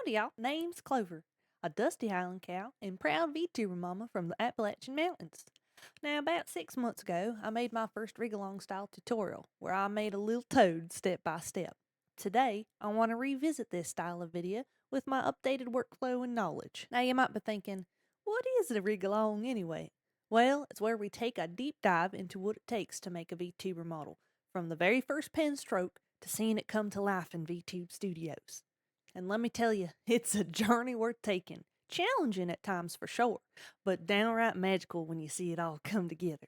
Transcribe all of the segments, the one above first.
Howdy, y'all. Name's Clover, a dusty Highland cow and proud Vtuber mama from the Appalachian Mountains. Now, about 6 months ago, I made my first rig-along style tutorial where I made a little toad step by step. Today, I want to revisit this style of video with my updated workflow and knowledge. Now, you might be thinking, what is a rig-along anyway? Well, it's where we take a deep dive into what it takes to make a Vtuber model, from the very first pen stroke to seeing it come to life in Vtube Studios. And let me tell you, it's a journey worth taking. Challenging at times for sure, but downright magical when you see it all come together.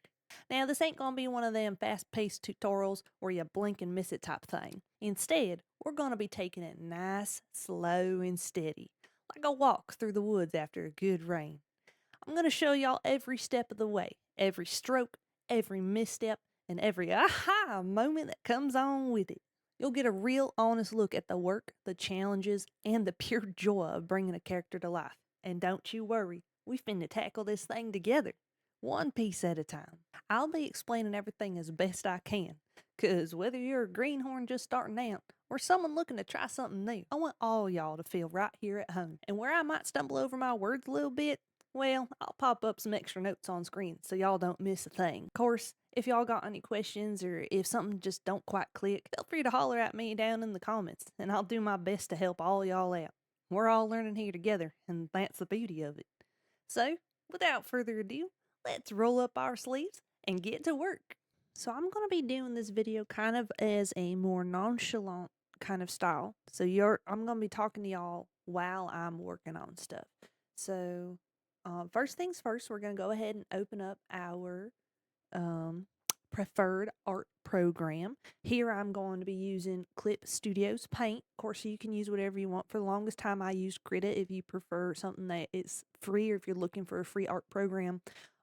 Now, this ain't gonna be one of them fast paced tutorials where you blink and miss it type thing. Instead, we're gonna be taking it nice, slow, and steady, like a walk through the woods after a good rain. I'm gonna show y'all every step of the way, every stroke, every misstep, and every aha moment that comes on with it. You'll get a real honest look at the work, the challenges, and the pure joy of bringing a character to life. And don't you worry, we finna tackle this thing together, one piece at a time. I'll be explaining everything as best I can, cause whether you're a greenhorn just starting out, or someone looking to try something new, I want all y'all to feel right here at home. And where I might stumble over my words a little bit, well, I'll pop up some extra notes on screen so y'all don't miss a thing. Of course, if y'all got any questions or if something just don't quite click, feel free to holler at me down in the comments, and I'll do my best to help all y'all out. We're all learning here together, and that's the beauty of it. So, without further ado, let's roll up our sleeves and get to work. So I'm going to be doing this video kind of as a more nonchalant kind of style. So I'm going to be talking to y'all while I'm working on stuff. So first things first, we're going to go ahead and open up our preferred art program. Here I'm going to be using Clip Studios Paint. Of course, you can use whatever you want. For the longest time, I used Krita if you prefer something that is free, or if you're looking for a free art program.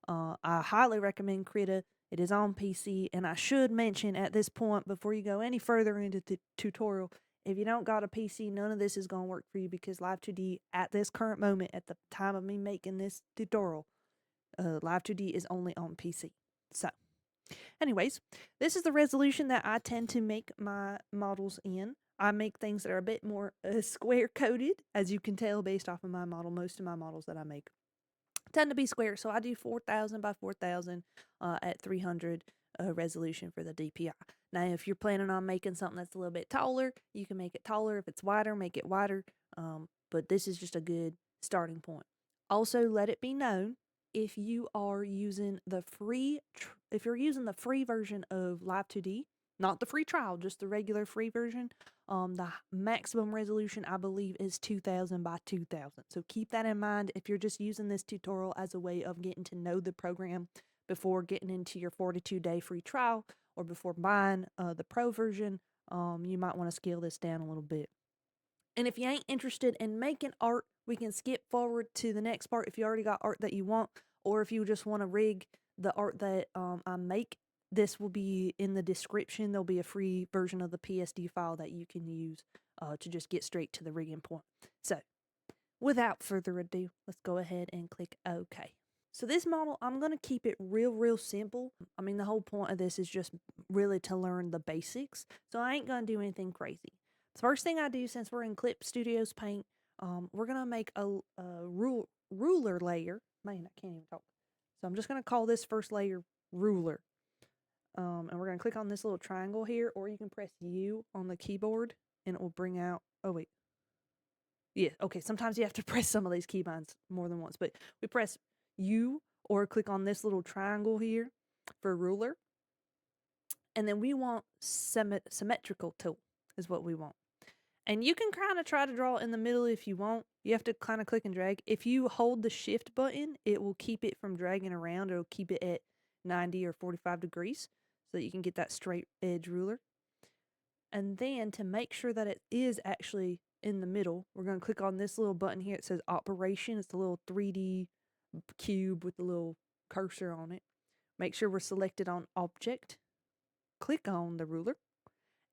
I highly recommend Krita. It is on PC, and I should mention at this point, before you go any further into the tutorial, if you don't got a PC, none of this is going to work for you, because Live2D, at this current moment, at the time of me making this tutorial, Live2D is only on PC. So, anyways, this is the resolution that I tend to make my models in. I make things that are a bit more square coded, as you can tell based off of my model. Most of my models that I make tend to be square, so I do 4000 by 4000 at 300 resolution for the DPI. Now, if you're planning on making something that's a little bit taller, you can make it taller. If it's wider, make it wider. But this is just a good starting point. Also, let it be known, if you are using the free version of Live2D, not the free trial, just the regular free version, the maximum resolution, I believe, is 2000 by 2000. So keep that in mind if you're just using this tutorial as a way of getting to know the program before getting into your 42-day free trial, or before buying the pro version. You might want to scale this down a little bit. And if you ain't interested in making art, we can skip forward to the next part if you already got art that you want, or if you just want to rig the art that I make. This will be in the description. There'll be a free version of the PSD file that you can use to just get straight to the rigging point. So, without further ado, let's go ahead and click OK. So this model, I'm going to keep it real simple. I mean, the whole point of this is just really to learn the basics. So I ain't going to do anything crazy. The first thing I do, since we're in Clip Studios Paint, we're going to make a ruler layer. Man, I can't even talk. So I'm just going to call this first layer ruler. And we're going to click on this little triangle here, or you can press U on the keyboard and it will bring out, oh wait. Yeah, okay, sometimes you have to press some of these keybinds more than once, but we press U or click on this little triangle here for ruler. And then we want symmetrical tool is what we want. And you can kind of try to draw in the middle if you want. You have to kind of click and drag. If you hold the shift button, it will keep it from dragging around. It'll keep it at 90 or 45 degrees so that you can get that straight edge ruler. And then to make sure that it is actually in the middle, we're going to click on this little button here. It says operation. It's the little 3D cube with the little cursor on it. Make sure we're selected on object. Click on the ruler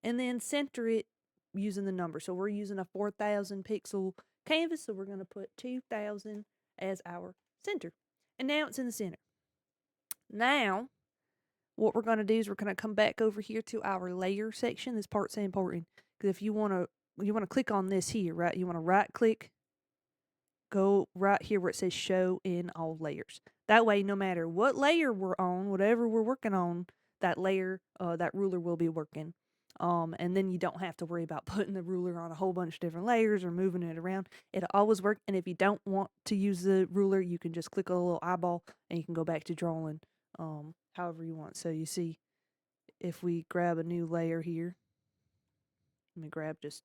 and then center it using the number. So we're using a 4000 pixel canvas, so we're going to put 2000 as our center. And now it's in the center. Now, what we're going to do is we're going to come back over here to our layer section. This part's important, because if you want to you want to click on this here, right? You want to right click, go right here where it says show in all layers. That way, no matter what layer we're on, whatever we're working on, that layer, that ruler will be working. And then you don't have to worry about putting the ruler on a whole bunch of different layers or moving it around. It'll always work. And if you don't want to use the ruler, you can just click a little eyeball and you can go back to drawing however you want. So you see, if we grab a new layer here, let me grab just,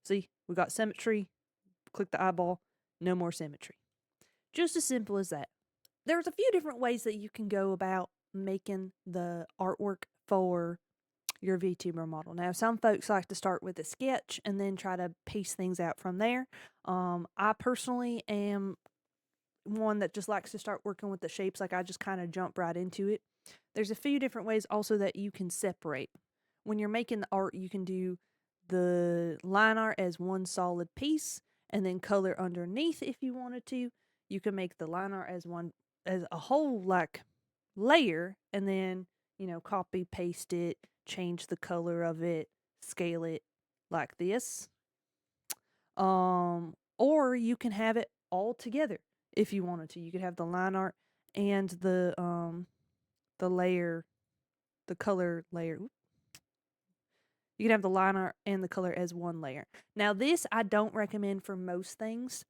see, we got symmetry, click the eyeball, no more symmetry. Just as simple as that. There's a few different ways that you can go about making the artwork for your VTuber model. Now, some folks like to start with a sketch and then try to piece things out from there. I personally am one that just likes to start working with the shapes. Like I just kind of jump right into it. There's a few different ways also that you can separate. When you're making the art, you can do the line art as one solid piece and then color underneath if you wanted to. You can make the line art as a whole like layer and then, copy, paste it, change the color of it, scale it like this. Or you can have it all together if you wanted to. You could have the line art and the layer, the color layer. You can have the line art and the color as one layer. Now this I don't recommend for most things,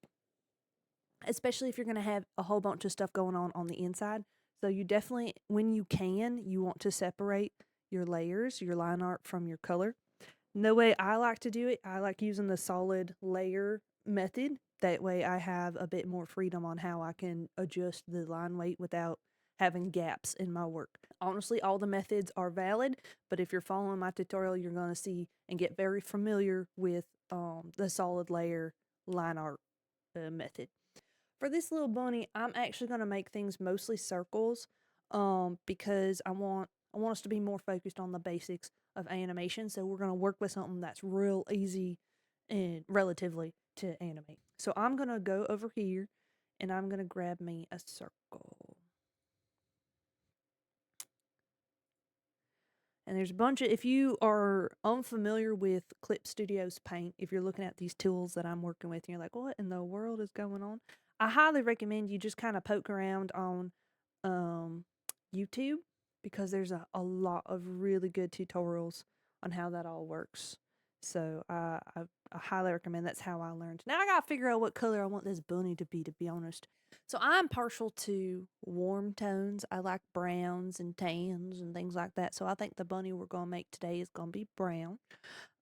especially if you're going to have a whole bunch of stuff going on the inside. So you definitely, when you can, you want to separate your layers, your line art from your color. The way I like to do it, I like using the solid layer method. That way I have a bit more freedom on how I can adjust the line weight without having gaps in my work. Honestly, all the methods are valid, but if you're following my tutorial, you're going to see and get very familiar with the solid layer line art method. For this little bunny, I'm actually going to make things mostly circles because I want us to be more focused on the basics of animation. So we're going to work with something that's real easy and relatively to animate. So I'm going to go over here and I'm going to grab me a circle. And there's a bunch of, if you are unfamiliar with Clip Studio's Paint, if you're looking at these tools that I'm working with and you're like, what in the world is going on? I highly recommend you just kind of poke around on YouTube because there's a lot of really good tutorials on how that all works. So I highly recommend. That's how I learned. Now I got to figure out what color I want this bunny to be honest. So I'm partial to warm tones. I like browns and tans and things like that. So I think the bunny we're going to make today is going to be brown.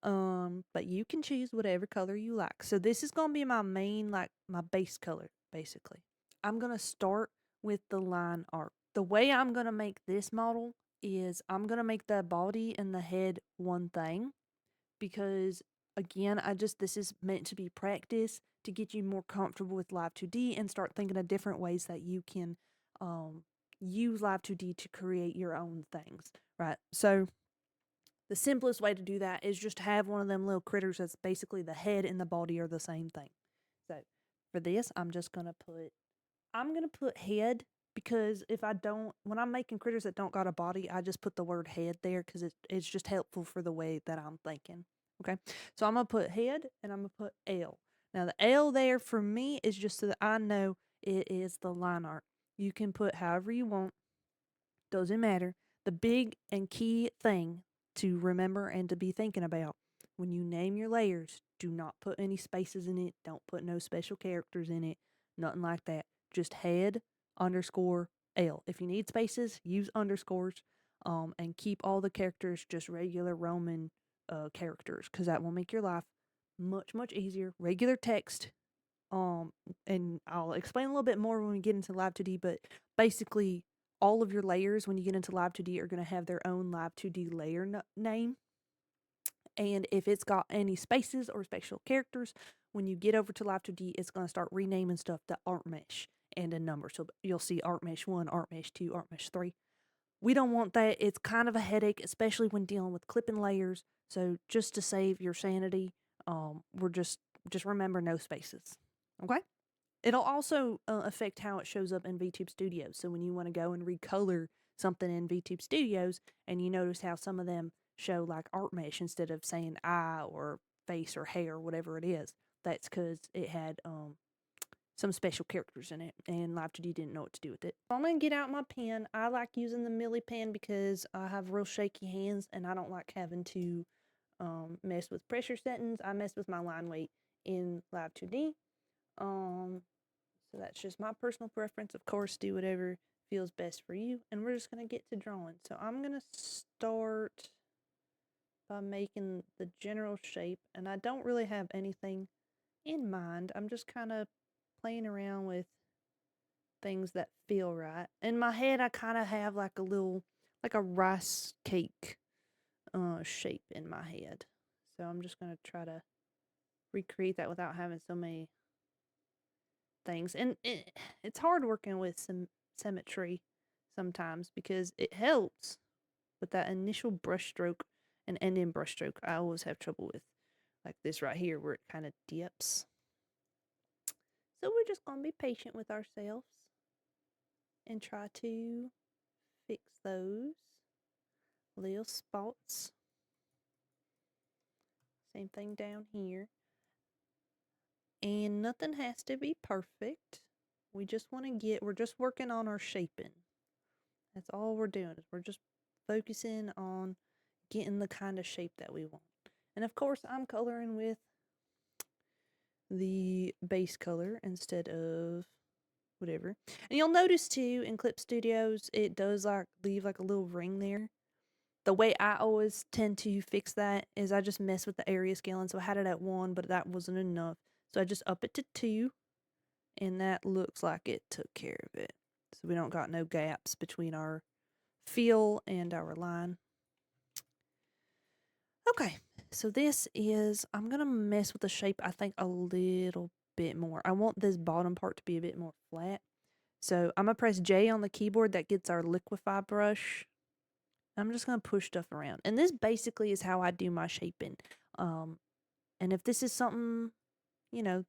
But you can choose whatever color you like. So this is going to be my main, like my base color, basically. I'm going to start with the line art. The way I'm going to make this model is I'm going to make the body and the head one thing because again, this is meant to be practice to get you more comfortable with Live 2D and start thinking of different ways that you can use Live 2D to create your own things, right? So the simplest way to do that is just have one of them little critters that's basically the head and the body are the same thing. So for this, I'm going to put head because when I'm making critters that don't got a body, I just put the word head there because it's just helpful for the way that I'm thinking. Okay, so I'm going to put head and I'm going to put L. Now, the L there for me is just so that I know it is the line art. You can put however you want. Doesn't matter. The big and key thing to remember and to be thinking about when you name your layers, do not put any spaces in it. Don't put no special characters in it. Nothing like that. Just head _L. If you need spaces, use underscores and keep all the characters just regular Roman characters because that will make your life much, much easier. Regular text. And I'll explain a little bit more when we get into Live 2D, but basically all of your layers when you get into Live 2D are going to have their own Live 2D layer name. And if it's got any spaces or special characters, when you get over to Live 2D, it's going to start renaming stuff to art mesh and a number. So you'll see art mesh 1, art mesh 2, art mesh 3. We don't want that. It's kind of a headache, especially when dealing with clipping layers. So just to save your sanity, we're just remember no spaces. Okay? It'll also affect how it shows up in Vtube Studios. So when you want to go and recolor something in Vtube Studios and you notice how some of them show like art mesh instead of saying I or face or hair, whatever it is. That's because it had some special characters in it, and Vtube didn't know what to do with it. So I'm going to get out my pen. I like using the Millie pen because I have real shaky hands, and I don't like having to mess with pressure settings. I mess with my line weight in Live2D. So that's just my personal preference. Of course, do whatever feels best for you. And we're just going to get to drawing. So I'm going to start by making the general shape. And I don't really have anything in mind. I'm just kind of playing around with things that feel right. In my head, I kind of have like a rice cake shape in my head. So I'm just going to try to recreate that without having so many things. And it's hard working with some symmetry sometimes because it helps, but that initial brush stroke and ending brush stroke I always have trouble with, like this right here where it kind of dips. So we're just going to be patient with ourselves and try to fix those little spots. Same thing down here. And nothing has to be perfect. We just want to we're just working on our shaping. That's all we're doing, is we're just focusing on getting the kind of shape that we want. And of course, I'm coloring with the base color instead of whatever. And you'll notice too, in Clip Studios, it does leave like a little ring there. The way I always tend to fix that is I just mess with the area scaling. So I had it at 1, but that wasn't enough. So I just up it to 2, and that looks like it took care of it. So we don't got no gaps between our fill and our line. Okay, so this is, I'm going to mess with the shape, I think, a little bit more. I want this bottom part to be a bit more flat. So I'm going to press J on the keyboard. That gets our liquify brush. I'm just going to push stuff around. And this basically is how I do my shaping. And if this is something, you know,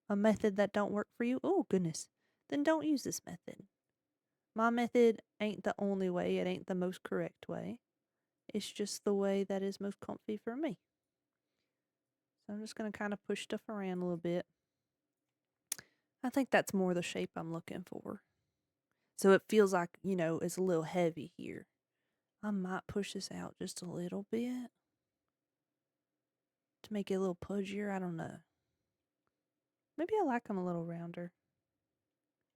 a method that don't work for you, oh goodness, then don't use this method. My method ain't the only way. It ain't the most correct way. It's just the way that is most comfy for me. So I'm just going to kind of push stuff around a little bit. I think that's more the shape I'm looking for. So it feels like, you know, it's a little heavy here. I might push this out just a little bit to make it a little pudgier. I don't know. Maybe I like them a little rounder.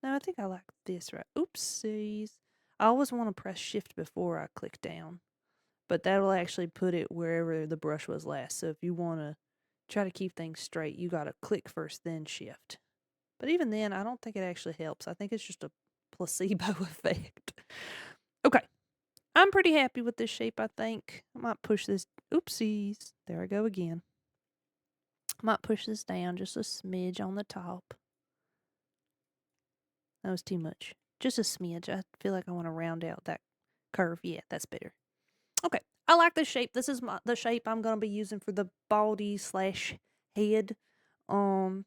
No, I think I like this right. Oopsies. I always want to press shift before I click down. But that'll actually put it wherever the brush was last. So if you want to try to keep things straight, you got to click first, then shift. But even then, I don't think it actually helps. I think it's just a placebo effect. Okay. I'm pretty happy with this shape, I think. I might push this. Oopsies. There I go again. I might push this down just a smidge on the top. That was too much. Just a smidge. I feel like I want to round out that curve. Yeah, that's better. Okay. I like this shape. This is the shape I'm going to be using for the body / head. And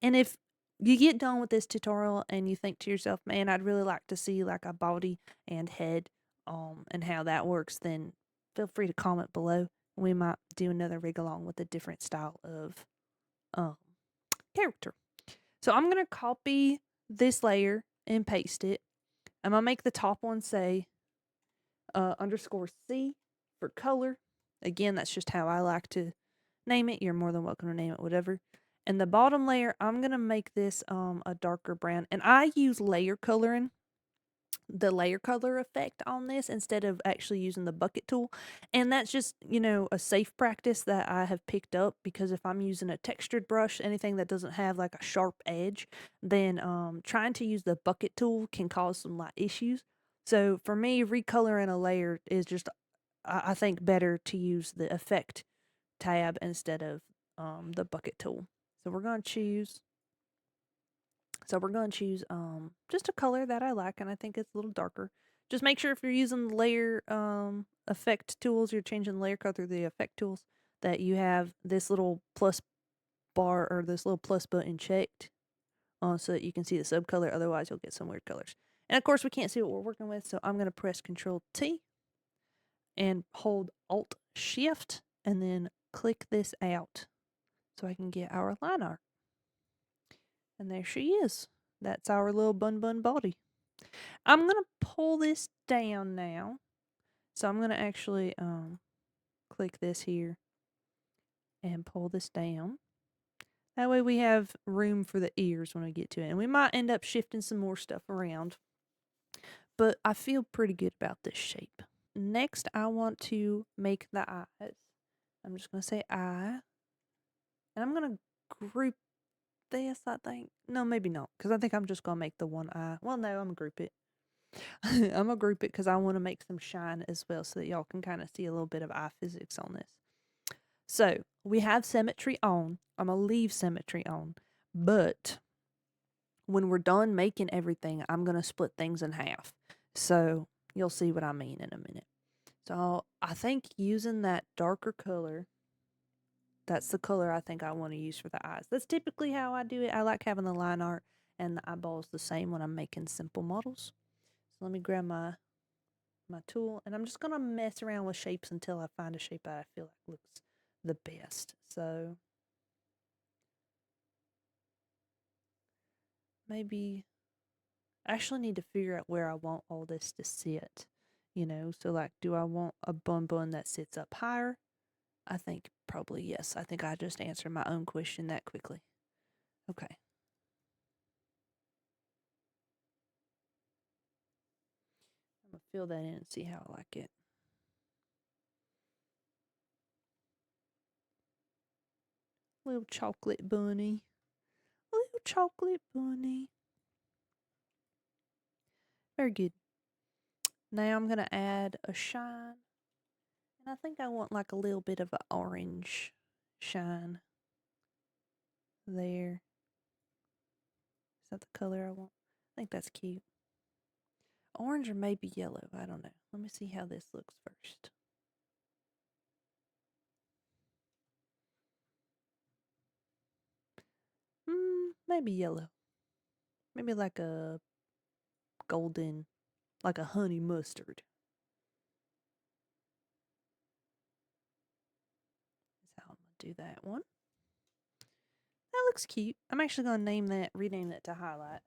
if you get done with this tutorial and you think to yourself, man, I'd really like to see like a body and head and how that works, then feel free to comment below. We might do another rig along with a different style of character. So I'm going to copy this layer and paste it. I'm going to make the top one say _C for color. Again, that's just how I like to name it. You're more than welcome to name it whatever. And the bottom layer, I'm going to make this a darker brown. And I use layer coloring, the layer color effect on this instead of actually using the bucket tool. And that's just, you know, a safe practice that I have picked up, because if I'm using a textured brush, anything that doesn't have like a sharp edge, then trying to use the bucket tool can cause some light issues. So for me, recoloring a layer is just, I think, better to use the effect tab instead of the bucket tool. So we're going to choose just a color that I like, and I think it's a little darker. Just make sure if you're using the layer effect tools, you're changing the layer color through the effect tools, that you have this little plus bar or this little plus button checked so that you can see the subcolor. Otherwise, you'll get some weird colors. And of course, we can't see what we're working with, so I'm going to press Control T and hold Alt Shift and then click this out so I can get our line art. And there she is. That's our little bun body. I'm going to pull this down now. So I'm going to actually click this here and pull this down. That way we have room for the ears when we get to it. And we might end up shifting some more stuff around. But I feel pretty good about this shape. Next, I want to make the eyes. I'm just going to say eye. And I'm going to group this, I think. No, maybe not. Because I think I'm just going to make the one eye. Well, no, I'm going to group it. I'm going to group it because I want to make some shine as well so that y'all can kind of see a little bit of eye physics on this. So, we have symmetry on. I'm going to leave symmetry on. But when we're done making everything, I'm going to split things in half. So, you'll see what I mean in a minute. So, I think using that darker color, that's the color I think I want to use for the eyes. That's typically how I do it. I like having the line art and the eyeballs the same when I'm making simple models. So, let me grab my tool, and I'm just going to mess around with shapes until I find a shape that I feel like looks the best. So maybe I actually need to figure out where I want all this to sit, you know. So like, do I want a bun that sits up higher? I think probably yes. I think I just answered my own question that quickly. Okay. I'm going to fill that in and see how I like it. Little chocolate bunny. Little chocolate bunny. Very good. Now I'm going to add a shine. And I think I want like a little bit of an orange shine there. Is that the color I want? I think that's cute. Orange or maybe yellow. I don't know. Let me see how this looks first. Maybe yellow. Maybe like a golden, like a honey mustard. That's how I'm going to do that one. That looks cute. I'm actually going to rename that to highlight.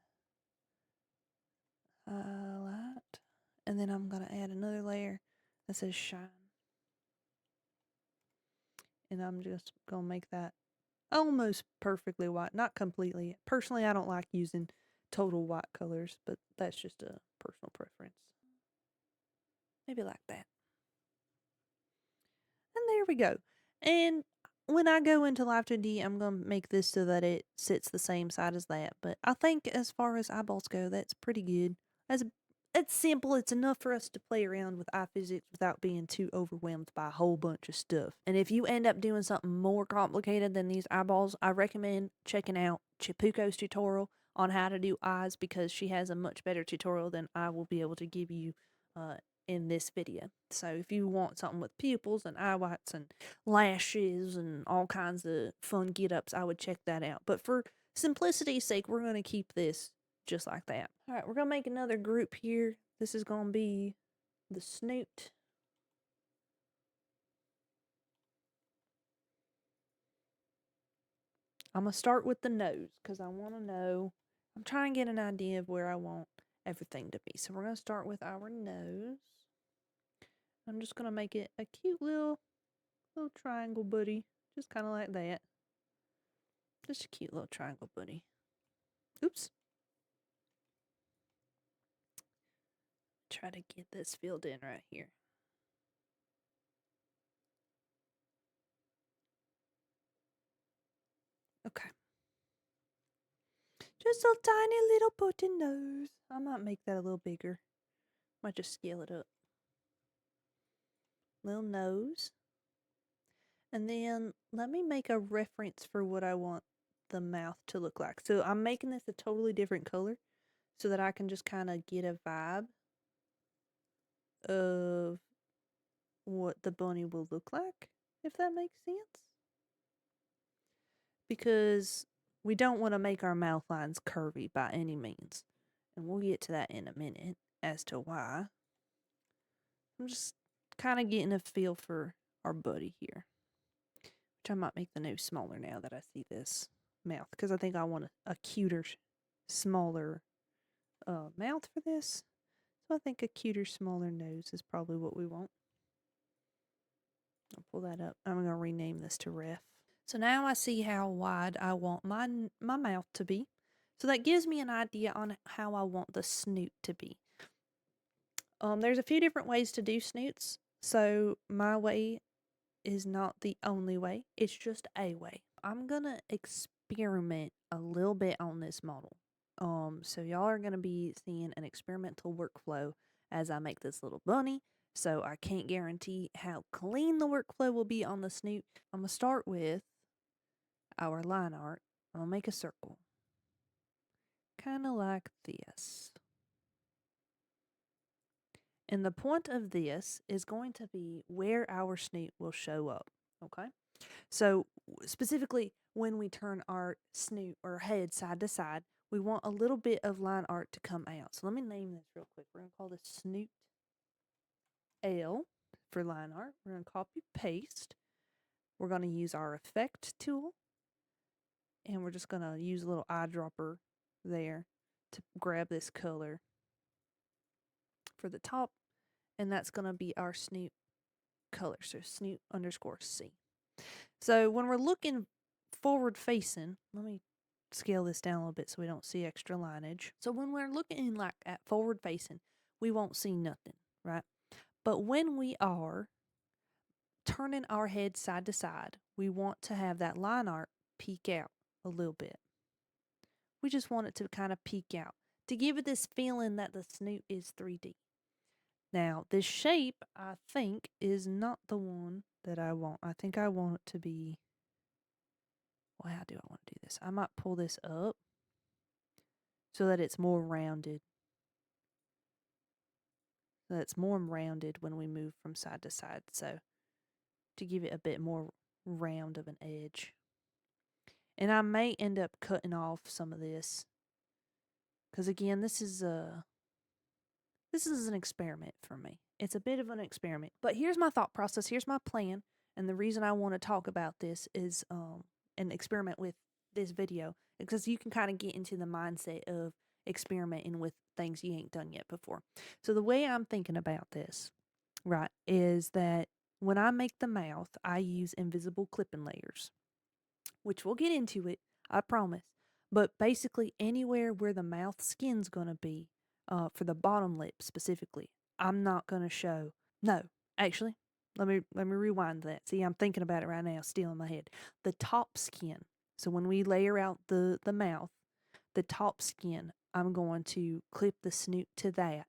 Highlight. And then I'm going to add another layer that says shine. And I'm just going to make that almost perfectly white. Not completely. Personally, I don't like using total white colors, but that's just a personal preference. Maybe like that. And there we go. And when I go into Live 2D, I'm going to make this so that it sits the same side as that. But I think as far as eyeballs go, that's pretty good. It's simple. It's enough for us to play around with eye physics without being too overwhelmed by a whole bunch of stuff. And if you end up doing something more complicated than these eyeballs, I recommend checking out Chipuko's tutorial on how to do eyes, because she has a much better tutorial than I will be able to give you in this video. So if you want something with pupils and eye whites and lashes and all kinds of fun get-ups, I would check that out. But for simplicity's sake, we're going to keep this just like that. All right, we're going to make another group here. This is going to be the snoot. I'm going to start with the nose because I want to know, I'm trying to get an idea of where I want everything to be. So we're going to start with our nose. I'm just going to make it a cute little triangle buddy. Just kind of like that. Just a cute little triangle buddy. Oops. Try to get this filled in right here. Okay. Just a tiny little button nose. I might make that a little bigger. Might just scale it up. Little nose. And then let me make a reference for what I want the mouth to look like. So I'm making this a totally different color so that I can just kind of get a vibe of what the bunny will look like, if that makes sense. Because we don't want to make our mouth lines curvy by any means. And we'll get to that in a minute as to why. I'm just kind of getting a feel for our buddy here. Which I might make the nose smaller now that I see this mouth, because I think I want a cuter, smaller mouth for this. So I think a cuter, smaller nose is probably what we want. I'll pull that up. I'm going to rename this to Ref. So now I see how wide I want my mouth to be. So that gives me an idea on how I want the snoot to be. There's a few different ways to do snoots. So my way is not the only way. It's just a way. I'm going to experiment a little bit on this model. So y'all are going to be seeing an experimental workflow as I make this little bunny. So I can't guarantee how clean the workflow will be on the snoot. I'm going to start with our line art. I'm going to make a circle. Kind of like this. And the point of this is going to be where our snoot will show up, okay? So specifically, when we turn our snoot or head side to side, we want a little bit of line art to come out. So let me name this real quick. We're going to call this Snoot L for line art. We're going to copy paste. We're going to use our effect tool. And we're just going to use a little eyedropper there to grab this color for the top. And that's going to be our snoot color. So snoot underscore C. So when we're looking forward facing, let me scale this down a little bit so we don't see extra lineage. So when we're looking like at forward facing, we won't see nothing, right? But when we are turning our head side to side, we want to have that line art peek out a little bit. We just want it to kind of peek out to give it this feeling that the snoot is 3D. Now, this shape, I think, is not the one that I want. I think I want it to be, well, how do I want to do this? I might pull this up so that it's more rounded. So that it's more rounded when we move from side to side. So to give it a bit more round of an edge. And I may end up cutting off some of this. Because again, this is an experiment for me. It's a bit of an experiment. But here's my thought process. Here's my plan. And the reason I want to talk about this is an experiment with this video. Because you can kind of get into the mindset of experimenting with things you ain't done yet before. So the way I'm thinking about this, right, is that when I make the mouth, I use invisible clipping layers. Which we'll get into it, I promise. But basically anywhere where the mouth skin's going to be, for the bottom lip specifically, I'm not going to show. No, actually, let me rewind that. See, I'm thinking about it right now, still in my head. The top skin. So when we layer out the mouth, the top skin, I'm going to clip the snoot to that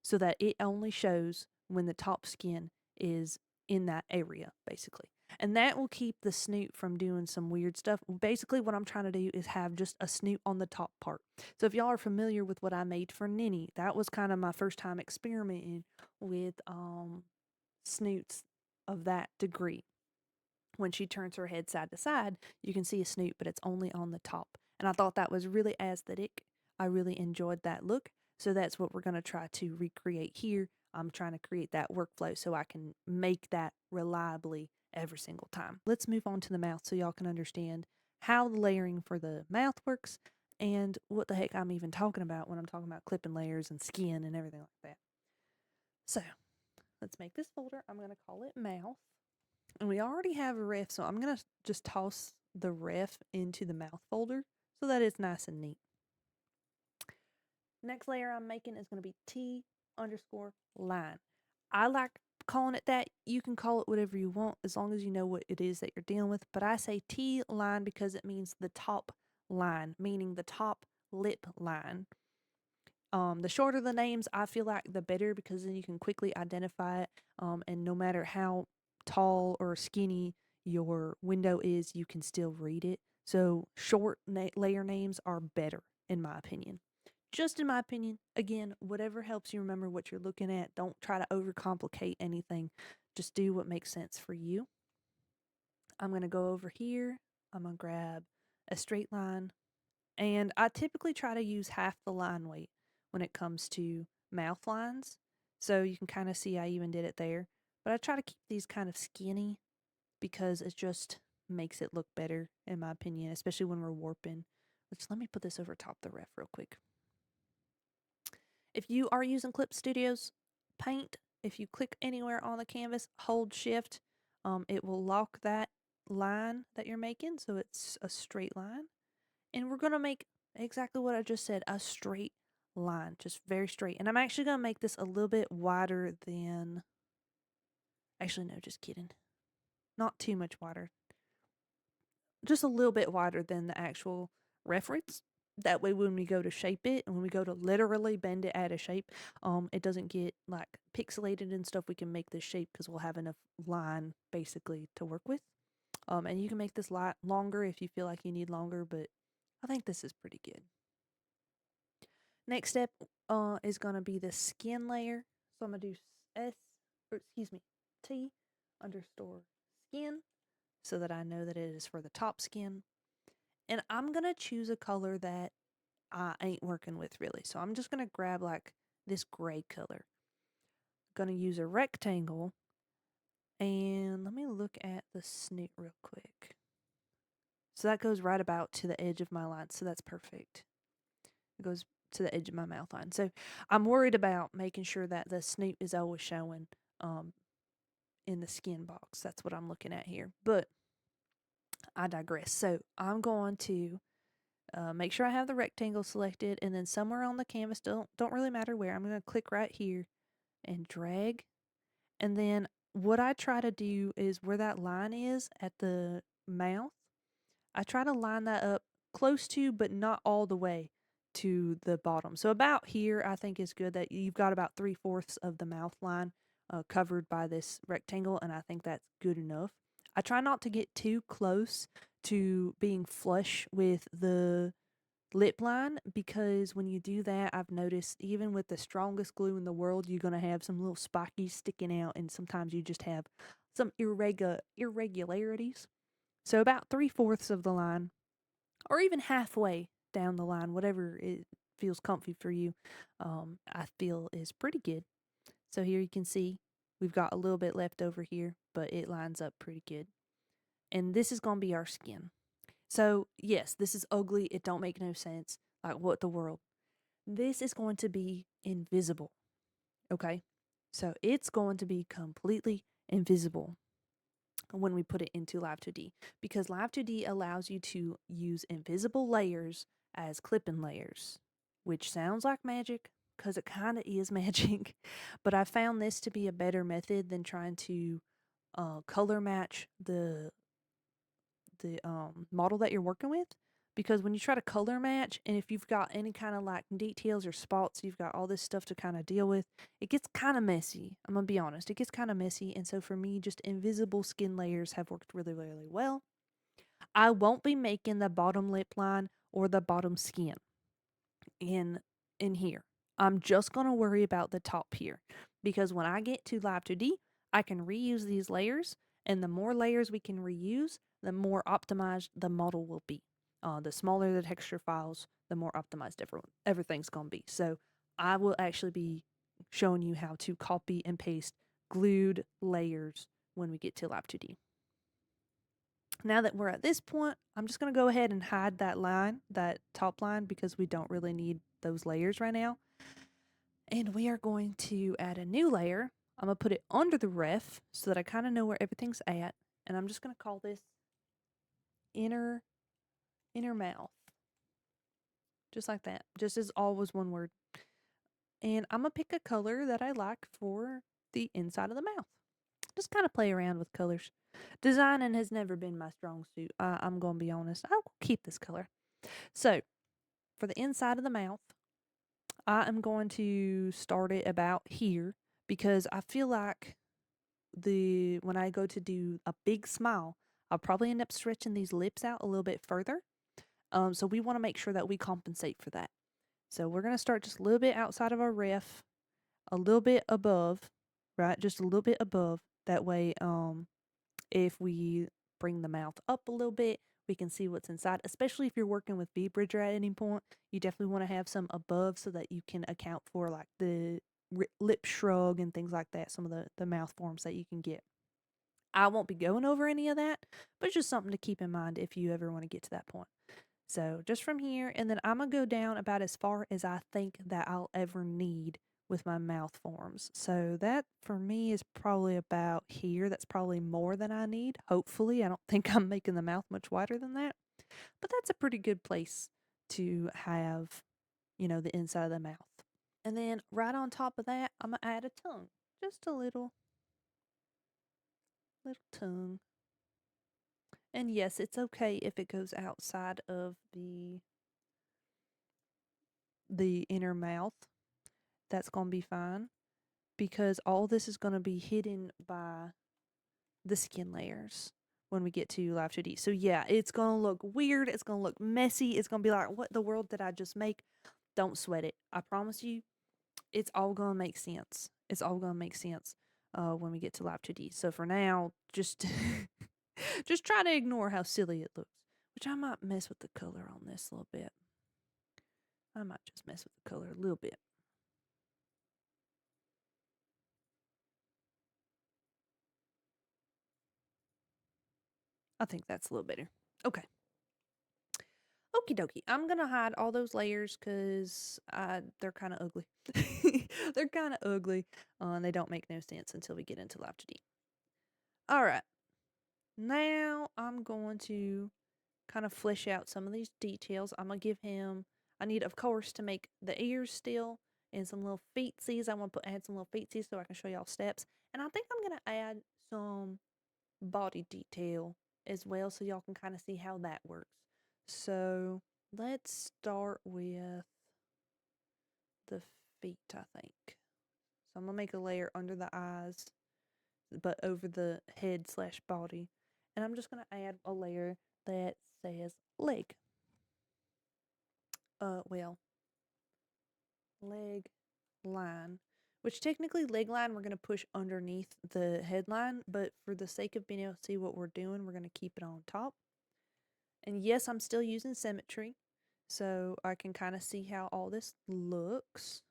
so that it only shows when the top skin is in that area, basically. And that will keep the snoot from doing some weird stuff. Basically, what I'm trying to do is have just a snoot on the top part. So if y'all are familiar with what I made for Ninny, that was kind of my first time experimenting with snoots of that degree. When she turns her head side to side, you can see a snoot, but it's only on the top. And I thought that was really aesthetic. I really enjoyed that look. So that's what we're going to try to recreate here. I'm trying to create that workflow so I can make that reliably every single time. Let's move on to the mouth so y'all can understand how the layering for the mouth works and what the heck I'm even talking about when I'm talking about clipping layers and skin and everything like that. So let's make this folder. I'm going to call it mouth. And we already have a ref, so I'm going to just toss the ref into the mouth folder so that it's nice and neat. Next layer I'm making is going to be T_line. I like calling it that. You can call it whatever you want as long as you know what it is that you're dealing with. But I say T-line because it means the top line, meaning the top lip line. The shorter the names, I feel like the better because then you can quickly identify it. And no matter how tall or skinny your window is, you can still read it. So short layer names are better, in my opinion. Just in my opinion. Again, whatever helps you remember what you're looking at. Don't try to overcomplicate anything. Just do what makes sense for you. I'm going to go over here. I'm going to grab a straight line. And I typically try to use half the line weight when it comes to mouth lines. So you can kind of see I even did it there. But I try to keep these kind of skinny because it's just makes it look better, in my opinion, especially when we're warping. Let me put this over top the ref real quick. If you are using Clip Studio's Paint, if you click anywhere on the canvas, hold Shift, it will lock that line that you're making, so it's a straight line. And we're going to make exactly what I just said, a straight line, just very straight. And I'm actually going to make this a little bit wider than, actually no, just kidding. Not too much wider. Just a little bit wider than the actual reference. That way when we go to shape it and when we go to literally bend it out of shape, it doesn't get like pixelated and stuff. We can make this shape because we'll have enough line basically to work with. And you can make this longer if you feel like you need longer, but I think this is pretty good. Next step is going to be the skin layer. So I'm going to do T underscore skin so that I know that it is for the top skin. And I'm going to choose a color that I ain't working with really. So I'm just going to grab like this gray color. Going to use a rectangle. And let me look at the snoot real quick. So that goes right about to the edge of my line. So that's perfect. It goes to the edge of my mouth line. So I'm worried about making sure that the snoot is always showing in the skin box. That's what I'm looking at here. But I digress. So I'm going to make sure I have the rectangle selected, and then somewhere on the canvas, don't really matter where, I'm going to click right here and drag. And then what I try to do is where that line is at the mouth, I try to line that up close to, but not all the way to the bottom. So about here, I think is good that you've got about 3/4 of the mouth line covered by this rectangle, and I think that's good enough. I try not to get too close to being flush with the lip line, because when you do that, I've noticed even with the strongest glue in the world, you're going to have some little spikies sticking out, and sometimes you just have some irregularities. So about 3/4 of the line, or even halfway down the line, whatever it feels comfy for you, I feel is pretty good. So here you can see we've got a little bit left over here, but it lines up pretty good. And this is going to be our skin. So yes, this is ugly. It don't make no sense. Like, what the world? This is going to be invisible. Okay? So it's going to be completely invisible when we put it into Live 2D, because Live 2D allows you to use invisible layers as clipping layers, which sounds like magic because it kind of is magic, but I found this to be a better method than trying to color match the model that you're working with. Because when you try to color match, and if you've got any kind of like details or spots, you've got all this stuff to kind of deal with, it gets kind of messy. I'm going to be honest. It gets kind of messy. And so for me, just invisible skin layers have worked really, really well. I won't be making the bottom lip line or the bottom skin in here. I'm just going to worry about the top here, because when I get to Live 2D, I can reuse these layers, and the more layers we can reuse, the more optimized the model will be. The smaller the texture files, the more optimized everything's going to be. So I will actually be showing you how to copy and paste glued layers when we get to Live 2D. Now that we're at this point, I'm just going to go ahead and hide that line, that top line, because we don't really need those layers right now. And we are going to add a new layer. I'm going to put it under the ref so that I kind of know where everything's at. And I'm just going to call this inner mouth. Just like that. Just as always one word. And I'm going to pick a color that I like for the inside of the mouth. Just kind of play around with colors. Designing has never been my strong suit. I'm going to be honest. I'll keep this color. So, for the inside of the mouth, I am going to start it about here, because I feel like when I go to do a big smile, I'll probably end up stretching these lips out a little bit further. So we want to make sure that we compensate for that. So we're going to start just a little bit outside of our ref, a little bit above, right? Just a little bit above. That way, if we bring the mouth up a little bit, we can see what's inside. Especially if you're working with V-Bridger at any point, you definitely want to have some above so that you can account for like the lip shrug and things like that, some of the mouth forms that you can get. I won't be going over any of that, but it's just something to keep in mind if you ever want to get to that point. So just from here, and then I'm going to go down about as far as I think that I'll ever need with my mouth forms. So that for me is probably about here. That's probably more than I need. Hopefully, I don't think I'm making the mouth much wider than that, but that's a pretty good place to have, the inside of the mouth. And then right on top of that, I'm going to add a tongue. Just a little tongue. And yes, it's okay if it goes outside of the inner mouth. That's going to be fine because all this is going to be hidden by the skin layers when we get to Live 2D. So yeah, it's going to look weird. It's going to look messy. It's going to be like, what the world did I just make? Don't sweat it. I promise you, it's all going to make sense. It's all going to make sense when we get to Live 2D. So for now, just just try to ignore how silly it looks, which I might mess with the color on this a little bit. I might just mess with the color a little bit. I think that's a little better. Okay. Okie dokie. I'm going to hide all those layers because they're kind of ugly. They're kind of ugly and they don't make no sense until we get into Live 2D. All right. Now I'm going to kind of flesh out some of these details. I'm going to give him, I need, of course, to make the ears still and some little feetsies. I want to add some little feetsies so I can show y'all steps. And I think I'm going to add some body detail as well so y'all can kind of see how that works. So let's start with the feet, I think. So I'm going to make a layer under the eyes, but over the head/body. And I'm just going to add a layer that says leg. Leg line, which technically leg line we're going to push underneath the headline, but for the sake of being able to see what we're doing, we're going to keep it on top. And yes, I'm still using symmetry, so I can kind of see how all this looks.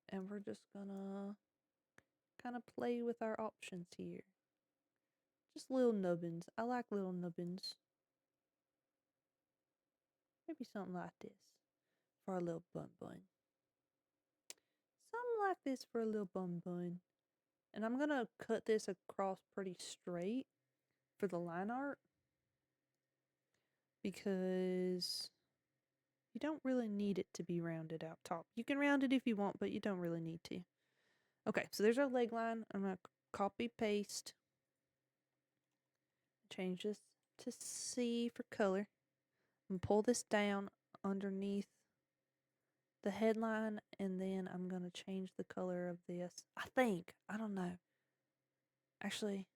And we're just going to kind of play with our options here. Just little nubbins. I like little nubbins. Maybe something like this for a little bun bun. Something like this for a little bun bun. And I'm going to cut this across pretty straight for the line art because you don't really need it to be rounded out top. You can round it if you want, but you don't really need to. Okay, so there's our leg line. I'm going to copy paste. Change this to C for color. And pull this down underneath the headline, and then I'm going to change the color of this. I don't know. Actually,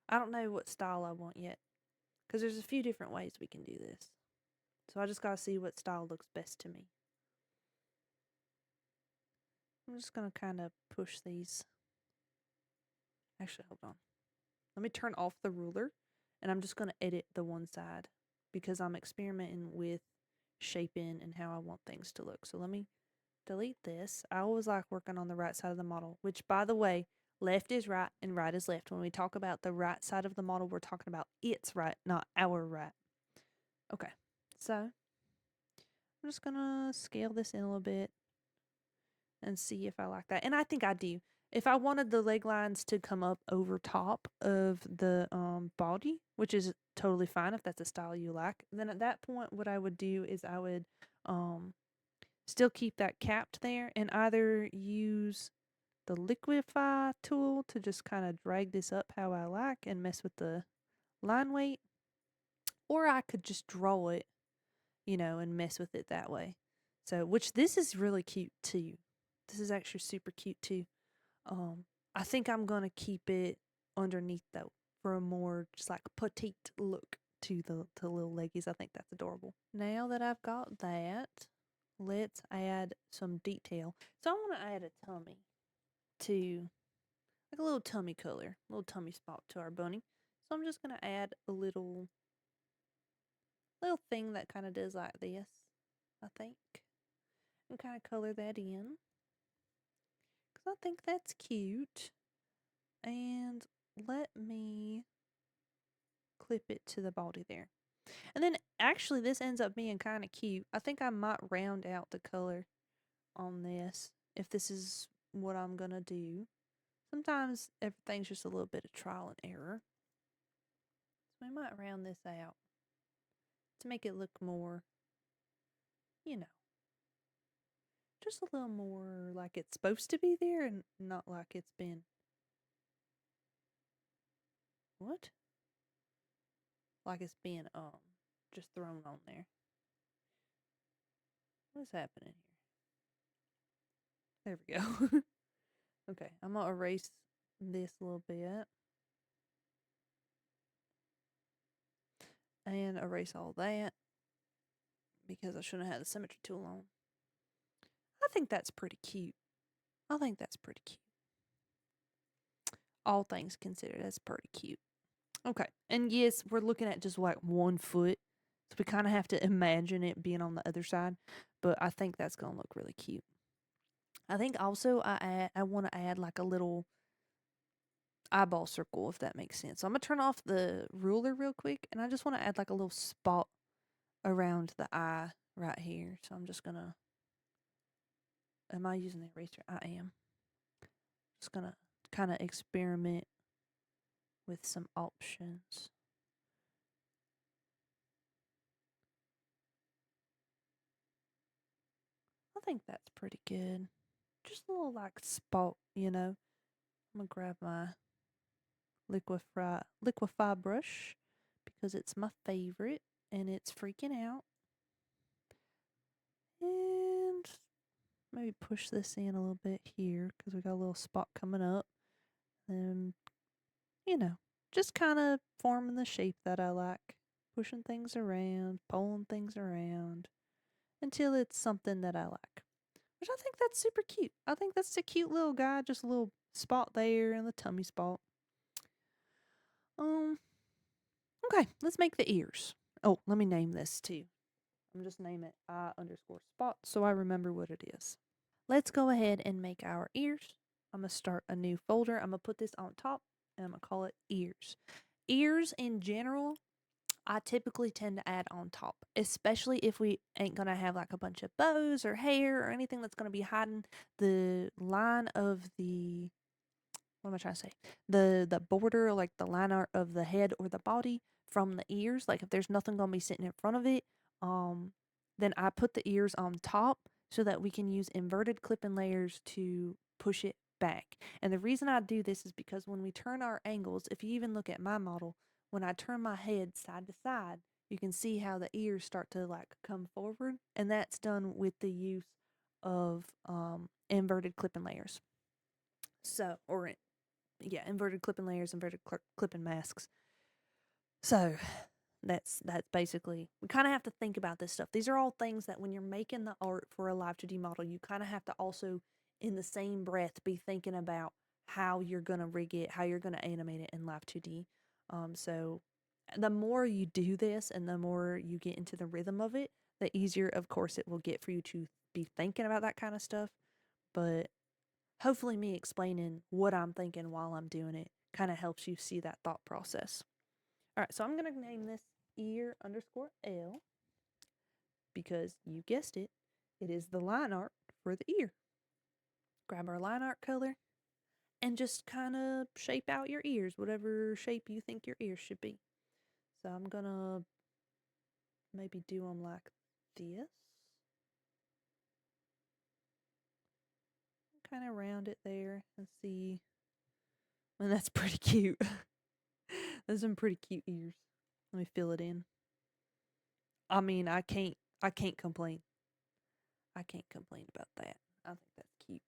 I don't know what style I want yet because there's a few different ways we can do this. So I just got to see what style looks best to me. I'm just going to kind of push these. Actually, hold on. Let me turn off the ruler, and I'm just going to edit the one side because I'm experimenting with shaping and how I want things to look. So let me delete this. I always like working on the right side of the model, which, by the way, left is right and right is left. When we talk about the right side of the model, we're talking about its right, not our right. Okay, so I'm just going to scale this in a little bit and see if I like that. And I think I do. If I wanted the leg lines to come up over top of the body, which is totally fine if that's a style you like, then at that point what I would do is I would still keep that capped there and either use the liquify tool to just kind of drag this up how I like and mess with the line weight, or I could just draw it, and mess with it that way. So, which this is really cute too. This is actually super cute too. I think I'm gonna keep it underneath though for a more just like petite look to the little leggies. I think that's adorable. Now that I've got that, let's add some detail. So I want to add a tummy to, like a little tummy color, little tummy spot to our bunny. So I'm just gonna add a little thing that kind of does like this, I think, and kind of color that in. I think that's cute. And let me clip it to the body there. And then actually this ends up being kind of cute. I think I might round out the color on this if this is what I'm gonna do. Sometimes everything's just a little bit of trial and error. So I might round this out to make it look more, you know, just a little more like it's supposed to be there and not like it's been. What? Like it's being just thrown on there. What's happening here? There we go. Okay, I'm gonna erase this a little bit. And erase all that because I shouldn't have had the symmetry tool on. I think that's pretty cute. I think that's pretty cute. All things considered, that's pretty cute. Okay, and yes, we're looking at just like 1 foot, so we kind of have to imagine it being on the other side, but I think that's gonna look really cute. I think also I want to add like a little eyeball circle, if that makes sense. So I'm gonna turn off the ruler real quick, and I just want to add like a little spot around the eye right here. So I'm just gonna. Am I using the eraser? I am. Just gonna kind of experiment with some options. I think that's pretty good. Just a little like spot, you know. I'm gonna grab my liquify brush because it's my favorite and it's freaking out. And maybe push this in a little bit here because we got a little spot coming up. And, you know, just kind of forming the shape that I like. Pushing things around, pulling things around until it's something that I like. Which I think that's super cute. I think that's a cute little guy, just a little spot there in the tummy spot. Okay, let's make the ears. Oh, let me name this too. I'm just name it I_spot so I remember what it is. Let's go ahead and make our ears. I'm going to start a new folder. I'm going to put this on top and I'm going to call it ears. Ears in general, I typically tend to add on top, especially if we ain't going to have like a bunch of bows or hair or anything that's going to be hiding the line of the, what am I trying to say? The border, like the line art of the head or the body from the ears. Like if there's nothing going to be sitting in front of it, then I put the ears on top so that we can use inverted clipping layers to push it back. And the reason I do this is because when we turn our angles, if you even look at my model, when I turn my head side to side, you can see how the ears start to like come forward, and that's done with the use of inverted clipping layers. So, inverted clipping layers, inverted clipping masks. So, that's basically, we kind of have to think about this stuff. These are all things that when you're making the art for a Live 2D model, you kind of have to also, in the same breath, be thinking about how you're going to rig it, how you're going to animate it in Live 2D. So the more you do this and the more you get into the rhythm of it, the easier, of course, it will get for you to be thinking about that kind of stuff. But hopefully me explaining what I'm thinking while I'm doing it kind of helps you see that thought process. All right, so I'm going to name this ear_L because you guessed it, it is the line art for the ear. Grab our line art color and just kind of shape out your ears, whatever shape you think your ears should be. So I'm going to maybe do them like this. Kind of round it there and see. And that's pretty cute. Those are some pretty cute ears. Let me fill it in. I mean, I can't complain. I can't complain about that. I think that's cute.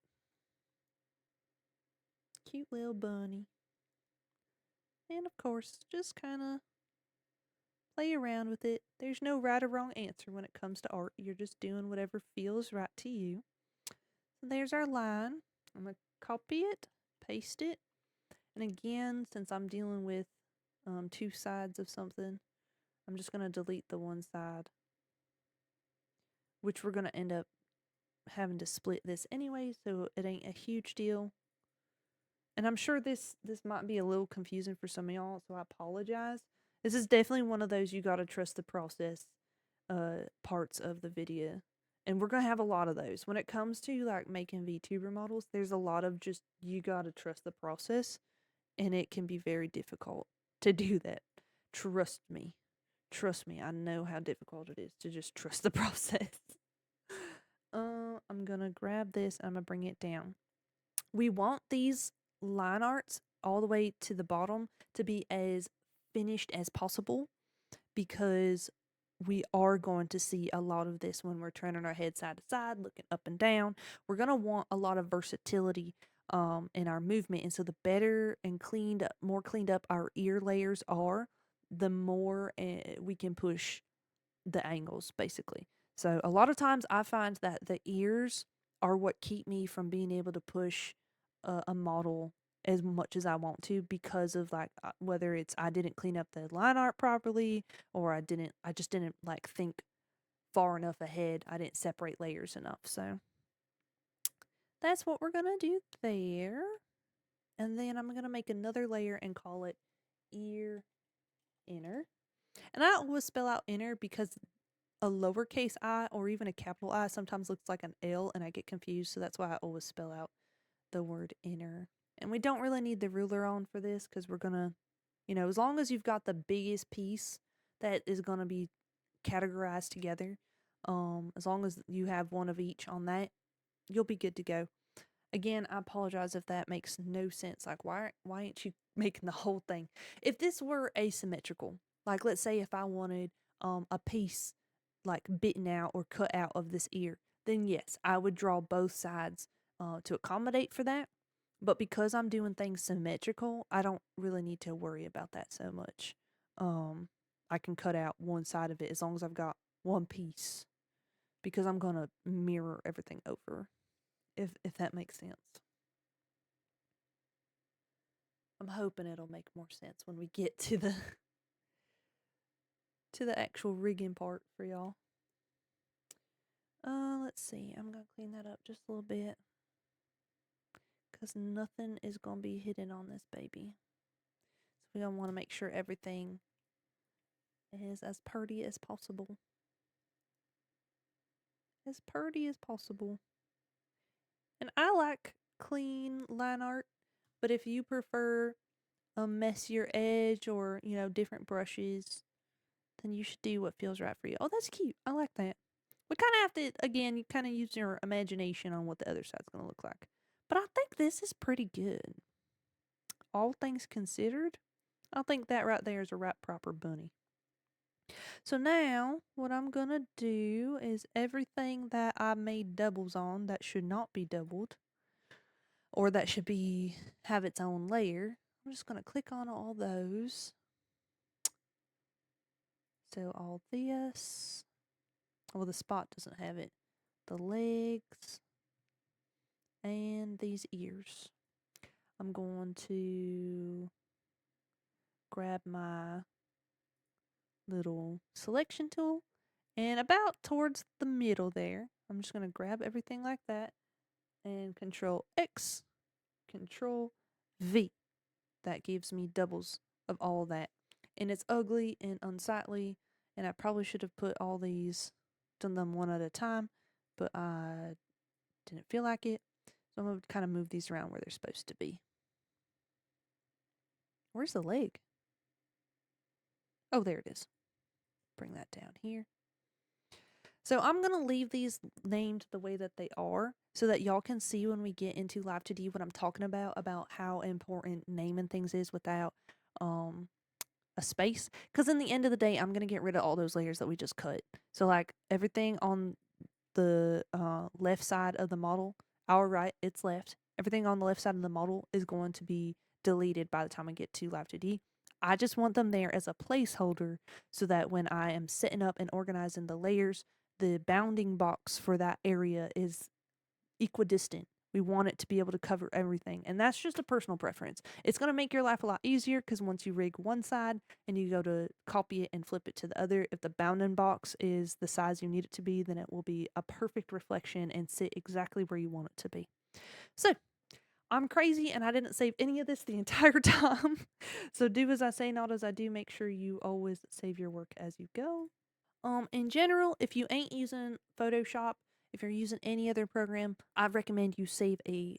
Cute little bunny. And of course, just kind of play around with it. There's no right or wrong answer when it comes to art. You're just doing whatever feels right to you. So there's our line. I'm going to copy it, paste it. And again, since I'm dealing with 2 sides of something, I'm just going to delete the one side, which we're going to end up having to split this anyway, so it ain't a huge deal. and I'm sure this might be a little confusing for some of y'all, so I apologize. This is definitely one of those you gotta trust the process parts of the video. And we're gonna have a lot of those. When it comes to like making VTuber models, there's a lot of just you gotta trust the process, and it can be very difficult to do that. Trust me. Trust me, I know how difficult it is to just trust the process. I'm gonna grab this, I'm gonna bring it down. We want these line arts all the way to the bottom to be as finished as possible, because we are going to see a lot of this when we're turning our head side to side, looking up and down. We're going to want a lot of versatility in our movement. And so the better and more cleaned up our ear layers are, the more we can push the angles, basically. So a lot of times I find that the ears are what keep me from being able to push a model as much as I want to, because of like whether it's I didn't clean up the line art properly, or I just didn't like think far enough ahead. I didn't separate layers enough. So that's what we're gonna do there. And then I'm gonna make another layer and call it ear inner. And I always spell out inner because a lowercase I or even a capital I sometimes looks like an L and I get confused. So that's why I always spell out the word inner. And we don't really need the ruler on for this because we're gonna, as long as you've got the biggest piece that is gonna be categorized together, as long as you have one of each on that, you'll be good to go. Again, I apologize if that makes no sense. Like, why ain't you making the whole thing? If this were asymmetrical, like let's say if I wanted a piece like bitten out or cut out of this ear, then yes, I would draw both sides to accommodate for that. But because I'm doing things symmetrical, I don't really need to worry about that so much. I can cut out one side of it as long as I've got one piece, because I'm gonna mirror everything over, if that makes sense. I'm hoping it'll make more sense when we get to the actual rigging part for y'all. Let's see. I'm gonna clean that up just a little bit, because nothing is gonna be hidden on this baby. So we're gonna want to make sure everything is as purty as possible. As purty as possible. And I like clean line art, but if you prefer a messier edge or, different brushes, then you should do what feels right for you. Oh, that's cute. I like that. We kind of have to, again, you kind of use your imagination on what the other side's going to look like. But I think this is pretty good. All things considered, I think that right there is a right proper bunny. So now, what I'm going to do is everything that I made doubles on that should not be doubled, or that should have its own layer, I'm just going to click on all those. So all this, well, the spot doesn't have it, the legs, and these ears. I'm going to grab my little selection tool, and about towards the middle there, I'm just going to grab everything like that and Control X, Control V. That gives me doubles of all that. And it's ugly and unsightly, and I probably should have put all these, done them one at a time, but I didn't feel like it. So I'm going to kind of move these around where they're supposed to be. Where's the leg? Oh, there it is. Bring that down here. So I'm going to leave these named the way that they are so that y'all can see when we get into Live 2D what I'm talking about how important naming things is without a space. Because in the end of the day, I'm going to get rid of all those layers that we just cut. So like everything on the left side of the model, our right, it's left. Everything on the left side of the model is going to be deleted by the time I get to Live 2D. I just want them there as a placeholder so that when I am setting up and organizing the layers, the bounding box for that area is equidistant. We want it to be able to cover everything. And that's just a personal preference. It's going to make your life a lot easier because once you rig one side and you go to copy it and flip it to the other, if the bounding box is the size you need it to be, then it will be a perfect reflection and sit exactly where you want it to be. So I'm crazy and I didn't save any of this the entire time. So do as I say, not as I do. Make sure you always save your work as you go. In general, if you ain't using Photoshop, if you're using any other program, I recommend you save a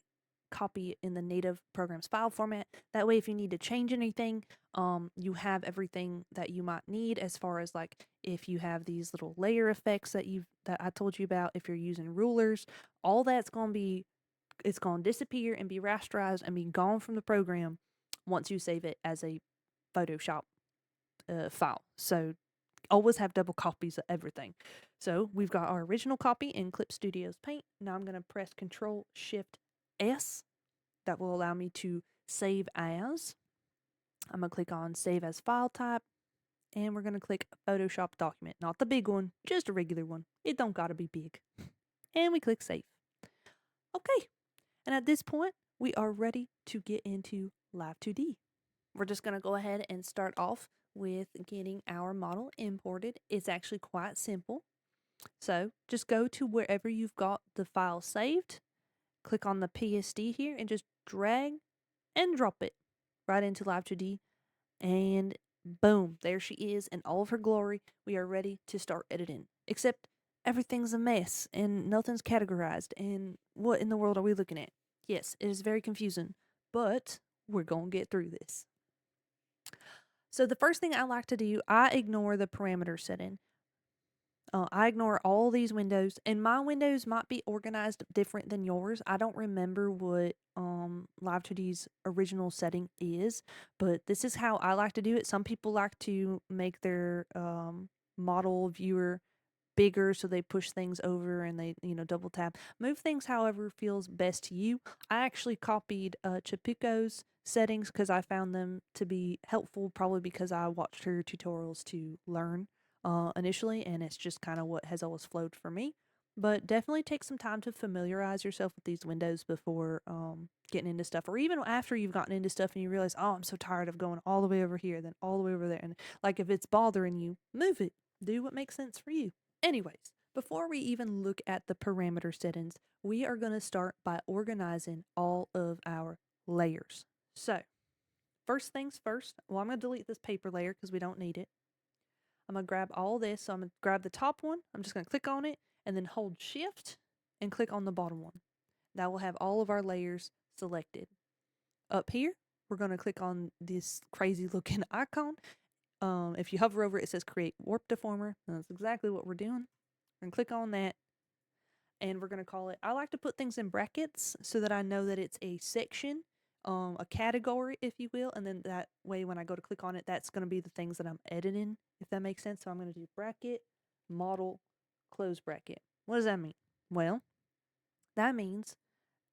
copy in the native program's file format. That way, if you need to change anything, you have everything that you might need as far as like if you have these little layer effects that I told you about, if you're using rulers, all that's it's gonna disappear and be rasterized and be gone from the program once you save it as a Photoshop file. So always have double copies of everything. So we've got our original copy in Clip Studio's Paint. Now I'm going to press Control Shift S. That will allow me to save as. I'm going to click on Save as File Type. And we're going to click Photoshop Document. Not the big one, just a regular one. It don't got to be big. And we click Save. Okay. And at this point, we are ready to get into Live 2D. We're just going to go ahead and start off with getting our model imported. It's actually quite simple. So just go to wherever you've got the file saved, click on the PSD here, and just drag and drop it right into Live 2D. And boom, there she is in all of her glory. We are ready to start editing. Except everything's a mess and nothing's categorized. And what in the world are we looking at? Yes, it is very confusing, but we're going to get through this. So the first thing I like to do, I ignore the parameter setting. I ignore all these windows, and my windows might be organized different than yours. I don't remember what Live 2D's original setting is, but this is how I like to do it. Some people like to make their model viewer bigger, so they push things over and they, double tap. Move things however feels best to you. I actually copied Chapuco's settings because I found them to be helpful, probably because I watched her tutorials to learn initially, and it's just kind of what has always flowed for me. But definitely take some time to familiarize yourself with these windows before getting into stuff, or even after you've gotten into stuff and you realize, oh, I'm so tired of going all the way over here, then all the way over there. And like if it's bothering you, move it. Do what makes sense for you. Anyways, before we even look at the parameter settings, we are going to start by organizing all of our layers. So, first things first, well, I'm going to delete this paper layer because we don't need it. I'm going to grab all this. So I'm going to grab the top one. I'm just going to click on it and then hold Shift and click on the bottom one. That will have all of our layers selected. Up here, we're going to click on this crazy looking icon. If you hover over it, it says Create Warp Deformer. And that's exactly what we're doing. We're going to click on that. And we're going to call it, I like to put things in brackets so that I know that it's a section, a category, if you will. And then that way, when I go to click on it, that's going to be the things that I'm editing, if that makes sense. So I'm going to do bracket, model, close bracket. What does that mean? Well, that means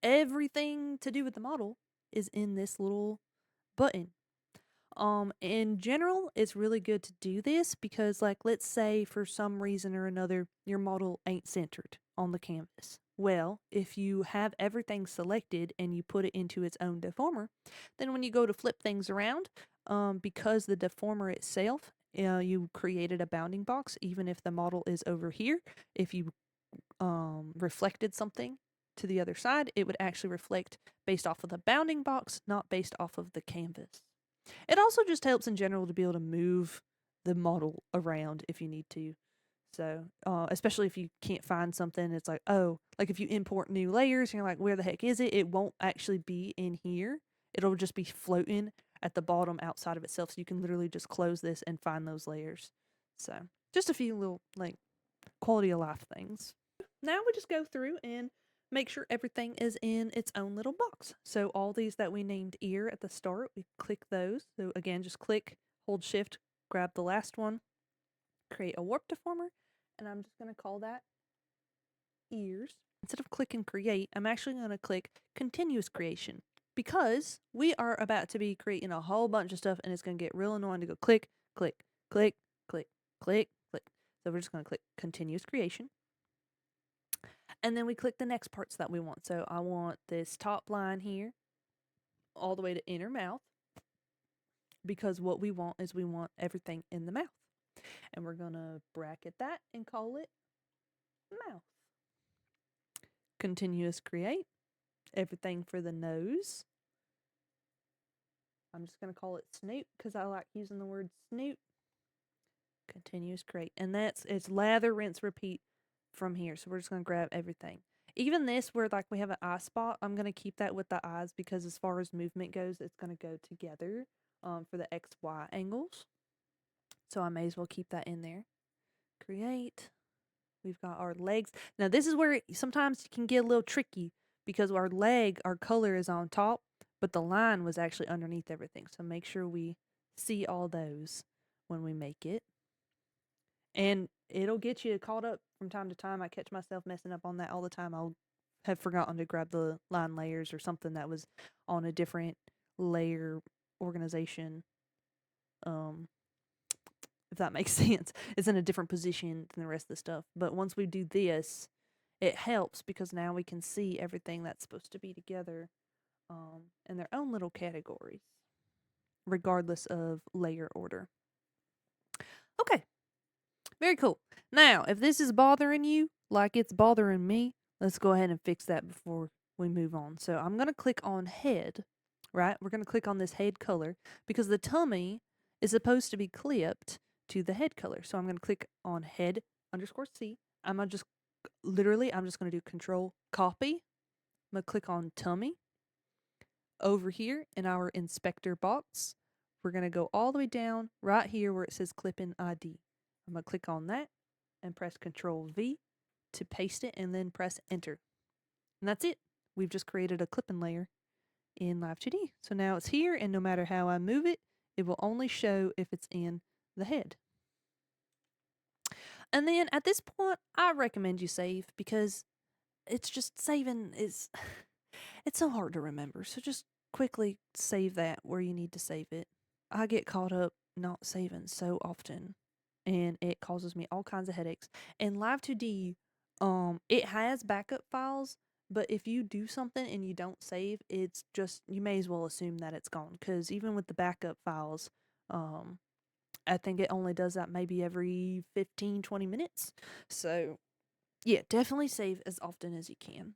everything to do with the model is in this little button. In general, it's really good to do this because, like, let's say for some reason or another, your model ain't centered on the canvas. Well, if you have everything selected and you put it into its own deformer, then when you go to flip things around, because the deformer itself, you created a bounding box, even if the model is over here, if you reflected something to the other side, it would actually reflect based off of the bounding box, not based off of the canvas. It also just helps in general to be able to move the model around if you need to. So, especially if you can't find something, it's like, oh, like if you import new layers and you're like, where the heck is it? It won't actually be in here. It'll just be floating at the bottom outside of itself. So you can literally just close this and find those layers. So, just a few little, like, quality of life things. Now we just go through and make sure everything is in its own little box. So all these that we named ear at the start, we click those. So again, just click, hold Shift, grab the last one, create a warp deformer, and I'm just going to call that ears. Instead of clicking create, I'm actually going to click continuous creation because we are about to be creating a whole bunch of stuff and it's going to get real annoying to go click, click, click, click, click, click. So we're just going to click continuous creation. And then we click the next parts that we want. So I want this top line here all the way to inner mouth because what we want is we want everything in the mouth. And we're going to bracket that and call it mouth. Continuous create. everything for the nose. I'm just going to call it Snoot because I like using the word Snoot. Continuous create. And it's lather, rinse, repeat from here. So we're just going to grab everything. Even this, where like we have an eye spot, I'm going to keep that with the eyes because as far as movement goes, it's going to go together for the XY angles. So I may as well keep that in there. Create. We've got our legs. Now this is where sometimes it can get a little tricky because our color is on top, but the line was actually underneath everything. So make sure we see all those when we make it. And it'll get you caught up from time to time. I catch myself messing up on that all the time. I'll have forgotten to grab the line layers or something that was on a different layer organization. If that makes sense. It's in a different position than the rest of the stuff. But once we do this, it helps because now we can see everything that's supposed to be together in their own little categories, regardless of layer order. Okay. Very cool. Now, if this is bothering you like it's bothering me, let's go ahead and fix that before we move on. So I'm going to click on head, right? We're going to click on this head color because the tummy is supposed to be clipped to the head color. So I'm going to click on head _C. I'm just going to do control copy. I'm going to click on tummy. Over here in our inspector box, we're going to go all the way down right here where it says clip in ID. I'm going to click on that and press Control V to paste it and then press enter. And that's it. We've just created a clipping layer in Live 2D. So now it's here, and no matter how I move it, it will only show if it's in the head. And then at this point, I recommend you save because it's just saving is it's so hard to remember. So just quickly save that where you need to save it. I get caught up not saving so often, and it causes me all kinds of headaches. And Live 2D, it has backup files, but if you do something and you don't save, it's just, you may as well assume that it's gone. Because even with the backup files, I think it only does that maybe every 15, 20 minutes. So, yeah, definitely save as often as you can.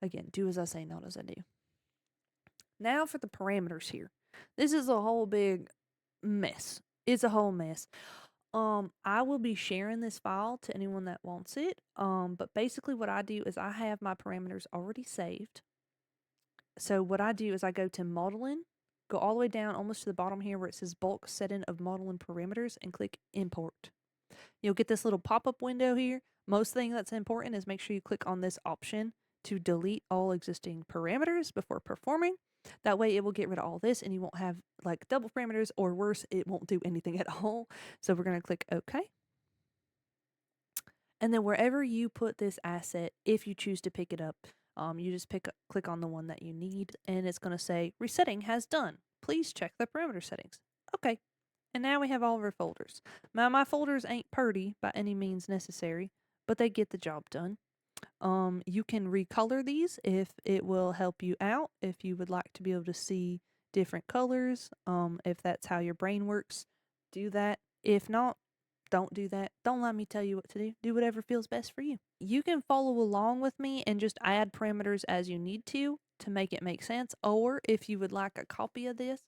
Again, do as I say, not as I do. Now for the parameters here. This is a whole big mess. It's a whole mess. I will be sharing this file to anyone that wants it. But basically what I do is I have my parameters already saved. So what I do is I go to modeling, go all the way down almost to the bottom here where it says bulk setting of modeling parameters and click import. You'll get this little pop-up window here. Most thing that's important is make sure you click on this option to delete all existing parameters before performing. That way it will get rid of all this and you won't have like double parameters, or worse, it won't do anything at all. So we're going to click OK. And then wherever you put this asset, if you choose to pick it up, you just click on the one that you need, and it's going to say resetting has done. Please check the parameter settings. Okay. And now we have all of our folders. Now my folders ain't pretty by any means necessary, but they get the job done. You can recolor these if it will help you out, if you would like to be able to see different colors. If that's how your brain works, do that. If not, don't do that. Don't let me tell you what to do. Do whatever feels best for you. You can follow along with me and just add parameters as you need to make it make sense. Or if you would like a copy of this,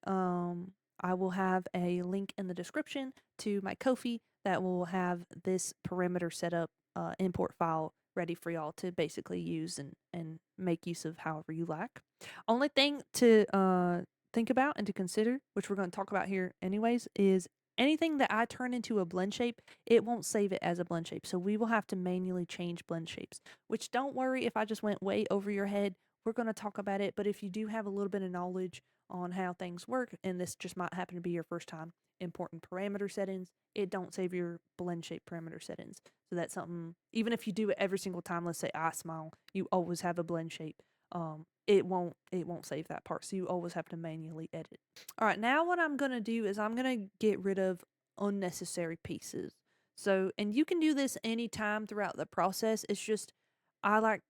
I will have a link in the description to my Ko-fi that will have this parameter setup import file ready for y'all to basically use and make use of however you like. Only thing to think about and to consider, which we're going to talk about here anyways, is anything that I turn into a blend shape, it won't save it as a blend shape. So we will have to manually change blend shapes, which don't worry if I just went way over your head. We're going to talk about it, but if you do have a little bit of knowledge on how things work, and this just might happen to be your first time importing parameter settings, it don't save your blend shape parameter settings. So that's something, even if you do it every single time, let's say I smile, you always have a blend shape. It won't save that part. So you always have to manually edit. All right, now what I'm going to do is I'm going to get rid of unnecessary pieces. So, and you can do this anytime throughout the process. It's just, I like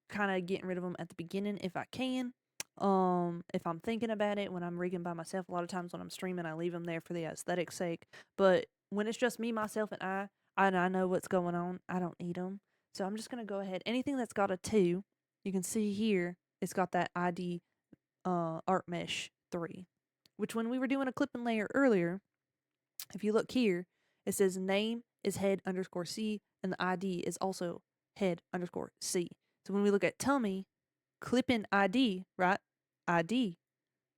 kind of getting rid of them at the beginning if I can. If I'm thinking about it when I'm rigging by myself, a lot of times when I'm streaming, I leave them there for the aesthetic's sake. But when it's just me, myself, and I know what's going on, I don't need them. So I'm just going to go ahead. Anything that's got a 2, you can see here, it's got that ID art mesh 3, which when we were doing a clipping layer earlier, if you look here, it says name is head_C and the ID is also head_C. So when we look at tummy, clipping ID, right? ID,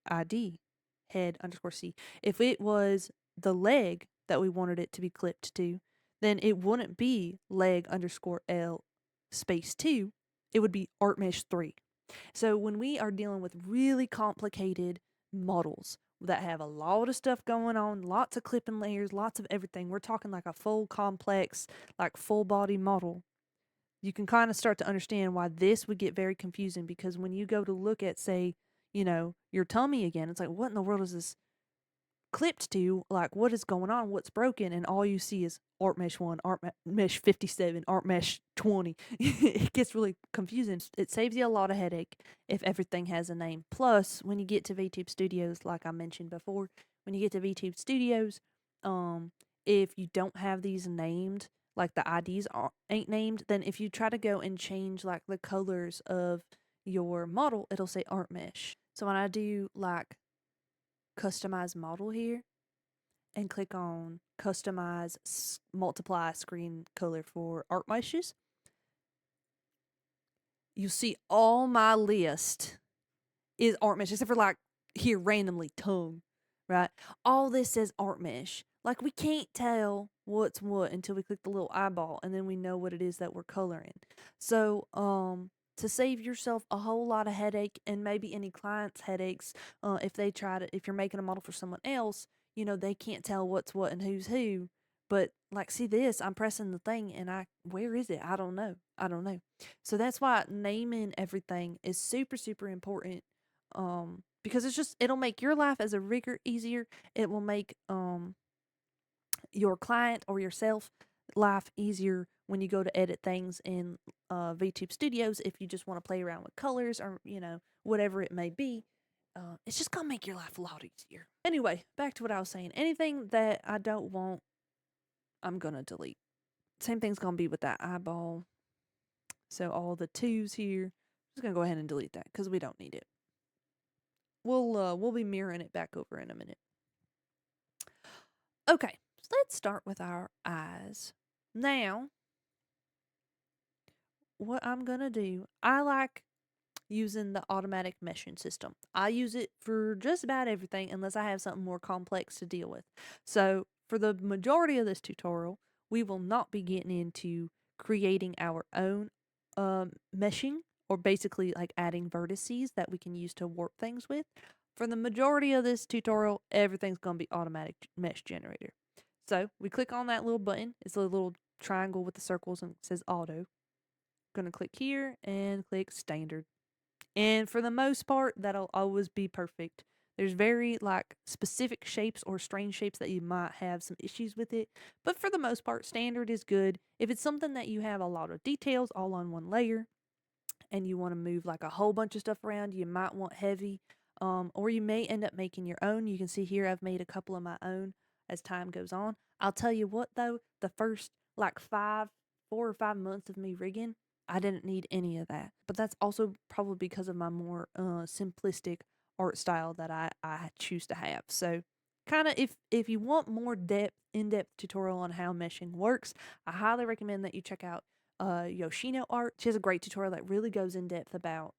head_C. If it was the leg that we wanted it to be clipped to, then it wouldn't be leg_L space 2. It would be art mesh 3. So when we are dealing with really complicated models that have a lot of stuff going on, lots of clipping layers, lots of everything, we're talking like a full complex, like full body model. You can kind of start to understand why this would get very confusing, because when you go to look at, say, your tummy again, it's like, what in the world is this clipped to? Like, what is going on? What's broken? And all you see is art mesh 1, art mesh 57, art mesh 20. It gets really confusing. It saves you a lot of headache if everything has a name. Plus, when you get to Vtube Studios, like I mentioned before, when you get to Vtube Studios, if you don't have these named, like the IDs ain't named, then if you try to go and change like the colors of your model, it'll say art mesh. So when I do like customize model here and click on customize multiply screen color for art meshes, you'll see all my list is art mesh, except for like here randomly tongue, right? All this says art mesh. Like, we can't tell what's what until we click the little eyeball, and then we know what it is that we're coloring. So, to save yourself a whole lot of headache and maybe any clients' headaches, if you're making a model for someone else, they can't tell what's what and who's who. But like, see this, I'm pressing the thing and where is it? I don't know. So that's why naming everything is super, super important. Because it'll make your life as a rigger easier. It will make, your client or yourself life easier when you go to edit things in VTube Studios. If you just want to play around with colors or whatever it may be, it's just gonna make your life a lot easier. Anyway, back to what I was saying. Anything that I don't want, I'm gonna delete. Same thing's gonna be with that eyeball. So all the 2s here, I'm just gonna go ahead and delete that because we don't need it. We'll be mirroring it back over in a minute. Okay, so let's start with our eyes. Now, what I'm gonna do, I like using the automatic meshing system. I use it for just about everything unless I have something more complex to deal with. So for the majority of this tutorial, we will not be getting into creating our own meshing, or basically like adding vertices that we can use to warp things with. For the majority of this tutorial, everything's going to be automatic mesh generator. So we click on that little button. It's a little triangle with the circles and it says auto. Going to click here and click standard. And for the most part, that'll always be perfect. There's very like specific shapes or strange shapes that you might have some issues with it. But for the most part, standard is good. If it's something that you have a lot of details all on one layer and you want to move like a whole bunch of stuff around, you might want heavy. Or you may end up making your own. You can see here I've made a couple of my own as time goes on. I'll tell you what though, the first like 4 or 5 months of me rigging, I didn't need any of that. But that's also probably because of my more simplistic art style that I choose to have. So kind of if you want more in-depth tutorial on how meshing works, I highly recommend that you check out Yoshino Art. She has a great tutorial that really goes in depth about,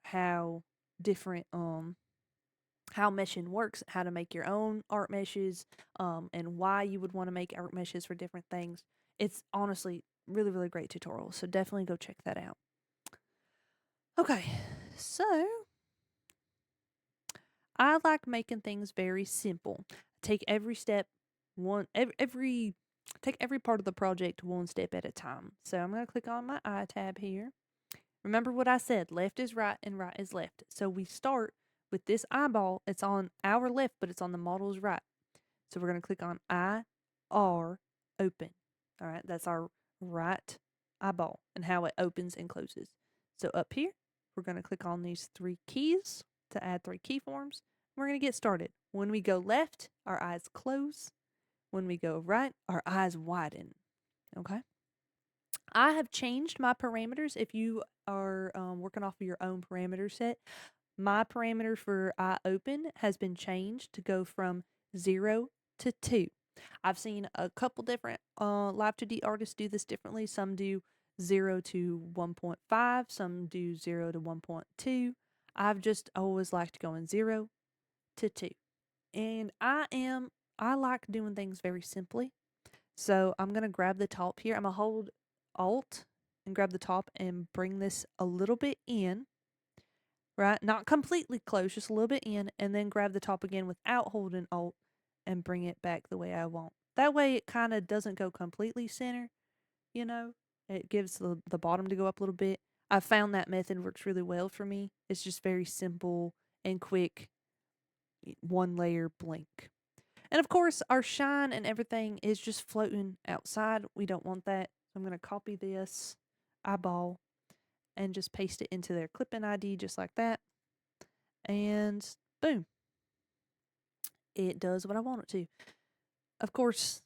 how different how meshing works, how to make your own art meshes, and why you would want to make art meshes for different things. It's honestly really, really great tutorial, so definitely go check that out. Okay, so I like making things very simple. Take every step take every part of the project one step at a time. So I'm going to click on my eye tab here. Remember what I said, left is right and right is left. So we start with this eyeball. It's on our left, but it's on the model's right. So we're going to click on IR open. All right, that's our right eyeball and how it opens and closes. So up here, we're going to click on these 3 keys to add 3 keyforms. We're going to get started. When we go left, our eyes close. When we go right, our eyes widen. Okay? I have changed my parameters. If you are working off of your own parameter set, my parameter for eye open has been changed to go from 0 to 2. I've seen a couple different Live 2D artists do this differently. Some do 0 to 1.5, some do 0 to 1.2. I've just always liked going 0 to 2. And I like doing things very simply. So I'm going to grab the top here. I'm going to hold Alt and grab the top and bring this a little bit in, right? Not completely close, just a little bit in, and then grab the top again without holding Alt and bring it back the way I want. That way it kind of doesn't go completely center, you know? It gives the bottom to go up a little bit. I found that method works really well for me. It's just very simple and quick, one layer blink. And of course, our shine and everything is just floating outside. We don't want that. I'm going to copy this eyeball and just paste it into their clip-in ID just like that. And boom. It does what I want it to. Of course,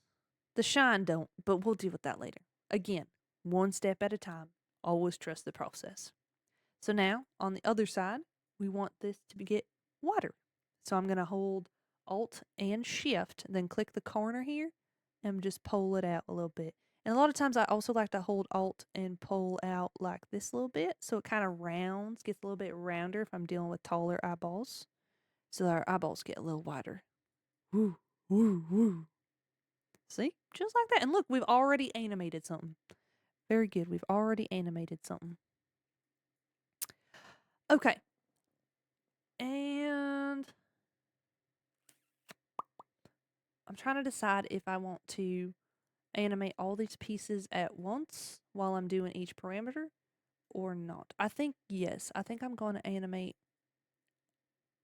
the shine don't, but we'll deal with that later. Again, one step at a time. Always trust the process. So now, on the other side, we want this to get wider. So I'm going to hold Alt and Shift, then click the corner here and just pull it out a little bit. And a lot of times I also like to hold Alt and pull out like this a little bit, so it kind of rounds, gets a little bit rounder if I'm dealing with taller eyeballs. So our eyeballs get a little wider. Woo, woo, woo. See? Just like that. And look, we've already animated something. Very good. We've already animated something. Okay. And I'm trying to decide if I want to animate all these pieces at once while I'm doing each parameter or not. I think yes. I think I'm going to animate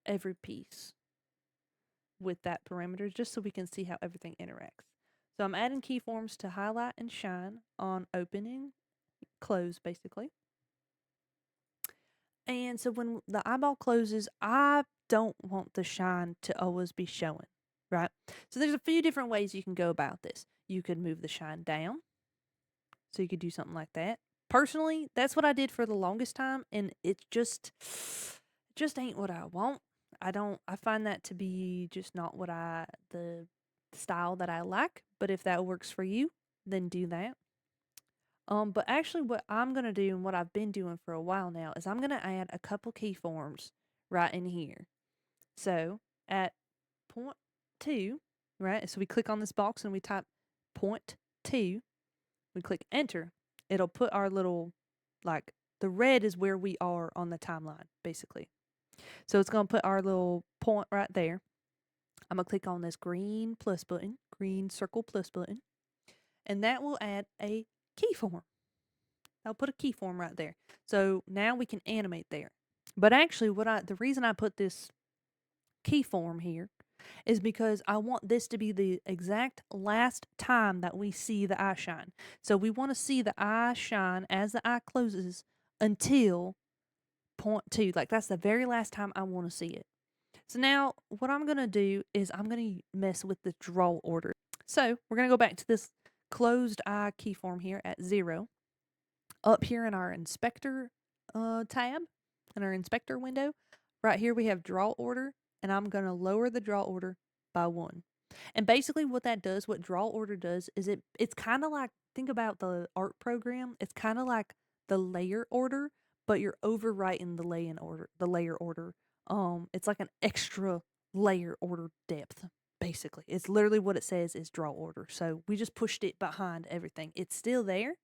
every piece with that parameter just so we can see how everything interacts. So I'm adding keyforms to highlight and shine on opening, close basically. And so when the eyeball closes, I don't want the shine to always be showing, right? So there's a few different ways you can go about this. You could move the shine down. So you could do something like that. Personally, that's what I did for the longest time, and it just ain't what I want. I find that to be just not the style that I like, but if that works for you, then do that. But actually what I'm going to do and what I've been doing for a while now is I'm going to add a couple keyforms right in here. So at 0.2, right? So we click on this box and we type 0.2. We click enter. It'll put our little, like, the red is where we are on the timeline, basically. So it's going to put our little point right there. I'm going to click on this green plus button, green circle plus button, and that will add a keyform. I'll put a keyform right there. So now we can animate there. But actually, the reason I put this keyform here is because I want this to be the exact last time that we see the eye shine. So we want to see the eye shine as the eye closes until 0.2. Like that's the very last time I want to see it. So now what I'm going to do is I'm going to mess with the draw order. So we're going to go back to this closed eye keyform here at 0. Up here in our inspector tab, in our inspector window, right here we have draw order, and I'm going to lower the draw order by 1. And basically what that does, what draw order does, is it's kind of like, think about the art program, it's kind of like the layer order, but you're overwriting the layer order. It's like an extra layer order depth, basically. It's literally what it says is draw order. So we just pushed it behind everything. It's still there.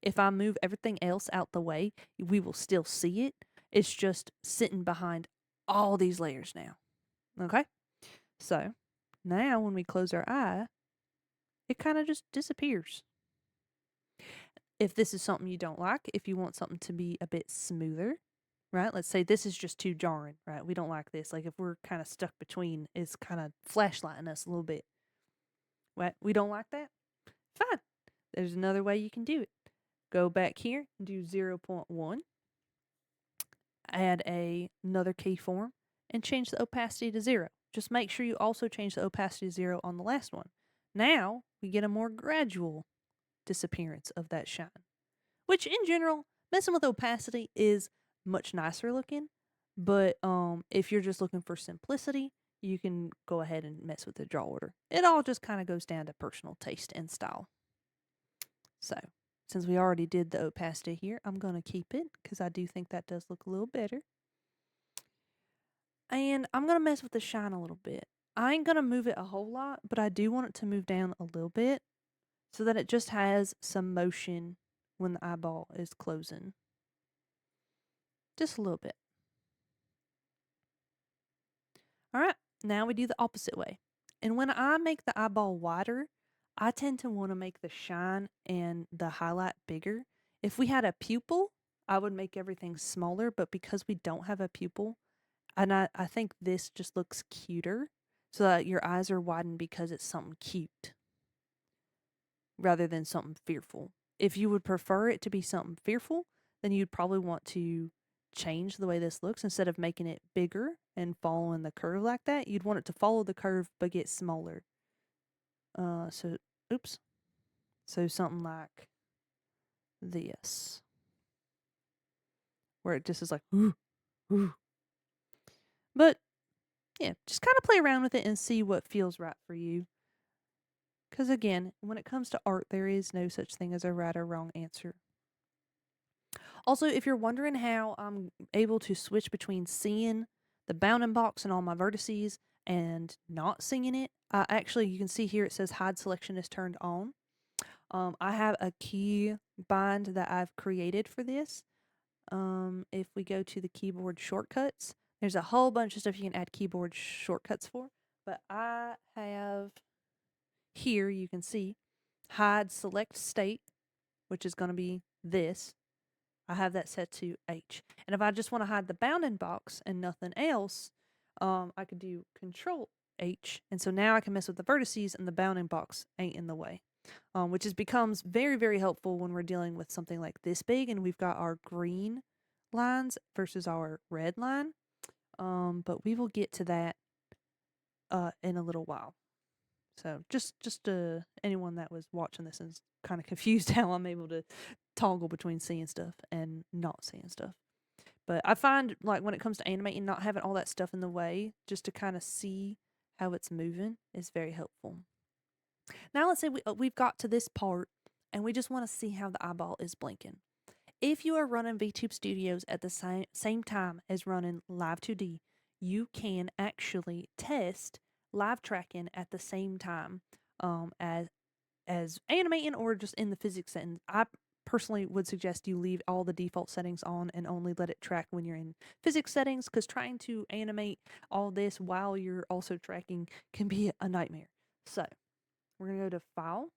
If I move everything else out the way, we will still see it. It's just sitting behind all these layers now. Okay? So, now when we close our eye, it kind of just disappears. If this is something you don't like, if you want something to be a bit smoother, right? Let's say this is just too jarring, right? We don't like this. Like if we're kind of stuck between, it's kind of flashlighting us a little bit. What? We don't like that? Fine. There's another way you can do it. Go back here and do 0.1. Add another keyform and change the opacity to 0. Just make sure you also change the opacity to 0 on the last one. Now we get a more gradual disappearance of that shine. which in general, messing with opacity is much nicer looking. But if you're just looking for simplicity, you can go ahead and mess with the draw order. It all just kind of goes down to personal taste and style. So, since we already did the opacity here, I'm going to keep it because I do think that does look a little better. And I'm going to mess with the shine a little bit. I ain't going to move it a whole lot, but I do want it to move down a little bit so that it just has some motion when the eyeball is closing. Just a little bit. All right, now we do the opposite way. And when I make the eyeball wider, I tend to want to make the shine and the highlight bigger. If we had a pupil, I would make everything smaller, but because we don't have a pupil, and I think this just looks cuter, so that your eyes are widened because it's something cute rather than something fearful. If you would prefer it to be something fearful, then you'd probably want to change the way this looks. Instead of making it bigger and following the curve like that, you'd want it to follow the curve but get smaller. So something like this, where it just is like, ooh, ooh. But yeah, just kind of play around with it and see what feels right for you. Because again, when it comes to art, there is no such thing as a right or wrong answer. Also, if you're wondering how I'm able to switch between seeing the bounding box and all my vertices and not seeing it, actually, you can see here it says hide selection is turned on. I have a key bind that I've created for this. If we go to the keyboard shortcuts, there's a whole bunch of stuff you can add keyboard shortcuts for. But I have here, you can see, hide select state, which is going to be this. I have that set to H. And if I just want to hide the bounding box and nothing else, I could do Control H. And so now I can mess with the vertices and the bounding box ain't in the way. Which becomes very, very helpful when we're dealing with something like this big and we've got our green lines versus our red line. But we will get to that in a little while. So just anyone that was watching this is kind of confused how I'm able to toggle between seeing stuff and not seeing stuff. But I find, like, when it comes to animating, not having all that stuff in the way, just to kind of see how it's moving is very helpful. Now let's say we've got to this part and we just want to see how the eyeball is blinking. If you are running Vtube Studios at the same time as running Live 2D, you can actually test live tracking at the same time as animating or just in the physics settings. I personally would suggest you leave all the default settings on and only let it track when you're in physics settings, because trying to animate all this while you're also tracking can be a nightmare. So we're going to go to File,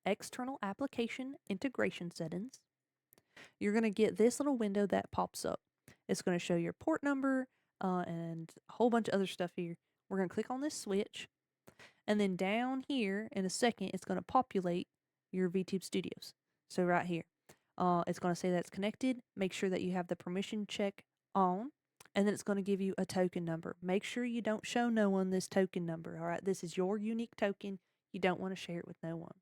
External Application Integration Settings. You're going to get this little window that pops up. It's going to show your port number and a whole bunch of other stuff here. We're going to click on this switch. And then down here in a second, it's going to populate your Vtube Studios. So right here, it's going to say that's connected. Make sure that you have the permission check on. And then it's going to give you a token number. Make sure you don't show no one this token number. All right, this is your unique token. You don't want to share it with no one.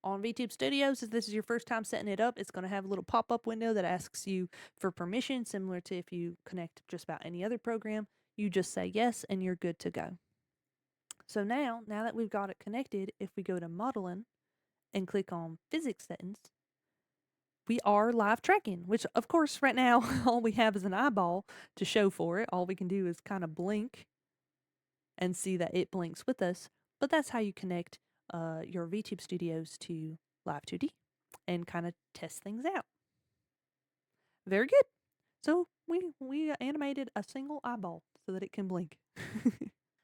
On Vtube Studios, if this is your first time setting it up, it's going to have a little pop-up window that asks you for permission, similar to if you connect just about any other program. You just say yes, and you're good to go. So now that we've got it connected, if we go to Modeling and click on Physics Settings, we are live tracking, which, of course, right now, all we have is an eyeball to show for it. All we can do is kind of blink and see that it blinks with us. But that's how you connect your Vtube Studios to Live 2D and kind of test things out. Very good. So we animated a single eyeball so that it can blink.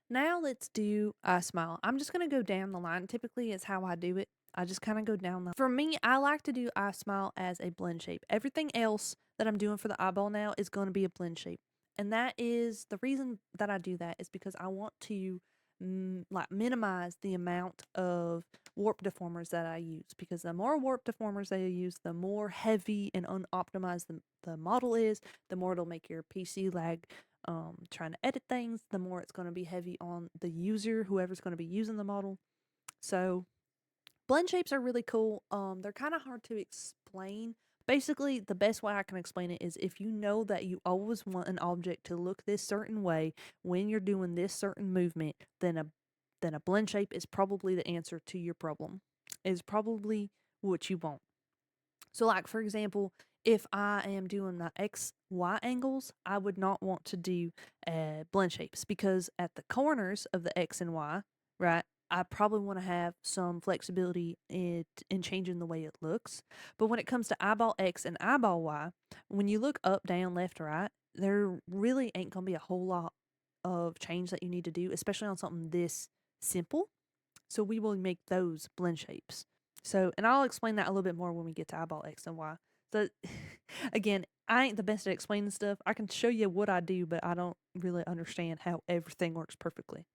Now let's do iSmile. I'm just going to go down the line. Typically, it's how I do it. I just kind of go down the... For me, I like to do iSmile as a blend shape. Everything else that I'm doing for the eyeball now is going to be a blend shape. And that is... The reason that I do that is because I want to minimize the amount of warp deformers that I use. Because the more warp deformers that I use, the more heavy and unoptimized the model is, the more it'll make your PC lag trying to edit things, the more it's going to be heavy on the user, whoever's going to be using the model. So Blend shapes are really cool. They're kind of hard to explain. Basically, the best way I can explain it is if you know that you always want an object to look this certain way when you're doing this certain movement, then a blend shape is probably the answer to your problem. Is probably what you want. So, like for example, if I am doing the XY angles, I would not want to do blend shapes because at the corners of the X and Y, right, I probably want to have some flexibility in changing the way it looks. But when it comes to eyeball X and eyeball Y, when you look up, down, left, right, there really ain't going to be a whole lot of change that you need to do, especially on something this simple. So we will make those blend shapes. So, and I'll explain that a little bit more when we get to eyeball X and Y. So, again, I ain't the best at explaining stuff. I can show you what I do, but I don't really understand how everything works perfectly.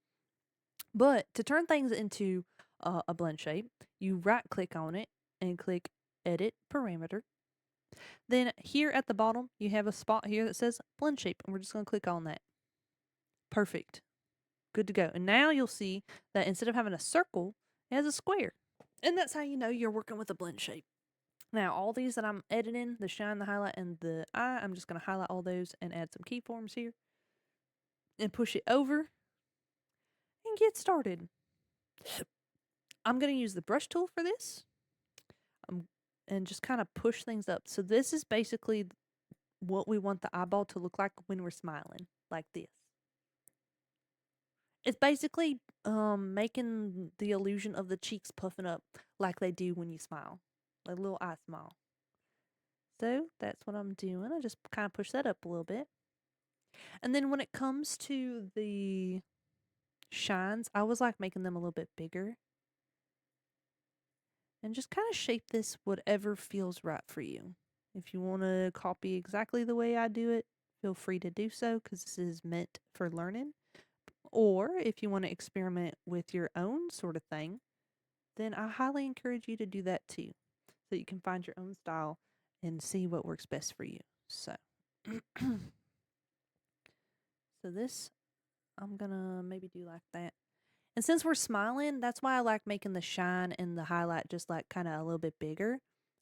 But to turn things into a blend shape, you right click on it and click Edit Parameter. Then here at the bottom, you have a spot here that says Blend Shape, and we're just going to click on that. Perfect. Good to go. And now you'll see that instead of having a circle, it has a square. And that's how you know you're working with a blend shape. Now, all these that I'm editing, the shine, the highlight, and the eye, I'm just going to highlight all those and add some keyforms here. And push it over. And get started. I'm going to use the brush tool for this. And just kind of push things up. So this is basically what we want the eyeball to look like when we're smiling. Like this. It's basically making the illusion of the cheeks puffing up like they do when you smile. Like a little eye smile. So that's what I'm doing. I just kind of push that up a little bit. And then when it comes to the shines, I was like making them a little bit bigger. And just kind of shape this whatever feels right for you. If you want to copy exactly the way I do it, feel free to do so because this is meant for learning. Or if you want to experiment with your own sort of thing, then I highly encourage you to do that too. So you can find your own style and see what works best for you. So, so this, I'm gonna maybe do like that. And since we're smiling, that's why I like making the shine and the highlight just like kind of a little bit bigger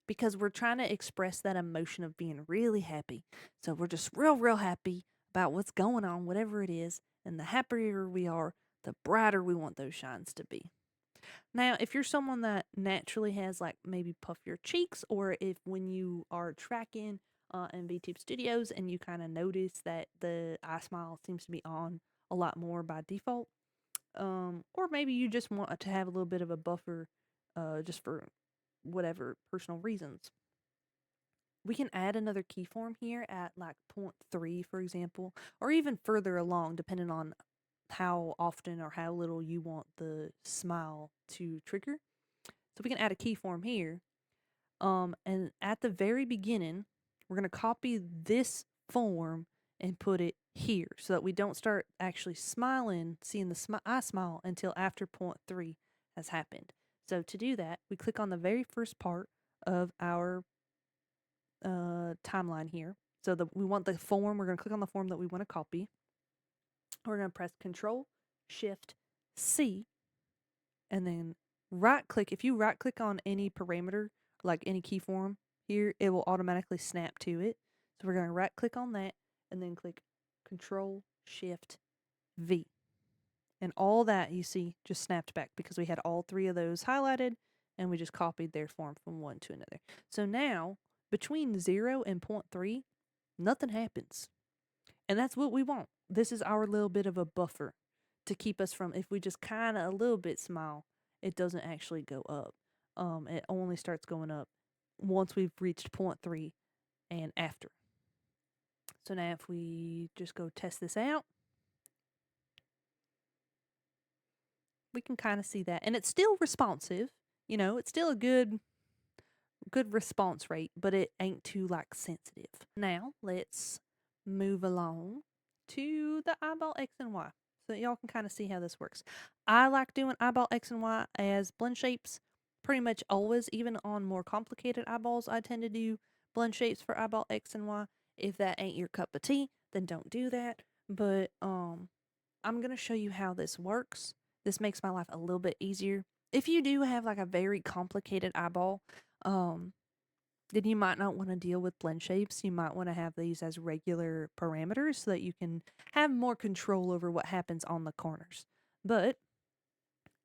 because we're trying to express that emotion of being really happy. So we're just real happy about what's going on, whatever it is. And the happier we are, the brighter we want those shines to be. Now, if you're someone that naturally has like maybe puffier cheeks, or if when you are tracking in Vtube Studios and you kind of notice that the eye smile seems to be on a lot more by default, or maybe you just want to have a little bit of a buffer just for whatever personal reasons. We can add another keyform here at like 0.3, for example, or even further along, depending on how often or how little you want the smile to trigger. So we can add a keyform here. And at the very beginning, we're going to copy this form and put it here so that we don't start actually smiling, seeing the eye smile until after 0.3 has happened. So to do that, we click on the very first part of our timeline here. So we want the form, we're going to click on the form that we want to copy. We're going to press Control, Shift, C, and then right click. If you right click on any parameter, like any keyform here, it will automatically snap to it. So we're going to right click on that and then click Control, Shift, V. And all that you see just snapped back because we had all three of those highlighted and we just copied their form from one to another. So now between 0 and 0.3, nothing happens. And that's what we want. This is our little bit of a buffer to keep us from, if we just kind of a little bit smile, it doesn't actually go up. It only starts going up once we've reached 0.3 and after. So now if we just go test this out, we can kind of see that. And it's still responsive. You know, it's still a good response rate, but it ain't too like sensitive. Now let's move along to the eyeball X and Y so that y'all can kind of see how this works. I like doing eyeball X and Y as blend shapes pretty much always. Even on more complicated eyeballs, I tend to do blend shapes for eyeball X and Y. If that ain't your cup of tea, then don't do that. But I'm going to show you how this works. This makes my life a little bit easier if you do have like a very complicated eyeball, um, then you might not want to deal with blend shapes. You might want to have these as regular parameters so that you can have more control over what happens on the corners. But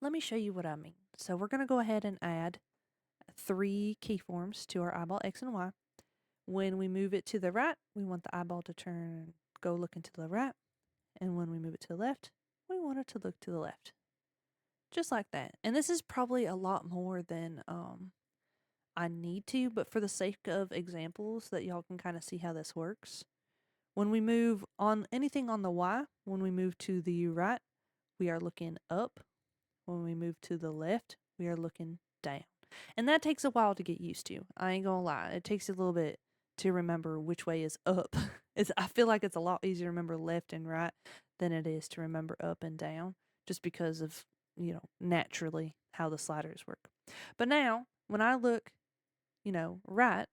let me show you what I mean. So we're going to go ahead and add 3 keyforms to our eyeball X and Y. When we move it to the right, we want the eyeball to go looking to the right. And when we move it to the left, we want it to look to the left. Just like that. And this is probably a lot more than I need to, but for the sake of examples that y'all can kind of see how this works. When we move on anything on the Y, when we move to the right, we are looking up. When we move to the left, we are looking down. And that takes a while to get used to. I ain't gonna lie. It takes a little bit to remember which way is up. I feel like it's a lot easier to remember left and right than it is to remember up and down, just because of, naturally how the sliders work. But now, when I look, right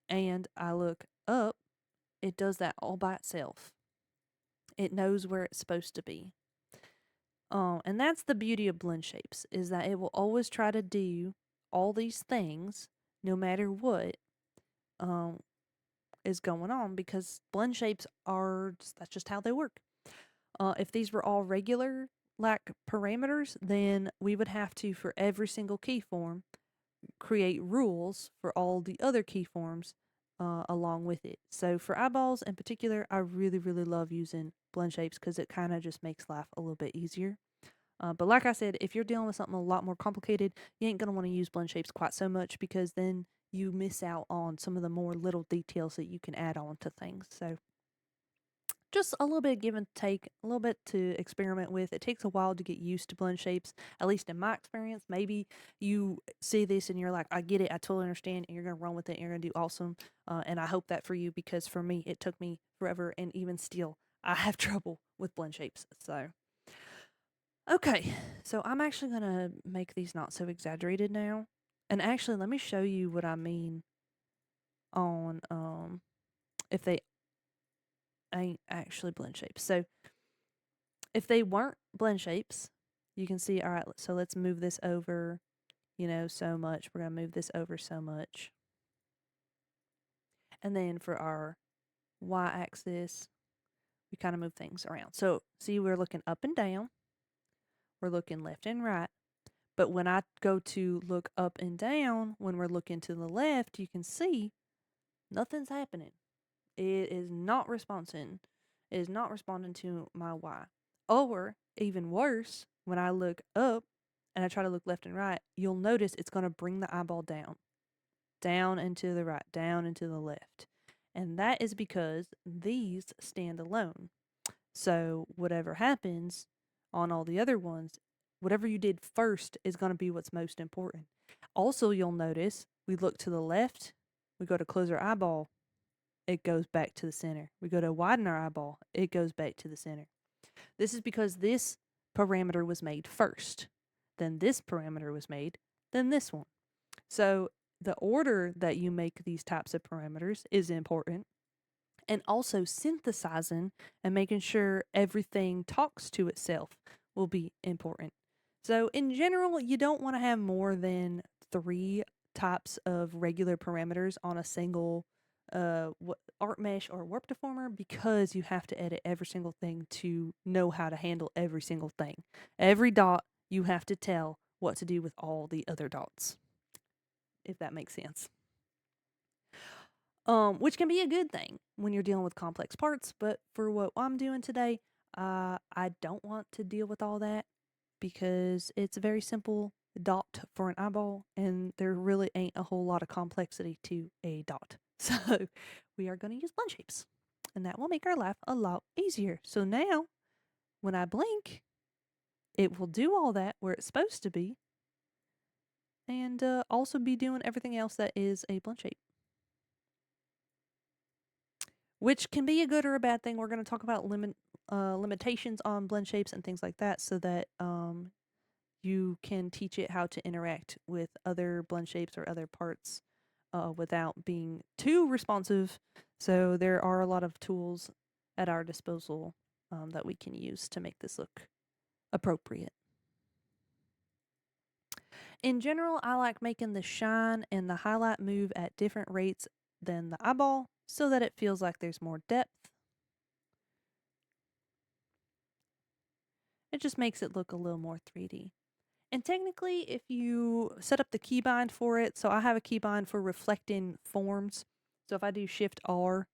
and I look up, it does that all by itself. It knows where it's supposed to be. And that's the beauty of blend shapes, is that it will always try to do all these things no matter what is going on, because blend shapes that's just how they work. If these were all regular like parameters, then we would have to, for every single keyform, create rules for all the other keyforms along with it. So for eyeballs in particular, I really, really love using blend shapes because it kind of just makes life a little bit easier. But like I said, if you're dealing with something a lot more complicated, you ain't going to want to use blend shapes quite so much, because then you miss out on some of the more little details that you can add on to things. So just a little bit of give and take, a little bit to experiment with. It takes a while to get used to blend shapes, at least in my experience. Maybe you see this and you're like, I get it, I totally understand, and you're going to run with it, and you're going to do awesome. And I hope that for you, because for me, it took me forever, and even still, I have trouble with blend shapes. So, okay, so I'm actually going to make these not so exaggerated now. And actually, let me show you what I mean on if they ain't actually blend shapes. So if they weren't blend shapes, you can see, all right, so let's move this over, so much. We're going to move this over so much. And then for our y-axis, we kind of move things around. So see, we're looking up and down. We're looking left and right. But when I go to look up and down, when we're looking to the left, you can see nothing's happening. It is not responding. It is not responding to my Y. Or even worse, when I look up and I try to look left and right, you'll notice it's going to bring the eyeball down and to the right, down and to the left. And that is because these stand alone. So whatever happens on all the other ones, whatever you did first is going to be what's most important. Also, you'll notice we look to the left, we go to close our eyeball, it goes back to the center. We go to widen our eyeball, it goes back to the center. This is because this parameter was made first, then this parameter was made, then this one. So the order that you make these types of parameters is important, and also synthesizing and making sure everything talks to itself will be important. So in general, you don't want to have more than 3 types of regular parameters on a single art mesh or warp deformer, because you have to edit every single thing to know how to handle every single thing. Every dot, you have to tell what to do with all the other dots, if that makes sense. Which can be a good thing when you're dealing with complex parts, but for what I'm doing today, I don't want to deal with all that, because it's a very simple dot for an eyeball, and there really ain't a whole lot of complexity to a dot. So we are going to use blend shapes, and that will make our life a lot easier. So now, when I blink, it will do all that where it's supposed to be, and also be doing everything else that is a blend shape, which can be a good or a bad thing. We're going to talk about limitations on blend shapes and things like that, so that you can teach it how to interact with other blend shapes or other parts without being too responsive. So there are a lot of tools at our disposal that we can use to make this look appropriate. In general, I like making the shine and the highlight move at different rates than the eyeball so that it feels like there's more depth. It just makes it look a little more 3D. And technically, if you set up the keybind for it, so I have a keybind for reflecting forms. So if I do Shift R,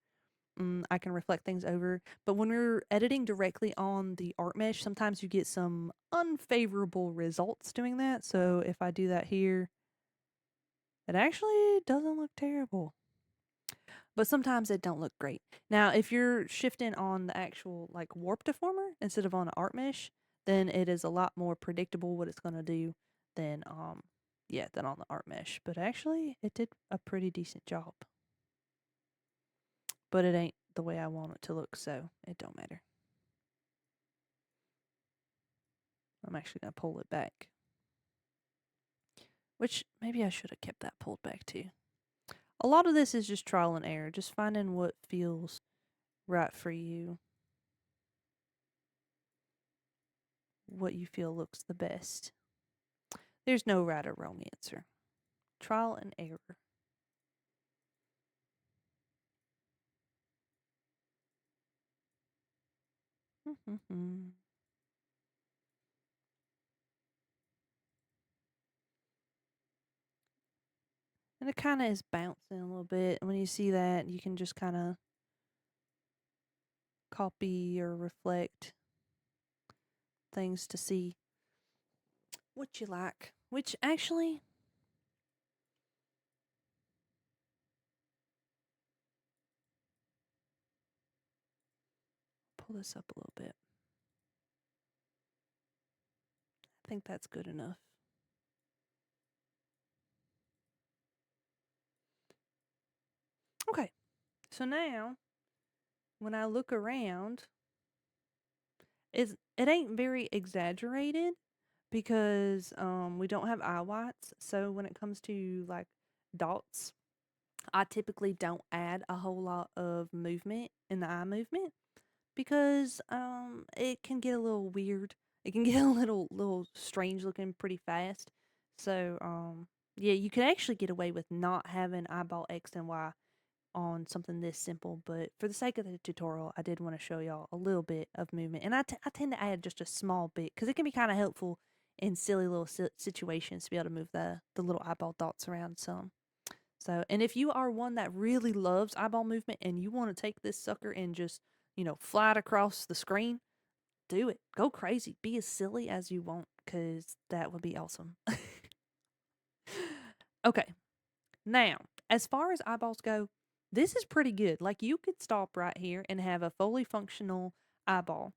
I can reflect things over. But when we're editing directly on the art mesh, sometimes you get some unfavorable results doing that. So if I do that here, it actually doesn't look terrible. But sometimes it don't look great. Now, if you're shifting on the actual like warp deformer instead of on an art mesh, then it is a lot more predictable what it's going to do than than on the art mesh. But actually, it did a pretty decent job. But it ain't the way I want it to look, so it don't matter. I'm actually going to pull it back. Which maybe I should have kept that pulled back too. A lot of this is just trial and error, just finding what feels right for you. What you feel looks the best. There's no right or wrong answer. Trial and error. And it kind of is bouncing a little bit. When you see that, you can just kind of copy or reflect things to see what you like. Which actually, pull this up a little bit. I think that's good enough. Okay, so now when I look around, it ain't very exaggerated because we don't have eye whites. So when it comes to like dots, I typically don't add a whole lot of movement in the eye movement because it can get a little weird. It can get a little strange looking pretty fast. So yeah, you could actually get away with not having eyeball X and Y on something this simple, but for the sake of the tutorial, I did want to show y'all a little bit of movement. And I tend to add just a small bit because it can be kind of helpful in silly little situations to be able to move the little eyeball dots around some. So, and if you are one that really loves eyeball movement and you want to take this sucker and just, fly it across the screen, do it. Go crazy. Be as silly as you want because that would be awesome. Okay. Now, as far as eyeballs go, this is pretty good. Like you could stop right here and have a fully functional eyeball.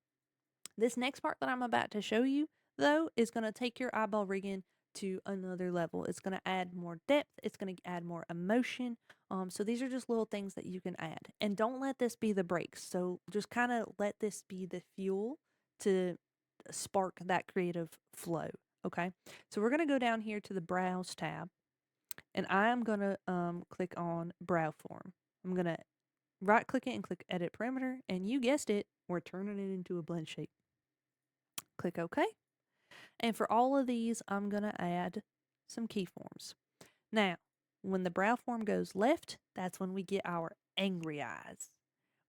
This next part that I'm about to show you, though, is going to take your eyeball rigging to another level. It's going to add more depth. It's going to add more emotion. So these are just little things that you can add. And don't let this be the brakes. So just kind of let this be the fuel to spark that creative flow. Okay. So we're going to go down here to the Browse tab. And I am going to click on Brow Form. I'm going to right click it and click Edit Parameter. And you guessed it, we're turning it into a blend shape. Click OK. And for all of these, I'm going to add some keyforms. Now, when the brow form goes left, that's when we get our angry eyes.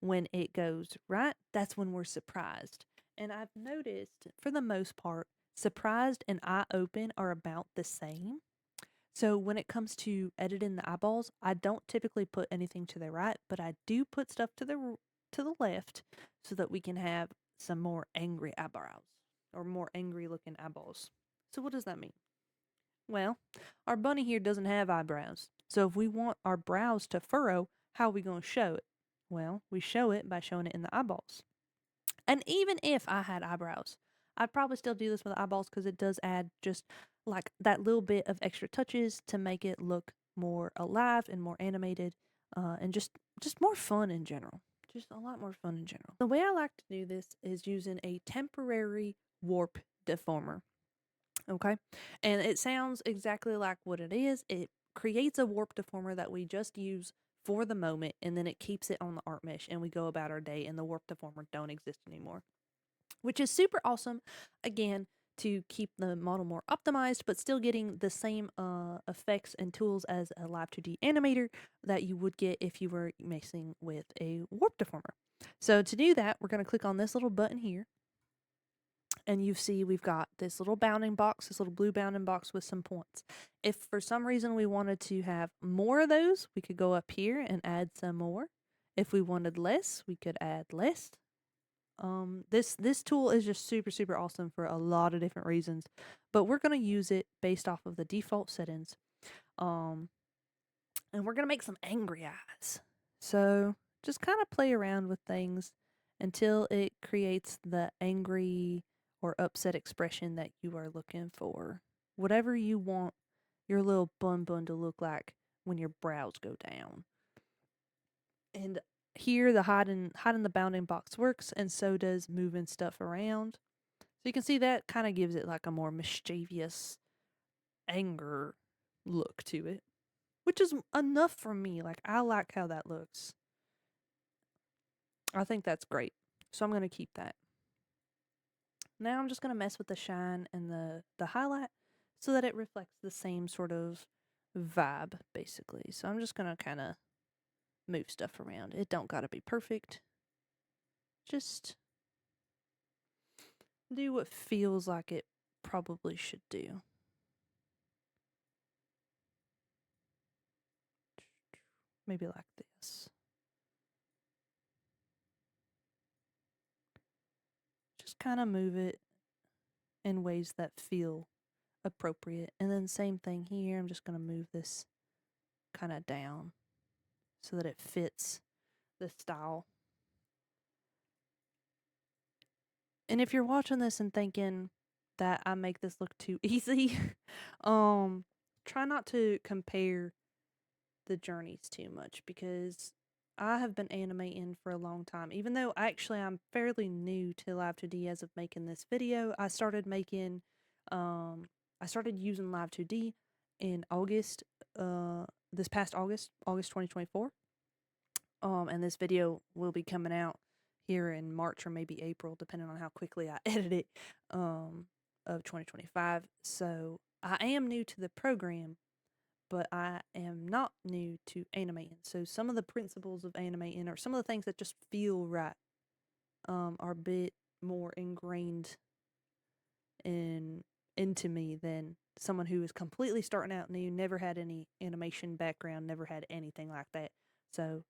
When it goes right, that's when we're surprised. And I've noticed, for the most part, surprised and eye open are about the same. So when it comes to editing the eyeballs, I don't typically put anything to the right, but I do put stuff to the left so that we can have some more angry eyebrows or more angry looking eyeballs. So what does that mean? Well, our bunny here doesn't have eyebrows. So if we want our brows to furrow, how are we going to show it? Well, we show it by showing it in the eyeballs. And even if I had eyebrows, I'd probably still do this with eyeballs because it does add just like that little bit of extra touches to make it look more alive and more animated and just more fun in general. Just a lot more fun in general. The way I like to do this is using a temporary warp deformer. Okay. And it sounds exactly like what it is. It creates a warp deformer that we just use for the moment, and then it keeps it on the art mesh, and we go about our day, and the warp deformer don't exist anymore, which is super awesome. Again, to keep the model more optimized, but still getting the same effects and tools as a Live 2D animator that you would get if you were messing with a warp deformer. So to do that, we're going to click on this little button here. And you see we've got this little bounding box, this little blue bounding box with some points. If for some reason we wanted to have more of those, we could go up here and add some more. If we wanted less, we could add less. This tool is just super awesome for a lot of different reasons, but we're going to use it based off of the default settings. And we're going to make some angry eyes. So just kind of play around with things until it creates the angry or upset expression that you are looking for. Whatever you want your little bun to look like when your brows go down. And here the hiding the bounding box works, and so does moving stuff around. So you can see that kind of gives it like a more mischievous anger look to it, which is enough for me. Like, I like how that looks. I think that's great. So I'm going to keep that. Now I'm just going to mess with the shine and the highlight so that it reflects the same sort of vibe, basically. So I'm just going to kind of move stuff around. It don't got to be perfect. Just do what feels like it probably should do. Maybe like this. Just kind of move it in ways that feel appropriate. And then same thing here. I'm just going to move this kind of down so that it fits the style. And if you're watching this and thinking that I make this look too easy, try not to compare the journeys too much, because I have been animating for a long time. Even though actually I'm fairly new to Live 2D as of making this video, I started using Live 2D in August, this past August 2024. And this video will be coming out here in March or maybe April, depending on how quickly I edit it, of 2025. So I am new to the program, but I am not new to animating. So some of the principles of animating, or some of the things that just feel right, are a bit more ingrained into me than someone who is completely starting out new, never had any animation background, never had anything like that. So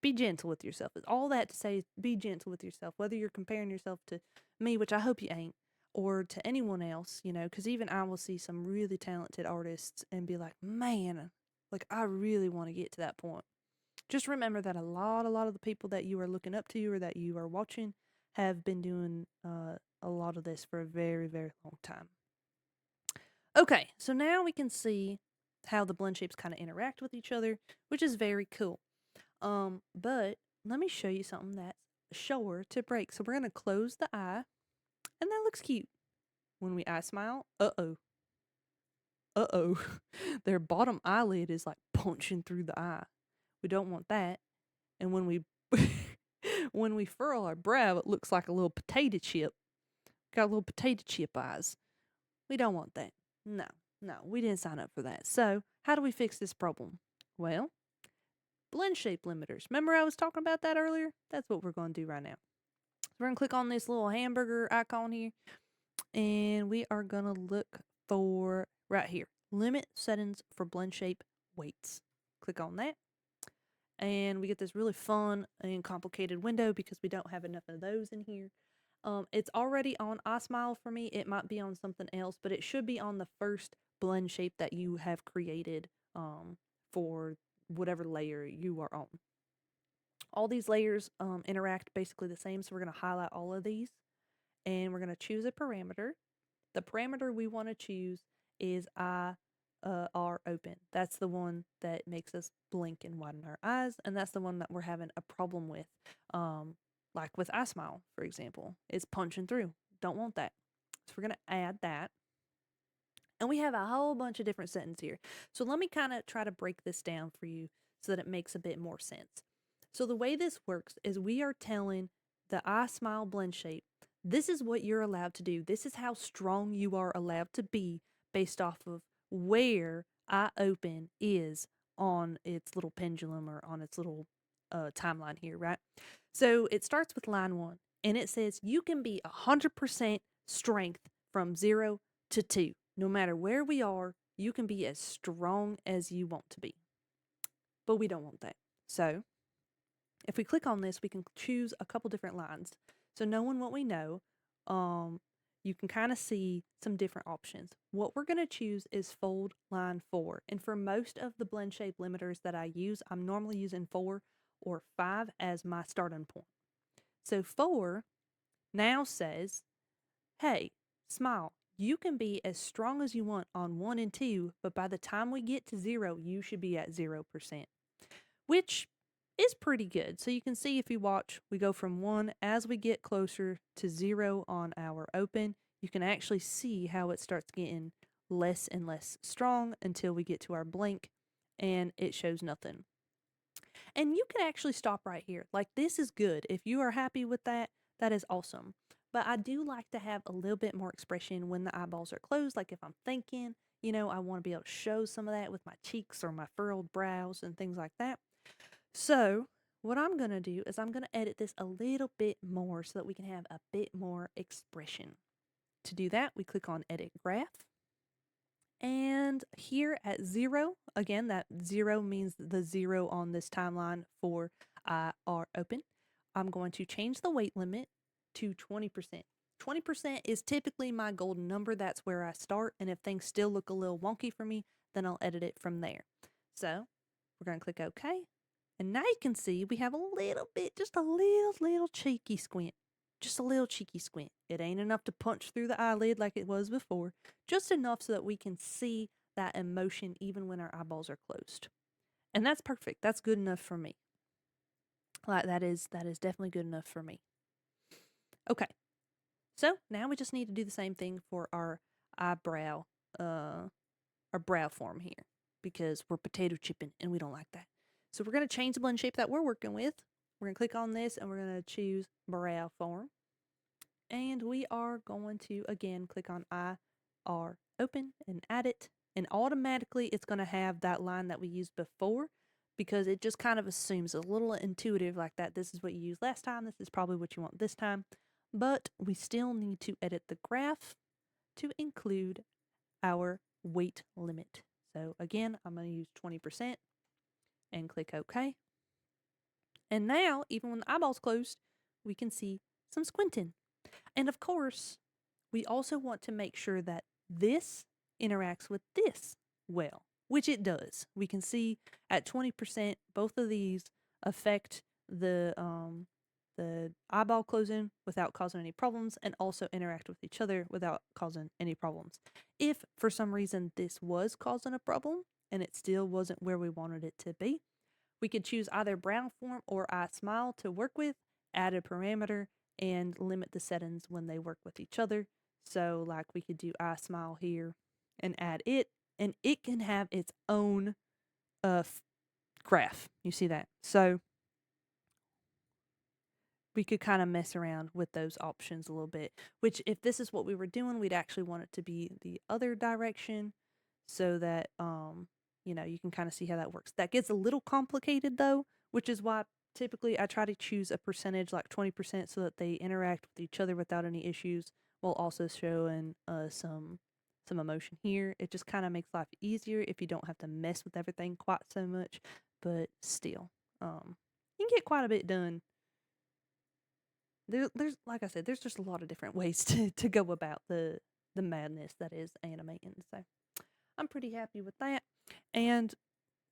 be gentle with yourself. All that to say is be gentle with yourself, whether you're comparing yourself to me, which I hope you ain't, or to anyone else, because even I will see some really talented artists and be like, man, like, I really want to get to that point. Just remember that a lot of the people that you are looking up to or that you are watching have been doing a lot of this for a very, very long time. Okay, so now we can see how the blend shapes kind of interact with each other, which is very cool. But let me show you something that's sure to break. So we're going to close the eye, and that looks cute. When we eye smile, their bottom eyelid is like punching through the eye. We don't want that. And when we when we furrow our brow, it looks like a little potato chip. Got little potato chip eyes. We don't want that. No, we didn't sign up for that. So how do we fix this problem? Well, blend shape limiters. Remember I was talking about that earlier? That's what we're going to do right now. So we're going to click on this little hamburger icon here, and we are going to look for right here, limit settings for blend shape weights. Click on that, and we get this really fun and complicated window because we don't have enough of those in here. It's already on iSmile for me. It might be on something else, but it should be on the first blend shape that you have created for whatever layer you are on. All these layers interact basically the same, so we're going to highlight all of these, and we're going to choose a parameter. The parameter we want to choose is IR open. That's the one that makes us blink and widen our eyes, and that's the one that we're having a problem with. Like with iSmile, for example, it's punching through. Don't want that. So we're going to add that. And we have a whole bunch of different settings here. So let me kind of try to break this down for you so that it makes a bit more sense. So the way this works is we are telling the iSmile blend shape This is what you're allowed to do. This is how strong you are allowed to be based off of where open is on its little pendulum or on its little timeline here, right? So it starts with line 1 and it says you can be 100% strength from 0 to 2. No matter where we are, you can be as strong as you want to be. But we don't want that. So if we click on this, we can choose a couple different lines. So knowing what we know, you can kind of see some different options. What we're going to choose is fold line 4. And for most of the blend shape limiters that I use, I'm normally using 4 or 5 as my starting point. So 4 now says, hey, smile, you can be as strong as you want on 1 and 2, but by the time we get to 0, you should be at 0%, which is pretty good. So you can see if you watch, we go from 1 as we get closer to 0 on our open. You can actually see how it starts getting less and less strong until we get to our blink and it shows nothing. And you can actually stop right here. Like, this is good. If you are happy with that, that is awesome. But I do like to have a little bit more expression when the eyeballs are closed. Like if I'm thinking, I want to be able to show some of that with my cheeks or my furrowed brows and things like that. So what I'm going to do is I'm going to edit this a little bit more so that we can have a bit more expression. To do that, we click on Edit Graph. And here at 0, again, that 0 means the 0 on this timeline for are open. I'm going to change the weight limit to 20%. 20% is typically my golden number. That's where I start. And if things still look a little wonky for me, then I'll edit it from there. So we're going to click OK. And now you can see we have a little bit, just a little cheeky squint. Just a little cheeky squint. It ain't enough to punch through the eyelid like it was before. Just enough so that we can see that emotion even when our eyeballs are closed. And that's perfect. That's good enough for me. Like that is definitely good enough for me. Okay. So now we just need to do the same thing for our eyebrow, our brow form here, because we're potato chipping and we don't like that. So we're going to change the blend shape that we're working with. We're going to click on this and we're going to choose brow form. And we are going to, again, click on IR open and add it. And automatically it's going to have that line that we used before because it just kind of assumes a little intuitive like that. This is what you used last time. This is probably what you want this time. But we still need to edit the graph to include our weight limit. So again, I'm going to use 20% and click OK. And now, even when the eyeball's closed, we can see some squinting. And of course, we also want to make sure that this interacts with this well, which it does. We can see at 20%, both of these affect the eyeball closing without causing any problems and also interact with each other without causing any problems. If for some reason this was causing a problem and it still wasn't where we wanted it to be, we could choose either brow form or eye smile to work with, add a parameter, and limit the settings when they work with each other. So like we could do eye smile here and add it, and it can have its own graph. You see that? So we could kind of mess around with those options a little bit, which if this is what we were doing, we'd actually want it to be the other direction so that, you can kind of see how that works. That gets a little complicated though, which is why typically I try to choose a percentage like 20% so that they interact with each other without any issues while also showing some emotion here. It just kind of makes life easier if you don't have to mess with everything quite so much, but still, you can get quite a bit done. There's like I said, there's just a lot of different ways to go about the madness that is animating. So I'm pretty happy with that. And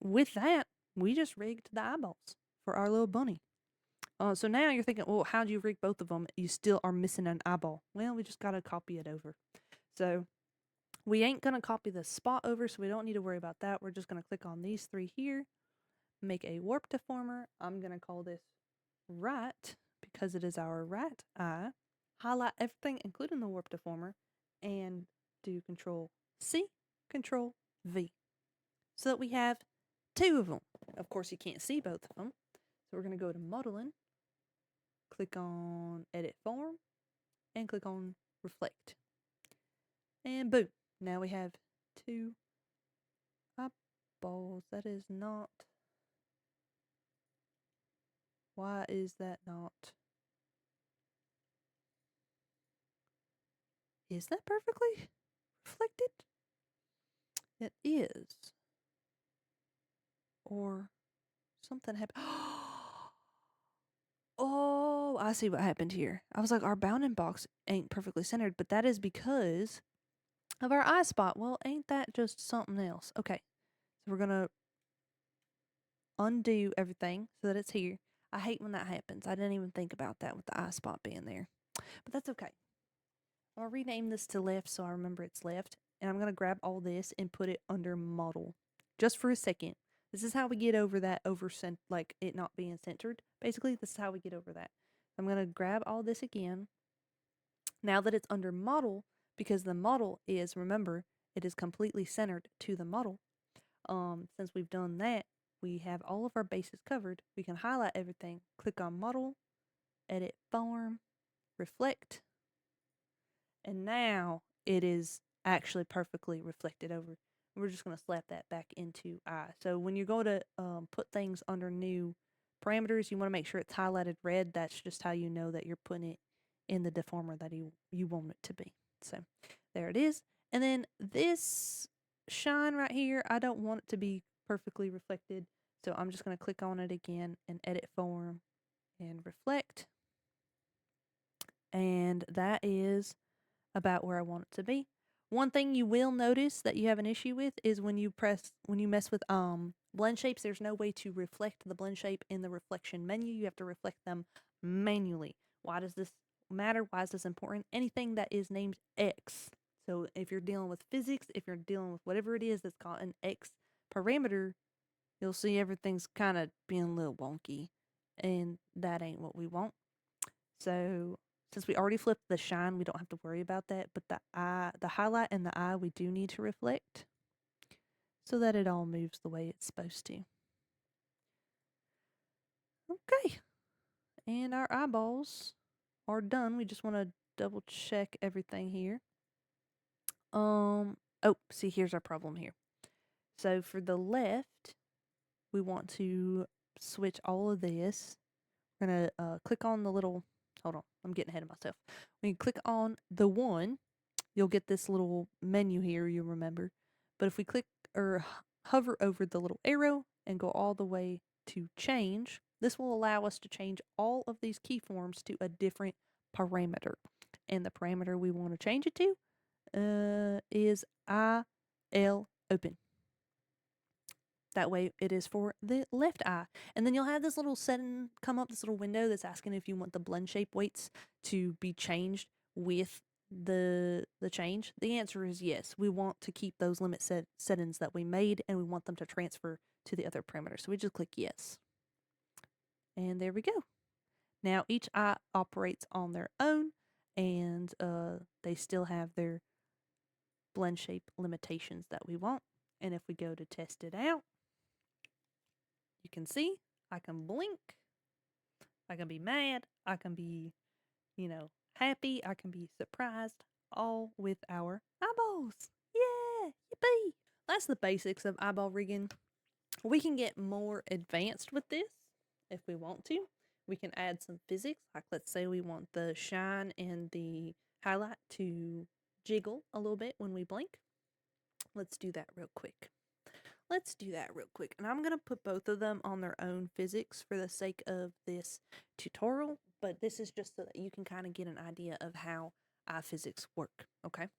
with that, we just rigged the eyeballs for our little bunny. So now you're thinking, well, how do you rig both of them? You still are missing an eyeball. Well, we just got to copy it over. So we ain't going to copy the spot over, so we don't need to worry about that. We're just going to click on these three here, make a warp deformer. I'm going to call this right because it is our right eye. Highlight everything, including the warp deformer, and do Control C, Control V, so that we have two of them. Of course, you can't see both of them. So we're going to go to Modeling, click on Edit Form, and click on reflect. And boom, now we have 2 eyeballs. That is not, why is that not? Is that perfectly reflected? It is. Or something happened. Oh, I see what happened here. I was like, our bounding box ain't perfectly centered, but that is because of our eye spot. Well, ain't that just something else? Okay, so we're going to undo everything so that it's here. I hate when that happens. I didn't even think about that with the eye spot being there, but that's okay. I'm going to rename this to left so I remember it's left, and I'm going to grab all this and put it under model just for a second. This is how we get over that like it not being centered. Basically, this is how we get over that. I'm going to grab all this again. Now that it's under model, because the model is, remember, it is completely centered to the model. Since we've done that, we have all of our bases covered. We can highlight everything, click on model, edit form, reflect, and now it is actually perfectly reflected over. We're just going to slap that back into eye. So when you go to put things under new parameters, you want to make sure it's highlighted red. That's just how you know that you're putting it in the deformer that you want it to be. So there it is. And then this shine right here, I don't want it to be perfectly reflected. So I'm just going to click on it again and edit form and reflect. And that is about where I want it to be. One thing you will notice that you have an issue with is when you mess with blend shapes, there's no way to reflect the blend shape in the reflection menu. You have to reflect them manually. Why does this matter? Why is this important? Anything that is named X. So if you're dealing with physics, if you're dealing with whatever it is that's called an X parameter, you'll see everything's kind of being a little wonky, and that ain't what we want. So since we already flipped the shine, we don't have to worry about that. But the highlight and the eye, we do need to reflect so that it all moves the way it's supposed to. Okay. And our eyeballs are done. We just want to double check everything here. Oh, see, here's our problem here. So for the left, we want to switch all of this. We're going to click on the little, hold on, I'm getting ahead of myself. When you click on the 1, you'll get this little menu here, you remember. But if we click or hover over the little arrow and go all the way to change, this will allow us to change all of these keyforms to a different parameter. And the parameter we want to change it to is IL open. That way it is for the left eye. And then you'll have this little setting come up, this little window that's asking if you want the blend shape weights to be changed with the change. The answer is yes. We want to keep those limit settings that we made, and we want them to transfer to the other parameter. So we just click yes. And there we go. Now each eye operates on their own, and they still have their blend shape limitations that we want. And if we go to test it out, you can see I can blink, I can be mad, I can be, happy, I can be surprised, all with our eyeballs. Yeah, yippee! That's the basics of eyeball rigging. We can get more advanced with this if we want to. We can add some physics, like let's say we want the shine and the highlight to jiggle a little bit when we blink. Let's do that real quick. And I'm going to put both of them on their own physics for the sake of this tutorial, but this is just so that you can kind of get an idea of how eye physics work, okay?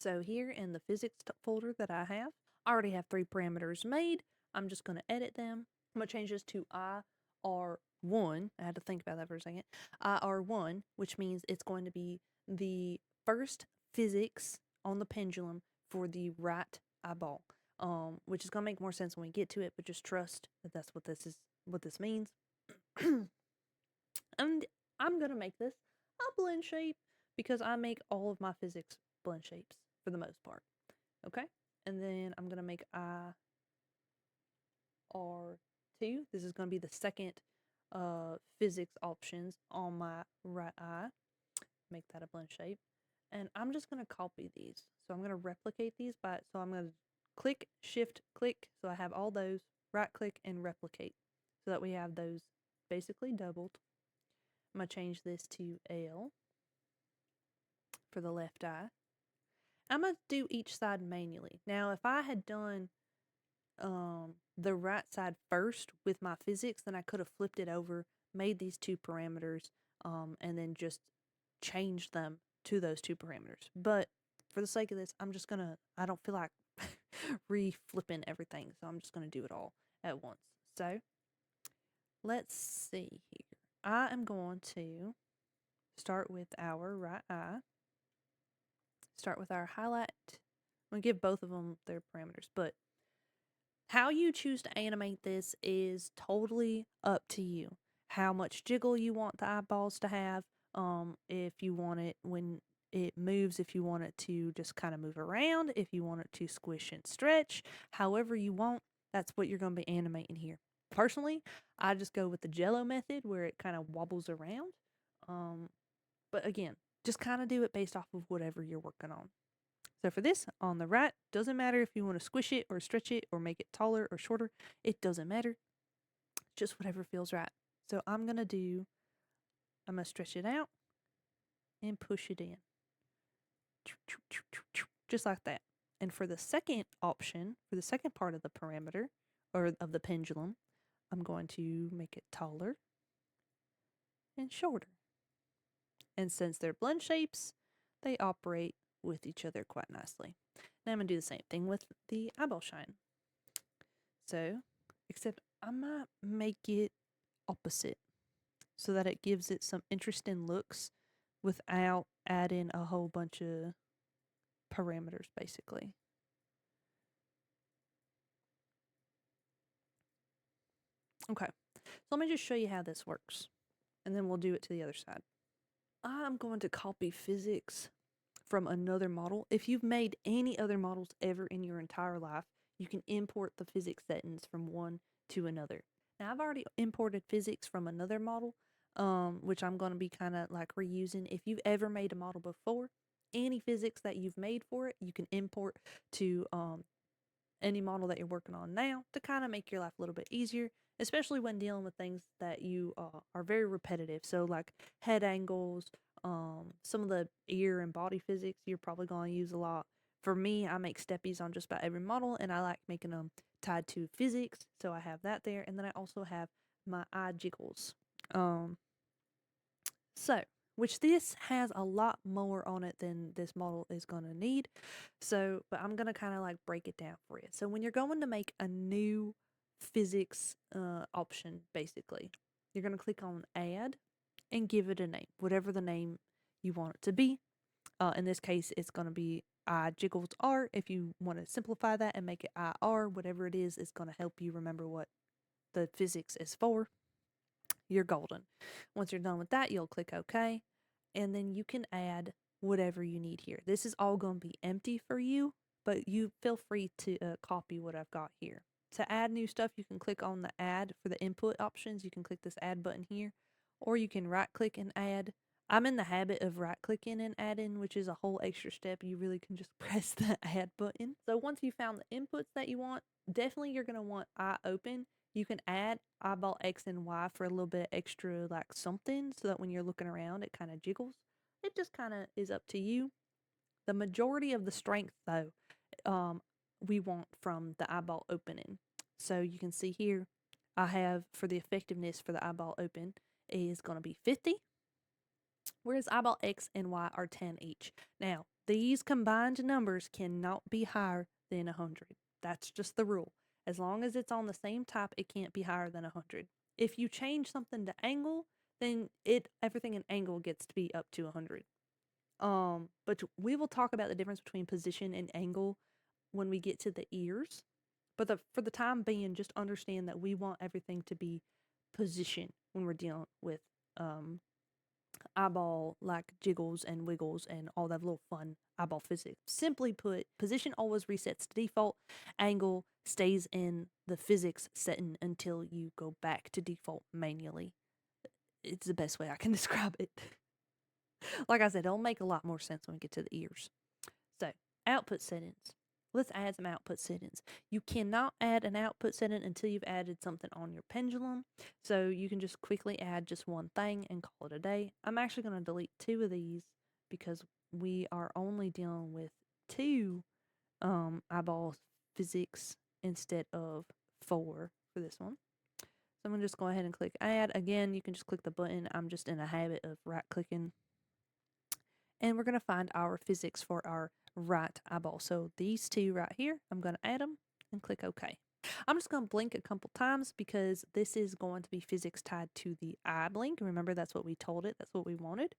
So here in the physics folder that I already have 3 parameters made. I'm just going to edit them. I'm going to change this to IR1. I had to think about that for a second. IR1, which means it's going to be the first physics on the pendulum for the right eyeball. Which is gonna make more sense when we get to it, but just trust that that's what this means. And I'm gonna make this a blend shape because I make all of my physics blend shapes for the most part. Okay, and then I'm gonna make IR2. This is gonna be the second physics options on my right eye. make that a blend shape. And I'm just going to copy these. So I'm going to replicate these so I'm going to click, shift, click. So I have all those, right click and replicate so that we have those basically doubled. I'm going to change this to L for the left eye. I'm going to do each side manually. Now, if I had done the right side first with my physics, then I could have flipped it over, made these two parameters, and then just changed them to those two parameters. But for the sake of this, I don't feel like re-flipping everything, so I'm just going to do it all at once. So, let's see here. I am going to start with our right eye. Start with our highlight. I'm going to give both of them their parameters, but how you choose to animate this is totally up to you. How much jiggle you want the eyeballs to have, if you want it when it moves, if you want it to just kind of move around, if you want it to squish and stretch, however you want, that's what you're going to be animating here. Personally, I just go with the Jello method where it kind of wobbles around. But again, just kind of do it based off of whatever you're working on. So for this, on the right, doesn't matter if you want to squish it or stretch it or make it taller or shorter. It doesn't matter. Just whatever feels right. So I'm going to stretch it out and push it in. Just like that. And for the second option, for the second part of the parameter, or of the pendulum, I'm going to make it taller and shorter. And since they're blend shapes, they operate with each other quite nicely. Now I'm going to do the same thing with the eyeball shine. So, except I might make it opposite so that it gives it some interesting looks without adding a whole bunch of parameters, basically. Okay, so let me just show you how this works, and then we'll do it to the other side. I'm going to copy physics from another model. If you've made any other models ever in your entire life, you can import the physics settings from one to another. Now, I've already imported physics from another model, which I'm going to be kind of like reusing. If you've ever made a model before, any physics that you've made for it, you can import to any model that you're working on now to kind of make your life a little bit easier, especially when dealing with things that you are very repetitive. So like head angles, some of the ear and body physics you're probably going to use a lot. For me, I make steppies on just about every model, and I like making them tied to physics, so I have that there. And then I also have my eye jiggles. Which this has a lot more on it than this model is going to need. So, but I'm going to kind of like break it down for you. So when you're going to make a new physics option, basically, you're going to click on add and give it a name, whatever the name you want it to be. In this case, it's going to be eye jiggles R. If you want to simplify that and make it IR, whatever it is going to help you remember what the physics is for. You're golden. Once you're done with that, you'll click OK, and then you can add whatever you need here. This is all going to be empty for you, but you feel free to copy what I've got here. To add new stuff, you can click on the add for the input options. You can click this add button here, or you can right click and add. I'm in the habit of right clicking and adding, which is a whole extra step. You really can just press the add button. So once you found the inputs that you want, definitely you're going to want eye open. You can add eyeball X and Y for a little bit extra like something so that when you're looking around it kind of jiggles. It just kind of is up to you. The majority of the strength though, we want from the eyeball opening. So you can see here I have for the effectiveness for the eyeball open is going to be 50. Whereas eyeball X and Y are 10 each. Now, these combined numbers cannot be higher than 100. That's just the rule. As long as it's on the same type, it can't be higher than 100. If you change something to angle, then everything in angle gets to be up to 100. But we will talk about the difference between position and angle when we get to the ears. But for the time being, just understand that we want everything to be position when we're dealing with eyeball like jiggles and wiggles and all that little fun eyeball physics. Simply put, position always resets to default, angle stays in the physics setting until you go back to default manually. It's the best way I can describe it. Like I said, it'll make a lot more sense when we get to the ears. So, output settings. Let's add some output settings. You cannot add an output setting until you've added something on your pendulum. So you can just quickly add just one thing and call it a day. I'm actually going to delete 2 of these because we are only dealing with 2 eyeball physics instead of 4 for this one. So I'm going to just go ahead and click add. Again, you can just click the button. I'm just in a habit of right clicking. And we're going to find our physics for our right eyeball. So these 2 right here, I'm going to add them and click OK. I'm just going to blink a couple times because this is going to be physics tied to the eye blink. Remember, that's what we told it. That's what we wanted.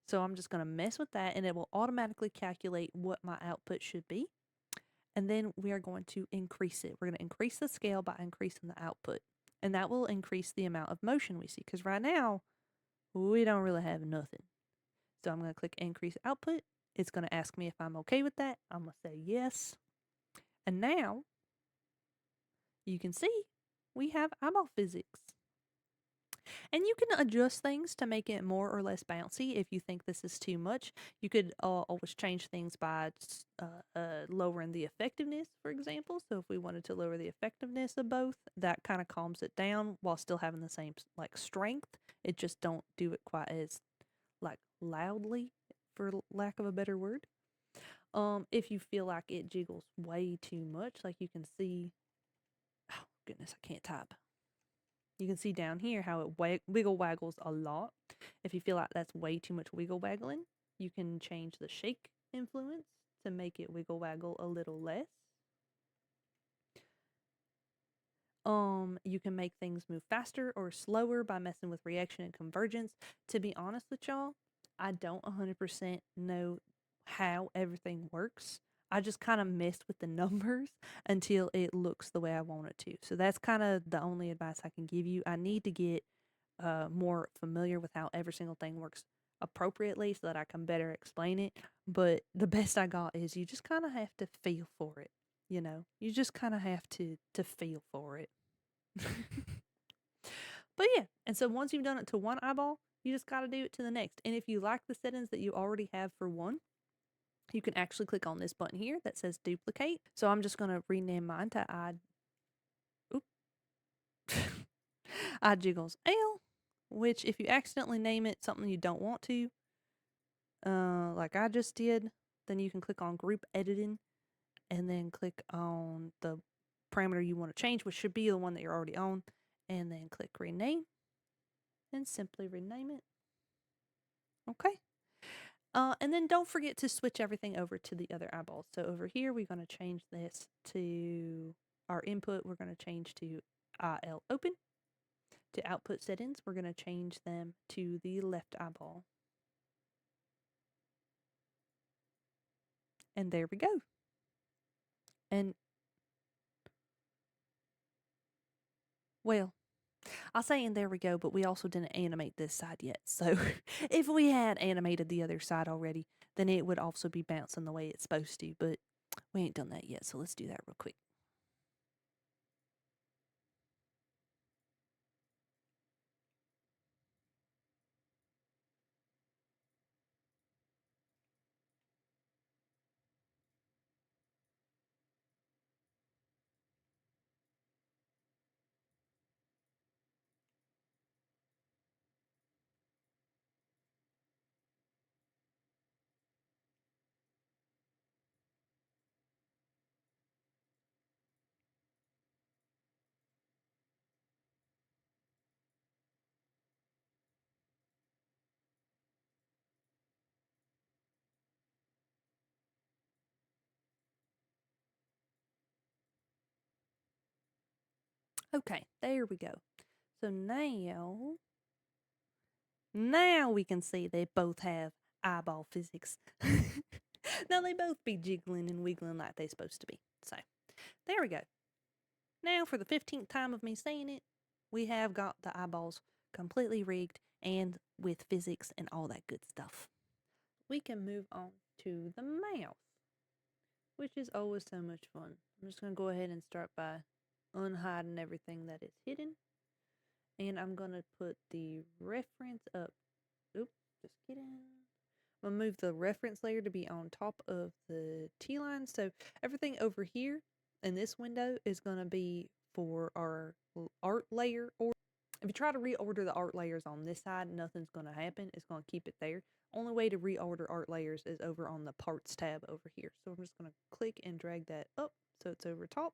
So I'm just going to mess with that and it will automatically calculate what my output should be. And then we are going to increase it. We're going to increase the scale by increasing the output. And that will increase the amount of motion we see. Because right now, we don't really have nothing. So I'm going to click increase output. It's going to ask me if I'm okay with that. I'm going to say yes. And now you can see we have eyeball physics. And you can adjust things to make it more or less bouncy if you think this is too much. You could always change things by lowering the effectiveness, for example. So if we wanted to lower the effectiveness of both, that kind of calms it down while still having the same like strength. It just don't do it quite as like loudly, for lack of a better word. If you feel like it jiggles way too much, like you can see, oh goodness, I can't type. You can see down here how it wiggle waggles a lot. If you feel like that's way too much wiggle waggling, you can change the shake influence to make it wiggle waggle a little less. You can make things move faster or slower by messing with reaction and convergence. To be honest with y'all, I don't 100% know how everything works. I just kind of messed with the numbers until it looks the way I want it to. So that's kind of the only advice I can give you. I need to get more familiar with how every single thing works appropriately so that I can better explain it. But the best I got is you just kind of have to feel for it. You know, you just kind of have to feel for it. But yeah, and so once you've done it to one eyeball, you just got to do it to the next. And if you like the settings that you already have for one, you can actually click on this button here that says duplicate. So I'm just going to rename mine to eye jiggles L, which if you accidentally name it something you don't want to, like I just did, then you can click on group editing and then click on the parameter you want to change, which should be the one that you're already on, and then click rename and simply rename it. Okay. And then don't forget to switch everything over to the other eyeballs. So over here, we're going to change this to our input. We're going to change to IL open. To output settings, we're going to change them to the left eyeball. And there we go. And, well, I'll say and there we go, but we also didn't animate this side yet. So if we had animated the other side already, then it would also be bouncing the way it's supposed to. But we ain't done that yet, so let's do that real quick. Okay, there we go. So now we can see they both have eyeball physics. Now they both be jiggling and wiggling like they're supposed to be. So there we go. Now for the 15th time of me saying it, we have got the eyeballs completely rigged and with physics and all that good stuff. We can move on to the mouth, which is always so much fun. I'm just going to go ahead and start by unhiding everything that is hidden. And I'm going to put the reference up. Oops, just kidding. We'll move the reference layer to be on top of the T-line. So everything over here in this window is going to be for our art layer. Or if you try to reorder the art layers on this side, nothing's going to happen. It's going to keep it there. Only way to reorder art layers is over on the parts tab over here. So I'm just going to click and drag that up so it's over top.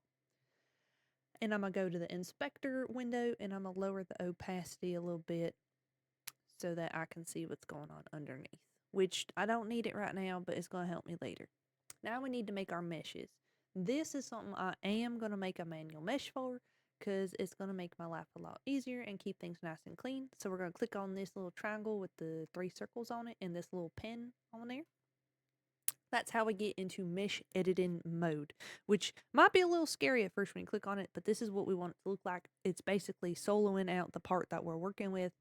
And I'm going to go to the inspector window and I'm going to lower the opacity a little bit so that I can see what's going on underneath, which I don't need it right now, but it's going to help me later. Now we need to make our meshes. This is something I am going to make a manual mesh for because it's going to make my life a lot easier and keep things nice and clean. So we're going to click on this little triangle with the 3 circles on it and this little pen on there. That's how we get into mesh editing mode, which might be a little scary at first when you click on it, but this is what we want it to look like. It's basically soloing out the part that we're working with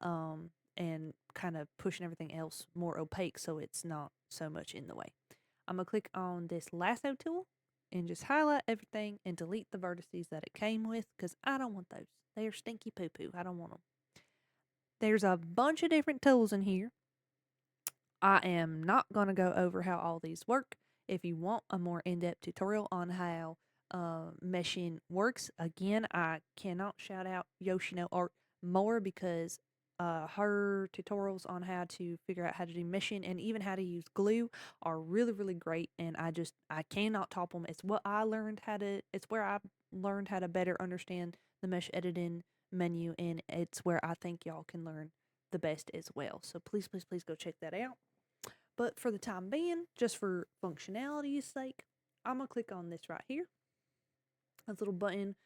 and kind of pushing everything else more opaque so it's not so much in the way. I'm going to click on this lasso tool and just highlight everything and delete the vertices that it came with because I don't want those. They are stinky poo-poo. I don't want them. There's a bunch of different tools in here. I am not going to go over how all these work. If you want a more in-depth tutorial on how meshing works, again, I cannot shout out Yoshino Art more because her tutorials on how to figure out how to do meshing and even how to use glue are really, really great. And I cannot top them. It's where I learned how to better understand the mesh editing menu, and it's where I think y'all can learn the best as well. So please, please, please go check that out. But for the time being, just for functionality's sake, I'm going to click on this right here. This little button.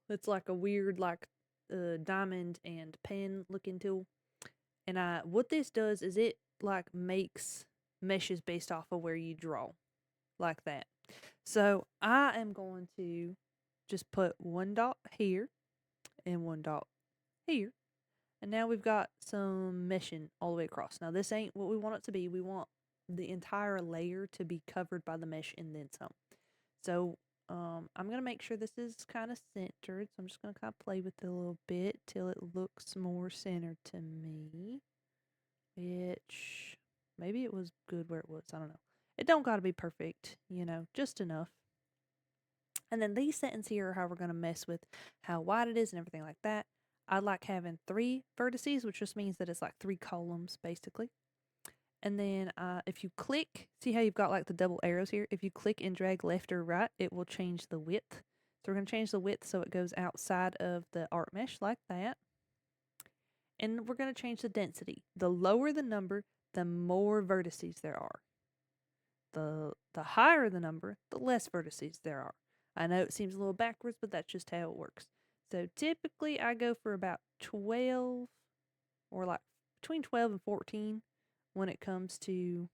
It's like a weird, diamond and pen looking tool. And what this does is it makes meshes based off of where you draw. Like that. So I am going to just put 1 dot here and 1 dot here. And now we've got some meshing all the way across. Now this ain't what we want it to be. We want the entire layer to be covered by the mesh and then some. So I'm going to make sure this is kind of centered. So I'm just going to kind of play with it a little bit till it looks more centered to me. Which maybe it was good where it was. I don't know. It don't got to be perfect, just enough. And then these settings here are how we're going to mess with how wide it is and everything like that. I like having 3 vertices, which just means that it's like 3 columns, basically. And then if you click, see how you've got the double arrows here? If you click and drag left or right, it will change the width. So we're going to change the width so it goes outside of the art mesh like that. And we're going to change the density. The lower the number, the more vertices there are. The higher the number, the less vertices there are. I know it seems a little backwards, but that's just how it works. So typically I go for about 12 or between 12 and 14 when it comes to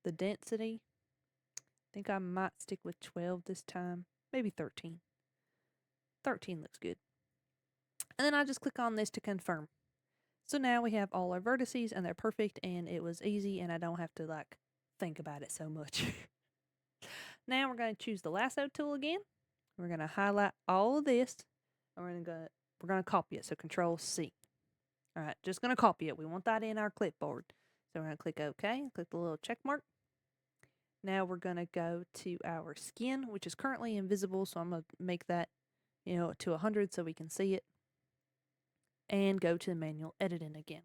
the density. I think I might stick with 12 this time, maybe 13. 13 looks good. And then I just click on this to confirm. So now we have all our vertices and they're perfect and it was easy and I don't have to think about it so much. Now we're going to choose the lasso tool again. We're going to highlight all of this. And we're gonna copy it. So Control C. All right, just gonna copy it. We want that in our clipboard. So we're gonna click OK. Click the little check mark. Now we're gonna go to our skin, which is currently invisible. So I'm gonna make that, to 100 so we can see it. And go to the manual editing again.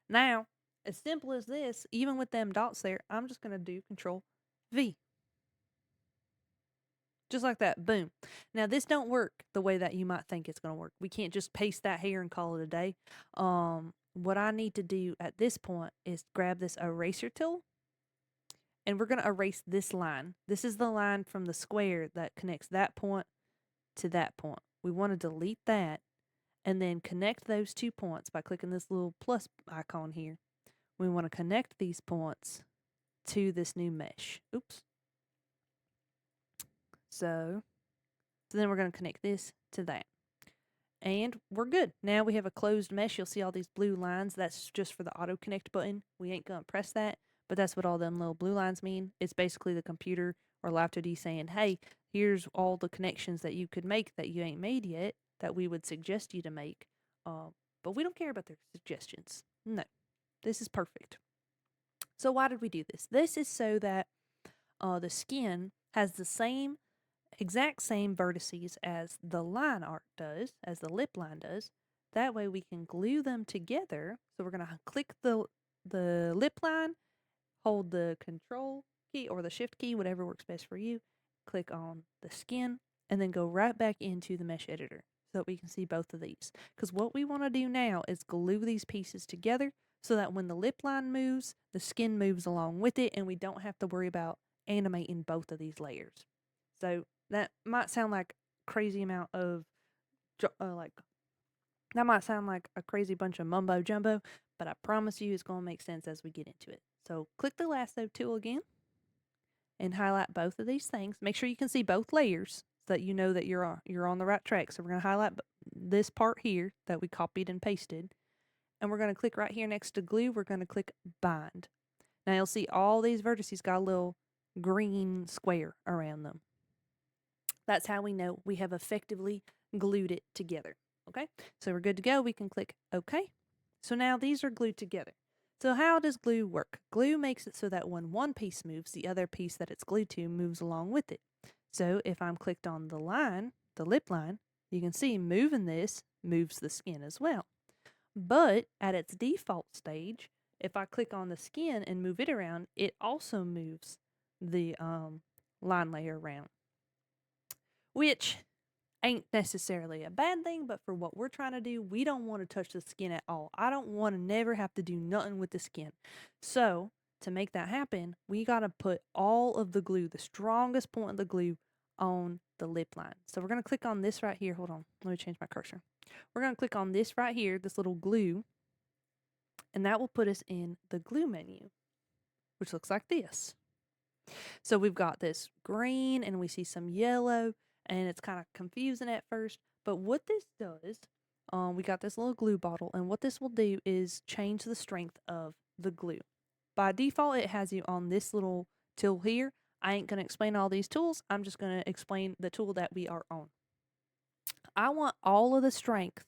Now, as simple as this, even with them dots there, I'm just gonna do Control V. Just like that, boom. Now, this don't work the way that you might think it's going to work. We can't just paste that here and call it a day. What I need to do at this point is grab this eraser tool, and we're going to erase this line. This is the line from the square that connects that point to that point. We want to delete that, and then connect those 2 points by clicking this little plus icon here. We want to connect these points to this new mesh. Oops. So then we're going to connect this to that. And we're good. Now we have a closed mesh. You'll see all these blue lines. That's just for the auto connect button. We ain't going to press that, but that's what all them little blue lines mean. It's basically the computer or Live2D saying, hey, here's all the connections that you could make that you ain't made yet that we would suggest you to make. But we don't care about their suggestions. No, this is perfect. So why did we do this? This is so that the skin has the exact same vertices as the line art does, as the lip line does. That way we can glue them together. So we're going to click the lip line, hold the control key or the shift key, whatever works best for you. Click on the skin and then go right back into the mesh editor so that we can see both of these. Because what we want to do now is glue these pieces together so that when the lip line moves, the skin moves along with it and we don't have to worry about animating both of these layers. So that might sound like crazy amount of that might sound like a crazy bunch of mumbo jumbo, but I promise you it's going to make sense as we get into it. So click the lasso tool again and highlight both of these things. Make sure you can see both layers so that you know that you're on the right track. So we're going to highlight this part here that we copied and pasted. And we're going to click right here next to glue. We're going to click bind. Now you'll see all these vertices got a little green square around them. That's how we know we have effectively glued it together. Okay, so we're good to go. We can click OK. So now these are glued together. So how does glue work? Glue makes it so that when one piece moves, the other piece that it's glued to moves along with it. So if I'm clicked on the line, the lip line, you can see moving this moves the skin as well. But at its default stage, if I click on the skin and move it around, it also moves the line layer around, which ain't necessarily a bad thing, but for what we're trying to do, we don't want to touch the skin at all. I don't want to never have to do nothing with the skin. So to make that happen, we got to put all of the glue, the strongest point of the glue, on the lip line. So we're going to click on this right here. Hold on. Let me change my cursor. We're going to click on this right here, this little glue, and that will put us in the glue menu, which looks like this. So we've got this green and we see some yellow, and it's kind of confusing at first. But what this does, we got this little glue bottle, and what this will do is change the strength of the glue. By default, it has you on this little tool here. I ain't going to explain all these tools. I'm just going to explain the tool that we are on. I want all of the strength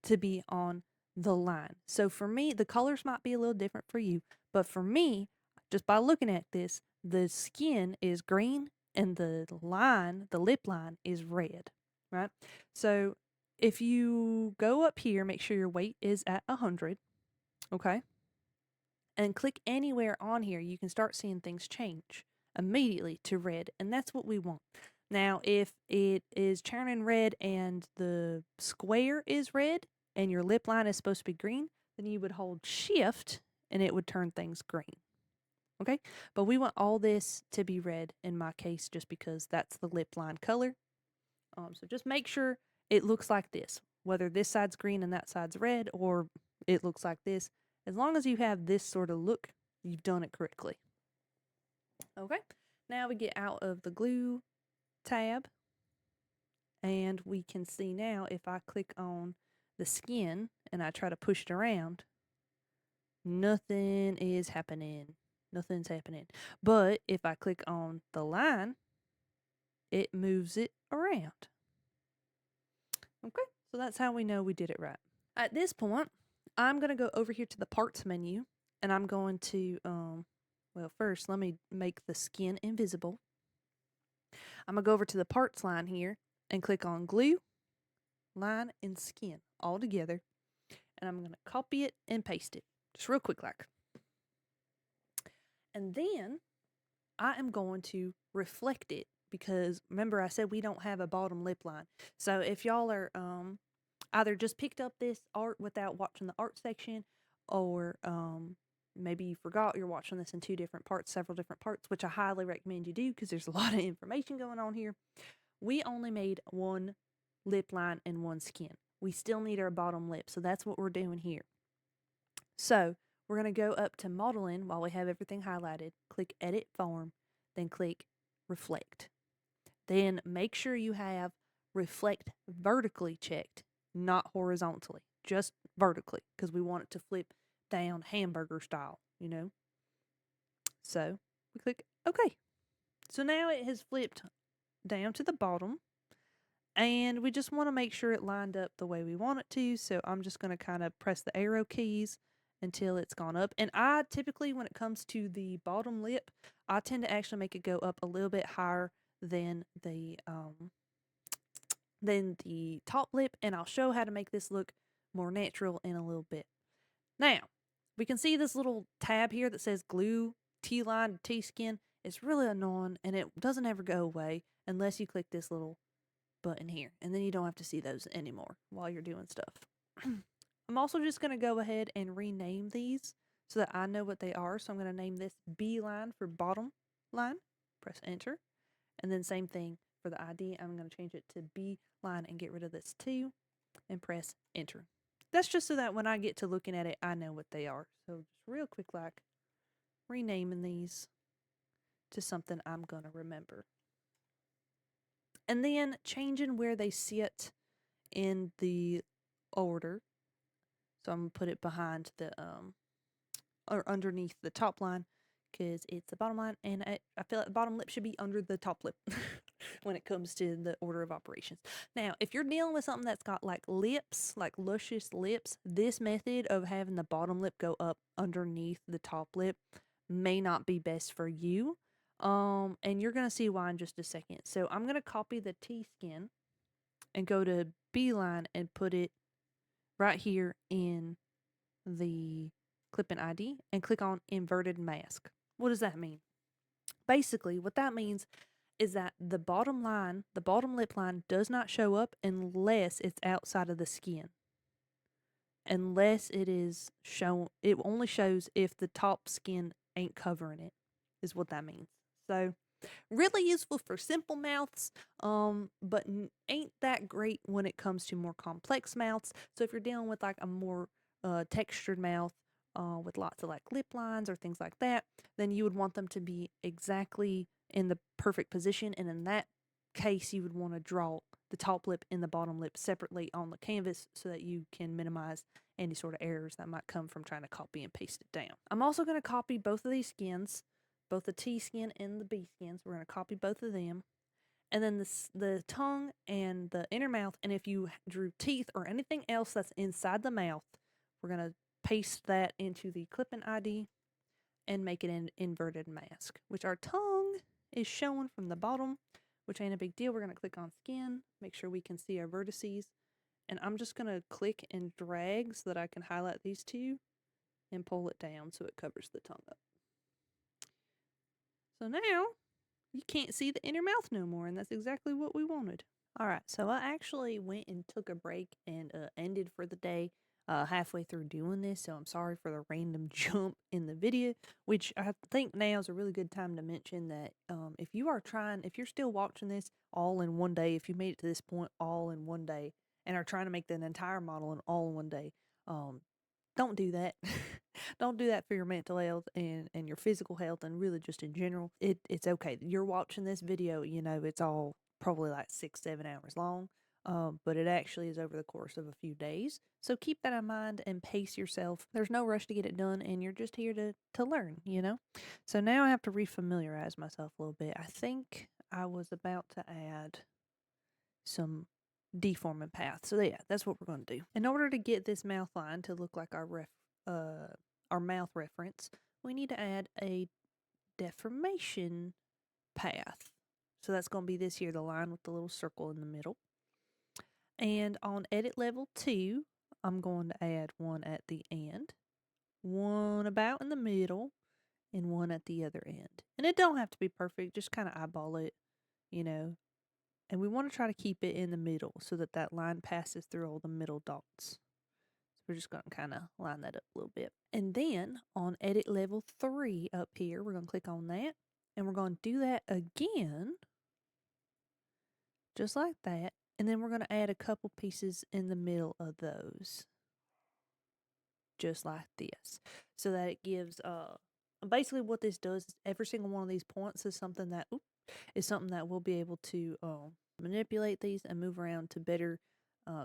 to be on the line. So for me, the colors might be a little different for you, but for me, just by looking at this, the skin is green and the line, the lip line, is red, right? So if you go up here, make sure your weight is at 100, okay? And click anywhere on here, you can start seeing things change immediately to red, and that's what we want. Now, if it is turning red and the square is red and your lip line is supposed to be green, then you would hold shift and it would turn things green. Okay, but we want all this to be red in my case just because that's the lip line color. So just make sure it looks like this, whether this side's green and that side's red, or it looks like this. As long as you have this sort of look, you've done it correctly. Okay, now we get out of the glue tab, and we can see now if I click on the skin and I try to push it around, nothing is happening. Nothing's happening. But if I click on the line, it moves it around. Okay, so that's how we know we did it right. At this point, I'm going to go over here to the parts menu, and I'm going to, well, first, let me make the skin invisible. I'm going to go over to the parts line here and click on glue, line, and skin all together. And I'm going to copy it and paste it, just real quick like. And then I am going to reflect it because remember I said we don't have a bottom lip line. So if y'all are either just picked up this art without watching the art section, or maybe you forgot you're watching this in two different parts, several different parts, which I highly recommend you do because there's a lot of information going on here. We only made one lip line and one skin. We still need our bottom lip, so that's what we're doing here. So we're going to go up to modeling while we have everything highlighted, click edit form, then click reflect. Then make sure you have reflect vertically checked, not horizontally, just vertically, because we want it to flip down hamburger style, you know. So we click OK. So now it has flipped down to the bottom, and we just want to make sure it lined up the way we want it to. So I'm just going to kind of press the arrow keys until it's gone up. And I typically, when it comes to the bottom lip, I tend to actually make it go up a little bit higher than the top lip, and I'll show how to make this look more natural in a little bit. Now, we can see this little tab here that says glue T-line to T-skin. It's really annoying, and it doesn't ever go away unless you click this little button here, and then you don't have to see those anymore while you're doing stuff. I'm also just going to go ahead and rename these so that I know what they are. So I'm going to name this B line for bottom line. Press enter. And then same thing for the ID. I'm going to change it to B line and get rid of this 2 and press enter. That's just so that when I get to looking at it, I know what they are. So just real quick, like renaming these to something I'm going to remember. And then changing where they sit in the order. So I'm going to put it behind the, or underneath the top line because it's the bottom line. And I feel like the bottom lip should be under the top lip when it comes to the order of operations. Now, if you're dealing with something that's got like lips, like luscious lips, this method of having the bottom lip go up underneath the top lip may not be best for you. And you're going to see why in just a second. So I'm going to copy the T-skin and go to B-line and put it right here in the clipping ID and click on inverted mask. What does that mean? Basically, what that means is that the bottom line, the bottom lip line, does not show up unless it's outside of the skin. Unless it is shown, it only shows if the top skin ain't covering it, is what that means. So, really useful for simple mouths, but ain't that great when it comes to more complex mouths. So if you're dealing with like a more textured mouth with lots of like lip lines or things like that, then you would want them to be exactly in the perfect position. And in that case, you would want to draw the top lip and the bottom lip separately on the canvas so that you can minimize any sort of errors that might come from trying to copy and paste it down. I'm also going to copy both of these skins, both the T skin and the B skins. We're going to copy both of them. And then the tongue and the inner mouth. And if you drew teeth or anything else that's inside the mouth, we're going to paste that into the clipping ID and make it an inverted mask, which our tongue is showing from the bottom, which ain't a big deal. We're going to click on skin, make sure we can see our vertices. And I'm just going to click and drag so that I can highlight these two and pull it down so it covers the tongue up. So now you can't see the inner mouth no more, and that's exactly what we wanted. All right, so I actually went and took a break and ended for the day halfway through doing this, so I'm sorry for the random jump in the video, which I think now is a really good time to mention that if you're still watching this all in one day, if you made it to this point all in one day and are trying to make the entire model in all in one day, don't do that. Don't do that for your mental health and your physical health and really just in general. It's okay. You're watching this video, you know, it's all probably like 6-7 hours long, but it actually is over the course of a few days. So keep that in mind and pace yourself. There's no rush to get it done, and you're just here to learn, you know? So now I have to refamiliarize myself a little bit. I think I was about to add some deforming path. So yeah, that's what we're going to do. In order to get this mouth line to look like our mouth reference, we need to add a deformation path. So that's going to be this here, the line with the little circle in the middle. And on edit level 2, I'm going to add one at the end, one about in the middle, and one at the other end. And it don't have to be perfect, just kind of eyeball it, you know. And we want to try to keep it in the middle so that that line passes through all the middle dots. So we're just going to kind of line that up a little bit. And then on edit level 3 up here, we're going to click on that. And we're going to do that again, just like that. And then we're going to add a couple pieces in the middle of those, just like this. So that it gives, basically what this does is every single one of these points is something that, we'll be able to manipulate these and move around to better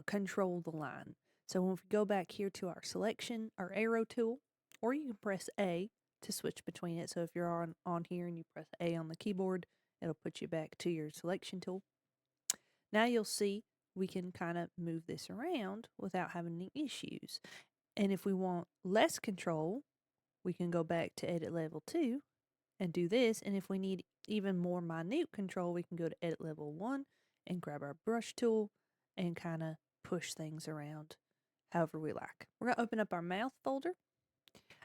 control the line. So when we go back here to our selection, our arrow tool, or you can press A to switch between it. So if you're on here and you press A on the keyboard, it'll put you back to your selection tool. Now you'll see we can kind of move this around without having any issues. And if we want less control, we can go back to edit level 2 and do this. And if we need even more minute control, we can go to edit level 1 and grab our brush tool and kind of push things around however we like. We're going to open up our mouth folder.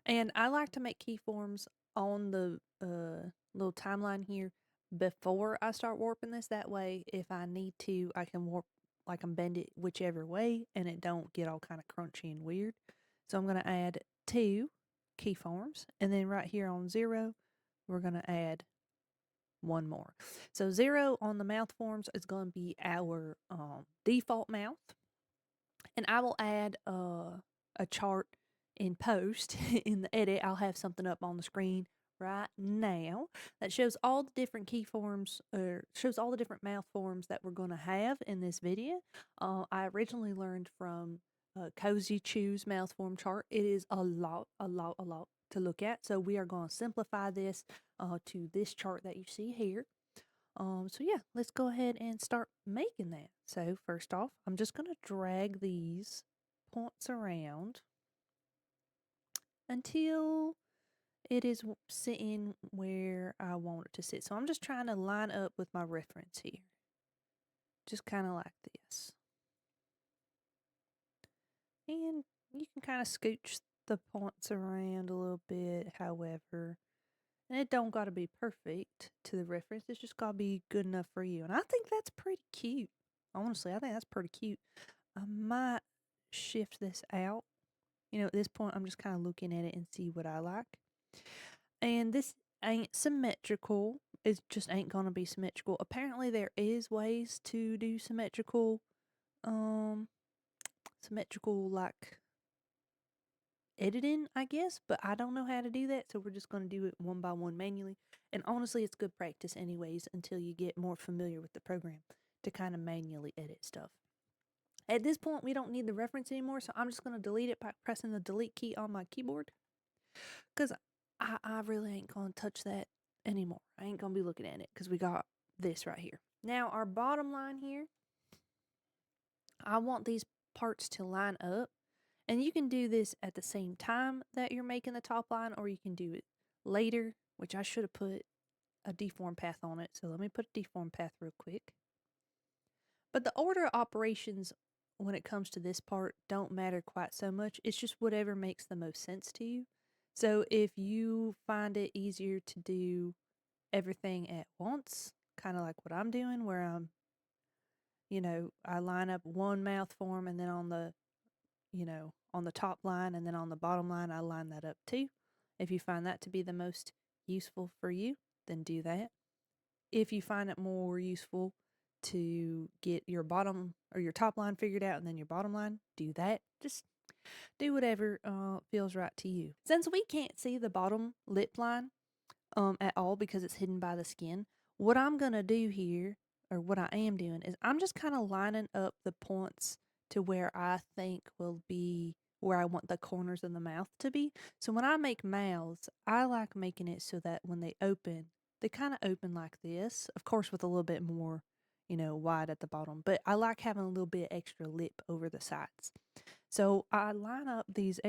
And I like to make keyforms on the little timeline here before I start warping this. That way, if I need to, I can warp, I can bend it whichever way and it don't get all kind of crunchy and weird. So I'm going to add 2 keyforms. And then right here on 0, we're going to add 1 more. So 0 on the mouth forms is going to be our default mouth. And I will add a chart in post in the edit. I'll have something up on the screen right now that shows all the different keyforms, or shows all the different mouth forms that we're going to have in this video. I originally learned from Cozy Chew's mouth form chart. It is a lot to look at. So we are going to simplify this to this chart that you see here. So yeah, let's go ahead and start making that. So first off, I'm just going to drag these points around until it is sitting where I want it to sit. So I'm just trying to line up with my reference here. Just kind of like this. And you can kind of scooch the points around a little bit, however. And it don't got to be perfect to the reference. It's just got to be good enough for you. And I think that's pretty cute. Honestly, I think that's pretty cute. I might shift this out. You know, at this point, I'm just kind of looking at it and see what I like. And this ain't symmetrical. It just ain't going to be symmetrical. Apparently, there is ways to do symmetrical, like editing, I guess, but I don't know how to do that, so we're just going to do it one by one manually. And honestly, it's good practice anyways until you get more familiar with the program to kind of manually edit stuff. At this point, we don't need the reference anymore, so I'm just going to delete it by pressing the delete key on my keyboard, because I really ain't going to touch that anymore. I ain't going to be looking at it because we got this right here. Now, our bottom line here, I want these parts to line up. And you can do this at the same time that you're making the top line, or you can do it later, which I should have put a deform path on it. So let me put a deform path real quick. But the order of operations when it comes to this part don't matter quite so much. It's just whatever makes the most sense to you. So if you find it easier to do everything at once, kind of like what I'm doing, where I'm, I line up one mouth form and then on the top line, and then on the bottom line, I line that up too. If you find that to be the most useful for you, then do that. If you find it more useful to get your bottom or your top line figured out and then your bottom line, do that. Just do whatever feels right to you. Since we can't see the bottom lip line at all because it's hidden by the skin, what I'm going to do here, or what I am doing, is I'm just kind of lining up the points to where I think will be where I want the corners of the mouth to be. So when I make mouths, I like making it so that when they open, they kind of open like this, of course with a little bit more, wide at the bottom, but I like having a little bit extra lip over the sides. So I line up these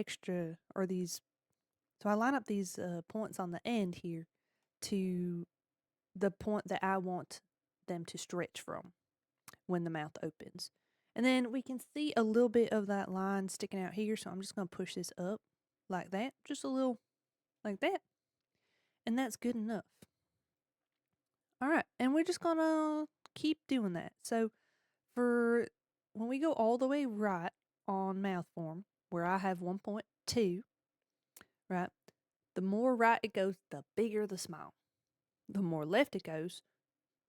points on the end here to the point that I want them to stretch from when the mouth opens. And then we can see a little bit of that line sticking out here, so I'm just going to push this up like that, just a little like that. And that's good enough. All right, and we're just going to keep doing that. So for when we go all the way right on mouth form, where I have 1.2, right, the more right it goes, the bigger the smile. The more left it goes,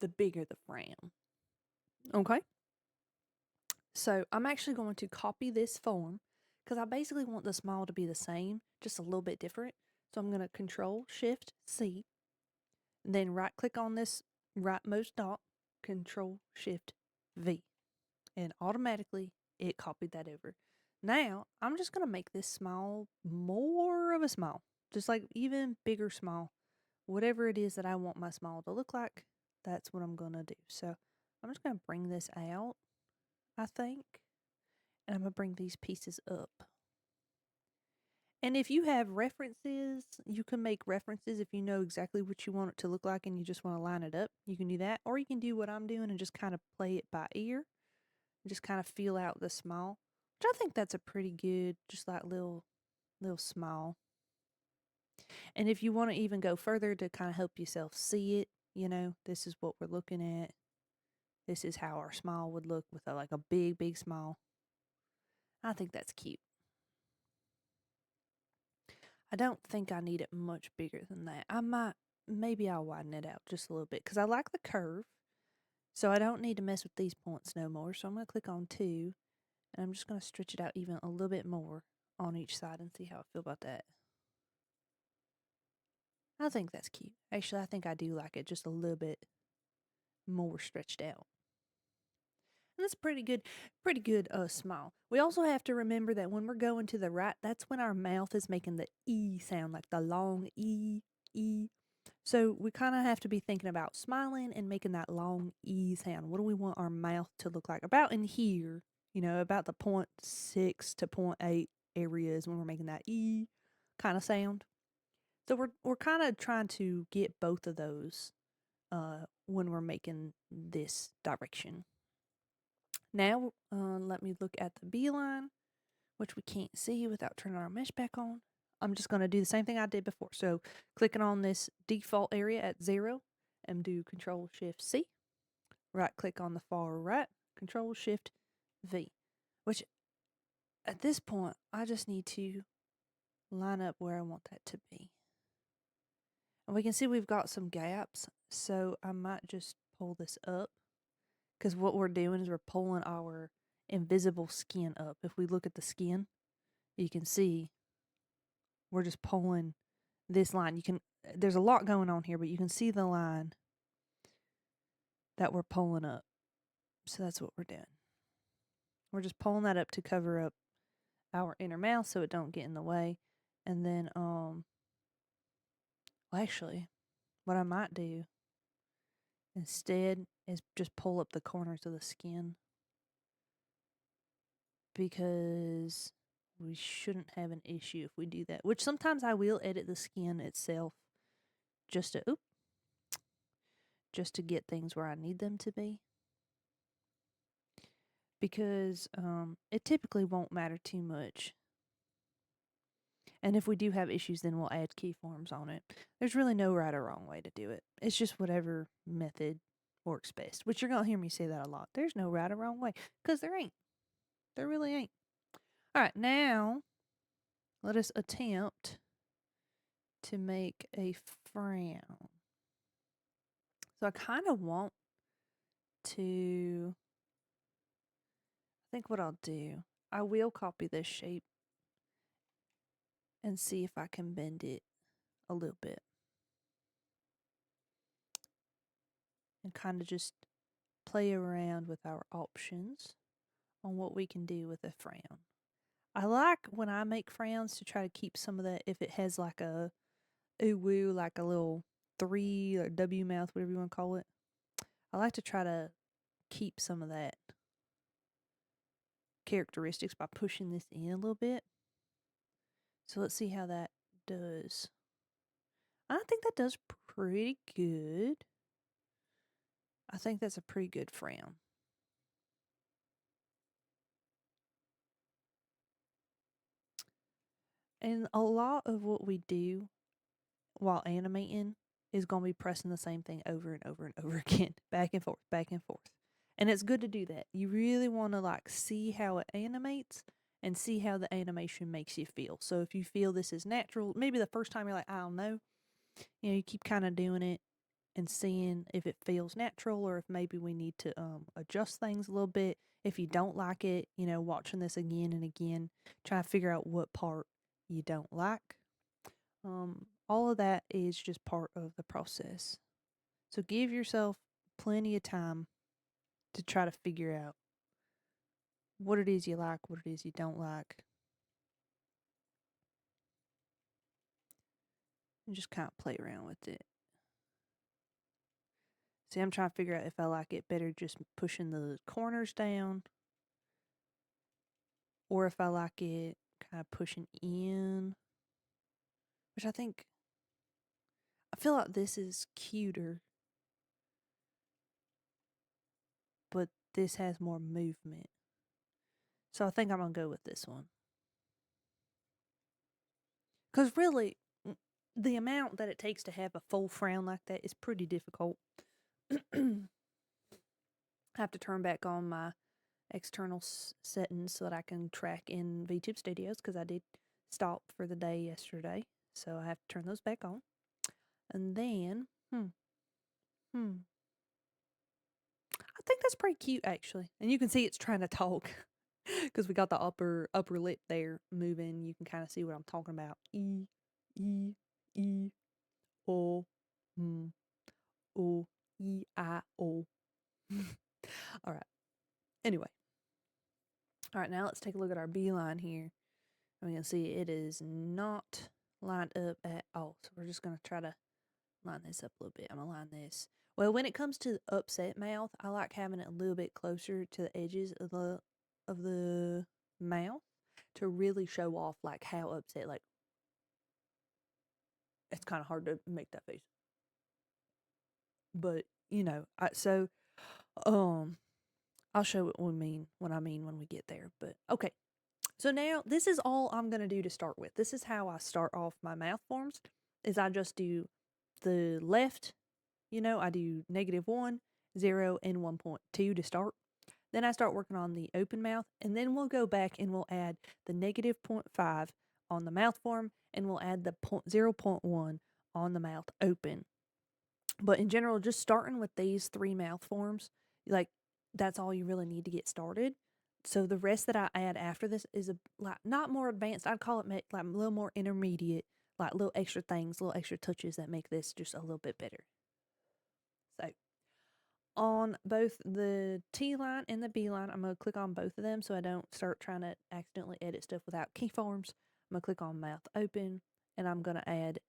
the bigger the frown. Okay? So I'm actually going to copy this form because I basically want the smile to be the same, just a little bit different. So I'm going to Control-Shift-C, then right-click on this rightmost dot, Control-Shift-V, and automatically it copied that over. Now, I'm just going to make this smile more of a smile, just like even bigger smile. Whatever it is that I want my smile to look like, that's what I'm going to do. So I'm just going to bring this out, I think, and I'm going to bring these pieces up. And if you have references, you can make references if you know exactly what you want it to look like and you just want to line it up. You can do that. Or you can do what I'm doing and just kind of play it by ear. Just kind of feel out the small. Which I think that's a pretty good, just like little small. And if you want to even go further to kind of help yourself see it, this is what we're looking at. This is how our smile would look with like a big, big smile. I think that's cute. I don't think I need it much bigger than that. Maybe I'll widen it out just a little bit because I like the curve. So I don't need to mess with these points no more. So I'm going to click on 2 and I'm just going to stretch it out even a little bit more on each side and see how I feel about that. I think that's cute. Actually, I think I do like it just a little bit more stretched out. And that's pretty good smile. We also have to remember that when we're going to the right, that's when our mouth is making the E sound, like the long E. So we kind of have to be thinking about smiling and making that long E sound. What do we want our mouth to look like? About in here, about the 0.6 to 0.8 areas when we're making that E kind of sound. So we're kind of trying to get both of those when we're making this direction. Now, let me look at the B line, which we can't see without turning our mesh back on. I'm just going to do the same thing I did before. So clicking on this default area at 0 and do Control-Shift-C. Right click on the far right, Control-Shift-V, which at this point, I just need to line up where I want that to be. And we can see we've got some gaps, so I might just pull this up because what we're doing is we're pulling our invisible skin up. If we look at the skin, you can see we're just pulling this line. There's a lot going on here, but you can see the line that we're pulling up. So that's what we're doing. We're just pulling that up to cover up our inner mouth so it don't get in the way. And then, actually, what I might do instead is just pull up the corners of the skin because we shouldn't have an issue if we do that, which sometimes I will edit the skin itself just to get things where I need them to be, because it typically won't matter too much. And if we do have issues, then we'll add keyforms on it. There's really no right or wrong way to do it. It's just whatever method works best, which you're going to hear me say that a lot. There's no right or wrong way, because there ain't. There really ain't. All right, now let us attempt to make a frown. So I kind of want to, I think what I'll do, I will copy this shape and see if I can bend it a little bit. And kind of just play around with our options on what we can do with a frown. I like when I make frowns to try to keep some of that, if it has like a ooh woo, like a little 3 or W mouth, whatever you want to call it. I like to try to keep some of that characteristics by pushing this in a little bit. So let's see how that does. I think that does pretty good. I think that's a pretty good frown. And a lot of what we do while animating is going to be pressing the same thing over and over and over again, back and forth, back and forth. And it's good to do that. You really want to like see how it animates and see how the animation makes you feel. So if you feel this is natural, maybe the first time you're like, I don't know, you keep kind of doing it and seeing if it feels natural or if maybe we need to adjust things a little bit. If you don't like it, watching this again and again, try to figure out what part you don't like. All of that is just part of the process. So give yourself plenty of time to try to figure out what it is you like, what it is you don't like. And just kind of play around with it. See, I'm trying to figure out if I like it better just pushing the corners down, or if I like it kind of pushing in. which I feel like this is cuter, but this has more movement. So I think I'm going to go with this one. Because really, the amount that it takes to have a full frown like that is pretty difficult. I have to turn back on my external settings so that I can track in Vtube Studios, because I did stop for the day yesterday. So I have to turn those back on. And then, I think that's pretty cute, actually. And you can see it's trying to talk because we got the upper lip there moving. You can kind of see what I'm talking about. E, O, O, E, I, O. All right. Anyway. All right, now let's take a look at our beeline here. And we can see it is not lined up at all. So we're just going to try to line this up a little bit. I'm going to line this. Well, when it comes to the upset mouth, I like having it a little bit closer to the edges of the mouth to really show off like how upset. Like, it's kind of hard to make that face, but you know, I'll show what I mean when we get there. But okay, so now this is all I'm gonna do to start with. This is how I start off my mouth forms. Is I just do the left. I do -1, 0, and 1.2 to start. Then I start working on the open mouth, and then we'll go back and we'll add the -0.5 on the mouth form, and we'll add the 0.1 on the mouth open. But in general, just starting with these 3 mouth forms, like, that's all you really need to get started. So the rest that I add after this is not more advanced. I'd call it like a little more intermediate, like little extra things, little extra touches that make this just a little bit better. So on both the T line and the B line, I'm going to click on both of them so I don't start trying to accidentally edit stuff without keyforms. I'm going to click on mouth open, and I'm going to add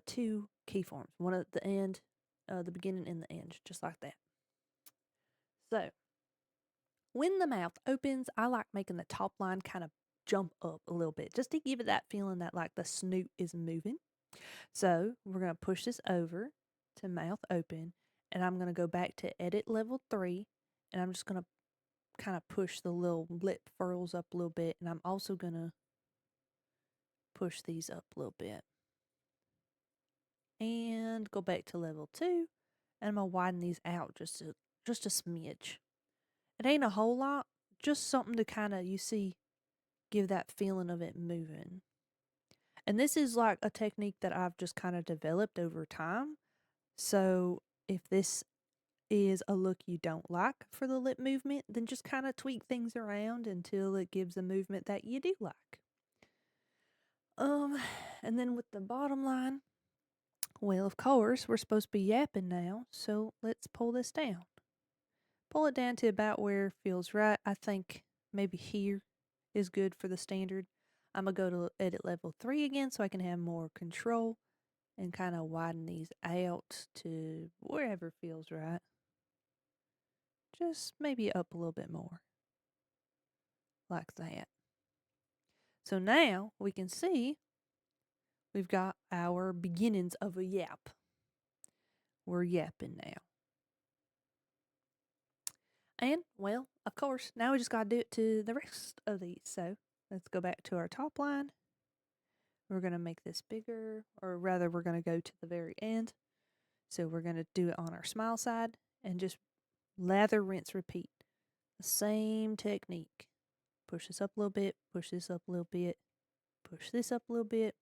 2 keyforms, one at the end, the beginning and the end, just like that. So when the mouth opens, I like making the top line kind of jump up a little bit, just to give it that feeling that like the snoot is moving. So we're going to push this over to mouth open, and I'm going to go back to edit level 3, and I'm just going to kind of push the little lip furls up a little bit, and I'm also going to push these up a little bit. And go back to level 2, and I'm going to widen these out just a smidge. It ain't a whole lot, just something to kind of, give that feeling of it moving. And this is like a technique that I've just kind of developed over time. So if this is a look you don't like for the lip movement, then just kind of tweak things around until it gives a movement that you do like. And then with the bottom line, well, of course, we're supposed to be yapping now, so let's pull this down. Pull it down to about where it feels right. I think maybe here is good for the standard. I'm going to go to edit level 3 again so I can have more control and kind of widen these out to wherever feels right. Just maybe up a little bit more. Like that. So now we can see we've got our beginnings of a yap. We're yapping now. And, well, of course, now we just got to do it to the rest of these. So let's go back to our top line. We're going to make this bigger, or rather we're going to go to the very end. So we're going to do it on our smile side and just lather, rinse, repeat. The same technique. Push this up a little bit, push this up a little bit, push this up a little bit.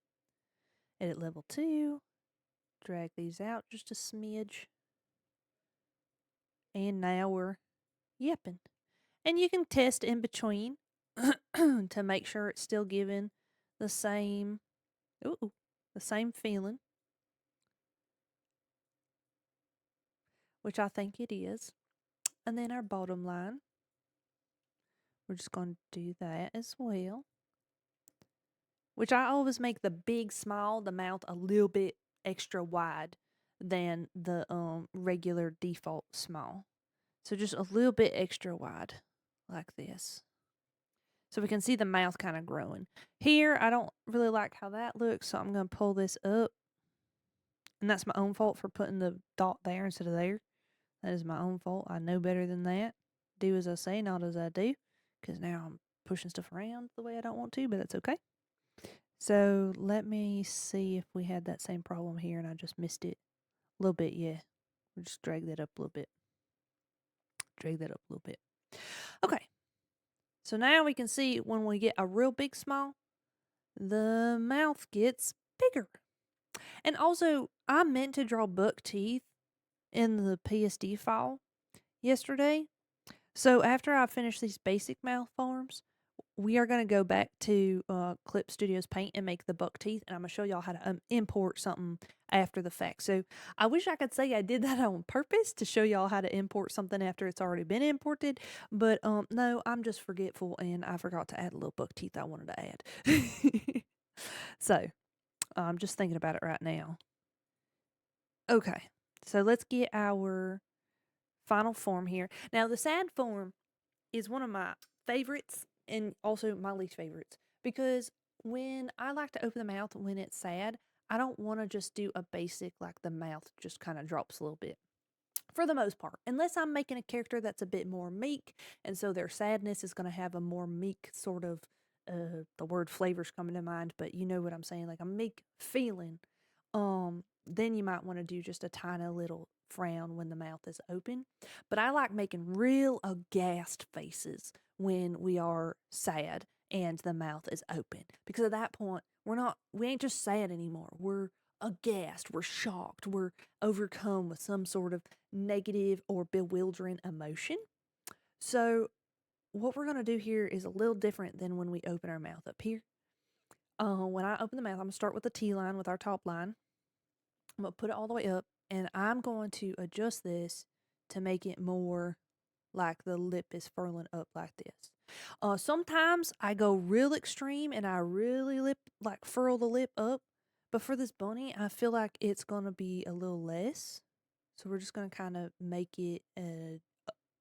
Edit level 2. Drag these out just a smidge. And now we're yapping. And you can test in between to make sure it's still giving the same feeling, which I think it is. And then our bottom line, we're just going to do that as well, which I always make the big smile, the mouth a little bit extra wide than the regular default smile. So just a little bit extra wide like this. So we can see the mouth kind of growing. Here, I don't really like how that looks, so I'm going to pull this up. And that's my own fault for putting the dot there instead of there. That is my own fault. I know better than that. Do as I say, not as I do. Because now I'm pushing stuff around the way I don't want to, but that's okay. So let me see if we had that same problem here and I just missed it a little bit. Yeah, we'll just drag that up a little bit. Drag that up a little bit. Okay. So now we can see when we get a real big smile, the mouth gets bigger. And also, I meant to draw buck teeth in the PSD file yesterday. So after I finish these basic mouth forms, we are going to go back to Clip Studios Paint and make the buck teeth, and I'm going to show y'all how to import something after the fact. So I wish I could say I did that on purpose to show y'all how to import something after it's already been imported, but no, I'm just forgetful, and I forgot to add a little buck teeth I wanted to add. So I'm just thinking about it right now. Okay, so let's get our final form here. Now, the sad form is one of my favorites and also my least favorites, because when I like to open the mouth when it's sad, I don't want to just do a basic like the mouth just kind of drops a little bit. For the most part, unless I'm making a character that's a bit more meek, and so their sadness is going to have a more meek sort of, the word flavor's coming to mind, but you know what I'm saying, like a meek feeling. Then you might want to do just a tiny little frown when the mouth is open. But I like making real aghast faces when we are sad and the mouth is open, because at that point we ain't just sad anymore. We're aghast, we're shocked, we're overcome with some sort of negative or bewildering emotion. So what we're going to do here is a little different than when we open our mouth up here. When I open the mouth, I'm going to start with the T line with our top line. I'm going to put it all the way up, and I'm going to adjust this to make it more like the lip is furling up like this. Sometimes I go real extreme and I really furl the lip up, but for this bunny, I feel like it's going to be a little less. So we're just going to kind of make it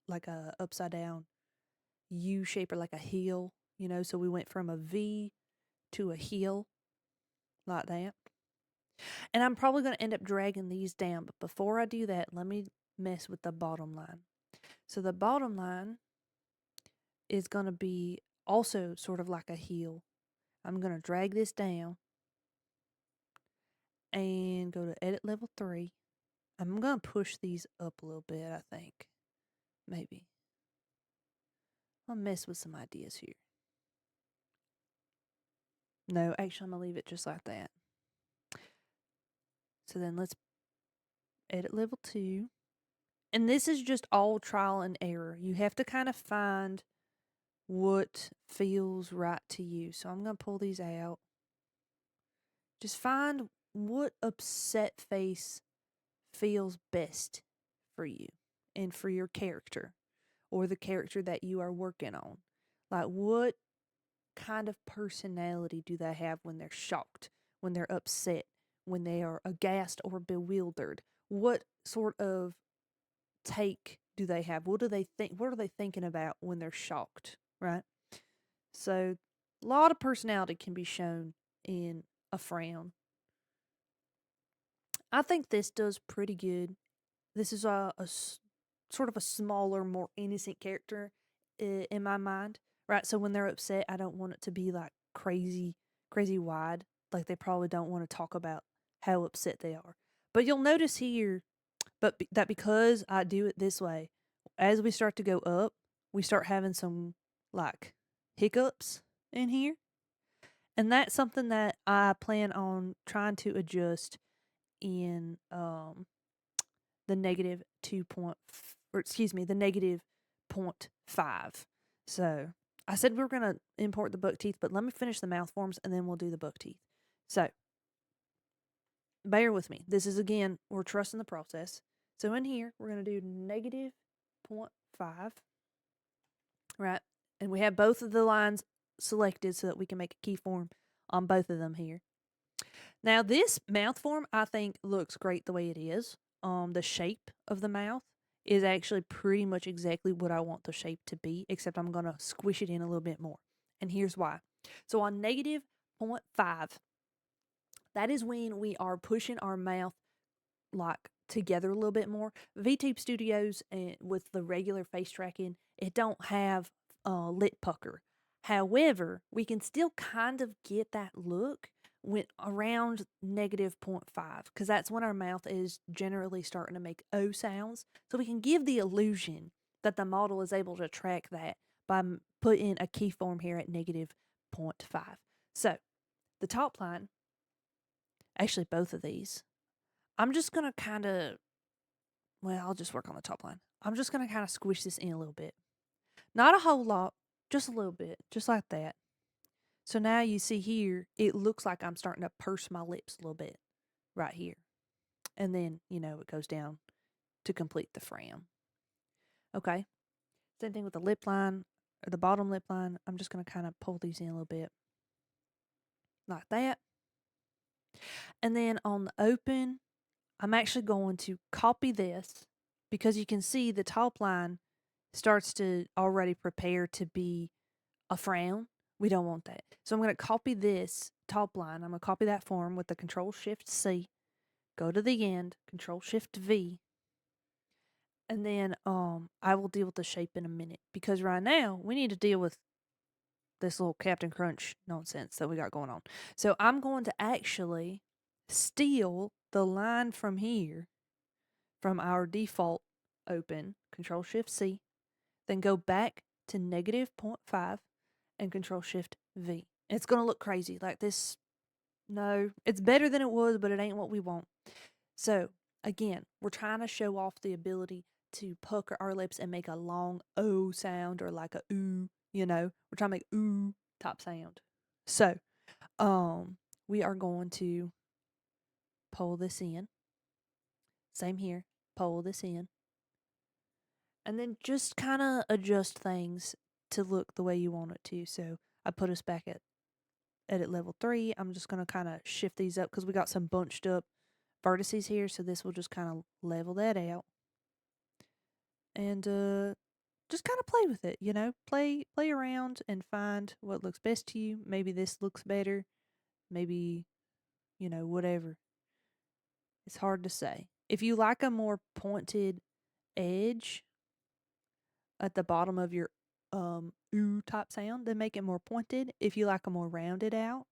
like a upside down U shape or like a heel, so we went from a V to a heel like that. And I'm probably going to end up dragging these down, but before I do that, let me mess with the bottom line. So the bottom line is going to be also sort of like a heel. I'm going to drag this down and go to edit level 3. I'm going to push these up a little bit, I think. Maybe. I'll mess with some ideas here. No, actually, I'm going to leave it just like that. So then let's edit level 2. And this is just all trial and error. You have to kind of find what feels right to you. So I'm going to pull these out. Just find what upset face feels best for you and for your character or the character that you are working on. Like, what kind of personality do they have when they're shocked, when they're upset, when they are aghast or bewildered? What sort of take do they have? What do they think? What are they thinking about when they're shocked, right? So a lot of personality can be shown in a frown. I think this does pretty good. This is a sort of a smaller, more innocent character in my mind, right? So when they're upset, I don't want it to be like crazy wide. Like they probably don't want to talk about how upset they are. But you'll notice here, that because I do it this way, as we start to go up, we start having some like hiccups in here. And that's something that I plan on trying to adjust in the negative the negative 0.5. So I said we were going to import the buck teeth, but let me finish the mouth forms and then we'll do the buck teeth. So bear with me. This is, again, we're trusting the process. So in here, we're going to do negative 0.5, right? And we have both of the lines selected so that we can make a key form on both of them here. Now, this mouth form, I think, looks great the way it is. The shape of the mouth is actually pretty much exactly what I want the shape to be, except I'm going to squish it in a little bit more. And here's why. So on negative 0.5, that is when we are pushing our mouth like together a little bit more. Vtube Studios and with the regular face tracking, it don't have lip pucker. However, we can still kind of get that look when around negative 0.5 because that's when our mouth is generally starting to make O sounds. So we can give the illusion that the model is able to track that by putting a keyform here at negative 0.5. So the top line, actually both of these, I'm just going to kind of, well, I'll just work on the top line. I'm just going to kind of squish this in a little bit. Not a whole lot, just a little bit, just like that. So now you see here, it looks like I'm starting to purse my lips a little bit right here. And then, it goes down to complete the frown. Okay. Same thing with the lip line or the bottom lip line. I'm just going to kind of pull these in a little bit like that. And then on the open, I'm actually going to copy this because you can see the top line starts to already prepare to be a frown. We don't want that. So I'm going to copy this top line. I'm going to copy that form with the Control-Shift-C, go to the end, Control-Shift-V, and then I will deal with the shape in a minute because right now we need to deal with this little Captain Crunch nonsense that we got going on. So I'm going to actually steal the line from here, from our default open, Control-Shift-C, then go back to negative 0.5 and Control-Shift-V. It's going to look crazy like this. No, it's better than it was, but it ain't what we want. So, again, we're trying to show off the ability to pucker our lips and make a long O sound or like a ooh, We're trying to make ooh type sound. So, we are going to pull this in. Same here. Pull this in. And then just kind of adjust things to look the way you want it to. So I put us back at edit level 3. I'm just going to kind of shift these up because we got some bunched up vertices here. So this will just kind of level that out. And just kind of play with it, play around and find what looks best to you. Maybe this looks better. Maybe, whatever. It's hard to say. If you like a more pointed edge at the bottom of your ooh type sound, then make it more pointed. If you like a more rounded out,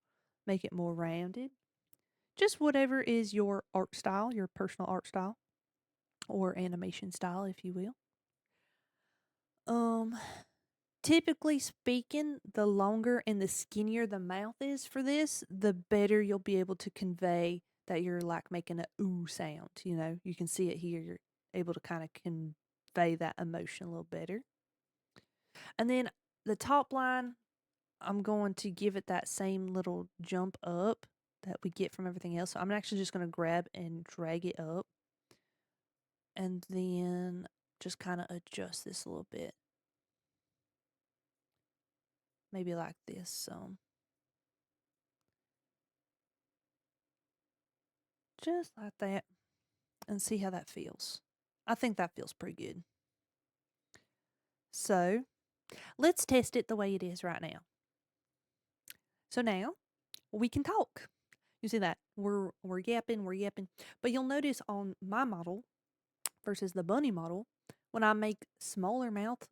make it more rounded. Just whatever is your art style, your personal art style, or animation style, if you will. Typically speaking, the longer and the skinnier the mouth is for this, the better you'll be able to convey that you're like making a ooh sound. You can see it here. You're able to kind of convey that emotion a little better. And then the top line, I'm going to give it that same little jump up that we get from everything else. So I'm actually just going to grab and drag it up and then just kind of adjust this a little bit. Maybe like this. Just like that. And see how that feels. I think that feels pretty good. So let's test it the way it is right now. So now we can talk. You see that? We're yapping. But you'll notice on my model versus the bunny model, when I make smaller mouth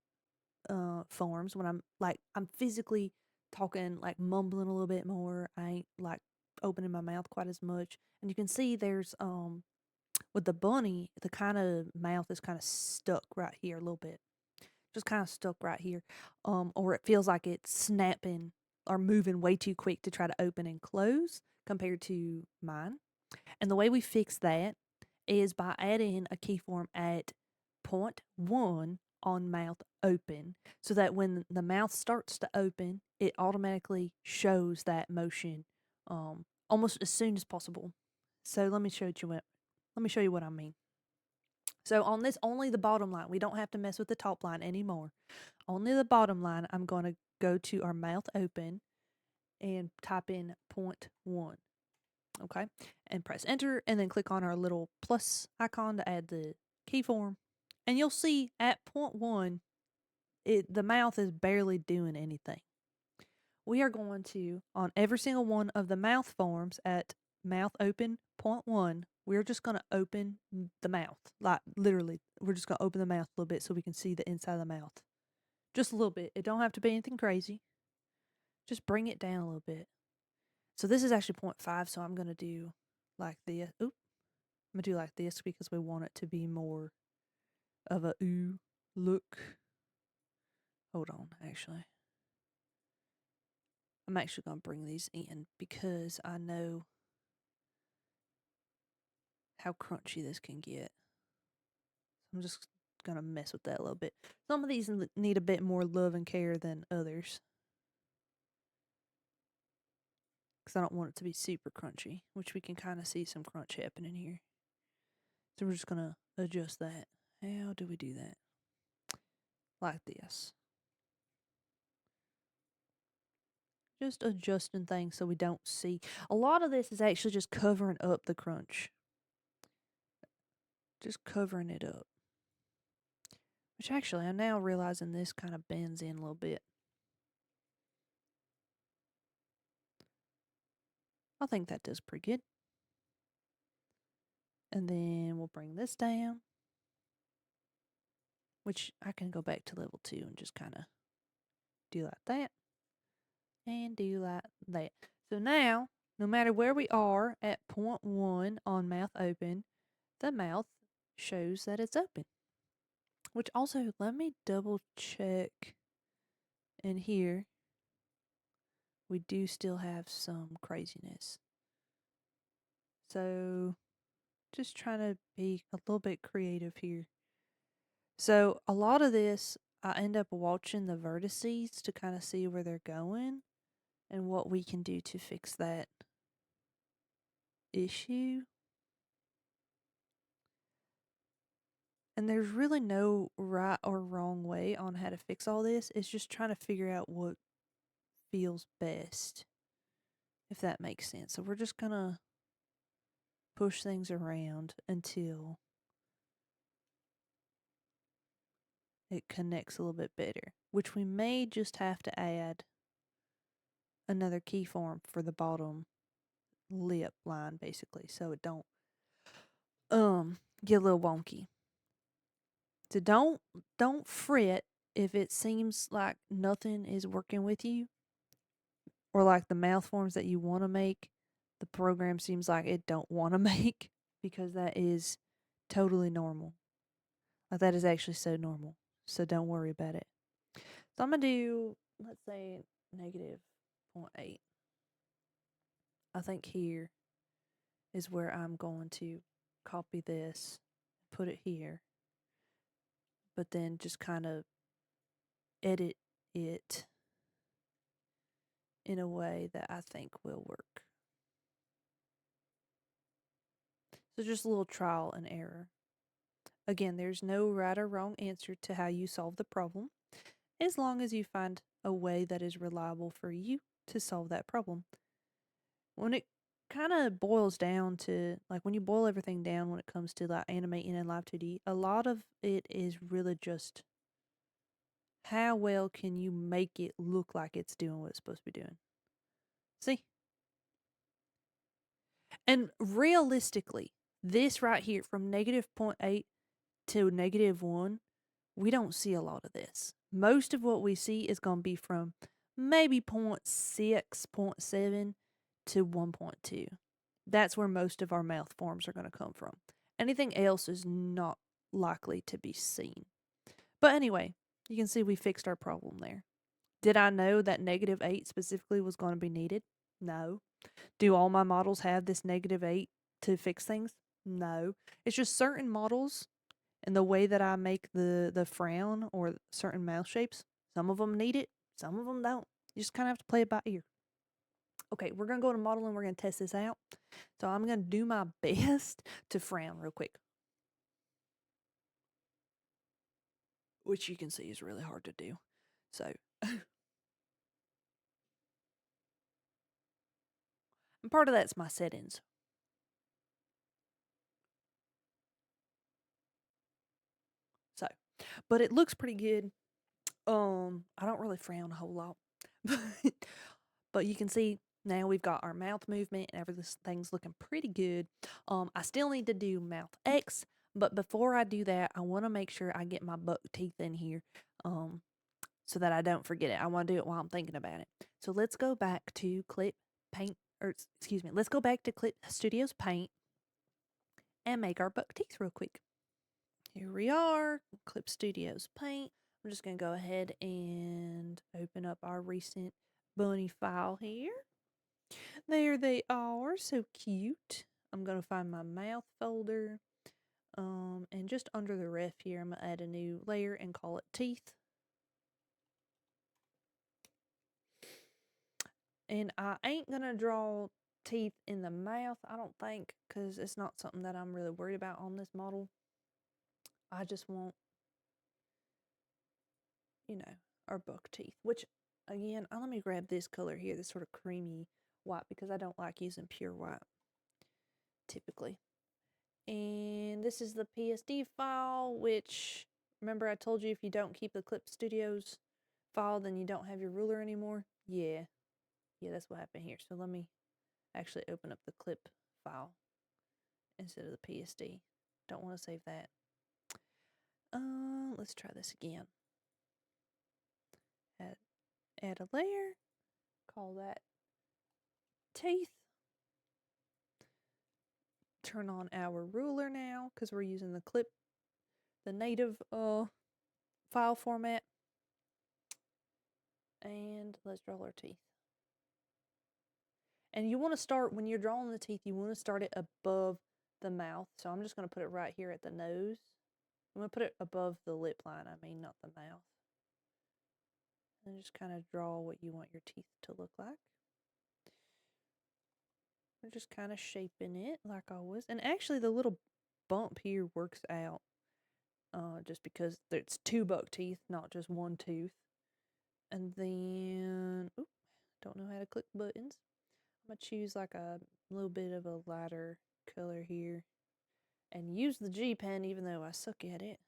forms, when I'm physically talking, like mumbling a little bit more, I ain't like opening my mouth quite as much. And you can see there's with the bunny, the kind of mouth is kind of stuck right here a little bit. Just kind of stuck right here. Or it feels like it's snapping or moving way too quick to try to open and close compared to mine. And the way we fix that is by adding a keyform at 0.1 on mouth open, so that when the mouth starts to open, it automatically shows that motion almost as soon as possible. So let me show you what I mean. So on this, only the bottom line. We don't have to mess with the top line anymore. Only the bottom line, I'm going to go to our mouth open and type in 0.1. Okay, and press enter, and then click on our little plus icon to add the keyform. And you'll see at 0.1, the mouth is barely doing anything. we are going to, on every single one of the mouth forms at mouth open 0.1, we're just going to open the mouth. Like, literally, we're just going to open the mouth a little bit so we can see the inside of the mouth. Just a little bit. It don't have to be anything crazy. Just bring it down a little bit. So this is actually 0.5, so I'm going to do like this. Oop. I'm going to do like this because we want it to be more of a ooh look. Hold on, actually. I'm actually going to bring these in because I know how crunchy this can get. I'm just going to mess with that a little bit. Some of these need a bit more love and care than others, because I don't want it to be super crunchy, which we can kind of see some crunch happening here. So we're just going to adjust that. How do we do that? Like this. Just adjusting things so we don't see. A lot of this is actually just covering up the crunch. Just covering it up. Which actually, I'm now realizing this kind of bends in a little bit. I think that does pretty good. And then we'll bring this down. Which I can go back to level 2 and just kind of do like that. And do like that. So now, no matter where we are at 0.1 on mouth open, the mouth shows that it's open. Which also, let me double check in here. We do still have some craziness. So, just trying to be a little bit creative here. So, a lot of this, I end up watching the vertices to kind of see where they're going and what we can do to fix that issue. And there's really no right or wrong way on how to fix all this. It's just trying to figure out what feels best, if that makes sense. So we're just going to push things around until it connects a little bit better, which we may just have to add another keyform for the bottom lip line, basically, so it don't get a little wonky. So don't fret if it seems like nothing is working with you, or like the mouth forms that you want to make, the program seems like it don't want to make, because that is totally normal. Like, that is actually so normal. So don't worry about it. So I'm going to do, let's say, negative 0.8. I think here is where I'm going to copy this, put it here, but then just kind of edit it in a way that I think will work. So just a little trial and error. Again, there's no right or wrong answer to how you solve the problem, as long as you find a way that is reliable for you to solve that problem. When it kind of boils down to, like, when you boil everything down when it comes to like animating in Live 2D, a lot of it is really just how well can you make it look like it's doing what it's supposed to be doing. See? And realistically, this right here, from negative 0.8 to negative 1, we don't see a lot of this. Most of what we see is going to be from maybe 0.6, 0.7 to 1.2. That's where most of our mouth forms are going to come from. Anything else is not likely to be seen. But anyway, you can see we fixed our problem there. Did I know that negative 8 specifically was going to be needed? No. Do all my models have this negative 8 to fix things? No. It's just certain models and the way that I make the frown or certain mouth shapes, some of them need it, some of them don't. You just kind of have to play it by ear. Okay, we're going to go to model and we're going to test this out. So I'm going to do my best to frown real quick, which you can see is really hard to do. So and part of that's my settings. So, but it looks pretty good. I don't really frown a whole lot, but But you can see now we've got our mouth movement and everything's looking pretty good. I still need to do mouth X, but before I do that, I want to make sure I get my buck teeth in here so that I don't forget it. I want to do it while I'm thinking about it. So let's go back to let's go back to Clip Studios Paint and make our buck teeth real quick. Here we are, Clip Studios Paint. I'm just going to go ahead and open up our recent bunny file here. There they are, so cute. I'm going to find my mouth folder. And just under the ref here, I'm going to add a new layer and call it teeth. And I ain't going to draw teeth in the mouth, I don't think, because it's not something that I'm really worried about on this model. I just want, you know, our buck teeth, which, again, let me grab this color here, this sort of creamy white, because I don't like using pure white, typically. And this is the PSD file, which, remember I told you if you don't keep the Clip Studios file, then you don't have your ruler anymore? Yeah, that's what happened here. So let me actually open up the clip file instead of the PSD. Don't want to save that. Let's try this again. Add a layer, call that teeth. Turn on our ruler now because we're using the native file format. And let's draw our teeth. And you want to start, when you're drawing the teeth, you want to start it above the mouth. So I'm just going to put it right here at the nose. I'm going to put it above the lip line, not the mouth. And just kind of draw what you want your teeth to look like. We're just kind of shaping it like always. And actually the little bump here works out just because it's 2 buck teeth, not just 1 tooth. And then, don't know how to click buttons. I'm going to choose like a little bit of a lighter color here and use the G pen even though I suck at it.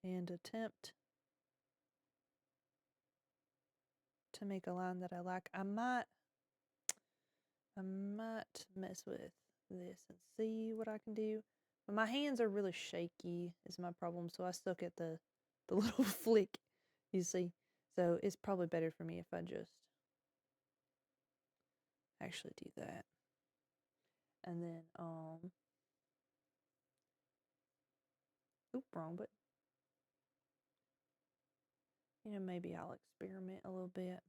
And attempt to make a line that I like. I might mess with this and see what I can do. But my hands are really shaky is my problem, so I suck at the little flick, you see. So it's probably better for me if I just actually do that. And then, wrong button. Maybe I'll experiment a little bit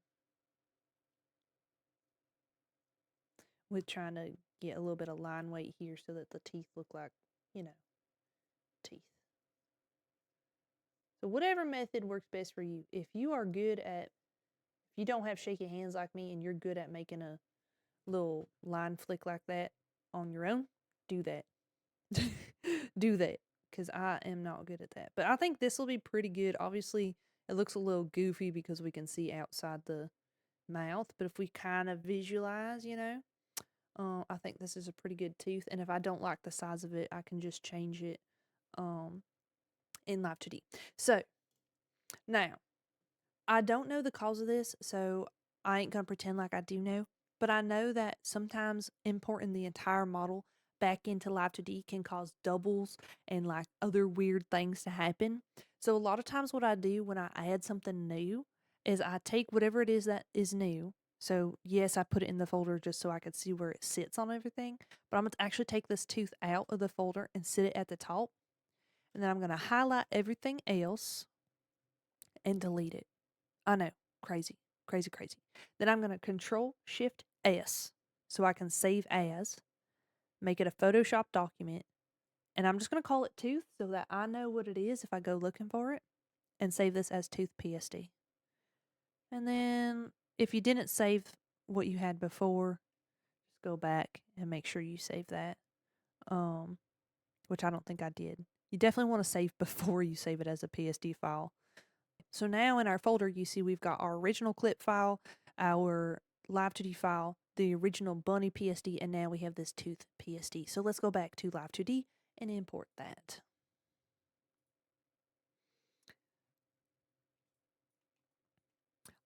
with trying to get a little bit of line weight here so that the teeth look like, teeth. So whatever method works best for you. If you don't have shaky hands like me and you're good at making a little line flick like that on your own, do that. Do that, because I am not good at that. But I think this will be pretty good. Obviously, it looks a little goofy because we can see outside the mouth, but if we kind of visualize, I think this is a pretty good tooth. And if I don't like the size of it, I can just change it in Live 2D. So now, I don't know the cause of this, so I ain't gonna pretend like I do know, but I know that sometimes importing the entire model back into Live 2D can cause doubles and like other weird things to happen. So a lot of times what I do when I add something new is I take whatever it is that is new. So yes, I put it in the folder just so I could see where it sits on everything, but I'm going to actually take this tooth out of the folder and sit it at the top. And then I'm going to highlight everything else and delete it. I know, crazy. Then I'm going to Control-Shift-S so I can save as, make it a Photoshop document, and I'm just going to call it tooth so that I know what it is if I go looking for it, and save this as tooth PSD. And then if you didn't save what you had before, just go back and make sure you save that, which I don't think I did. You definitely want to save before you save it as a PSD file. So now in our folder, you see we've got our original clip file, our Live 2D file, the original bunny PSD, and now we have this tooth PSD. So let's go back to Live 2D and import that.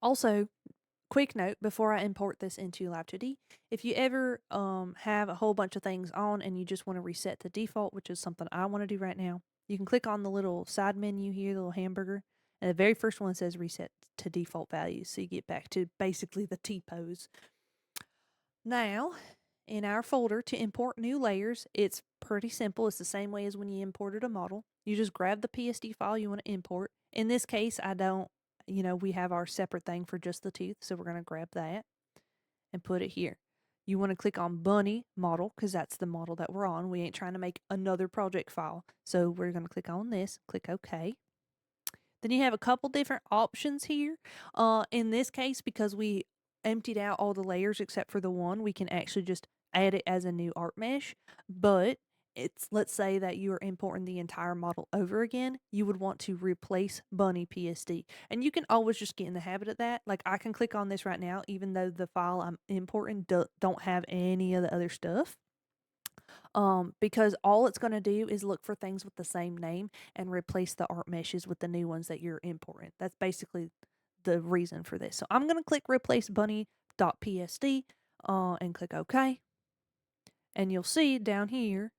Also, quick note before I import this into Live 2D, if you ever have a whole bunch of things on and you just want to reset the default, which is something I want to do right now, you can click on the little side menu here, the little hamburger, and the very first one says reset to default values, so you get back to basically the T-pose. Now, in our folder to import new layers, it's pretty simple. It's the same way as when you imported a model. You just grab the PSD file you want to import. In this case, I don't, we have our separate thing for just the tooth, so we're going to grab that and put it here. You want to click on Bunny Model because that's the model that we're on. We ain't trying to make another project file. So we're going to click on this, click OK. Then you have a couple different options here. In this case, because we emptied out all the layers except for the one, we can actually just add it as a new art mesh. But let's say that you are importing the entire model over again, you would want to replace Bunny PSD. And you can always just get in the habit of that. Like I can click on this right now, even though the file I'm importing don't have any of the other stuff. Because all it's going to do is look for things with the same name and replace the art meshes with the new ones that you're importing. That's basically the reason for this. So I'm going to click replace bunny.psd and click OK. And you'll see down here,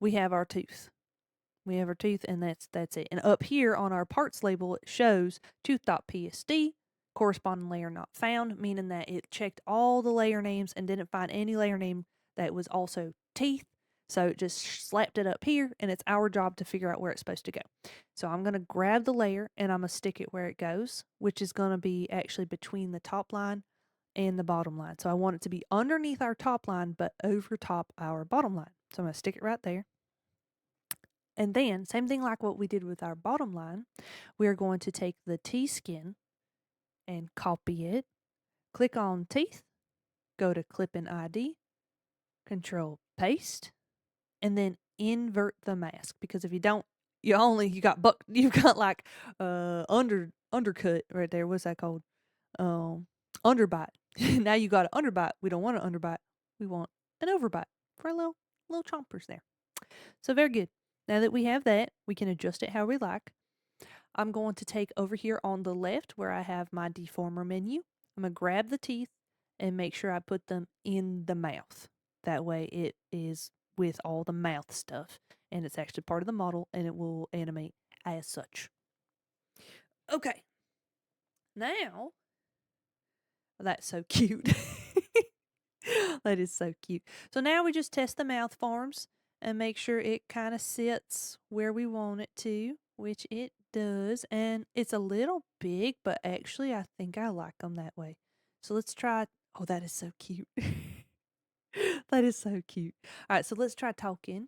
we have our tooth. We have our tooth, and that's it. And up here on our parts label, it shows tooth.psd, corresponding layer not found, meaning that it checked all the layer names and didn't find any layer name that was also teeth. So it just slapped it up here, and it's our job to figure out where it's supposed to go. So I'm going to grab the layer, and I'm going to stick it where it goes, which is going to be actually between the top line and the bottom line. So I want it to be underneath our top line, but over top our bottom line. So I'm going to stick it right there. And then, same thing like what we did with our bottom line, we're going to take the T-skin and copy it, click on teeth, go to clip and ID, control paste, and then invert the mask. Because if you don't, you've got like undercut right there. What's that called? Underbite. Now you got an underbite. We don't want an underbite. We want an overbite for a little chompers there. So very good. Now that we have that, we can adjust it how we like. I'm going to take over here on the left where I have my deformer menu. I'm going to grab the teeth and make sure I put them in the mouth. That way it is with all the mouth stuff, and it's actually part of the model, and it will animate as such. Okay. Now, that's so cute. That is so cute. So now we just test the mouth forms and make sure it kind of sits where we want it to, which it does. And it's a little big, but actually I think I like them that way. So let's try. Oh, that is so cute. That is so cute. All right, so let's try talking.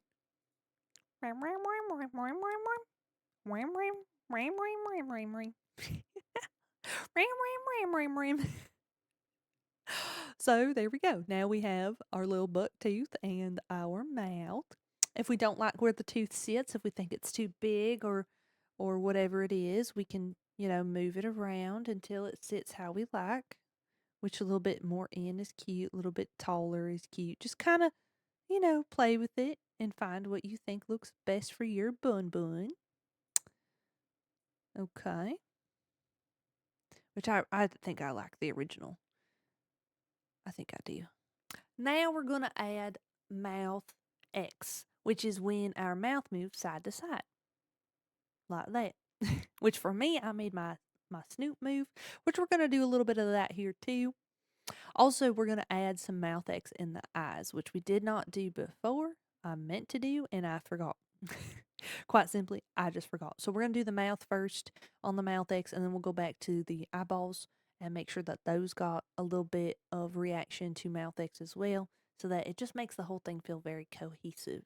So there we go. Now we have our little buck tooth and our mouth. If we don't like where the tooth sits, if we think it's too big or whatever it is, we can, move it around until it sits how we like, which a little bit more in is cute, a little bit taller is cute. Just kind of, play with it and find what you think looks best for your bun. Okay. Which I think I like the original. I think I do. Now we're going to add mouth X, which is when our mouth moves side to side. Like that. Which for me, I made my snoot move, which we're going to do a little bit of that here too. Also, we're going to add some mouth X in the eyes, which we did not do before. I meant to do, and I forgot. Quite simply, I just forgot. So we're going to do the mouth first on the mouth X, and then we'll go back to the eyeballs and make sure that those got a little bit of reaction to mouth X as well, so that it just makes the whole thing feel very cohesive.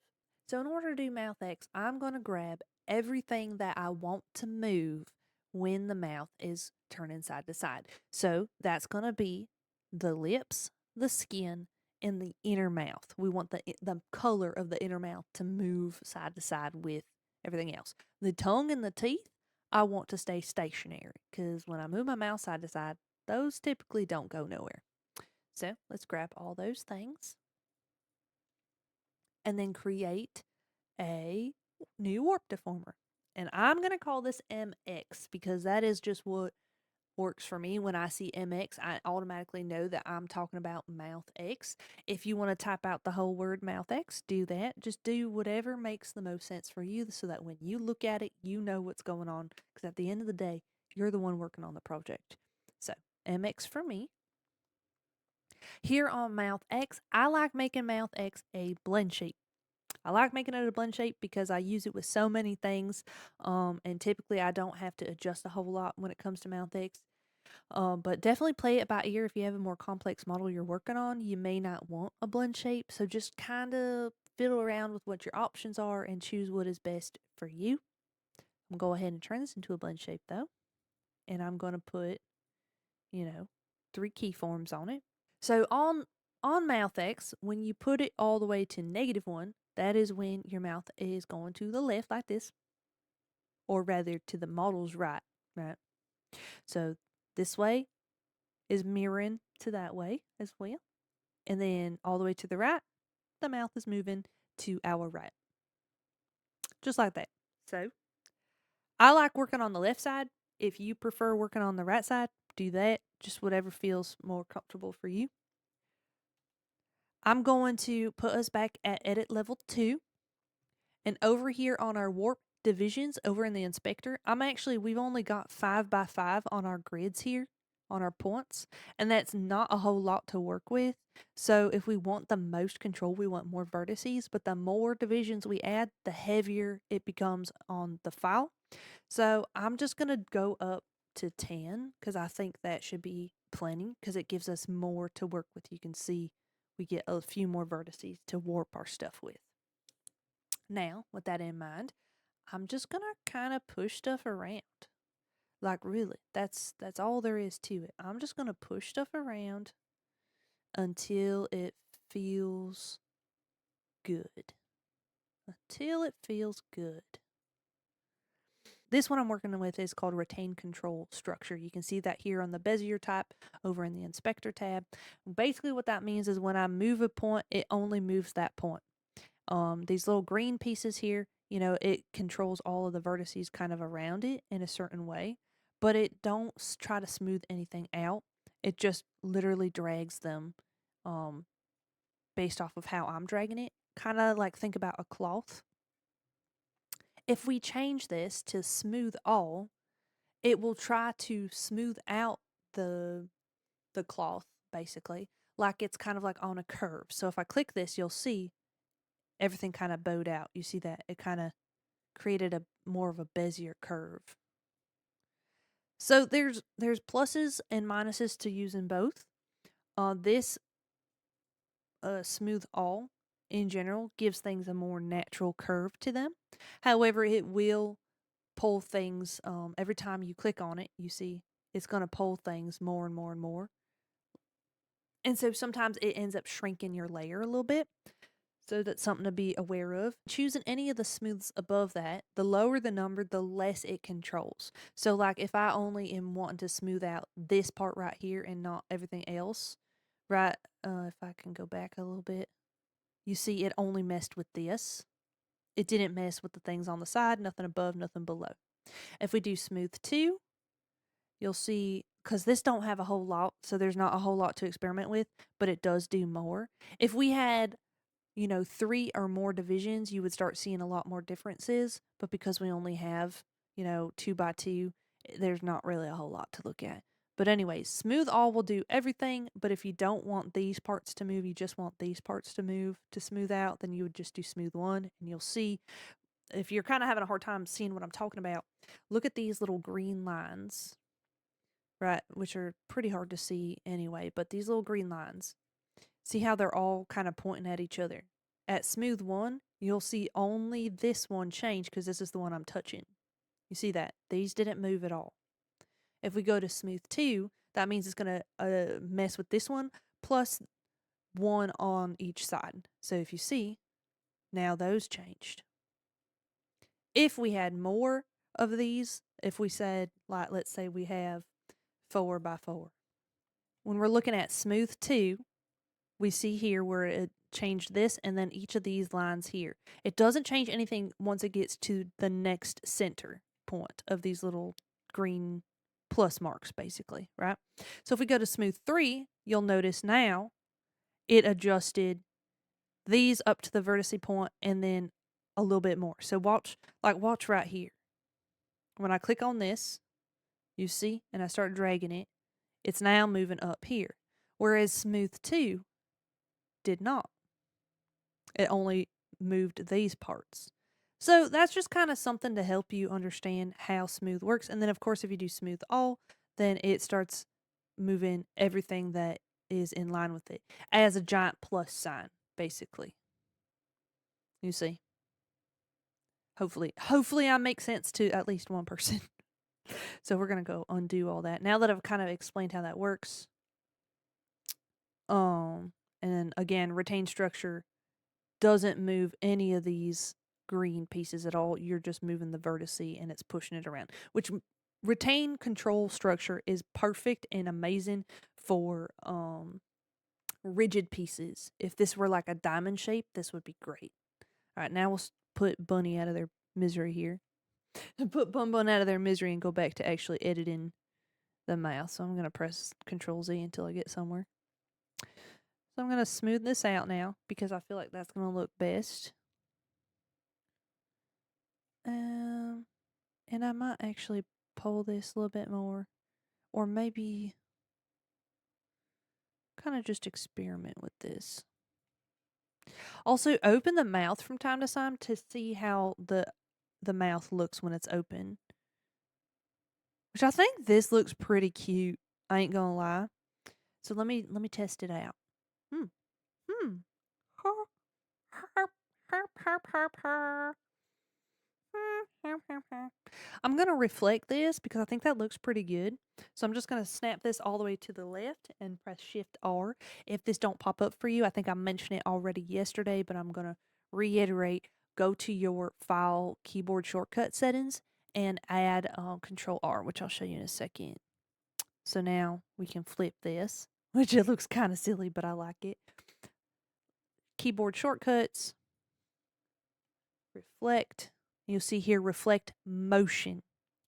So in order to do mouth X, I'm going to grab everything that I want to move when the mouth is turning side to side. So that's going to be the lips, the skin, and the inner mouth. We want the color of the inner mouth to move side to side with everything else. The tongue and the teeth, I want to stay stationary because when I move my mouth side to side, those typically don't go nowhere. So let's grab all those things and then create a new warp deformer. And I'm going to call this MX because that is just what works for me. When I see MX, I automatically know that I'm talking about mouth X. If you want to type out the whole word mouth X, do that. Just do whatever makes the most sense for you so that when you look at it, you know what's going on. Because at the end of the day, you're the one working on the project. So, MX for me. Here on mouth X, I like making mouth X a blend shape. I like making it a blend shape because I use it with so many things, and typically I don't have to adjust a whole lot when it comes to mouth X. But definitely play it by ear. If you have a more complex model you're working on, you may not want a blend shape. So just kind of fiddle around with what your options are and choose what is best for you. I'm going to go ahead and turn this into a blend shape though. And I'm going to put, 3 keyforms on it. So on mouth X, when you put it all the way to -1, that is when your mouth is going to the left like this, or rather to the model's right. So this way is mirroring to that way as well. And then all the way to the right, the mouth is moving to our right. Just like that. So I like working on the left side. If you prefer working on the right side, do that. Just whatever feels more comfortable for you. I'm going to put us back at edit level 2. And over here on our warp divisions over in the inspector, we've only got 5 by 5 on our grids here, on our points, and that's not a whole lot to work with. So if we want the most control, we want more vertices, but the more divisions we add, the heavier it becomes on the file. So I'm just going to go up to 10 because I think that should be plenty because it gives us more to work with. You can see we get a few more vertices to warp our stuff with. Now, with that in mind, I'm just going to kind of push stuff around. Like really, that's all there is to it. I'm just going to push stuff around until it feels good. Until it feels good. This one I'm working with is called Retain Control Structure. You can see that here on the Bezier type over in the Inspector tab. Basically what that means is when I move a point, it only moves that point. These little green pieces here, it controls all of the vertices kind of around it in a certain way, but it don't try to smooth anything out. It just literally drags them based off of how I'm dragging it. Kind of like think about a cloth. If we change this to smooth all, it will try to smooth out the cloth basically, like it's kind of like on a curve. So if I click this, you'll see everything kind of bowed out. You see that? It kind of created a more of a Bezier curve. So there's pluses and minuses to using both. This smooth all in general gives things a more natural curve to them. However, it will pull things every time you click on it. You see it's going to pull things more and more and more. And so sometimes it ends up shrinking your layer a little bit. So that's something to be aware of. Choosing any of the smooths above that, the lower the number, the less it controls. So like if I only am wanting to smooth out this part right here and not everything else, right? If I can go back a little bit, you see it only messed with this. It didn't mess with the things on the side, nothing above, nothing below. If we do smooth 2, you'll see, because this don't have a whole lot, so there's not a whole lot to experiment with, but it does do more. If we had 3 or more divisions, you would start seeing a lot more differences. But because we only have, 2 by 2, there's not really a whole lot to look at. But anyways, smooth all will do everything. But if you don't want these parts to move, you just want these parts to move to smooth out, then you would just do smooth 1. And you'll see, if you're kind of having a hard time seeing what I'm talking about, look at these little green lines, right? Which are pretty hard to see anyway. But these little green lines, see how they're all kind of pointing at each other. At smooth 1, you'll see only this one change because this is the one I'm touching. You see that? These didn't move at all. If we go to smooth 2, that means it's going to mess with this one plus 1 on each side. So if you see, now those changed. If we had more of these, if we said, like, let's say we have 4 by 4. When we're looking at smooth 2, we see here where it changed this and then each of these lines here. It doesn't change anything once it gets to the next center point of these little green plus marks basically, right? So if we go to smooth 3, you'll notice now it adjusted these up to the vertice point and then a little bit more. So watch right here. When I click on this, you see, and I start dragging it, it's now moving up here. Whereas smooth 2 did not. It only moved these parts. So that's just kind of something to help you understand how smooth works. And then of course if you do smooth all, then it starts moving everything that is in line with it as a giant plus sign, basically. You see? Hopefully I make sense to at least one person. So we're going to go undo all that. Now that I've kind of explained how that works. And again, retain structure doesn't move any of these green pieces at all. You're just moving the vertice and it's pushing it around, which retain control structure is perfect and amazing for rigid pieces. If this were like a diamond shape, this would be great. All right, now we'll put Bunny out of their misery here. Put Bun Bun out of their misery and go back to actually editing the mouth. So I'm going to press Control Z until I get somewhere. So I'm going to smooth this out now because I feel like that's going to look best. And I might actually pull this a little bit more, or maybe kind of just experiment with this. Also, open the mouth from time to time to see how the mouth looks when it's open. Which I think this looks pretty cute. I ain't gonna lie. So let me test it out. I'm going to reflect this because I think that looks pretty good. So I'm just going to snap this all the way to the left and press Shift R. If this don't pop up for you, I think I mentioned it already yesterday, but I'm going to reiterate. Go to your file keyboard shortcut settings and add Control R, which I'll show you in a second. So now we can flip this, which it looks kind of silly, but I like it. Keyboard shortcuts, reflect. You'll see here reflect motion.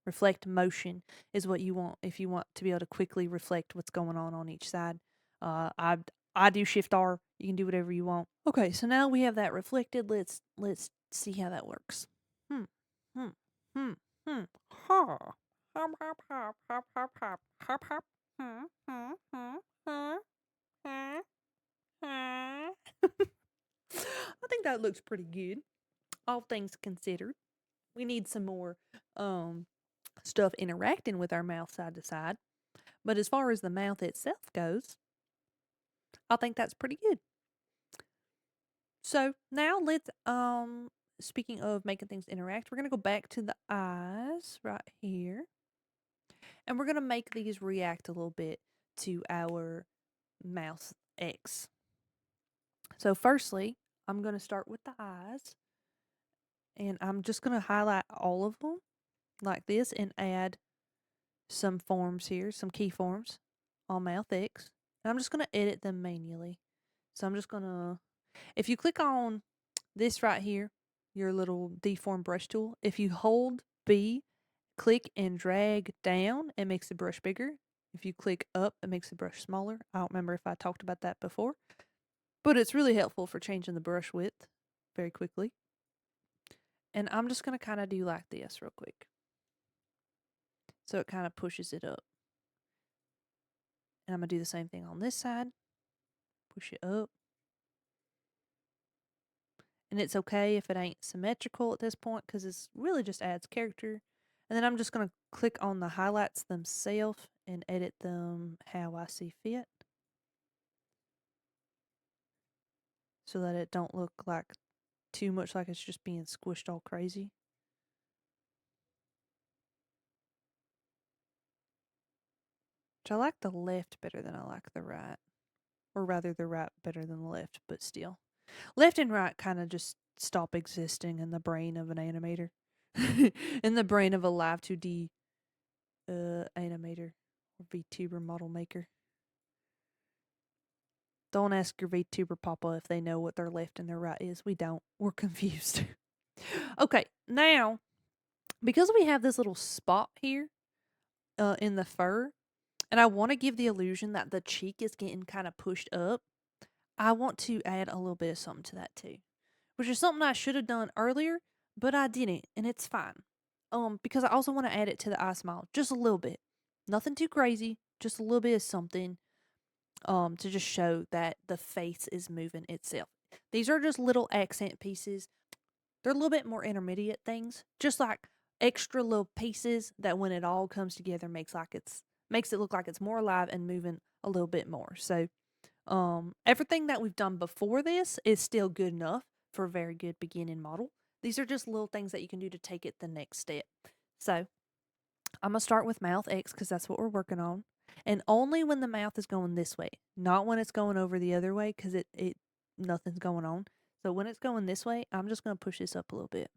Reflect motion is what you want if you want to be able to quickly reflect what's going on each side. I do Shift R. You can do whatever you want. Okay, so now we have that reflected. Let's see how that works. I think that looks pretty good, all things considered. We need some more stuff interacting with our mouth side to side. But as far as the mouth itself goes, I think that's pretty good. So now let's speaking of making things interact, we're going to go back to the eyes right here. And we're going to make these react a little bit to our mouth X. So firstly, I'm going to start with the eyes. And I'm just going to highlight all of them like this and add some forms here, some keyforms on mouth X. And I'm just going to edit them manually. So I'm just going to, if you click on this right here, your little deform brush tool, if you hold B, click and drag down, it makes the brush bigger. If you click up, it makes the brush smaller. I don't remember if I talked about that before, but it's really helpful for changing the brush width very quickly. And I'm just going to kind of do like this real quick. So it kind of pushes it up. And I'm going to do the same thing on this side. Push it up. And it's okay if it ain't symmetrical at this point because it really just adds character. And then I'm just going to click on the highlights themselves and edit them how I see fit. So that it don't look like too much like it's just being squished all crazy. Which I like the left better than I like the right. Or rather the right better than the left, but still. Left and right kind of just stop existing in the brain of an animator. In the brain of a live 2D animator or Vtuber model maker. Don't ask your Vtuber papa if they know what their left and their right is. We don't. We're confused. Okay, now, because we have this little spot here, in the fur, and I want to give the illusion that the cheek is getting kind of pushed up. I want to add a little bit of something to that too, which is something I should have done earlier, but I didn't, and it's fine. Because I also want to add it to the eye smile just a little bit. Nothing too crazy, just a little bit of something to just show that the face is moving itself. These are just little accent pieces. They're a little bit more intermediate things, just like extra little pieces that when it all comes together makes it look like it's more alive and moving a little bit more. So everything that we've done before this is still good enough for a very good beginning model. These are just little things that you can do to take it the next step. So I'm going to start with mouth X because that's what we're working on. And only when the mouth is going this way, not when it's going over the other way because it nothing's going on. So when it's going this way, I'm just going to push this up a little bit.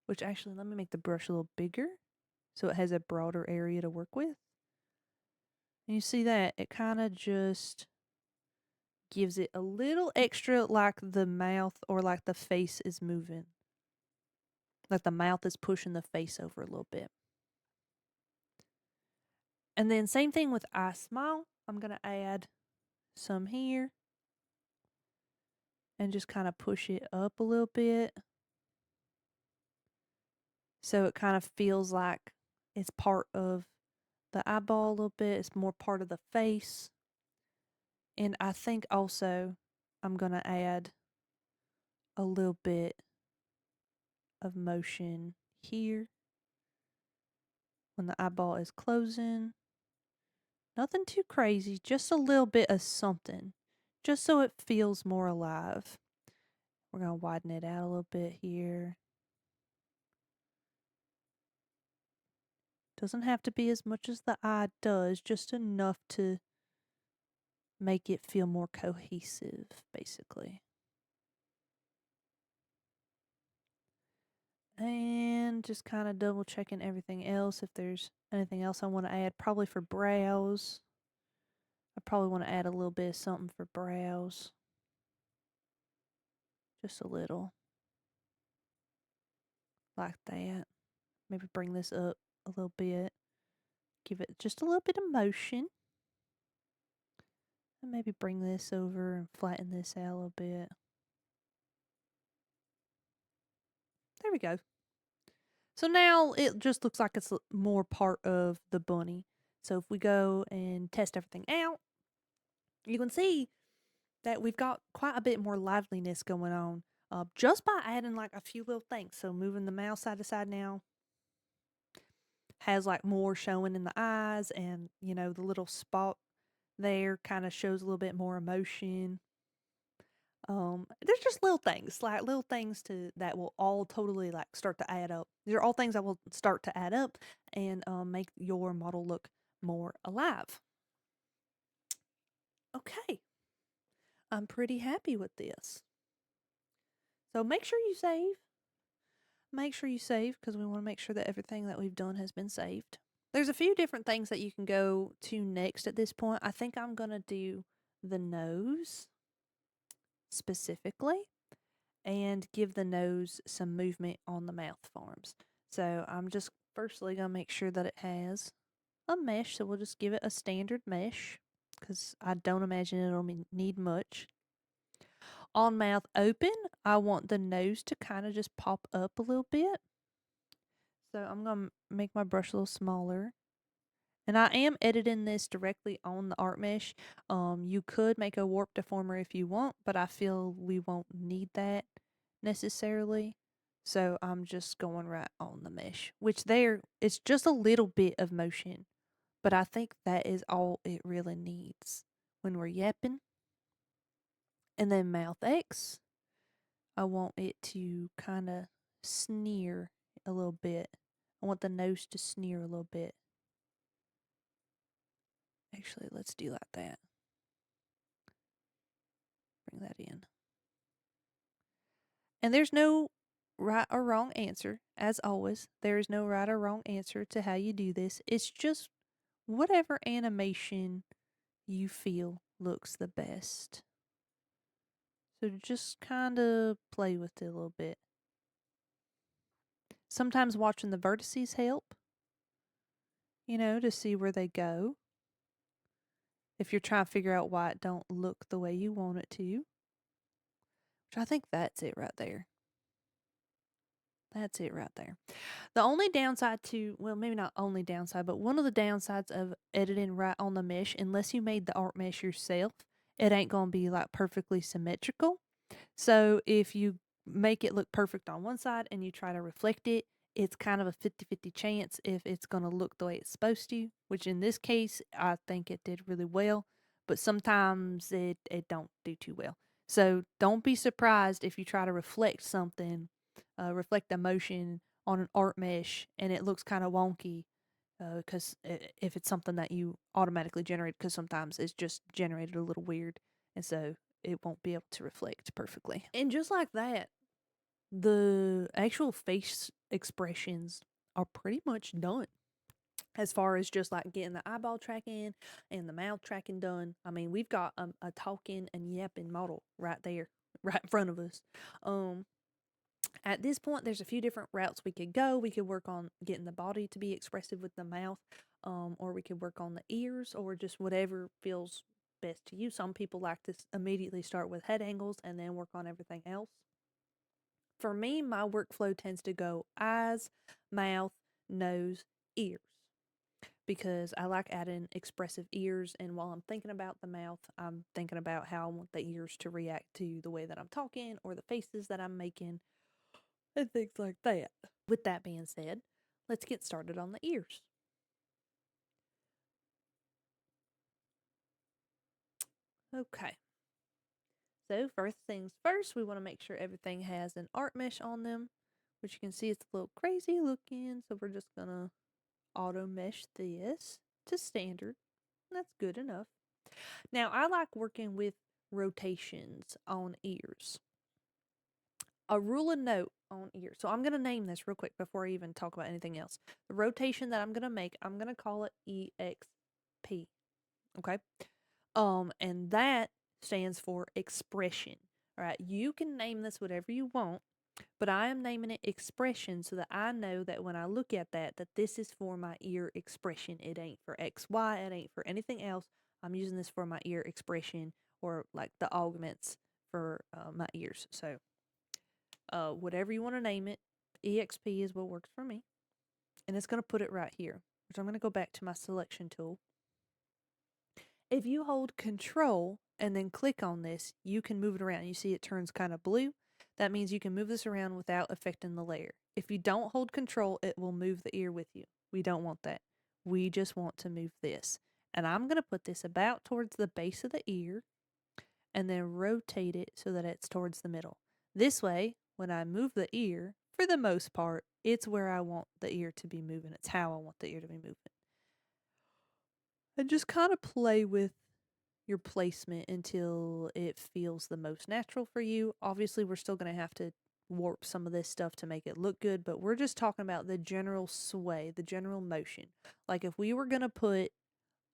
Which actually, let me make the brush a little bigger so it has a broader area to work with. And you see that? It kind of just gives it a little extra like the mouth or like the face is moving. Like the mouth is pushing the face over a little bit. And then same thing with eye smile. I'm going to add some here. And just kind of push it up a little bit. So it kind of feels like it's part of the eyeball a little bit. It's more part of the face. And I think also I'm going to add a little bit of motion here when the eyeball is closing. Nothing too crazy, just a little bit of something, just so it feels more alive. We're going to widen it out a little bit here. Doesn't have to be as much as the eye does, just enough to make it feel more cohesive, basically. And just kind of double checking everything else. If there's anything else I want to add, probably for brows. I probably want to add a little bit of something for brows. Just a little. Like that. Maybe bring this up a little bit. Give it just a little bit of motion. And maybe bring this over and flatten this out a little bit. There we go. So now it just looks like it's more part of the bunny. So if we go and test everything out, you can see that we've got quite a bit more liveliness going on just by adding like a few little things. So moving the mouth side to side now has like more showing in the eyes, and you know the little spot there kind of shows a little bit more emotion. There's just little things that will all totally like start to add up. These are all things that will start to add up and make your model look more alive. Okay, I'm pretty happy with this. So make sure you save. Make sure you save because we want to make sure that everything that we've done has been saved. There's a few different things that you can go to next at this point. I think I'm going to do the nose specifically and give the nose some movement on the mouth forms. So I'm just firstly going to make sure that it has a mesh. So we'll just give it a standard mesh because I don't imagine it'll need much. On mouth open, I want the nose to kind of just pop up a little bit. So I'm going to make my brush a little smaller. And I am editing this directly on the art mesh. You could make a warp deformer if you want, but I feel we won't need that necessarily. So I'm just going right on the mesh, which there, it's just a little bit of motion. But I think that is all it really needs when we're yapping. And then mouth X, I want it to kind of sneer a little bit. I want the nose to sneer a little bit. Actually, let's do like that. Bring that in. And there's no right or wrong answer. As always, there is no right or wrong answer to how you do this. It's just whatever animation you feel looks the best. So just kind of play with it a little bit. Sometimes watching the vertices help. you know, to see where they go. If you're trying to figure out why it don't look the way you want it to. Which I think that's it right there. That's it right there. The only downside to, well, maybe not only downside, but one of the downsides of editing right on the mesh, unless you made the art mesh yourself, it ain't going to be like perfectly symmetrical. So if you make it look perfect on one side and you try to reflect it, it's kind of a 50-50 chance if it's going to look the way it's supposed to, which in this case, I think it did really well, but sometimes it don't do too well. So don't be surprised if you try to reflect something, reflect emotion on an art mesh and it looks kind of wonky, because if it's something that you automatically generate, because sometimes it's just generated a little weird, and so it won't be able to reflect perfectly. And just like that, the actual face expressions are pretty much done. As far as just like getting the eyeball tracking and the mouth tracking done, I mean, we've got a talking and yapping model right there, right in front of us. At this point, there's a few different routes we could go. We could work on getting the body to be expressive with the mouth, or we could work on the ears, or just whatever feels best to you. Some people like to immediately start with head angles and then work on everything else. For me, my workflow tends to go eyes, mouth, nose, ears, because I like adding expressive ears. And while I'm thinking about the mouth, I'm thinking about how I want the ears to react to the way that I'm talking or the faces that I'm making and things like that. With that being said, let's get started on the ears. Okay. So first things first, we want to make sure everything has an art mesh on them, which you can see it's a little crazy looking. So we're just going to auto mesh this to standard. That's good enough. Now I like working with rotations on ears. A rule of note on ears. So I'm going to name this real quick before I even talk about anything else. The rotation that I'm going to make, I'm going to call it EXP. Okay. And that stands for expression. All right. You can name this whatever you want, but I am naming it expression so that I know that when I look at that this is for my ear expression. It ain't for XY. It ain't for anything else. I'm using this for my ear expression, or like the augments for my ears. So, whatever you want to name it, EXP is what works for me. And it's going to put it right here. So I'm going to go back to my selection tool. If you hold Control and then click on this, you can move it around. You see it turns kind of blue. That means you can move this around without affecting the layer. If you don't hold Control, it will move the ear with you. We don't want that. We just want to move this. And I'm going to put this about towards the base of the ear and then rotate it so that it's towards the middle. This way, when I move the ear, for the most part, it's where I want the ear to be moving. It's how I want the ear to be moving. And just kind of play with your placement until it feels the most natural for you. Obviously, we're still going to have to warp some of this stuff to make it look good, but we're just talking about the general sway, the general motion. Like if we were going to put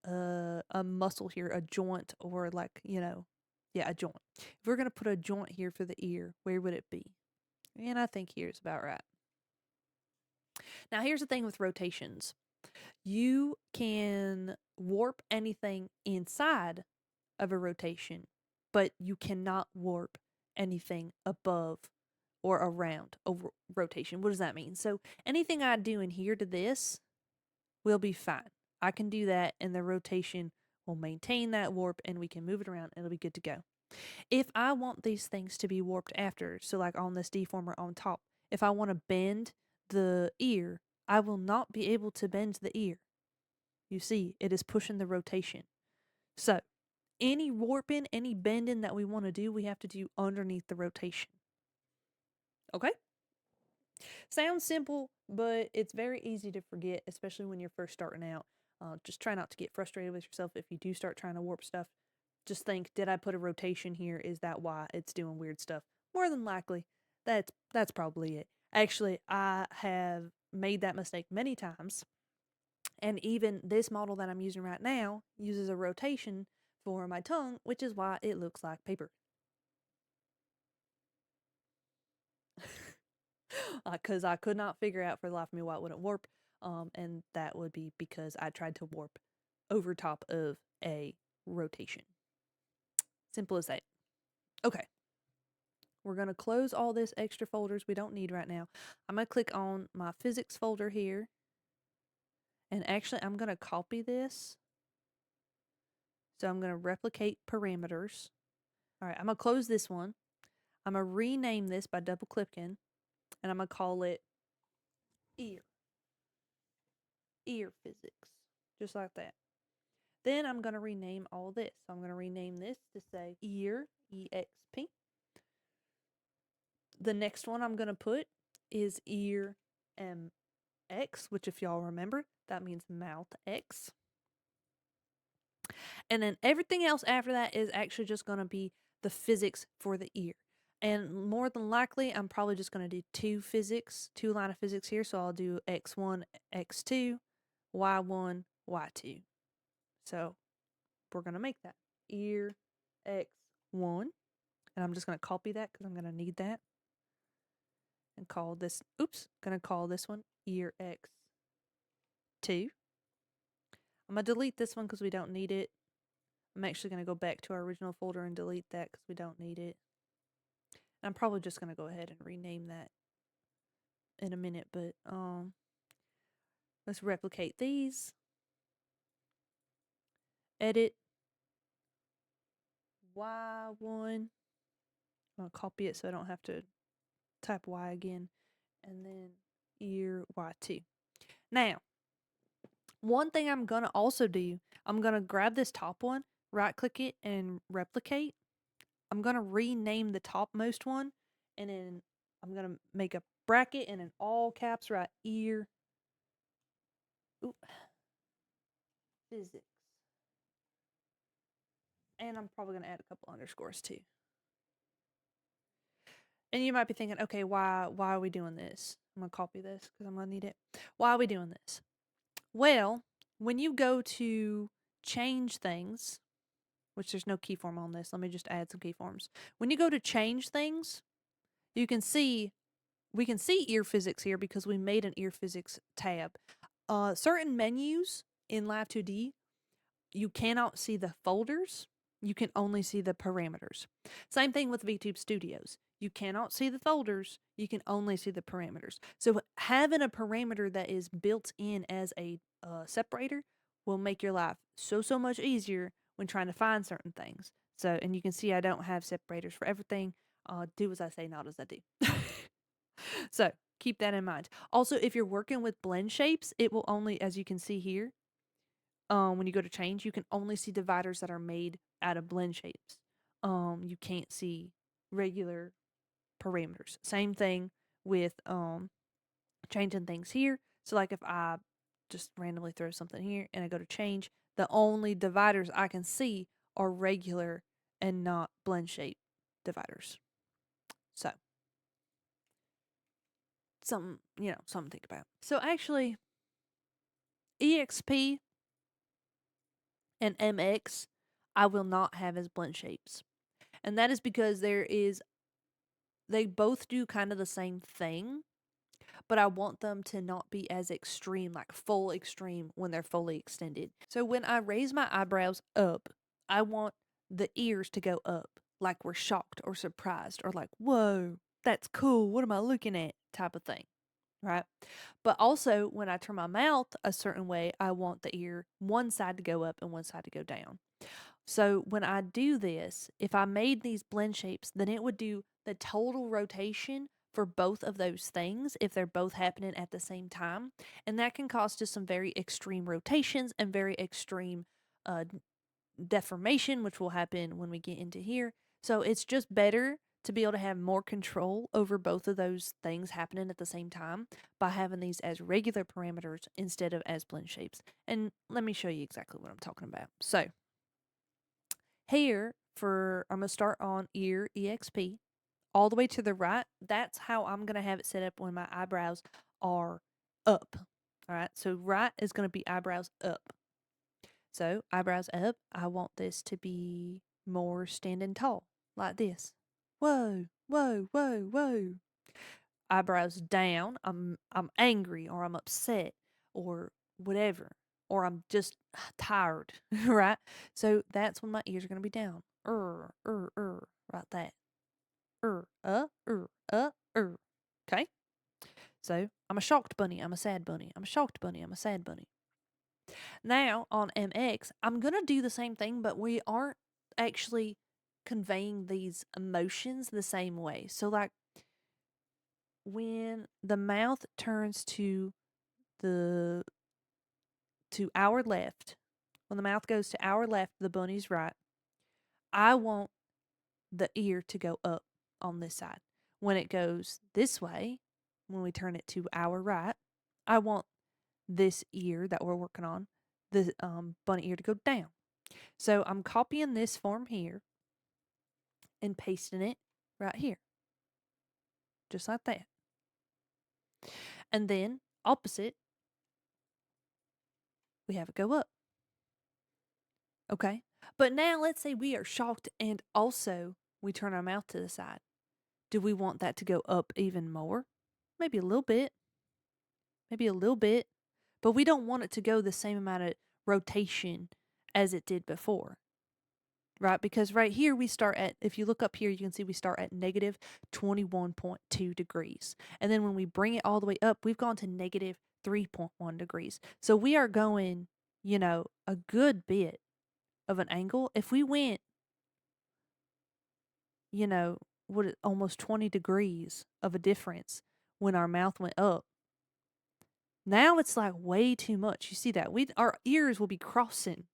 a muscle here, a joint, or like, a joint. If we're going to put a joint here for the ear, where would it be? And I think here's about right. Now, here's the thing with rotations. You can warp anything inside of a rotation, but you cannot warp anything above or around a rotation. What does that mean? So anything I do in here to this will be fine. I can do that and the rotation will maintain that warp and we can move it around and it'll be good to go. If I want these things to be warped after, so like on this deformer on top, if I want to bend the ear, I will not be able to bend the ear. You see, it is pushing the rotation. So any warping, any bending that we want to do, we have to do underneath the rotation. Okay? Sounds simple, but it's very easy to forget, especially when you're first starting out. Just try not to get frustrated with yourself if you do start trying to warp stuff. Just think, did I put a rotation here? Is that why it's doing weird stuff? More than likely, that's probably it. Actually, I have made that mistake many times. And even this model that I'm using right now uses a rotation for my tongue, which is why it looks like paper. Because I could not figure out for the life of me why it wouldn't warp. And that would be because I tried to warp over top of a rotation. Simple as that. Okay. We're going to close all this extra folders we don't need right now. I'm going to click on my physics folder here. And actually, I'm going to copy this. So I'm going to replicate parameters. All right, I'm going to close this one. I'm going to rename this by double clicking. And I'm going to call it ear. Ear physics. Just like that. Then I'm going to rename all this. So I'm going to rename this to say ear, EXP. The next one I'm going to put is ear MX, which if y'all remember, that means mouth X. And then everything else after that is actually just going to be the physics for the ear. And more than likely, I'm probably just going to do two line of physics here. So I'll do X1, X2, Y1, Y2. So we're going to make that ear X1. And I'm just going to copy that because I'm going to need that. And call this, going to call this one ear X2. I'm going to delete this one because we don't need it. I'm actually going to go back to our original folder and delete that because we don't need it. I'm probably just going to go ahead and rename that in a minute, but let's replicate these. Edit Y1. I'll copy it so I don't have to type Y again. And then ear Y2. Now, one thing I'm going to also do, I'm going to grab this top one, right click it, and replicate. I'm going to rename the topmost one, and then I'm going to make a bracket and in all caps write ear physics. And I'm probably going to add a couple underscores too. And you might be thinking, okay, why are we doing this? I'm going to copy this because I'm going to need it. Why are we doing this? Well, when you go to change things, which there's no keyform on this. Let me just add some keyforms. When you go to change things, you can see, we can see ear physics here because we made an ear physics tab. Certain menus in Live 2D, you cannot see the folders. You can only see the parameters. Same thing with Vtube Studios. You cannot see the folders. You can only see the parameters. So having a parameter that is built in as a separator will make your life so much easier when trying to find certain things. So, and you can see I don't have separators for everything. Do as I say, not as I do. So keep that in mind. Also, if you're working with Blendshapes, it will only, as you can see here, when you go to change, you can only see dividers that are made out of Blendshapes. You can't see regular parameters. Same thing with changing things here. So like if I just randomly throw something here and I go to change, the only dividers I can see are regular and not Blendshapes dividers. So something to think about. So actually, EXP and MX I will not have as Blendshapes. And that is because they both do kind of the same thing, but I want them to not be as extreme, like full extreme when they're fully extended. So when I raise my eyebrows up, I want the ears to go up, like we're shocked or surprised or like, whoa, that's cool, what am I looking at type of thing, right? But also when I turn my mouth a certain way, I want the ear one side to go up and one side to go down. So when I do this, if I made these Blendshapes, then it would do the total rotation for both of those things if they're both happening at the same time. And that can cause just some very extreme rotations and very extreme deformation, which will happen when we get into here. So it's just better to be able to have more control over both of those things happening at the same time by having these as regular parameters instead of as Blendshapes. And let me show you exactly what I'm talking about. So here I'm going to start on ear EXP all the way to the right. That's how I'm going to have it set up when my eyebrows are up. All right. So right is going to be eyebrows up. So eyebrows up, I want this to be more standing tall like this. Whoa, whoa, whoa, whoa. Eyebrows down, I'm angry or I'm upset. or whatever, or I'm just tired, right? So that's when my ears are going to be down. Right that. Okay? So I'm a shocked bunny, I'm a sad bunny, I'm a shocked bunny, I'm a sad bunny. Now on MX, I'm going to do the same thing, but we aren't actually conveying these emotions the same way. So, like, when the mouth turns to our left, when the mouth goes to our left, the bunny's right, I want the ear to go up on this side. When it goes this way, when we turn it to our right, I want this ear that we're working on, the bunny ear, to go down. So I'm copying this form here and pasting it right here, just like that. And then opposite, we have it go up. Okay. But now let's say we are shocked and also we turn our mouth to the side. Do we want that to go up even more? Maybe a little bit. Maybe a little bit. But we don't want it to go the same amount of rotation as it did before. Right? Because right here we start at, if you look up here, you can see we start at negative 21.2 degrees. And then when we bring it all the way up, we've gone to negative 3.1 degrees. So we are going, a good bit of an angle. If we went, almost 20 degrees of a difference when our mouth went up, now it's like way too much. You see that? Our ears will be crossing.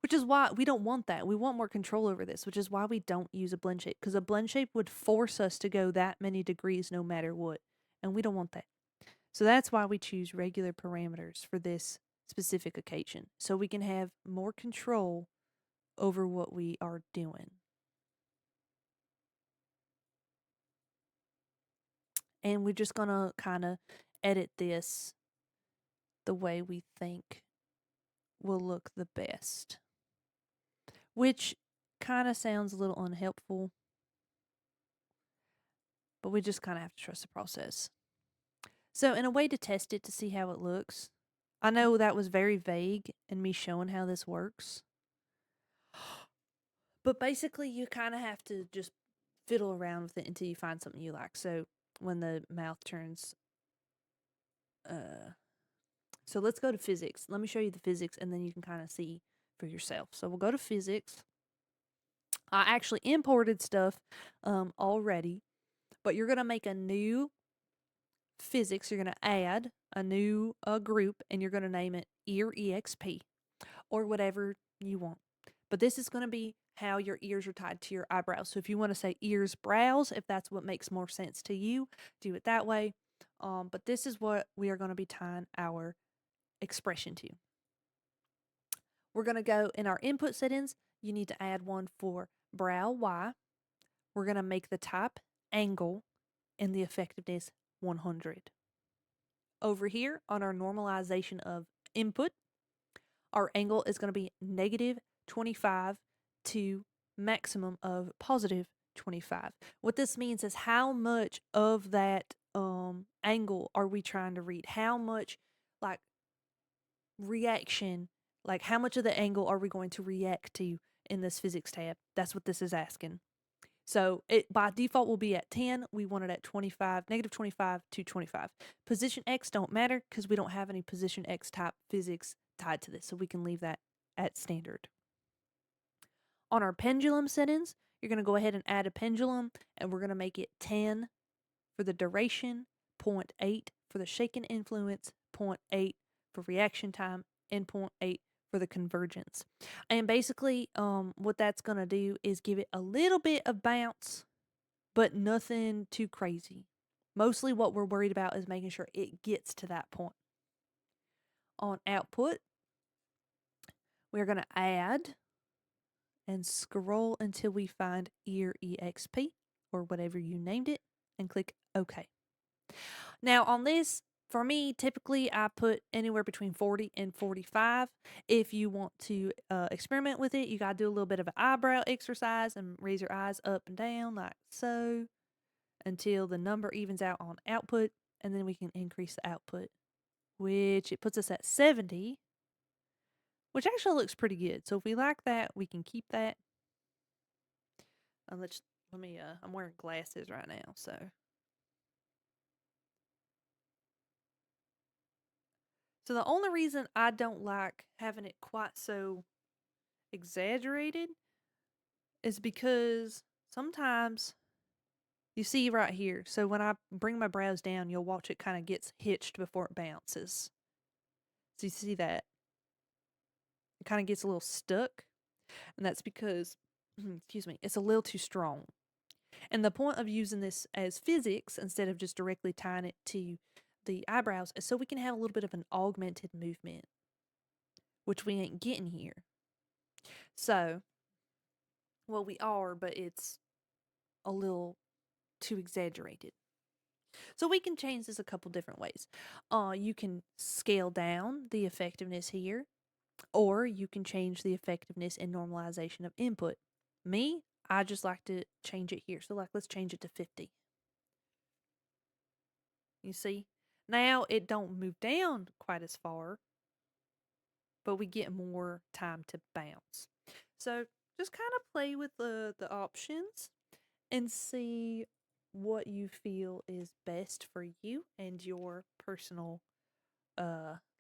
Which is why we don't want that. We want more control over this, which is why we don't use a blend shape, because a blend shape would force us to go that many degrees no matter what, and we don't want that. So that's why we choose regular parameters for this specific occasion, so we can have more control over what we are doing. And we're just going to kind of edit this the way we think will look the best, which kind of sounds a little unhelpful, but we just kind of have to trust the process. So, in a way to test it to see how it looks, I know that was very vague in me showing how this works, but basically you kind of have to just fiddle around with it until you find something you like. So, when the mouth turns, so let's go to physics. Let me show you the physics and then you can kind of see for yourself. So, we'll go to physics. I actually imported stuff already, but you're going to make a new physics. You're going to add a new group and you're going to name it ear exp or whatever you want. But this is going to be how your ears are tied to your eyebrows. So if you want to say ears brows, if that's what makes more sense to you, do it that way. But this is what we are going to be tying our expression to. We're going to go in our input settings. You need to add one for brow Y. We're going to make the type angle and the effectiveness 100. Over here on our normalization of input, our angle is going to be negative 25 to maximum of positive 25. What this means is how much of that angle are we trying to read? How much like reaction, like how much of the angle are we going to react to in this physics tab? That's what this is asking. So it by default will be at 10. We want it at 25, negative 25 to 25. Position X don't matter because we don't have any position X type physics tied to this. So we can leave that at standard. On our pendulum settings, you're going to go ahead and add a pendulum and we're going to make it 10 for the duration, 0.8 for the shaken influence, 0.8 for reaction time, and 0.8 for the convergence. And basically, what that's going to do is give it a little bit of bounce, but nothing too crazy. Mostly what we're worried about is making sure it gets to that point. On output, we're going to add and scroll until we find ear exp or whatever you named it and click OK. Now on this, for me, typically I put anywhere between 40 and 45. If you want to experiment with it, you got to do a little bit of an eyebrow exercise and raise your eyes up and down like so until the number evens out on output, and then we can increase the output which it puts us at 70, which actually looks pretty good. So if we like that, we can keep that. Let me, I'm wearing glasses right now, so. So the only reason I don't like having it quite so exaggerated is because sometimes you see right here. So when I bring my brows down, you'll watch it kind of gets hitched before it bounces. So you see that? It kind of gets a little stuck. And that's because, excuse me, it's a little too strong. And the point of using this as physics instead of just directly tying it to the eyebrows is so we can have a little bit of an augmented movement, which we ain't getting here. So, well, we are, but it's a little too exaggerated. So we can change this a couple different ways. You can scale down the effectiveness here, or you can change the effectiveness and normalization of input. Me, I just like to change it here. So like, let's change it to 50. You see? Now it don't move down quite as far, but we get more time to bounce. So just kind of play with the options and see what you feel is best for you and your personal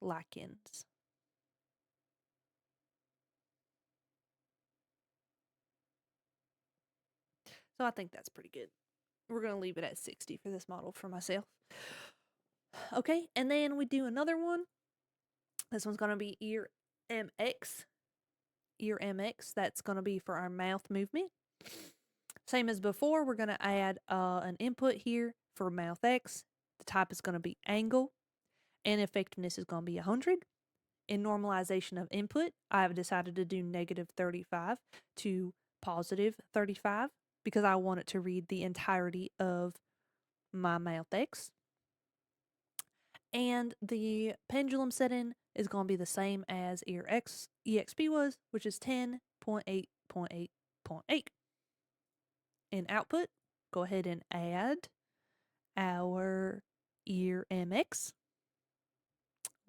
likings. So I think that's pretty good. We're going to leave it at 60 for this model for myself. Okay, and then we do another one. This one's going to be ear MX. Ear MX, that's going to be for our mouth movement. Same as before, we're going to add an input here for mouth X. The type is going to be angle, and effectiveness is going to be 100. In normalization of input, I have decided to do negative 35 to positive 35 because I want it to read the entirety of my mouth X. And the pendulum setting is going to be the same as ear X EXP was, which is 10.8.8.8. In output, go ahead and add our ear MX.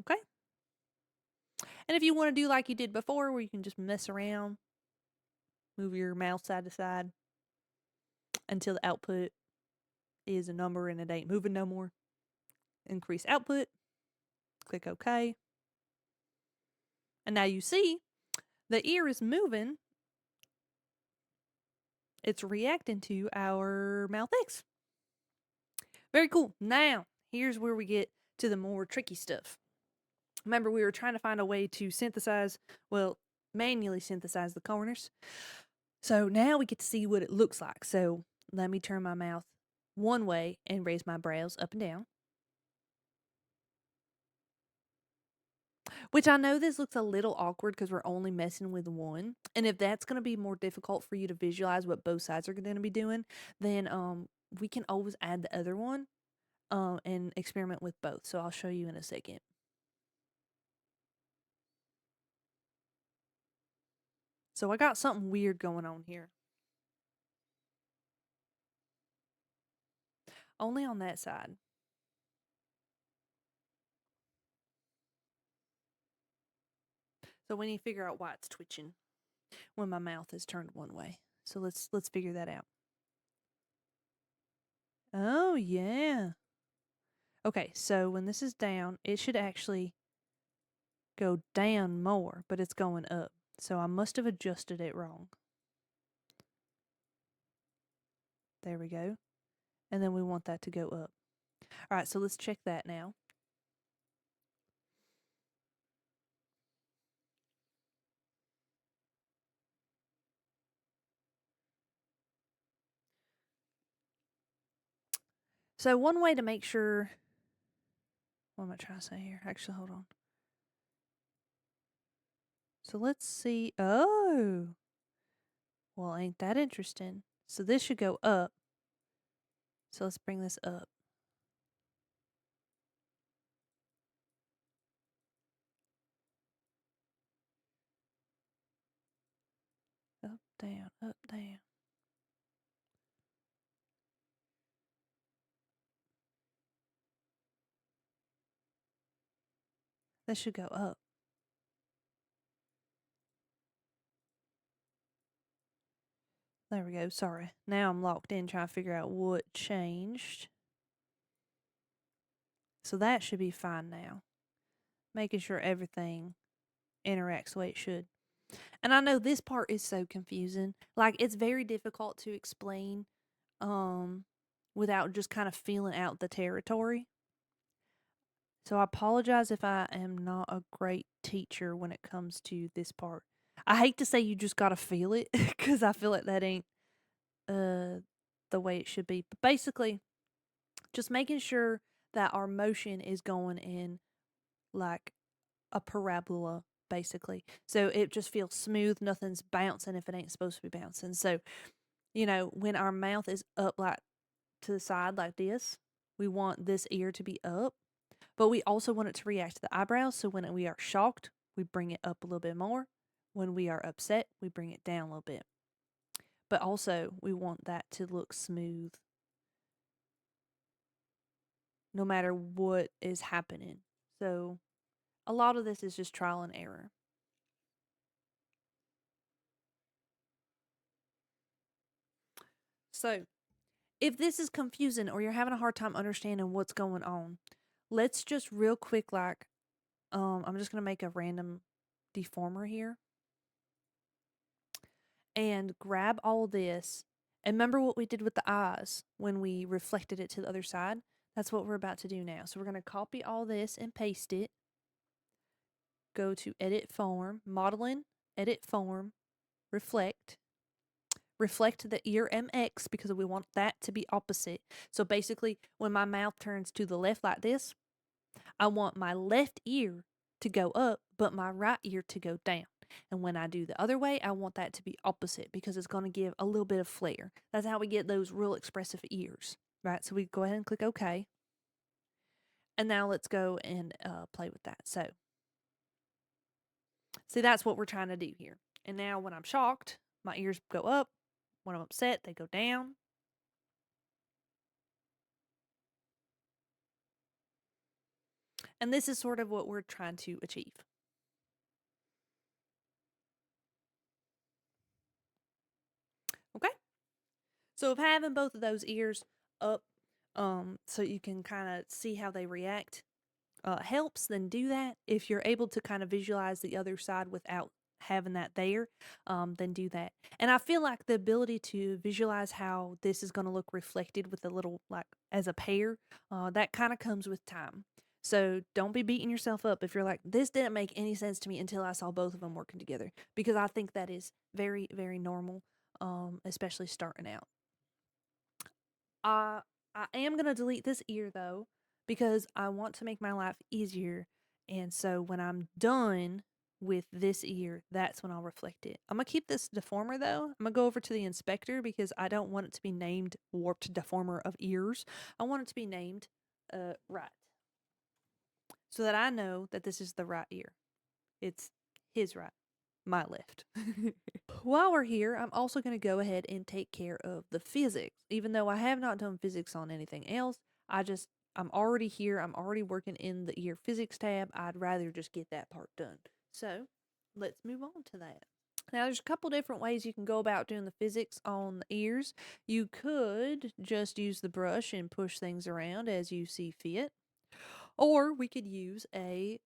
Okay. And if you want to do like you did before, where you can just mess around, move your mouse side to side until the output is a number and it ain't moving no more. Increase output. Click OK. And now you see the ear is moving. It's reacting to our mouth X. Very cool. Now, here's where we get to the more tricky stuff. Remember, we were trying to find a way to manually synthesize the corners. So now we get to see what it looks like. So let me turn my mouth one way and raise my brows up and down. Which I know this looks a little awkward because we're only messing with one. And if that's going to be more difficult for you to visualize what both sides are going to be doing, then we can always add the other one and experiment with both. So I'll show you in a second. So I got something weird going on here. Only on that side. So we need to figure out why it's twitching when my mouth is turned one way. So let's figure that out. Oh, yeah. Okay, so when this is down, it should actually go down more, but it's going up. So I must have adjusted it wrong. There we go. And then we want that to go up. All right, so let's check that now. So one way to make sure, what am I trying to say here? Actually, hold on. So let's see. Oh, well, ain't that interesting? So this should go up. So let's bring this up. Up, down, up, down. This should go up. There we go. Sorry. Now I'm locked in trying to figure out what changed. So that should be fine now. Making sure everything interacts the way it should. And I know this part is so confusing. Like, it's very difficult to explain without just kind of feeling out the territory. So I apologize if I am not a great teacher when it comes to this part. I hate to say you just got to feel it because I feel like that ain't the way it should be. But basically, just making sure that our motion is going in like a parabola, basically. So it just feels smooth. Nothing's bouncing if it ain't supposed to be bouncing. So, you know, when our mouth is up like to the side like this, we want this ear to be up. But we also want it to react to the eyebrows. So when we are shocked, we bring it up a little bit more. When we are upset, we bring it down a little bit. But also, we want that to look smooth no matter what is happening. So a lot of this is just trial and error. So if this is confusing or you're having a hard time understanding what's going on, let's just real quick, like, I'm just going to make a random deformer here and grab all this. And remember what we did with the eyes when we reflected it to the other side? That's what we're about to do now. So we're going to copy all this and paste it. Go to edit form, modeling, edit form, reflect. Reflect the ear MX because we want that to be opposite. So basically, when my mouth turns to the left like this, I want my left ear to go up, but my right ear to go down. And when I do the other way, I want that to be opposite because it's going to give a little bit of flair. That's how we get those real expressive ears, right? So we go ahead and click OK. And now let's go and play with that. So, see, that's what we're trying to do here. And now when I'm shocked, my ears go up. When I'm upset, they go down. And this is sort of what we're trying to achieve. Okay? So if having both of those ears up so you can kind of see how they react helps, then do that. If you're able to kind of visualize the other side without having that there, then do that. And I feel like the ability to visualize how this is going to look reflected with a little, like, as a pair, that kind of comes with time. So don't be beating yourself up if you're like, this didn't make any sense to me until I saw both of them working together, because I think that is very, very normal, especially starting out. I am going to delete this ear though, because I want to make my life easier. And so when I'm done with this ear, that's when I'll reflect it. I'm going to keep this deformer though. I'm going to go over to the inspector because I don't want it to be named warped deformer of ears. I want it to be named right, so that I know that this is the right ear. It's his right, my left. While we're here, I'm also going to go ahead and take care of the physics. Even though I have not done physics on anything else, I'm already here. I'm already working in the ear physics tab. I'd rather just get that part done. So let's move on to that. Now, there's a couple different ways you can go about doing the physics on the ears. You could just use the brush and push things around as you see fit. Or we could use a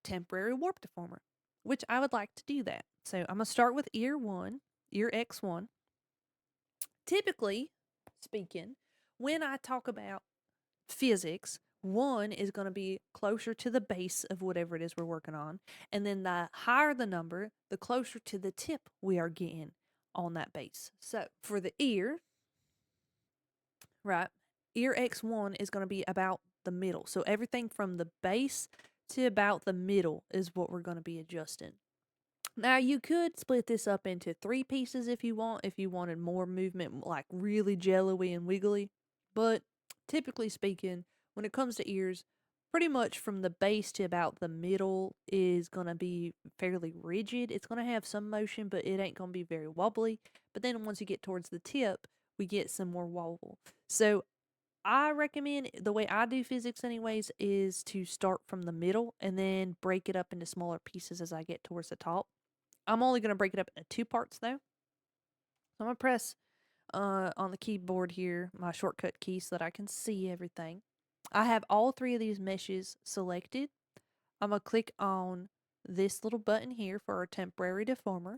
temporary warp deformer, which I would like to do that. So I'm going to start with ear 1, ear X1. Typically speaking, when I talk about physics, 1 is going to be closer to the base of whatever it is we're working on. And then the higher the number, the closer to the tip we are getting on that base. So for the ear, right, ear X1 is going to be about the middle. So everything from the base to about the middle is what we're going to be adjusting. Now, you could split this up into 3 pieces if you wanted more movement, like really jello-y and wiggly. But typically speaking, when it comes to ears, pretty much from the base to about the middle is going to be fairly rigid. It's going to have some motion, but it ain't going to be very wobbly. But then once you get towards the tip, we get some more wobble. So I recommend, the way I do physics anyways, is to start from the middle and then break it up into smaller pieces as I get towards the top. I'm only going to break it up into 2 parts though. So I'm going to press on the keyboard here my shortcut key so that I can see everything. I have all 3 of these meshes selected. I'm going to click on this little button here for our temporary deformer.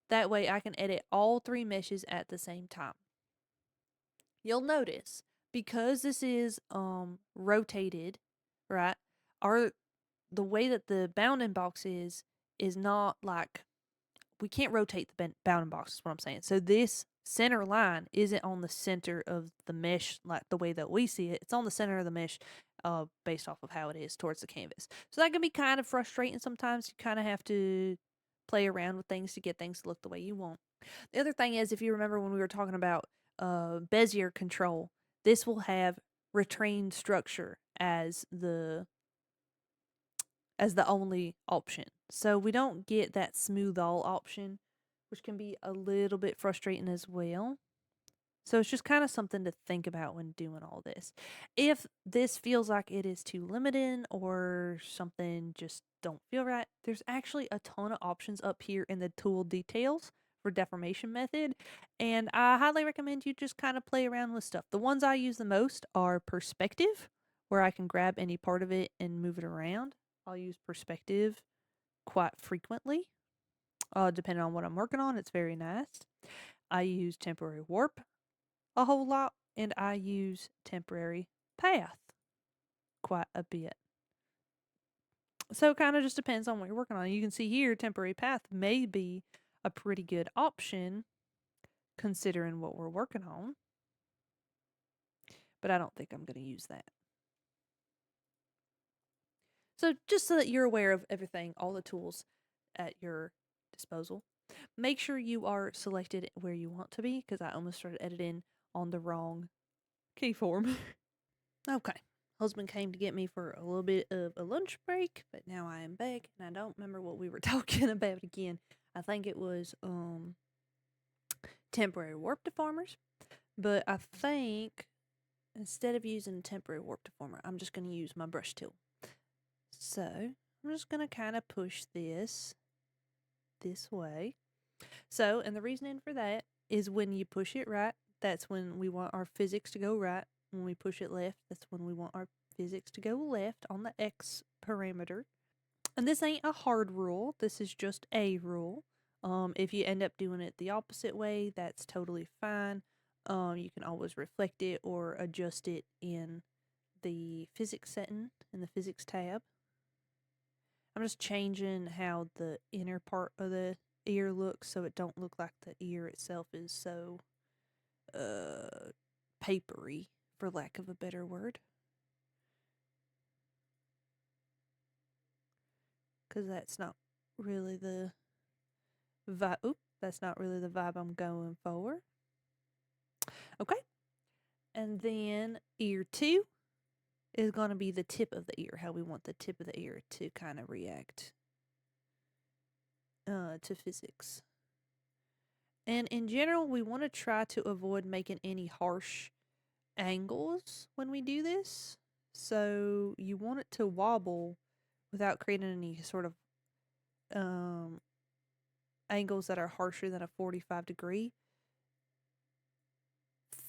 That way I can edit all 3 meshes at the same time. You'll notice, because this is rotated, right? The way that the bounding box is not like, we can't rotate the bounding box, is what I'm saying. So this center line isn't on the center of the mesh like the way that we see it. It's on the center of the mesh based off of how it is towards the canvas. So that can be kind of frustrating sometimes. You kind of have to play around with things to get things to look the way you want. The other thing is, if you remember when we were talking about Bezier control, this will have retained structure as the only option. So we don't get that smooth all option, which can be a little bit frustrating as well. So it's just kind of something to think about when doing all this. If this feels like it is too limiting or something just don't feel right, there's actually a ton of options up here in the tool details for deformation method, and I highly recommend you just kind of play around with stuff. The ones I use the most are perspective, where I can grab any part of it and move it around. I'll use perspective quite frequently. Depending on what I'm working on, it's very nice. I use temporary warp a whole lot, and I use temporary path quite a bit. So it kind of just depends on what you're working on. You can see here, temporary path may be a pretty good option considering what we're working on, but I don't think I'm going to use that. So just so that you're aware of everything, all the tools at your disposal, make sure you are selected where you want to be, because I almost started editing on the wrong keyform. Okay. Husband came to get me for a little bit of a lunch break, but now I am back, and I don't remember what we were talking about again. I think it was temporary warp deformers, but I think instead of using temporary warp deformer, I'm just going to use my brush tool. So I'm just going to kind of push this way. So, and the reasoning for that is when you push it right, that's when we want our physics to go right. When we push it left, that's when we want our physics to go left on the X parameter. And this ain't a hard rule. This is just a rule. If you end up doing it the opposite way, that's totally fine. You can always reflect it or adjust it in the physics setting in the physics tab. I'm just changing how the inner part of the ear looks so it don't look like the ear itself is so papery, for lack of a better word. Because that's not really the vibe. Oop, that's not really the vibe I'm going for. Okay. And then ear 2 is going to be the tip of the ear, how we want the tip of the ear to kind of react to physics. And in general, we want to try to avoid making any harsh angles when we do this. So you want it to wobble without creating any sort of angles that are harsher than a 45 degree.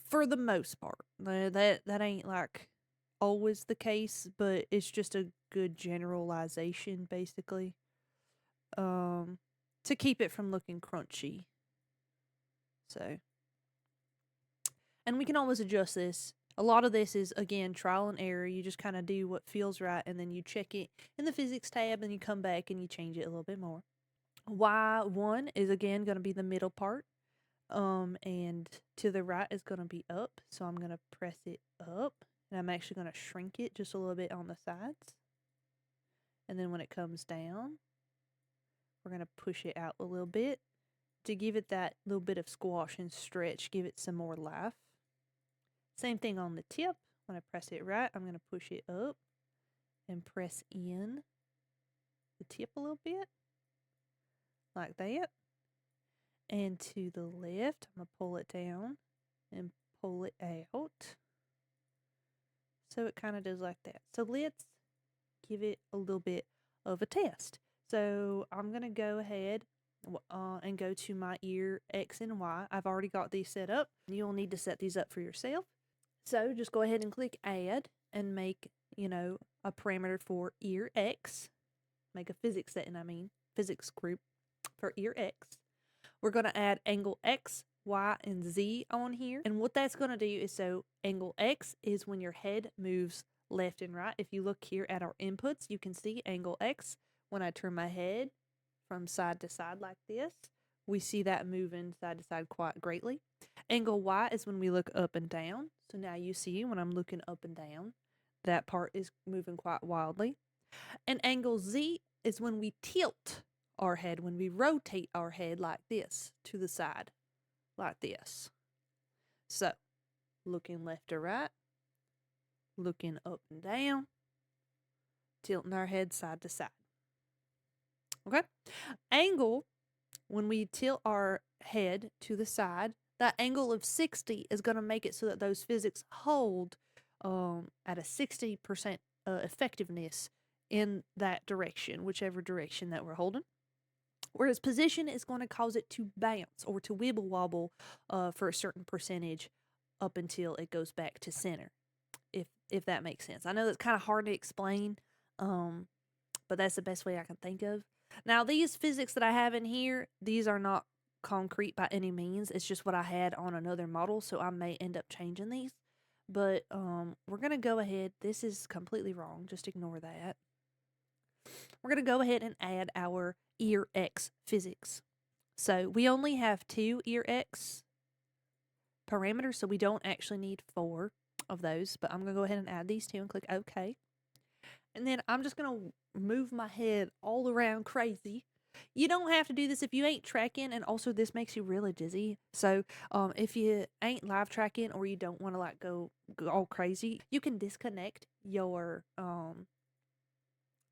For the most part. That ain't like always the case, but it's just a good generalization basically. To keep it from looking crunchy. So, and we can always adjust this. A lot of this is, again, trial and error. You just kind of do what feels right, and then you check it in the physics tab, and you come back and you change it a little bit more. Y1 is, again, going to be the middle part. And to the right is going to be up. So I'm going to press it up, and I'm actually going to shrink it just a little bit on the sides. And then when it comes down, we're going to push it out a little bit to give it that little bit of squash and stretch, give it some more life. Same thing on the tip. When I press it right, I'm going to push it up and press in the tip a little bit, like that. And to the left, I'm going to pull it down and pull it out. So it kind of does like that. So let's give it a little bit of a test. So I'm going to go ahead and go to my ear X and Y. I've already got these set up. You'll need to set these up for yourself. So just go ahead and click add and make, a parameter for ear X. Make a physics setting, physics group for ear X. We're going to add angle X, Y, and Z on here. And what that's going to do is, so angle X is when your head moves left and right. If you look here at our inputs, you can see angle X when I turn my head from side to side like this. We see that moving side to side quite greatly. Angle Y is when we look up and down. So now you see when I'm looking up and down, that part is moving quite wildly. And angle Z is when we tilt our head, when we rotate our head like this to the side, like this. So, looking left to right, looking up and down, tilting our head side to side. Okay? Angle, when we tilt our head to the side, that angle of 60 is going to make it so that those physics hold at a 60% effectiveness in that direction, whichever direction that we're holding. Whereas position is going to cause it to bounce or to wibble wobble for a certain percentage up until it goes back to center, if that makes sense. I know that's kind of hard to explain, but that's the best way I can think of. Now, these physics that I have in here, these are not concrete by any means. It's just what I had on another model, so I may end up changing these. But we're going to go ahead. This is completely wrong. Just ignore that. We're going to go ahead and add our ear X physics. So we only have 2 ear X parameters, so we don't actually need 4 of those. But I'm going to go ahead and add these 2 and click OK. And then I'm just going to move my head all around crazy. You don't have to do this if you ain't tracking, and also this makes you really dizzy. So if you ain't live tracking or you don't want to go all crazy, you can disconnect your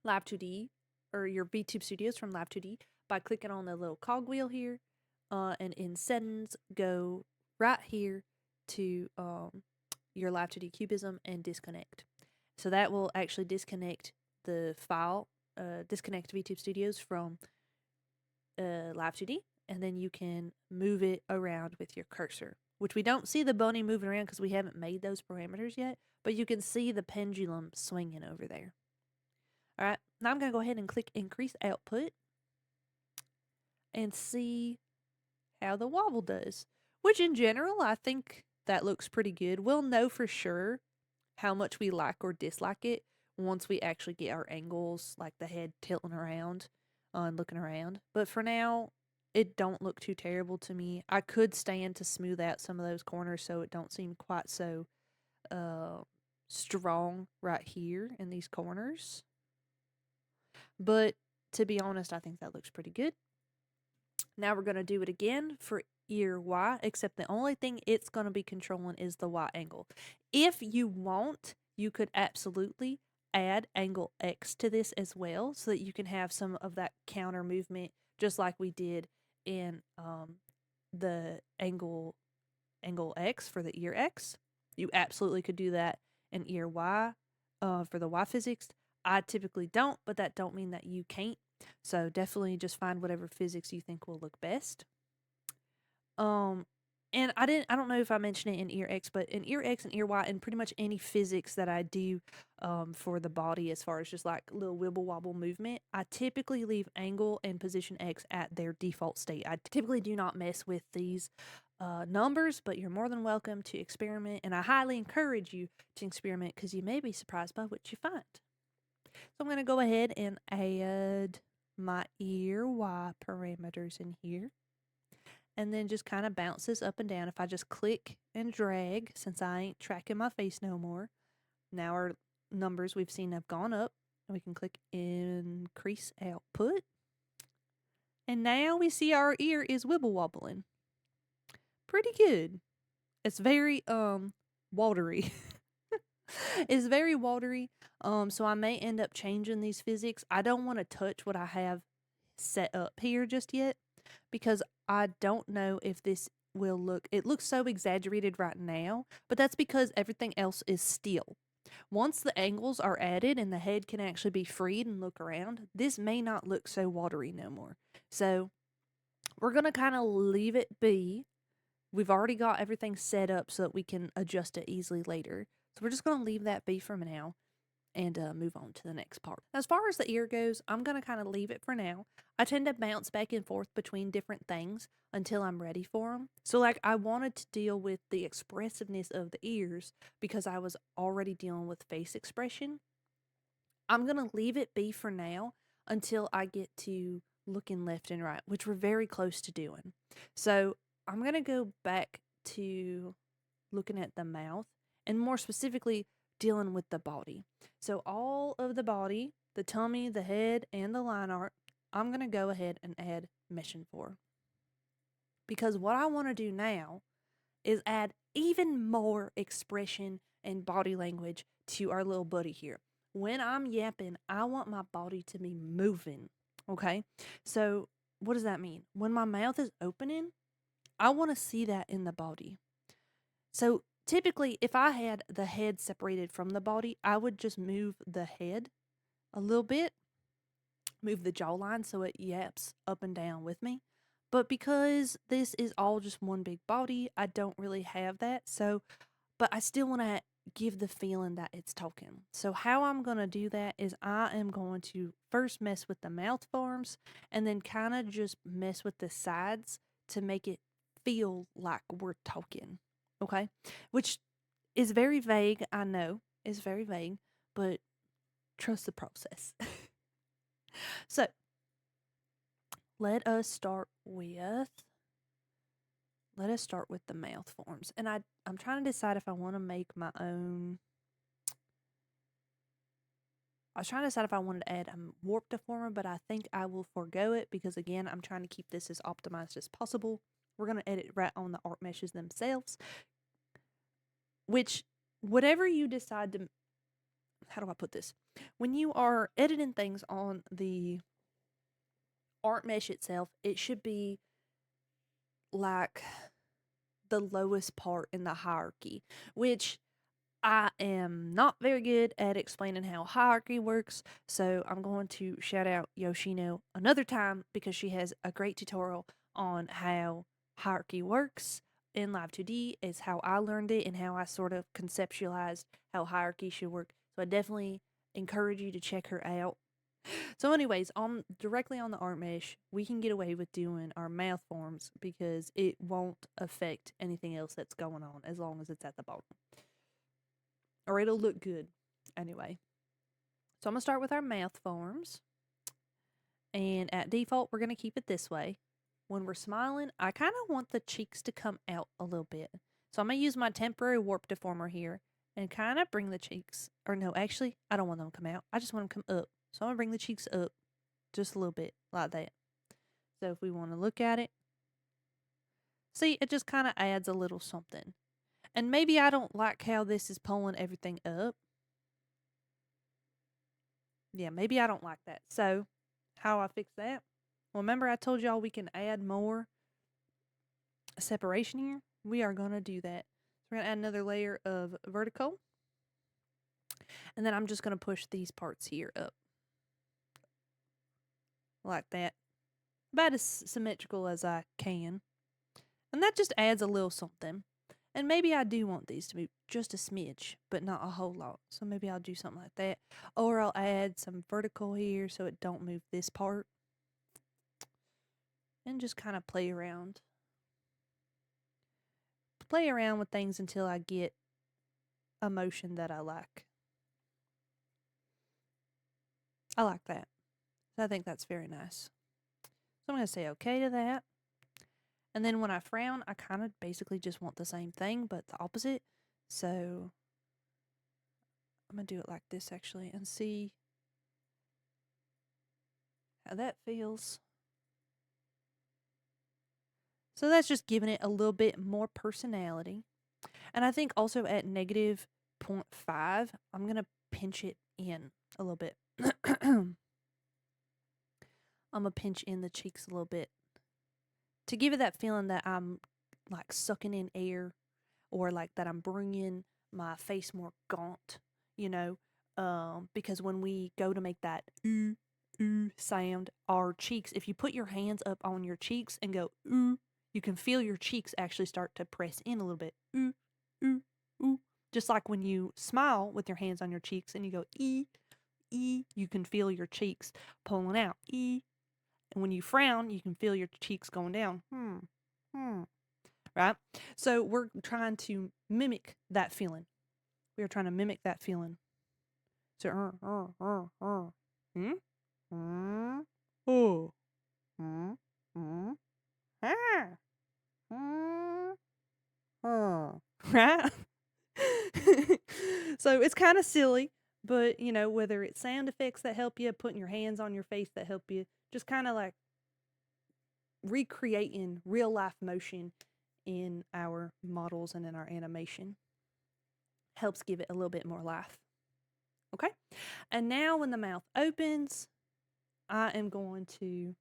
Live 2D or your Vtube Studios from Live 2D by clicking on the little cogwheel here, and in settings, go right here to your Live 2D cubism and disconnect. So that will actually disconnect the file, disconnect Vtube Studios from Live 2D, and then you can move it around with your cursor, which we don't see the bunny moving around because we haven't made those parameters yet, but you can see the pendulum swinging over there. All right, now I'm going to go ahead and click Increase Output and see how the wobble does, which in general, I think that looks pretty good. We'll know for sure how much we like or dislike it once we actually get our angles, like the head tilting around and looking around. But for now, it don't look too terrible to me. I could stand to smooth out some of those corners so it don't seem quite so strong right here in these corners. But to be honest, I think that looks pretty good. Now we're going to do it again for ear Y, except the only thing it's going to be controlling is the Y angle. If you want, you could absolutely add angle X to this as well, so that you can have some of that counter movement, just like we did in the angle X for the ear X. You absolutely could do that in ear Y for the Y physics. I typically don't, but that don't mean that you can't. So definitely just find whatever physics you think will look best. And I don't know if I mentioned it in ear X, but in ear X and ear Y and pretty much any physics that I do for the body, as far as just like little wibble wobble movement, I typically leave angle and position X at their default state. I typically do not mess with these numbers, but you're more than welcome to experiment, and I highly encourage you to experiment because you may be surprised by what you find. So I'm going to go ahead and add my ear Y parameters in here, and then just kind of bounce this up and down. If I just click and drag, since I ain't tracking my face no more, now our numbers we've seen have gone up, and we can click Increase Output, and now we see our ear is wibble wobbling. Pretty good. It's very watery. It's very watery. So I may end up changing these physics. I don't want to touch what I have set up here just yet, because I don't know if this will look, it looks so exaggerated right now, but that's because everything else is still. Once the angles are added and the head can actually be freed and look around, this may not look so watery no more. So we're going to kind of leave it be. We've already got everything set up so that we can adjust it easily later. So we're just going to leave that be for now and move on to the next part. As far as the ear goes, I'm going to kind of leave it for now. I tend to bounce back and forth between different things until I'm ready for them. So like I wanted to deal with the expressiveness of the ears because I was already dealing with face expression. I'm going to leave it be for now until I get to looking left and right, which we're very close to doing. So I'm going to go back to looking at the mouth and more specifically dealing with the body. So all of the body, the tummy, the head, and the line art, I'm going to go ahead and add meshing for. Because what I want to do now is add even more expression and body language to our little buddy here. When I'm yapping, I want my body to be moving, okay? So what does that mean? When my mouth is opening, I want to see that in the body. So typically, if I had the head separated from the body, I would just move the head a little bit, move the jawline so it yaps up and down with me. But because this is all just one big body, I don't really have that. So, but I still want to give the feeling that it's talking. So how I'm going to do that is I am going to first mess with the mouth forms and then kind of just mess with the sides to make it feel like we're talking. Okay? Which is very vague, I know. It's very vague, but trust the process. So, let us start with the mouth forms. And I'm trying to decide if I want to make my own. I was trying to decide if I wanted to add a warp deformer, but I think I will forego it because, again, I'm trying to keep this as optimized as possible. We're going to edit right on the art meshes themselves, which whatever you decide to, how do I put this? When you are editing things on the art mesh itself, it should be like the lowest part in the hierarchy, which I am not very good at explaining how hierarchy works, so I'm going to shout out Yoshino another time because she has a great tutorial on how hierarchy works in Live 2D. It's how I learned it and how I sort of conceptualized how hierarchy should work. So I definitely encourage you to check her out. So anyways, directly on the art mesh, we can get away with doing our mouth forms because it won't affect anything else that's going on as long as it's at the bottom. Or it'll look good anyway. So I'm going to start with our mouth forms. And at default, we're going to keep it this way. When we're smiling, I kind of want the cheeks to come out a little bit. So I'm going to use my temporary warp deformer here and kind of bring the cheeks. Or no, actually, I don't want them to come out. I just want them to come up. So I'm going to bring the cheeks up just a little bit like that. So if we want to look at it, see, it just kind of adds a little something. And maybe I don't like how this is pulling everything up. Yeah, maybe I don't like that. So, how do I fix that? Well, remember I told y'all we can add more separation here? We are going to do that. So we're going to add another layer of vertical. And then I'm just going to push these parts here up. Like that. About as symmetrical as I can. And that just adds a little something. And maybe I do want these to be just a smidge, but not a whole lot. So maybe I'll do something like that. Or I'll add some vertical here so it don't move this part. And just kind of play around. Play around with things until I get a motion that I like. I like that. So I think that's very nice. So I'm going to say okay to that. And then when I frown, I kind of basically just want the same thing, but the opposite. So I'm going to do it like this actually and see how that feels. So that's just giving it a little bit more personality. And I think also at negative 0.5, I'm going to pinch it in a little bit. I'm going to pinch in the cheeks a little bit to give it that feeling that I'm like sucking in air or like that I'm bringing my face more gaunt. you know, because when we go to make that ooh, ooh sound, our cheeks, if you put your hands up on your cheeks and go ooh, you can feel your cheeks actually start to press in a little bit. Ooh, ooh, ooh. Just like when you smile with your hands on your cheeks and you go you can feel your cheeks pulling out. And when you frown, you can feel your cheeks going down. Right? So we're trying to mimic that feeling. We are trying to mimic that feeling. So, oh, right? So it's kind of silly, but you know, whether it's sound effects that help you, putting your hands on your face that help you, just kind of like recreating real life motion in our models and in our animation helps give it a little bit more life. Okay? And now when the mouth opens, I am going to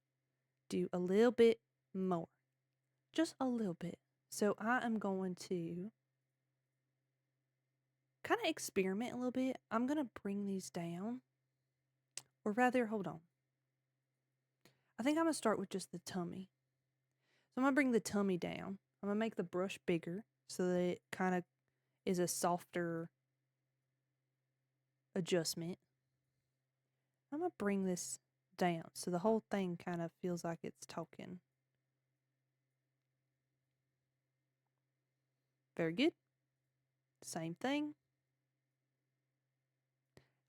do a little bit more. Just a little bit. So I am going to kind of experiment a little bit. I'm going to bring these down. Or rather, hold on. I think I'm going to start with just the tummy. So I'm going to bring the tummy down. I'm going to make the brush bigger so that it kind of is a softer adjustment. I'm going to bring this down so the whole thing kind of feels like it's talking. Very good. Same thing.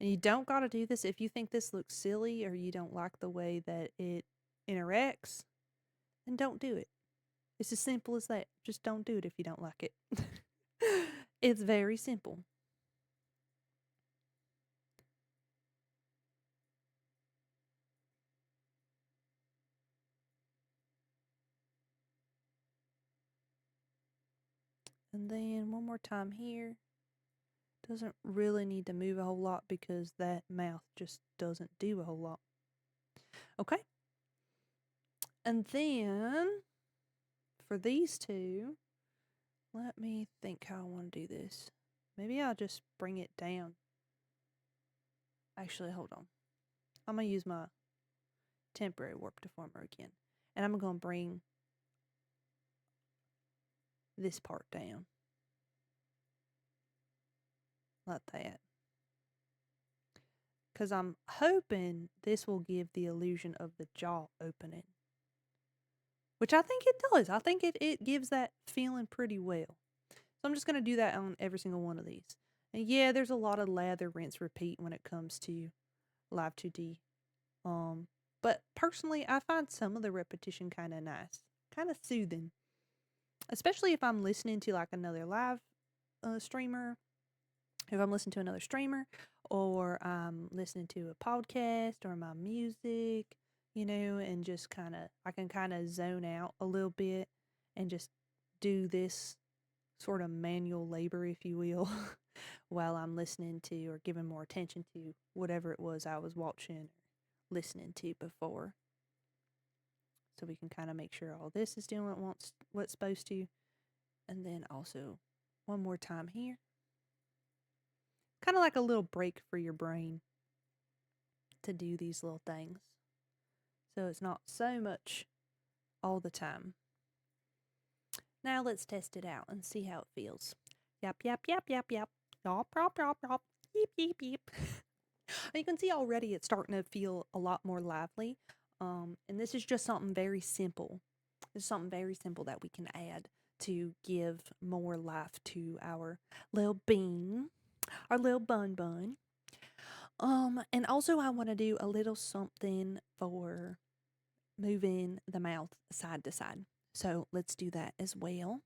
And you don't got to do this if you think this looks silly or you don't like the way that it interacts, then don't do it. It's as simple as that. Just don't do it if you don't like it. It's very simple. And then one more time here. Doesn't really need to move a whole lot because that mouth just doesn't do a whole lot. Okay. And then for these two, let me think how I want to do this. Maybe I'll just bring it down. Actually, hold on. I'm going to use my temporary warp deformer again. And I'm going to bring this part down. Like that. Because I'm hoping this will give the illusion of the jaw opening. Which I think it does. I think it gives that feeling pretty well. So I'm just going to do that on every single one of these. And yeah, there's a lot of lather, rinse, repeat when it comes to Live 2D. But personally, I find some of the repetition kind of nice. Kind of soothing. Especially if I'm listening to like another live streamer. If I'm listening to another streamer. Or I'm listening to a podcast or my music. You know, and just kind of, I can kind of zone out a little bit and just do this sort of manual labor, if you will, while I'm listening to or giving more attention to whatever it was I was watching or listening to before. So we can kind of make sure all this is doing what it's supposed to. And then also one more time here. Kind of like a little break for your brain to do these little things. So it's not so much all the time. Now let's test it out and see how it feels. Yap, yap, yap, yap, yap. Yop, yop, yop, yop. Yeep, yeep, yeep. You can see already it's starting to feel a lot more lively. And this is just something very simple. It's something very simple that we can add to give more life to our little bean, our little bun. And also I want to do a little something for moving the mouth side to side. So let's do that as well.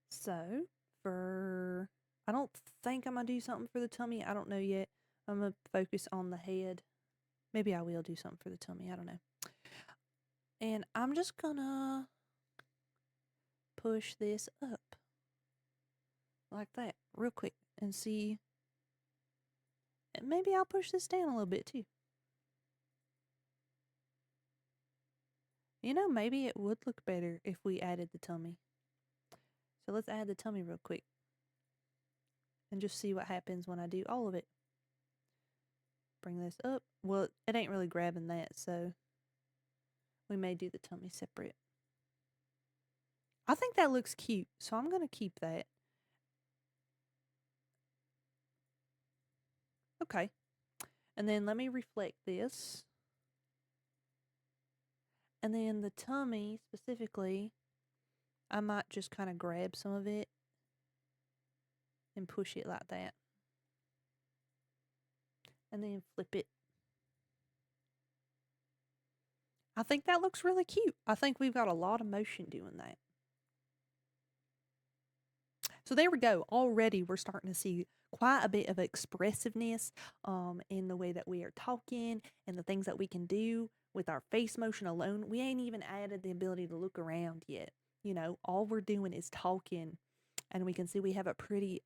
So I don't think I'm going to do something for the tummy. I don't know yet. I'm going to focus on the head. Maybe I will do something for the tummy. I don't know. And I'm just going to push this up like that real quick and see. And maybe I'll push this down a little bit too. You know, maybe it would look better if we added the tummy. So let's add the tummy real quick. and just see what happens when I do all of it. Bring this up. Well, it ain't really grabbing that, so we may do the tummy separate. I think that looks cute, so I'm going to keep that. Okay. And then let me reflect this. And then the tummy specifically, I might just kind of grab some of it and push it like that. And then flip it. I think that looks really cute. I think we've got a lot of motion doing that. So there we go. Already we're starting to see quite a bit of expressiveness in the way that we are talking and the things that we can do with our face motion alone. We ain't even added the ability to look around yet. You know, all we're doing is talking, and we can see we have a pretty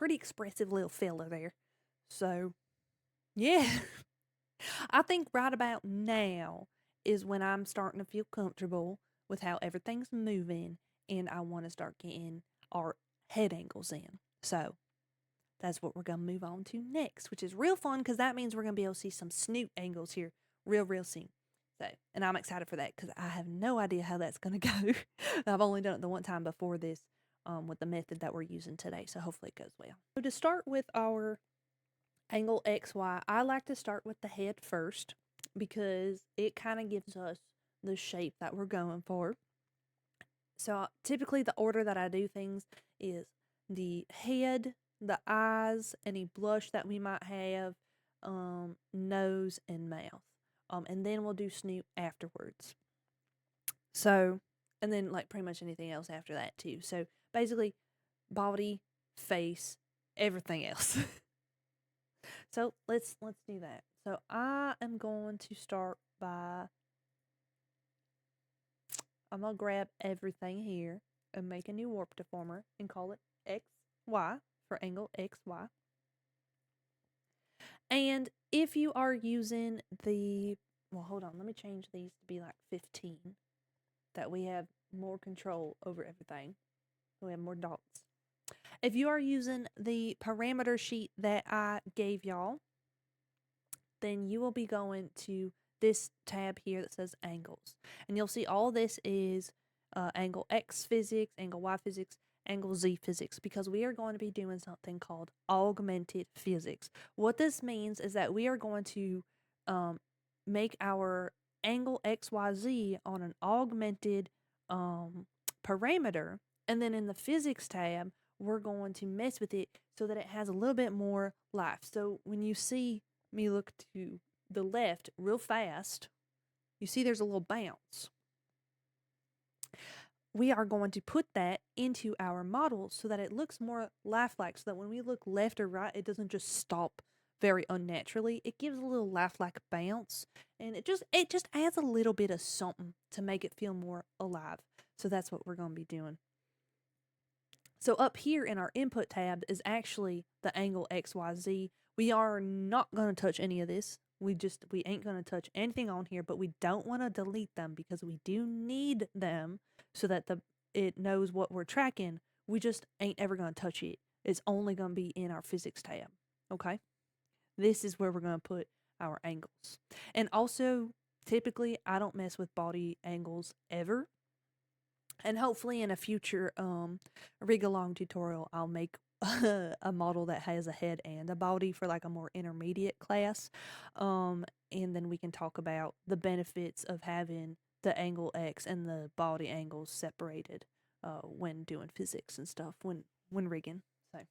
expressive little fella there. So, yeah. I think right about now is when I'm starting to feel comfortable with how everything's moving, and I want to start getting our head angles in. So that's what we're going to move on to next, which is real fun because that means we're going to be able to see some snoot angles here real soon. So, and I'm excited for that because I have no idea how that's going to go. I've only done it the one time before this with the method that we're using today, so hopefully it goes well. So to start with our angle XY, I like to start with the head first because it kind of gives us the shape that we're going for. So typically the order that I do things is the head, the eyes, any blush that we might have, nose, and mouth. And then we'll do snoot afterwards. So, and then like pretty much anything else after that too. So basically body, face, everything else. So let's do that. So I am going to start by, I'm going to grab everything here and make a new warp deformer and call it XY for angle XY. And if you are using the, well, hold on, let me change these to be like 15. That we have more control over everything. We have more dots. If you are using the parameter sheet that I gave y'all, then you will be going to this tab here that says angles. And you'll see all this is angle X physics, angle Y physics, angle Z physics, because we are going to be doing something called augmented physics. What this means is that we are going to make our angle XYZ on an augmented parameter, and then in the physics tab, we're going to mess with it so that it has a little bit more life. So when you see me look to the left real fast, you see there's a little bounce. We are going to put that into our model so that it looks more lifelike, so that when we look left or right, it doesn't just stop very unnaturally. It gives a little lifelike bounce, and it just adds a little bit of something to make it feel more alive. So that's what we're going to be doing. So up here in our input tab is actually the angle XYZ. We are not going to touch any of this. We ain't going to touch anything on here, but we don't want to delete them because we do need them so that it knows what we're tracking. We just ain't ever going to touch it. It's only going to be in our physics tab. Okay? This is where we're going to put our angles. And also, typically, I don't mess with body angles ever. And hopefully in a future rig-along tutorial, I'll make a model that has a head and a body for like a more intermediate class. And then we can talk about the benefits of having the angle X and the body angles separated when doing physics and stuff, when rigging. So,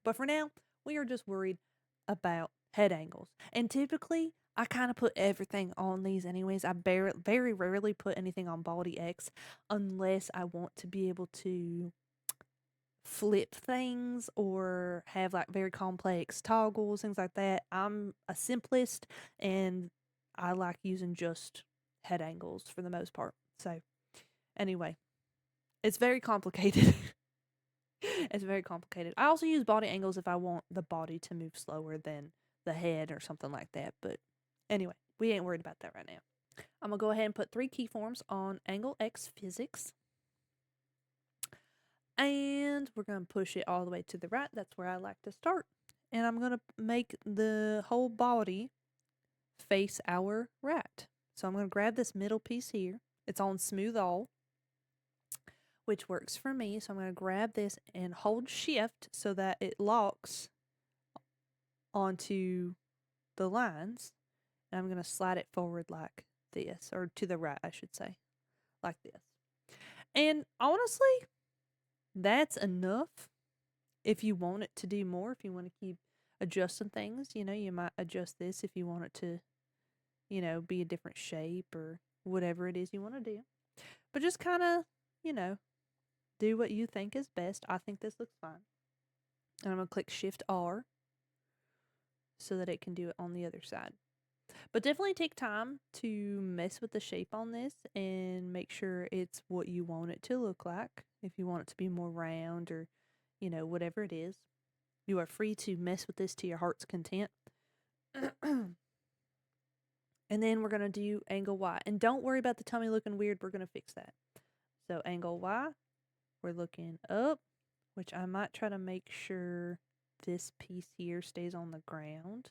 but for now, we are just worried about head angles. And typically, I kind of put everything on these anyways. I very rarely put anything on body X unless I want to be able to flip things or have like very complex toggles, things like that. I'm a simplist and I like using just head angles for the most part. So anyway, it's very complicated. It's very complicated. I also use body angles if I want the body to move slower than the head or something like that. But anyway, we ain't worried about that right now. I'm going to go ahead and put 3 keyforms on angle X physics. And we're going to push it all the way to the right. That's where I like to start. And I'm going to make the whole body face our rat. So I'm going to grab this middle piece here. It's on smooth all, which works for me. So I'm going to grab this and hold shift so that it locks onto the lines. And I'm going to slide it forward like this, or to the right, I should say, like this. And honestly, that's enough. If you want it to do more, if you want to keep adjusting things, you might adjust this if you want it to, be a different shape or whatever it is you want to do. But just kind of, do what you think is best. I think this looks fine. And I'm going to click Shift R so that it can do it on the other side. But definitely take time to mess with the shape on this and make sure it's what you want it to look like. If you want it to be more round or, whatever it is, you are free to mess with this to your heart's content. And then we're going to do angle Y. And don't worry about the tummy looking weird. We're going to fix that. So angle Y, we're looking up, which I might try to make sure this piece here stays on the ground.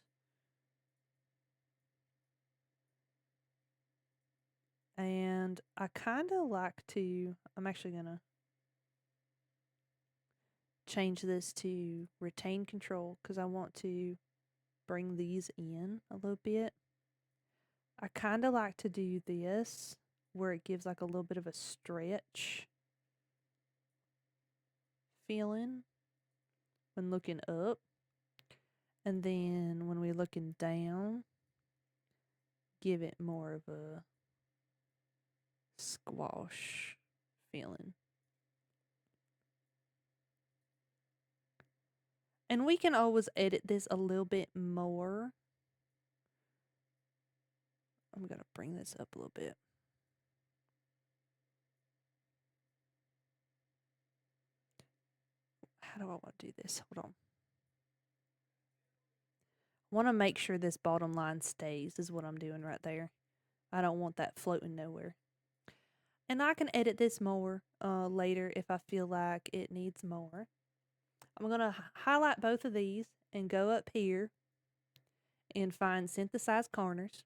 And I kind of like to, I'm actually going to change this to retain control because I want to bring these in a little bit. I kind of like to do this where it gives like a little bit of a stretch feeling when looking up. And then when we're looking down, give it more of a squash feeling. And we can always edit this a little bit more. I'm going to bring this up a little bit. How do I want to do this? Hold on. I want to make sure this bottom line stays is what I'm doing right there. I don't want that floating nowhere. And I can edit this more later if I feel like it needs more. I'm going to highlight both of these and go up here and find synthesize corners.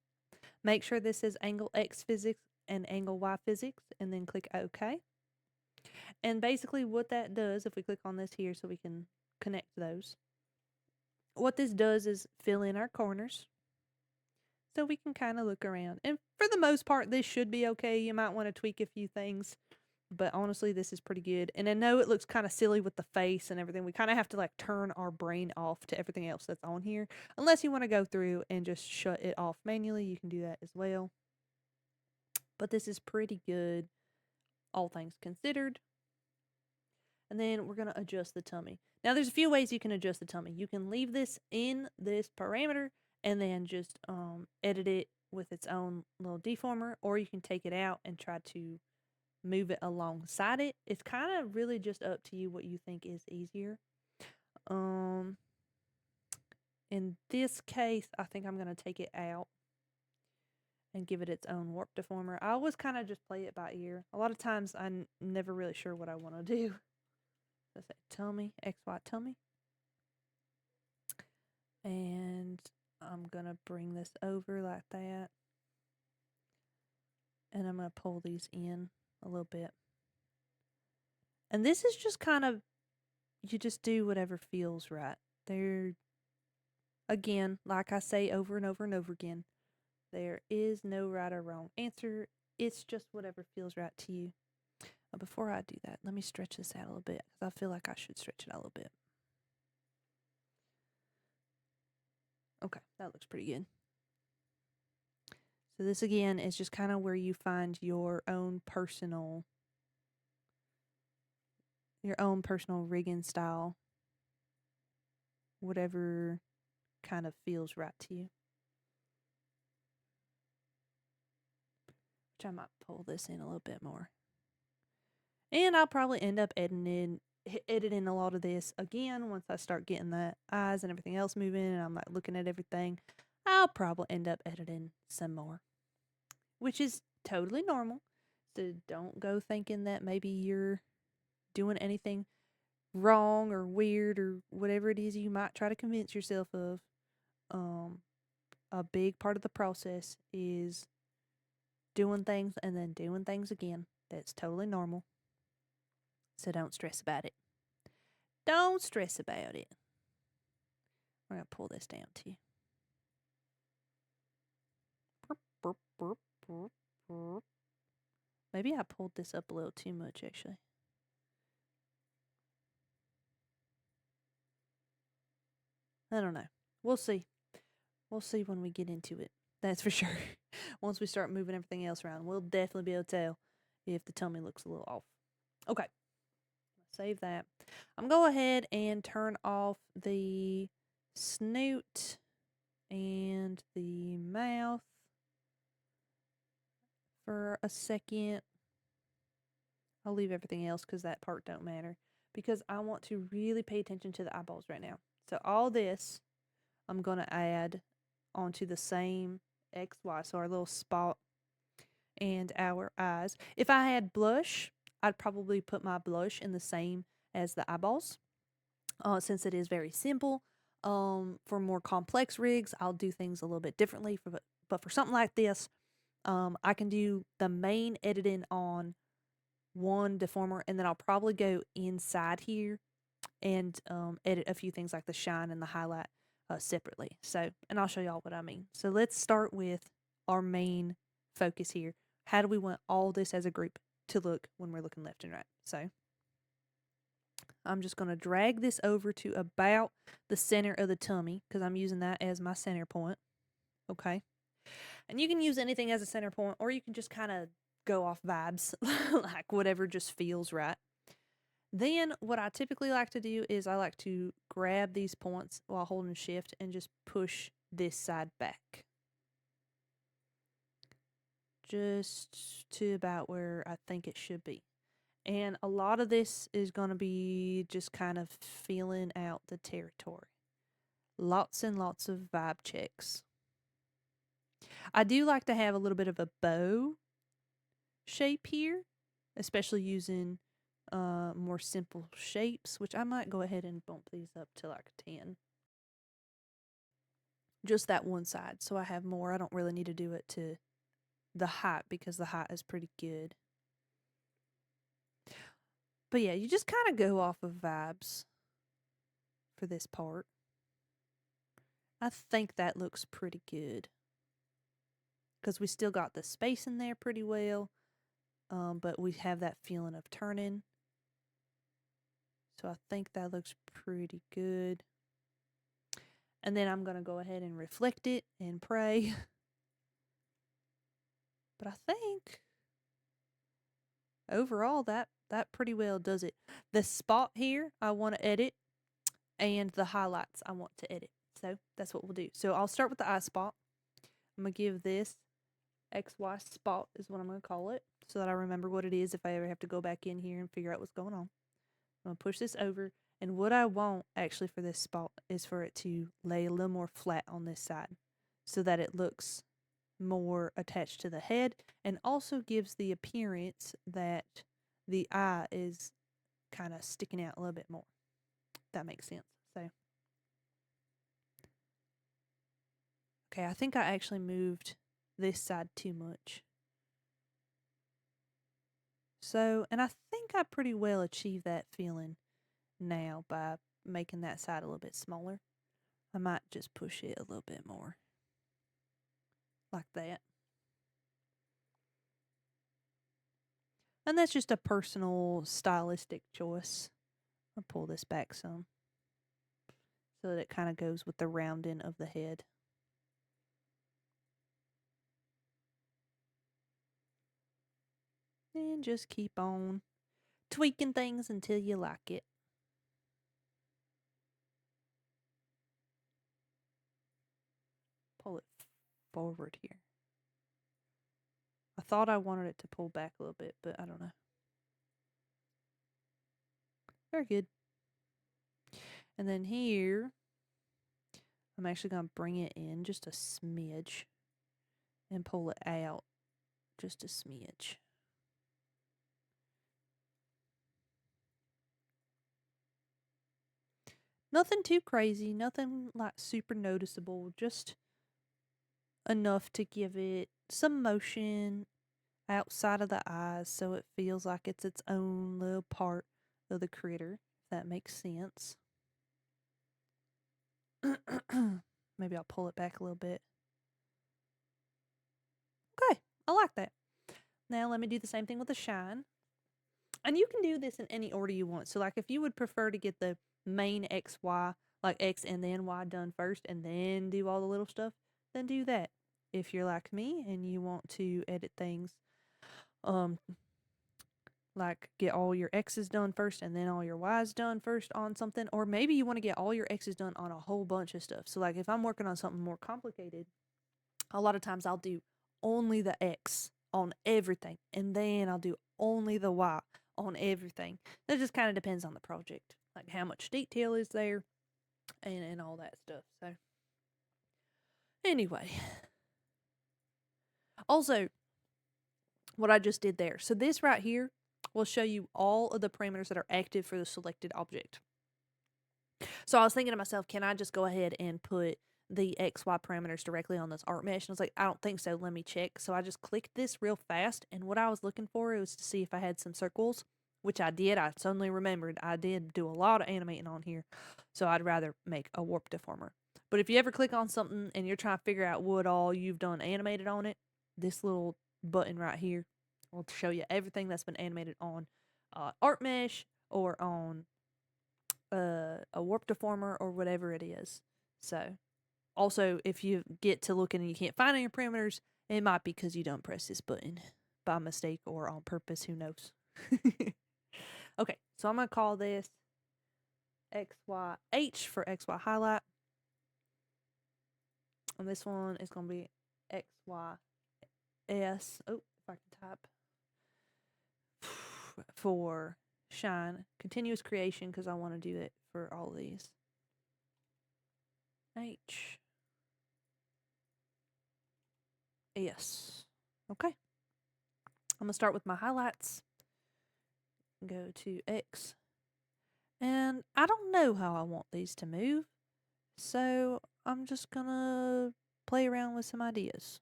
Make sure this is angle X physics and angle Y physics, and then click OK. And basically what that does, if we click on this here so we can connect those, what this does is fill in our corners so we can kind of look around. And for the most part, this should be okay. You might want to tweak a few things, but honestly, this is pretty good. And I know it looks kind of silly with the face and everything. We kind of have to like turn our brain off to everything else that's on here. Unless you want to go through and just shut it off manually, you can do that as well. But this is pretty good, all things considered. And then we're going to adjust the tummy. Now, there's a few ways you can adjust the tummy. You can leave this in this parameter and then just edit it with its own little deformer, or you can take it out and try to move it alongside it. It's kind of really just up to you what you think is easier. In this case, I think I'm going to take it out and give it its own warp deformer. I always kind of just play it by ear. A lot of times I'm never really sure what I want to do. Let's say tummy, XY tummy. And I'm going to bring this over like that. And I'm going to pull these in a little bit. And this is just kind of, you just do whatever feels right. Again, like I say over and over and over again, there is no right or wrong answer. It's just whatever feels right to you. Before I do that, let me stretch this out a little bit because I feel like I should stretch it out a little bit. Okay, that looks pretty good. So this again is just kind of where you find your own personal rigging style. Whatever kind of feels right to you. Which I might pull this in a little bit more. And I'll probably end up editing a lot of this again once I start getting the eyes and everything else moving and I'm like looking at everything. I'll probably end up editing some more, which is totally normal. So don't go thinking that maybe you're doing anything wrong or weird or whatever it is you might try to convince yourself of, a big part of the process is doing things and then doing things again. That's totally normal. So don't stress about it. Don't stress about it. We're going to pull this down too. Maybe I pulled this up a little too much, actually. I don't know. We'll see. We'll see when we get into it. That's for sure. Once we start moving everything else around, we'll definitely be able to tell if the tummy looks a little off. Okay. Save that. I'm going to go ahead and turn off the snoot and the mouth for a second. I'll leave everything else because that part don't matter, because I want to really pay attention to the eyeballs right now. So all this I'm going to add onto the same XY, so our little spot and our eyes. If I had blush, I'd probably put my blush in the same as the eyeballs, since it is very simple. For more complex rigs, I'll do things a little bit differently. But for something like this, I can do the main editing on one deformer, and then I'll probably go inside here and edit a few things like the shine and the highlight separately. So, and I'll show y'all what I mean. So let's start with our main focus here. How do we want all this as a group to look when we're looking left and right? So I'm just going to drag this over to about the center of the tummy, because I'm using that as my center point. Okay. And you can use anything as a center point, or you can just kind of go off vibes, like whatever just feels right. Then what I typically like to do is I like to grab these points while holding shift and just push this side back, just to about where I think it should be. And a lot of this is going to be just kind of feeling out the territory. Lots and lots of vibe checks. I do like to have a little bit of a bow shape here, especially using more simple shapes, which I might go ahead and bump these up to like 10. Just that one side, so I have more. I don't really need to do it to the height, because the height is pretty good. But yeah, you just kind of go off of vibes for this part. I think that looks pretty good, because we still got the space in there pretty well, but we have that feeling of turning. So I think that looks pretty good. And then I'm going to go ahead and reflect it and pray. But I think overall that pretty well does it. The spot here I want to edit, and the highlights I want to edit. So that's what we'll do. So I'll start with the eye spot. I'm going to give this XY spot is what I'm going to call it, so that I remember what it is if I ever have to go back in here and figure out what's going on. I'm going to push this over, and what I want actually for this spot is for it to lay a little more flat on this side, so that it looks more attached to the head, and also gives the appearance that the eye is kind of sticking out a little bit more. That makes sense. So, okay, I think I actually moved this side too much. So, and I think I pretty well achieved that feeling now by making that side a little bit smaller. I might just push it a little bit more, like that. And that's just a personal stylistic choice. I'll pull this back some, so that it kind of goes with the rounding of the head. And just keep on tweaking things until you like it. Pull it forward here. I thought I wanted it to pull back a little bit, but I don't know. Very good. And then here, I'm actually going to bring it in just a smidge and pull it out just a smidge. Nothing too crazy, nothing like super noticeable, just enough to give it some motion outside of the eyes so it feels like it's its own little part of the critter, if that makes sense. Maybe I'll pull it back a little bit. Okay, I like that. Now let me do the same thing with the shine. And you can do this in any order you want. So like if you would prefer to get the main XY, like X and then Y done first and then do all the little stuff, then do that. If you're like me and you want to edit things, like get all your X's done first and then all your Y's done first on something, or maybe you want to get all your X's done on a whole bunch of stuff. So like if I'm working on something more complicated, a lot of times I'll do only the X on everything and then I'll do only the Y on everything. That just kind of depends on the project, like how much detail is there and all that stuff. So anyway, also what I just did there. So this right here will show you all of the parameters that are active for the selected object. So I was thinking to myself, can I just go ahead and put the XY parameters directly on this art mesh? And I was like, I don't think so. Let me check. So I just clicked this real fast. And what I was looking for was to see if I had some circles, which I did. I suddenly remembered I did do a lot of animating on here. So I'd rather make a warp deformer. But if you ever click on something and you're trying to figure out what all you've done animated on it, this little button right here will show you everything that's been animated on art mesh or on a warp deformer or whatever it is. So also if you get to looking and you can't find any parameters, it might be because you don't press this button by mistake or on purpose, who knows. Okay, so I'm going to call this XYH for XY highlight. And this one is going to be XYS. Oh, if I can type. For shine. Continuous creation, because I want to do it for all of these. H. S. Okay. I'm going to start with my highlights. Go to X. And I don't know how I want these to move. So I'm just going to play around with some ideas.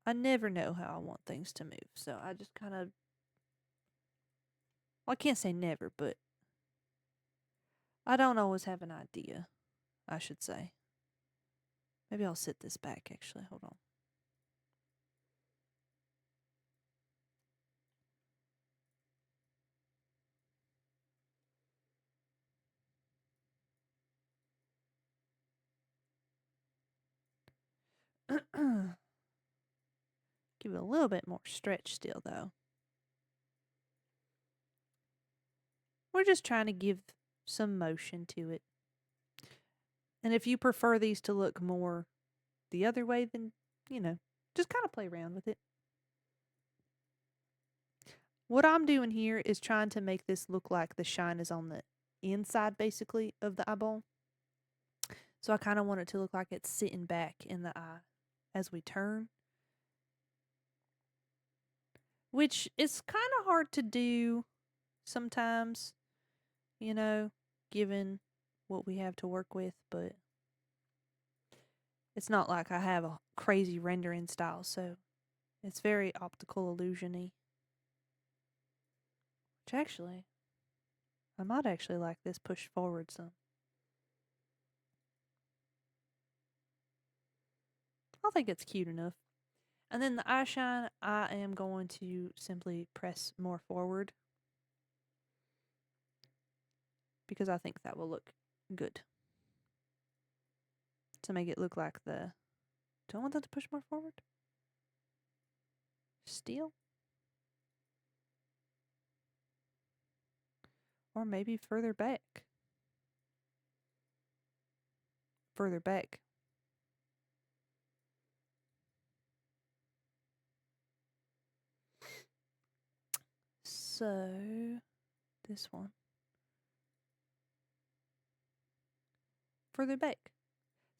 I never know how I want things to move. So I just kind of, well, I can't say never, but I don't always have an idea, I should say. Maybe I'll sit this back, actually. Hold on. Give it a little bit more stretch still, though. We're just trying to give some motion to it. And if you prefer these to look more the other way, then, you know, just kind of play around with it. What I'm doing here is trying to make this look like the shine is on the inside, basically, of the eyeball. So I kind of want it to look like it's sitting back in the eye as we turn. Which is kind of hard to do sometimes, you know, given what we have to work with, but it's not like I have a crazy rendering style, so it's very optical illusion-y. Which actually, I might actually like this pushed forward some. I think it's cute enough. And then the eye shine, I am going to simply press more forward because I think that will look good. To make it look like the... Do I want that to push more forward? Steel? Or maybe further back. Further back. So, this one. Further back.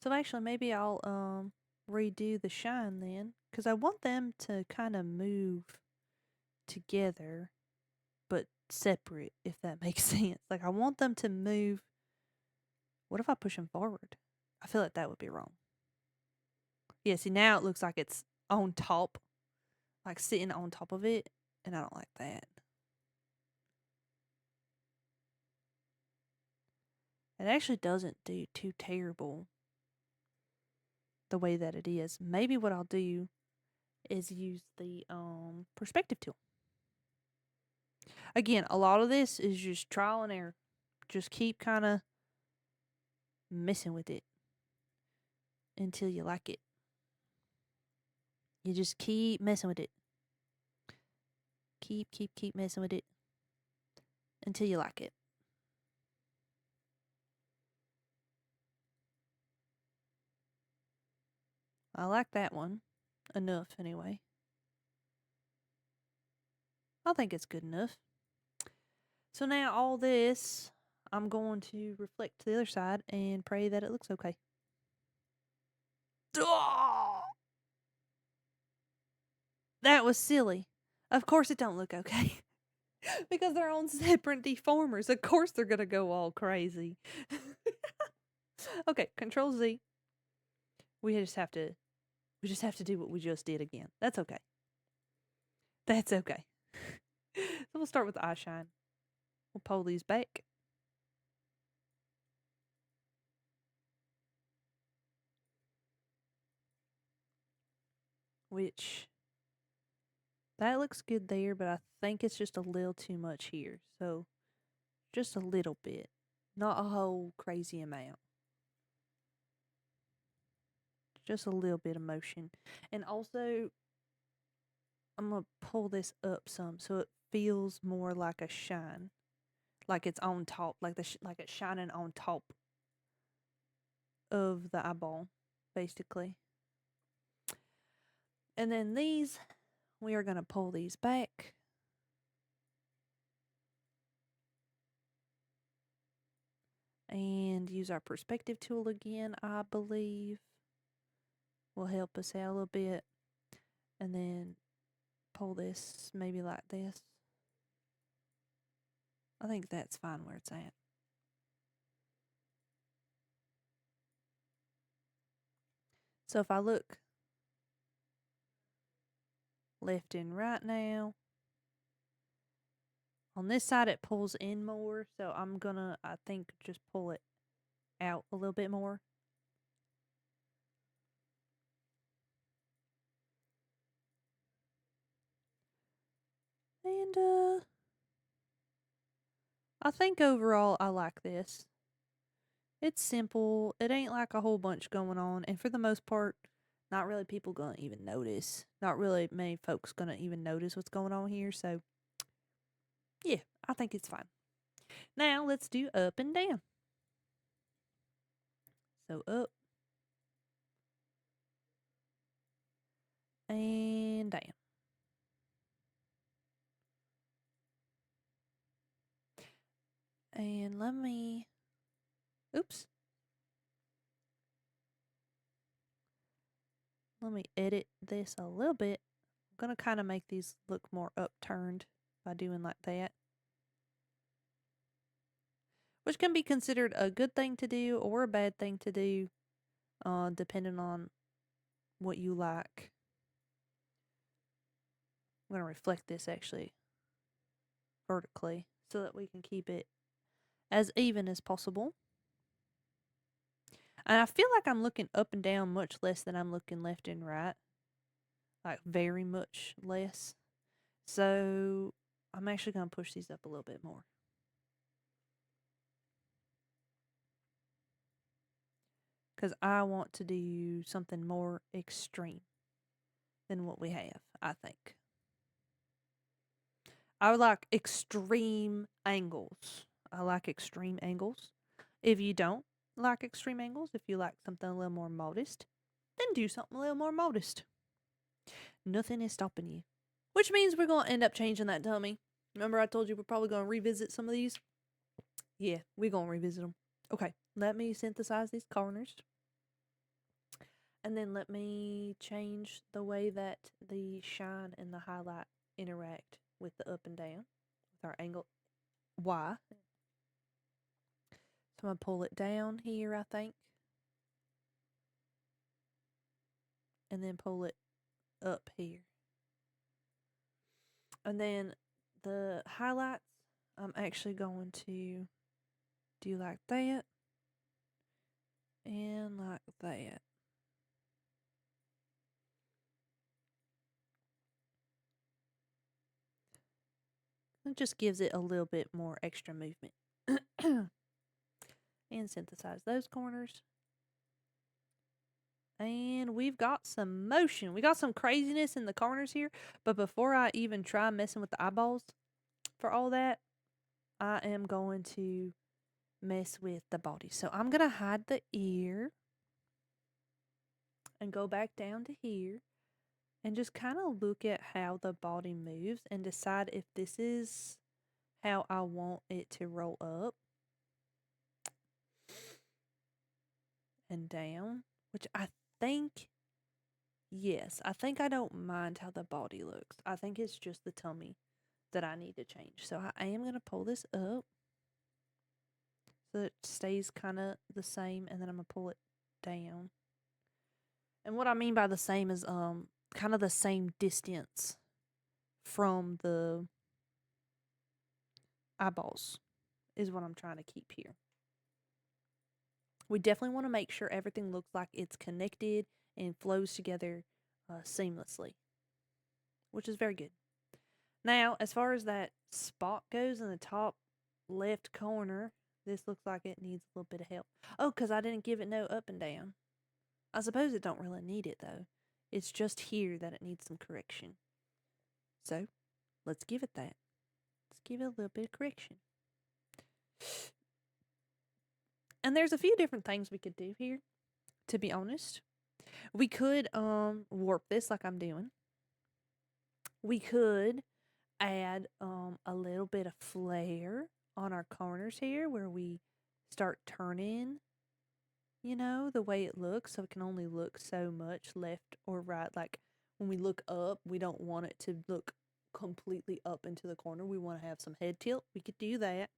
So actually, maybe I'll redo the shine then, because I want them to kind of move together. but separate, if that makes sense. Like, I want them to move. What if I push them forward? I feel like that would be wrong. Yeah, see, now it looks like it's on top, like sitting on top of it, and I don't like that. It actually doesn't do too terrible the way that it is. Maybe what I'll do is use the perspective tool. Again, a lot of this is just trial and error. Just keep kind of messing with it until you like it. You just keep messing with it. Keep messing with it until you like it. I like that one enough anyway. I think it's good enough. So now all this, I'm going to reflect to the other side and pray that it looks okay. That was silly. Of course it don't look okay. Because they're on separate deformers. Of course they're going to go all crazy. Okay, Control Z. We just have to do what we just did again. That's okay. That's okay. So we'll start with the eye shine. We'll pull these back. Which, that looks good there, but I think it's just a little too much here. So, just a little bit. Not a whole crazy amount. Just a little bit of motion. And also, I'm going to pull this up some so it feels more like a shine. Like it's on top. Like like it's shining on top of the eyeball, basically. And then these, we are going to pull these back. And use our perspective tool again, I believe. Will help us out a little bit. And then pull this maybe like this. I think that's fine where it's at. So if I look left and right now, on this side it pulls in more, so I'm gonna, I think, just pull it out a little bit more. And I think overall I like this. It's simple. It ain't like a whole bunch going on, and for the most part, not really people gonna even notice. Not really many folks gonna even notice what's going on here, so yeah, I think it's fine. Now let's do up and down. So up and down. And let me, oops. Let me edit this a little bit. I'm going to kind of make these look more upturned by doing like that. Which can be considered a good thing to do or a bad thing to do, depending on what you like. I'm going to reflect this actually vertically so that we can keep it as even as possible. And I feel like I'm looking up and down much less than I'm looking left and right. Like very much less. So I'm actually going to push these up a little bit more. Because I want to do something more extreme than what we have, I think. I would like extreme angles. I like extreme angles. If you don't like extreme angles, if you like something a little more modest, then do something a little more modest. Nothing is stopping you. Which means we're going to end up changing that dummy. Remember I told you we're probably going to revisit some of these? Yeah, we're going to revisit them. Okay, let me synthesize these corners. And then let me change the way that the shine and the highlight interact with the up and down. with our angle Y. So I'm going to pull it down here, I think. And then pull it up here. And then the highlights, I'm actually going to do like that. And like that. It just gives it a little bit more extra movement. And synthesize those corners. And we've got some motion. We got some craziness in the corners here. But before I even try messing with the eyeballs for all that, I am going to mess with the body. So I'm going to hide the ear and go back down to here and just kind of look at how the body moves and decide if this is how I want it to roll up and down, which I think, yes, I think I don't mind how the body looks. I think it's just the tummy that I need to change. So I am going to pull this up so it stays kind of the same, and then I'm going to pull it down. And what I mean by the same is kind of the same distance from the eyeballs is what I'm trying to keep here. We definitely want to make sure everything looks like it's connected and flows together seamlessly, which is very good. Now, as far as that spot goes in the top left corner, this looks like it needs a little bit of help. Oh, because I didn't give it no up and down. I suppose it don't really need it, though. It's just here that it needs some correction. So, let's give it that. Let's give it a little bit of correction. And there's a few different things we could do here, to be honest. We could warp this like I'm doing. We could add a little bit of flare on our corners here where we start turning, you know, the way it looks, so it can only look so much left or right. Like when we look up, we don't want it to look completely up into the corner. We want to have some head tilt. We could do that.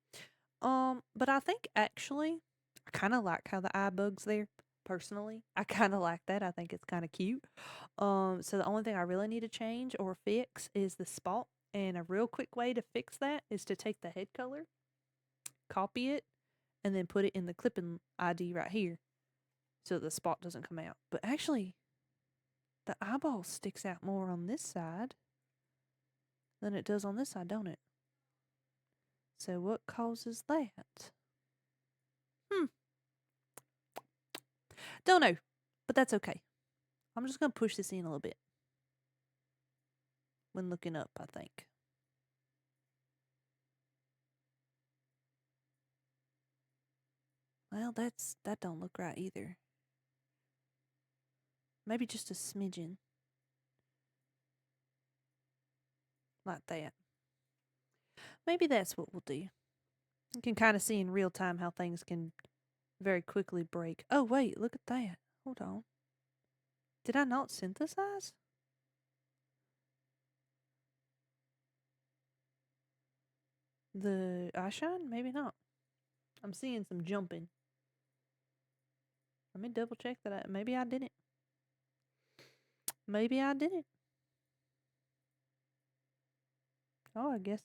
But I think actually I kind of like how the eye bug's there. Personally, I kind of like that. I think it's kind of cute. So the only thing I really need to change or fix is the spot. And a real quick way to fix that is to take the head color, copy it, and then put it in the clipping ID right here so the spot doesn't come out. But actually, the eyeball sticks out more on this side than it does on this side, don't it? So what causes that? Don't know, but that's okay. I'm just going to push this in a little bit when looking up, I think. Well, that don't look right either. Maybe just a smidgen. Like that. Maybe that's what we'll do. You can kind of see in real time how things can very quickly break. Oh, wait, look at that. Hold on. Did I not synthesize? The eye shine? Maybe not. I'm seeing some jumping. Let me double check that. Maybe I didn't. Maybe I didn't. Oh, I guess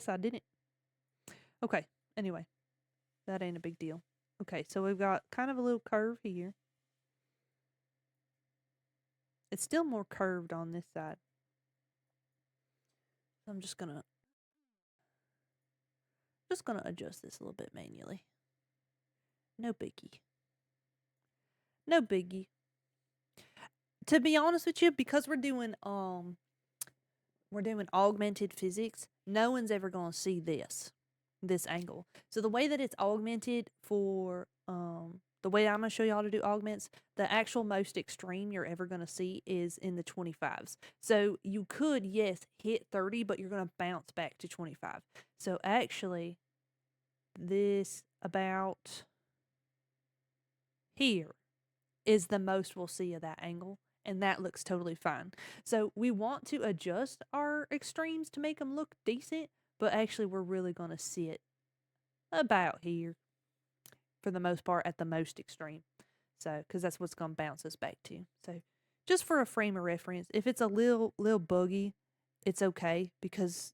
I didn't. Okay, anyway. That ain't a big deal. Okay, so we've got kind of a little curve here. It's still more curved on this side. I'm just gonna adjust this a little bit manually. No biggie. No biggie. To be honest with you, because we're doing augmented physics, no one's ever gonna see this angle. So the way that it's augmented for the way I'm going to show y'all to do augments, the actual most extreme you're ever going to see is in the 25s. So you could, yes, hit 30, but you're going to bounce back to 25. So actually, this about here is the most we'll see of that angle. and that looks totally fine. So we want to adjust our extremes to make them look decent, but actually we're really going to sit about here for the most part at the most extreme. So, because that's what's going to bounce us back to. So, just for a frame of reference, if it's a little buggy, it's okay because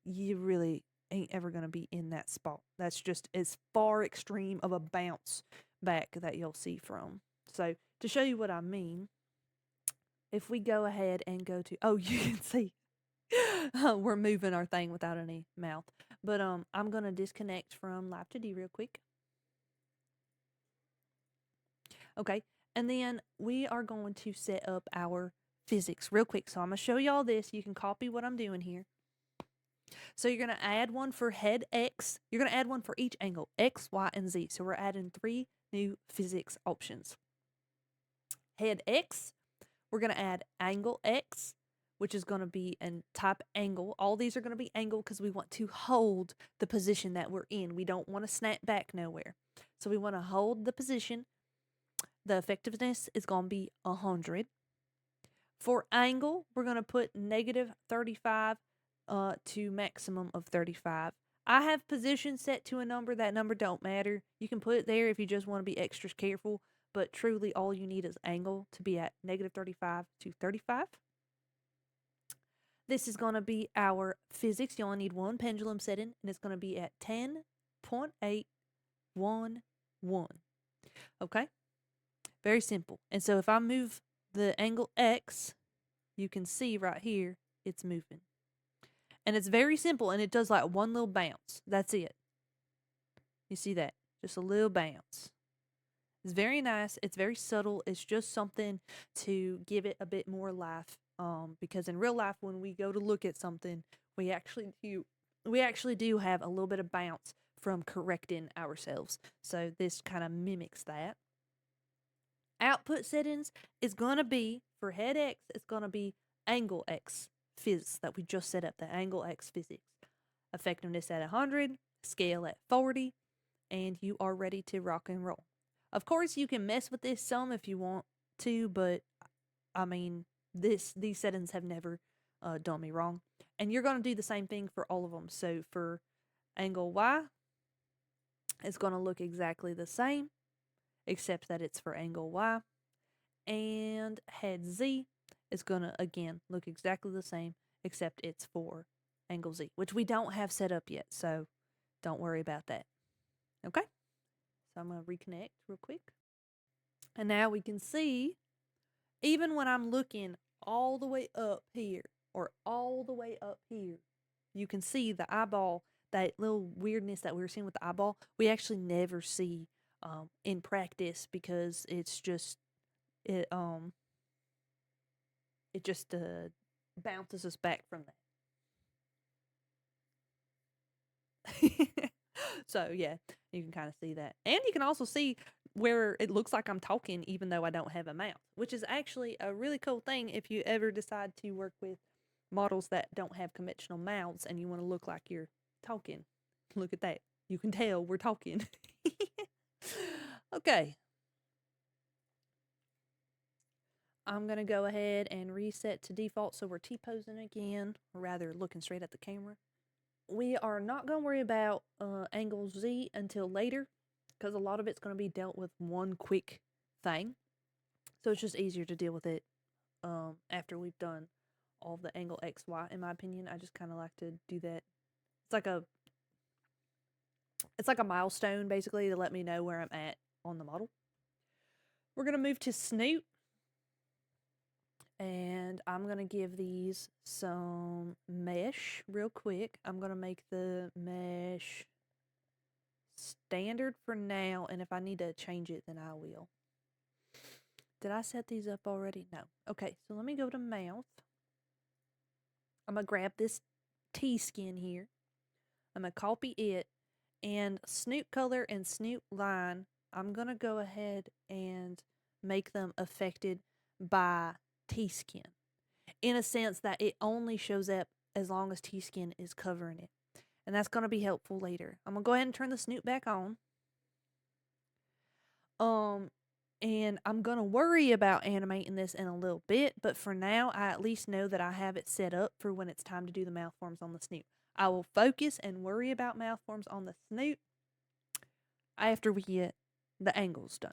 you really ain't ever going to be in that spot. That's just as far extreme of a bounce back that you'll see from. So, to show you what I mean, if we go ahead and go to, oh, you can see we're moving our thing without any mouth. But I'm going to disconnect from Live 2D real quick. Okay, and then we are going to set up our physics real quick. So I'm going to show y'all this. You can copy what I'm doing here. So you're going to add one for head X. You're going to add one for each angle, X, Y, and Z. So we're adding 3 new physics options. Head X, we're going to add angle X, which is going to be a type angle. All these are going to be angle because we want to hold the position that we're in. We don't want to snap back nowhere. So we want to hold the position. The effectiveness is going to be 100. For angle, we're going to put negative 35 to maximum of 35. I have position set to a number. That number don't matter. You can put it there if you just want to be extra careful, but truly all you need is angle to be at negative 35 to 35. This is going to be our physics. You only need one pendulum setting, and it's going to be at 10.811. Okay? Very simple. And so if I move the angle X, you can see right here, it's moving. And it's very simple, and it does like one little bounce. That's it. You see that? Just a little bounce. It's very nice. It's very subtle. It's just something to give it a bit more life. Because in real life, when we go to look at something, we actually do have a little bit of bounce from correcting ourselves. So this kind of mimics that. Output settings is going to be, for head X, it's going to be angle X phys that we just set up, the angle X physics. Effectiveness at 100, scale at 40, and you are ready to rock and roll. Of course, you can mess with this some if you want to, but I mean, these settings have never done me wrong. And you're going to do the same thing for all of them. So for angle Y, it's going to look exactly the same, except that it's for angle Y. And head Z is going to, again, look exactly the same, except it's for angle Z, which we don't have set up yet, so don't worry about that. Okay? So I'm going to reconnect real quick. And now we can see, even when I'm looking all the way up here, or all the way up here, you can see the eyeball, that little weirdness that we were seeing with the eyeball, we actually never see in practice because it's just, it just bounces us back from that. So yeah, you can kind of see that. And you can also see where it looks like I'm talking even though I don't have a mouth, which is actually a really cool thing if you ever decide to work with models that don't have conventional mouths and you want to look like you're talking. Look at that. You can tell we're talking. Okay. I'm going to go ahead and reset to default so we're T-posing again, or rather looking straight at the camera. We are not going to worry about angle Z until later because a lot of it's going to be dealt with one quick thing. So it's just easier to deal with it after we've done all the angle XY, in my opinion. I just kind of like to do that. It's like a milestone, basically, to let me know where I'm at on the model. We're going to move to Snoot. And I'm going to give these some mesh real quick. I'm going to make the mesh standard for now. And if I need to change it, then I will. Did I set these up already? No. Okay, so let me go to mouth. I'm going to grab this T-skin here. I'm going to copy it. And snoot color and snoot line, I'm going to go ahead and make them affected by T-skin, in a sense that it only shows up as long as T-skin is covering it. And that's going to be helpful later. I'm going to go ahead and turn the snoot back on. And I'm going to worry about animating this in a little bit, but for now, I at least know that I have it set up for when it's time to do the mouth forms on the snoot. I will focus and worry about mouth forms on the snoot after we get the angles done.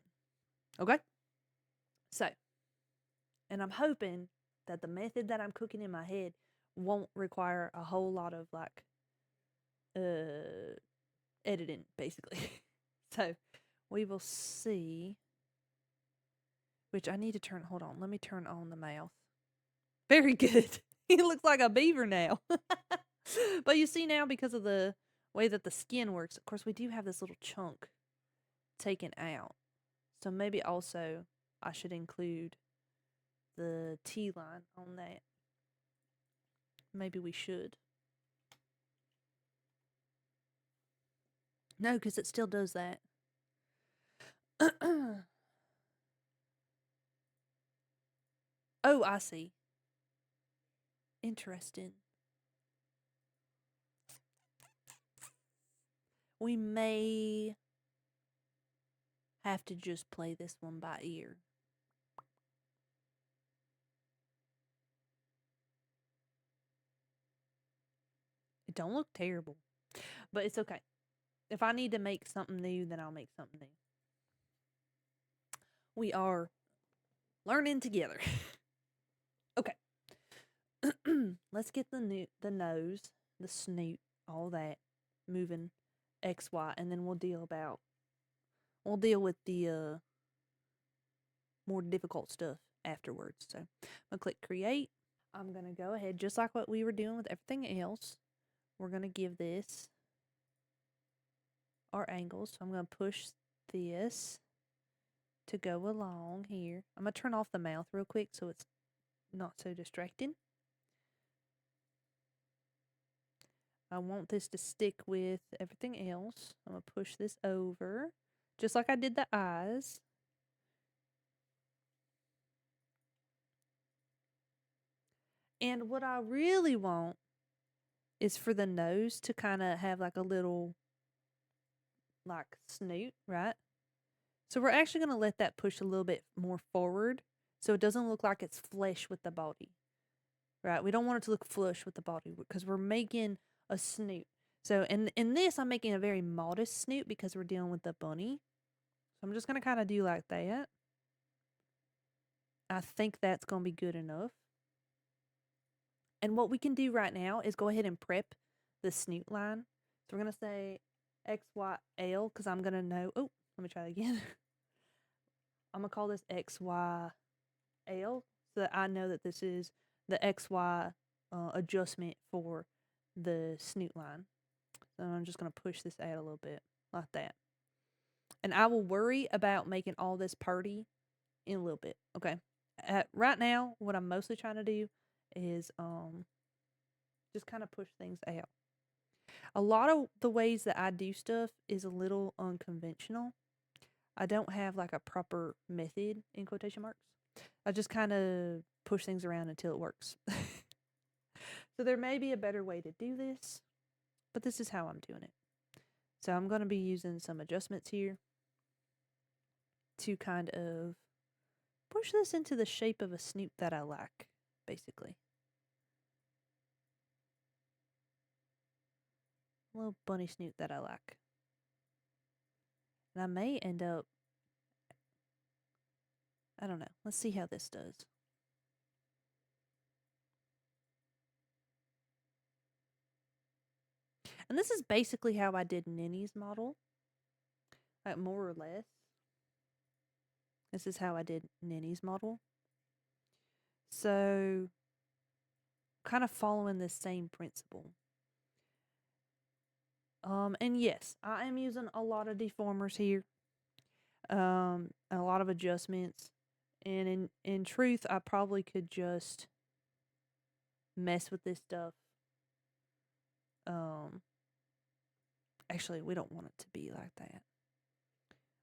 Okay? So, and I'm hoping that the method that I'm cooking in my head won't require a whole lot of like editing, basically. So, we will see. Which I need to turn, hold on, let me turn on the mouth. Very good. He looks like a beaver now. But you see now, because of the way that the skin works, of course, we do have this little chunk taken out. So maybe also I should include the T-line on that. Maybe we should. No, because it still does that. Oh, I see. Interesting. We may have to just play this one by ear. It don't look terrible, but it's okay. If I need to make something new, then I'll make something new. We are learning together. Okay. Let's get the nose, the snoot, all that moving XY, and then we'll deal with the more difficult stuff afterwards. So I'm gonna click create. I'm gonna go ahead, just like what we were doing with everything else. We're gonna give this our angles. So I'm gonna push this to go along here. I'm gonna turn off the mouth real quick so it's not so distracting. I want this to stick with everything else. I'm going to push this over, just like I did the eyes. And what I really want is for the nose to kind of have like a little, like, snoot, right? So we're actually going to let that push a little bit more forward so it doesn't look like it's flush with the body, right? We don't want it to look flush with the body because we're making a snoot. So in this, I'm making a very modest snoot because we're dealing with the bunny. So I'm just going to kind of do like that. I think that's going to be good enough. And what we can do right now is go ahead and prep the snoot line. So we're going to say XYL because I'm going to know. Oh, let me try that again. I'm going to call this XYL so that I know that this is the XY adjustment for the snoot line. So I'm just going to push this out a little bit like that. And I will worry about making all this purty in a little bit. Okay. Right now, what I'm mostly trying to do is just kind of push things out. A lot of the ways that I do stuff is a little unconventional. I don't have like a proper method in quotation marks. I just kind of push things around until it works. So there may be a better way to do this, but this is how I'm doing it. So I'm going to be using some adjustments here to kind of push this into the shape of a snoot that I like, basically. A little bunny snoot that I like. And I may end up, I don't know. Let's see how this does. And this is basically how I did Newjj's model, like more or less. This is how I did Newjj's model. So, kind of following this same principle. And yes, I am using a lot of deformers here. A lot of adjustments. And in truth, I probably could just mess with this stuff. Actually, we don't want it to be like that.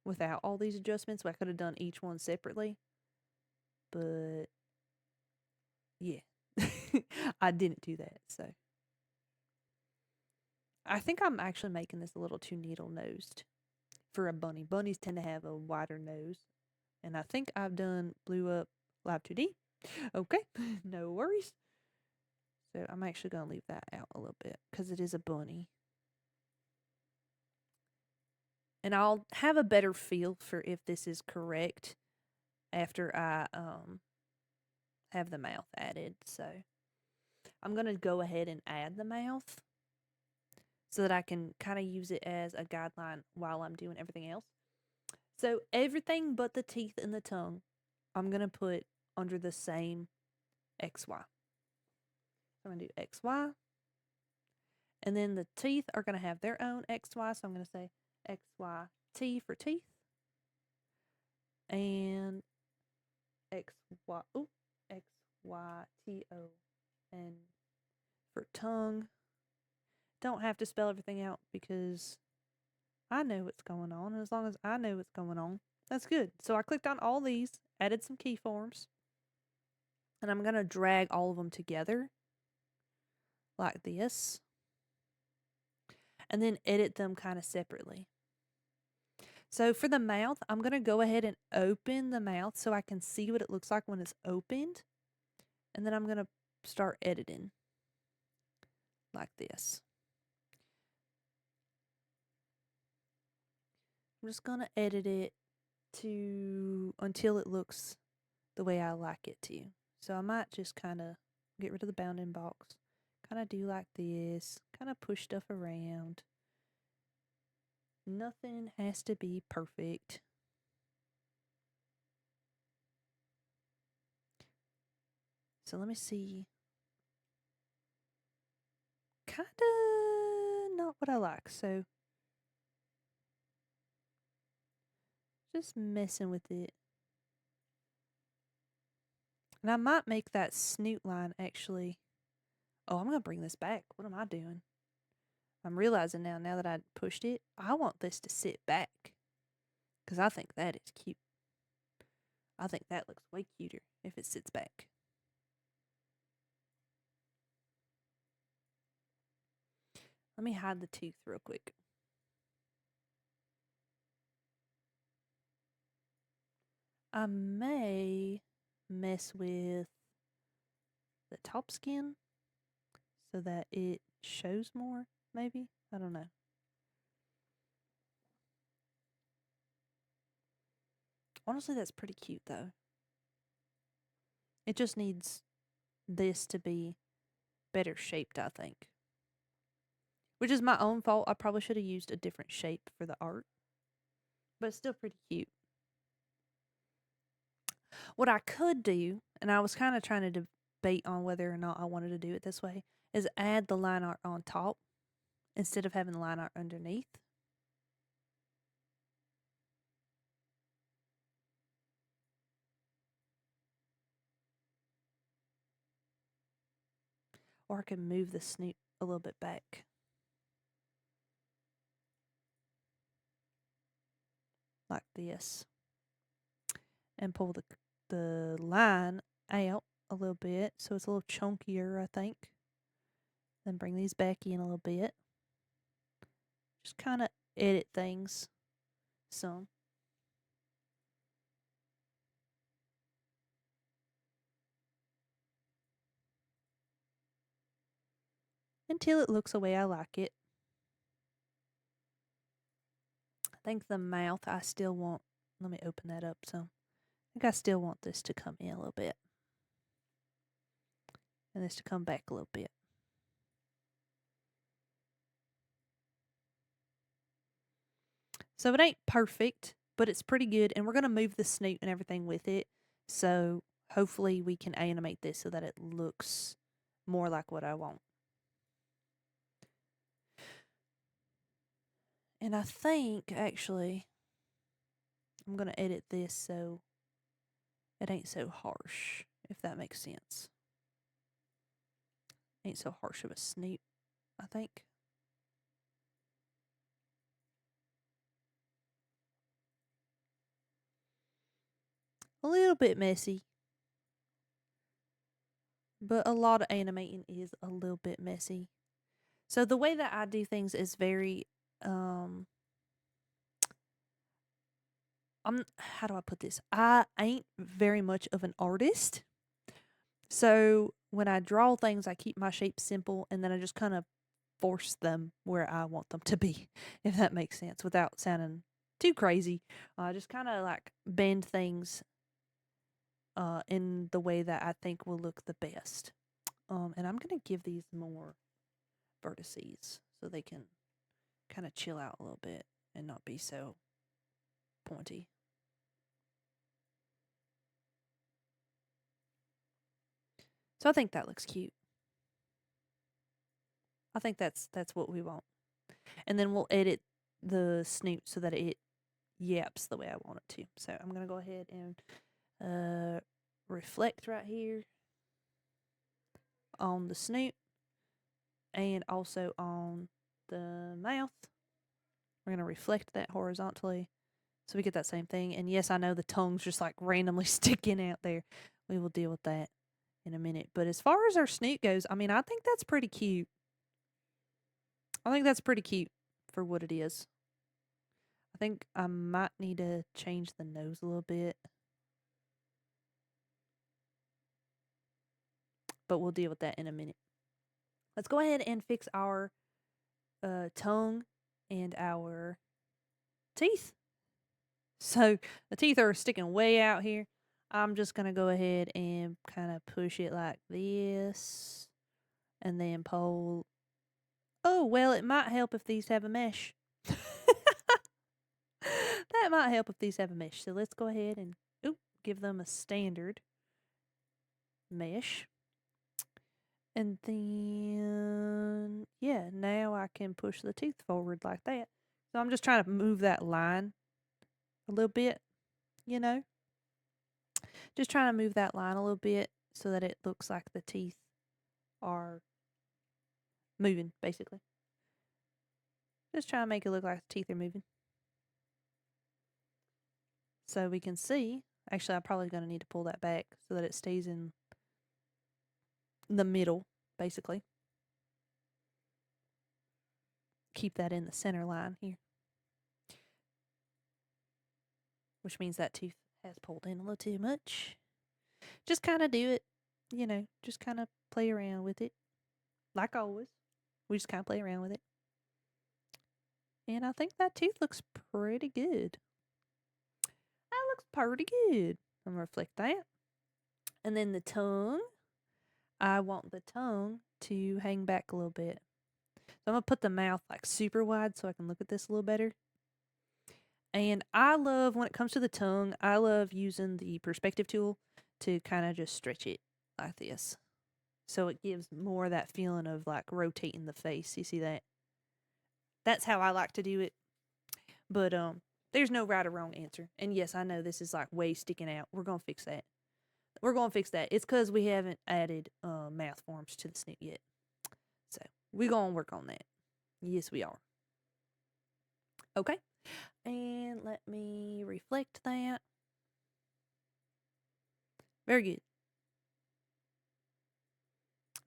Without all these adjustments, I could have done each one separately. But, yeah. I didn't do that, so. I think I'm actually making this a little too needle-nosed for a bunny. Bunnies tend to have a wider nose. And I think I've done blew up Live 2D. Okay, no worries. So I'm actually going to leave that out a little bit because it is a bunny. And I'll have a better feel for if this is correct after I have the mouth added. So I'm going to go ahead and add the mouth so that I can kind of use it as a guideline while I'm doing everything else. So everything but the teeth and the tongue, I'm going to put under the same XY. I'm going to do XY. And then the teeth are going to have their own XY. So I'm going to say XYT for teeth. And XYTO. And for tongue, don't have to spell everything out because I know what's going on. And as long as I know what's going on, that's good. So I clicked on all these, added some keyforms, and I'm going to drag all of them together like this, and then edit them kind of separately. So for the mouth, I'm going to go ahead and open the mouth so I can see what it looks like when it's opened. And then I'm going to start editing like this. I'm just going to edit it until it looks the way I like it to. So I might just kind of get rid of the bounding box, kind of do like this, kind of push stuff around. Nothing has to be perfect. So let me see. Kind of not what I like. So just messing with it. And I might make that snoot line actually. Oh, I'm going to bring this back. What am I doing? I'm realizing now that I pushed it, I want this to sit back. Because I think that is cute. I think that looks way cuter if it sits back. Let me hide the tooth real quick. I may mess with the top skin so that it shows more, maybe? I don't know. Honestly, that's pretty cute, though. It just needs this to be better shaped, I think. Which is my own fault. I probably should have used a different shape for the art. But it's still pretty cute. What I could do, and I was kind of trying to debate on whether or not I wanted to do it this way, is add the line art on top instead of having the line art underneath. Or I can move the snoot a little bit back. Like this. And pull the line out a little bit so it's a little chunkier, I think. Then bring these back in a little bit. Just kind of edit things some. Until it looks the way I like it. I think the mouth I still want, let me open that up some. I think I still want this to come in a little bit. And this to come back a little bit. So it ain't perfect, but it's pretty good. And we're going to move the snoot and everything with it. So hopefully we can animate this so that it looks more like what I want. And I think, actually, I'm going to edit this so it ain't so harsh, if that makes sense. Ain't so harsh of a snoot, I think. A little bit messy. But a lot of animating is a little bit messy. So the way that I do things is very how do I put this? I ain't very much of an artist. So when I draw things, I keep my shapes simple and then I just kind of force them where I want them to be, if that makes sense, without sounding too crazy. Just kind of like bend things in the way that I think will look the best. And I'm going to give these more vertices so they can kind of chill out a little bit and not be so pointy. So I think that looks cute. I think that's what we want. And then we'll edit the snoot so that it yaps the way I want it to. So I'm going to go ahead and reflect right here on the snoot and also on the mouth. We're going to reflect that horizontally so we get that same thing. And yes, I know the tongue's just like randomly sticking out there. We will deal with that in a minute. But as far as our snoot goes, I mean, I think that's pretty cute. I think that's pretty cute for what it is. I think I might need to change the nose a little bit. But we'll deal with that in a minute. Let's go ahead and fix our tongue and our teeth. So the teeth are sticking way out here. I'm just going to go ahead and kind of push it like this and then pull. Oh, well, it might help if these have a mesh. That might help if these have a mesh. So let's go ahead and give them a standard mesh. And then, yeah, now I can push the teeth forward like that. So I'm just trying to move that line a little bit, you know. Just trying to move that line a little bit so that it looks like the teeth are moving, basically. Just trying to make it look like the teeth are moving. So we can see, actually I'm probably going to need to pull that back so that it stays in the middle, basically. Keep that in the center line here. Which means that tooth has pulled in a little too much. Just kind of do it, you know, just kind of play around with it. Like always. We just kind of play around with it. And I think that tooth looks pretty good. That looks pretty good. I'm going to reflect that. And then the tongue. I want the tongue to hang back a little bit. So I'm going to put the mouth like super wide so I can look at this a little better. And I love, when it comes to the tongue, I love using the perspective tool to kind of just stretch it like this. So it gives more of that feeling of like rotating the face. You see that? That's how I like to do it. But there's no right or wrong answer. And yes, I know this is like way sticking out. We're going to fix that. We're going to fix that. It's because we haven't added mouth forms to the snoot yet. So we're going to work on that. Yes, we are. Okay. And let me reflect that. Very good.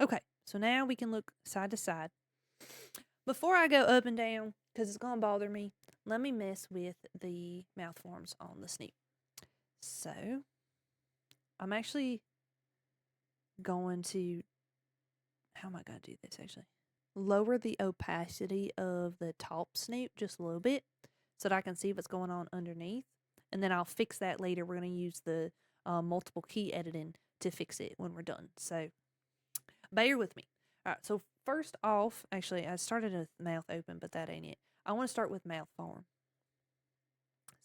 Okay, so now we can look side to side. Before I go up and down, because it's going to bother me, let me mess with the mouth forms on the snoot. So, I'm actually going to, how am I going to do this actually? Lower the opacity of the top snoot just a little bit so that I can see what's going on underneath. And then I'll fix that later. We're going to use the multiple key editing to fix it when we're done. So, bear with me. All right, so first off, actually, I started with mouth open, but that ain't it. I want to start with mouth form.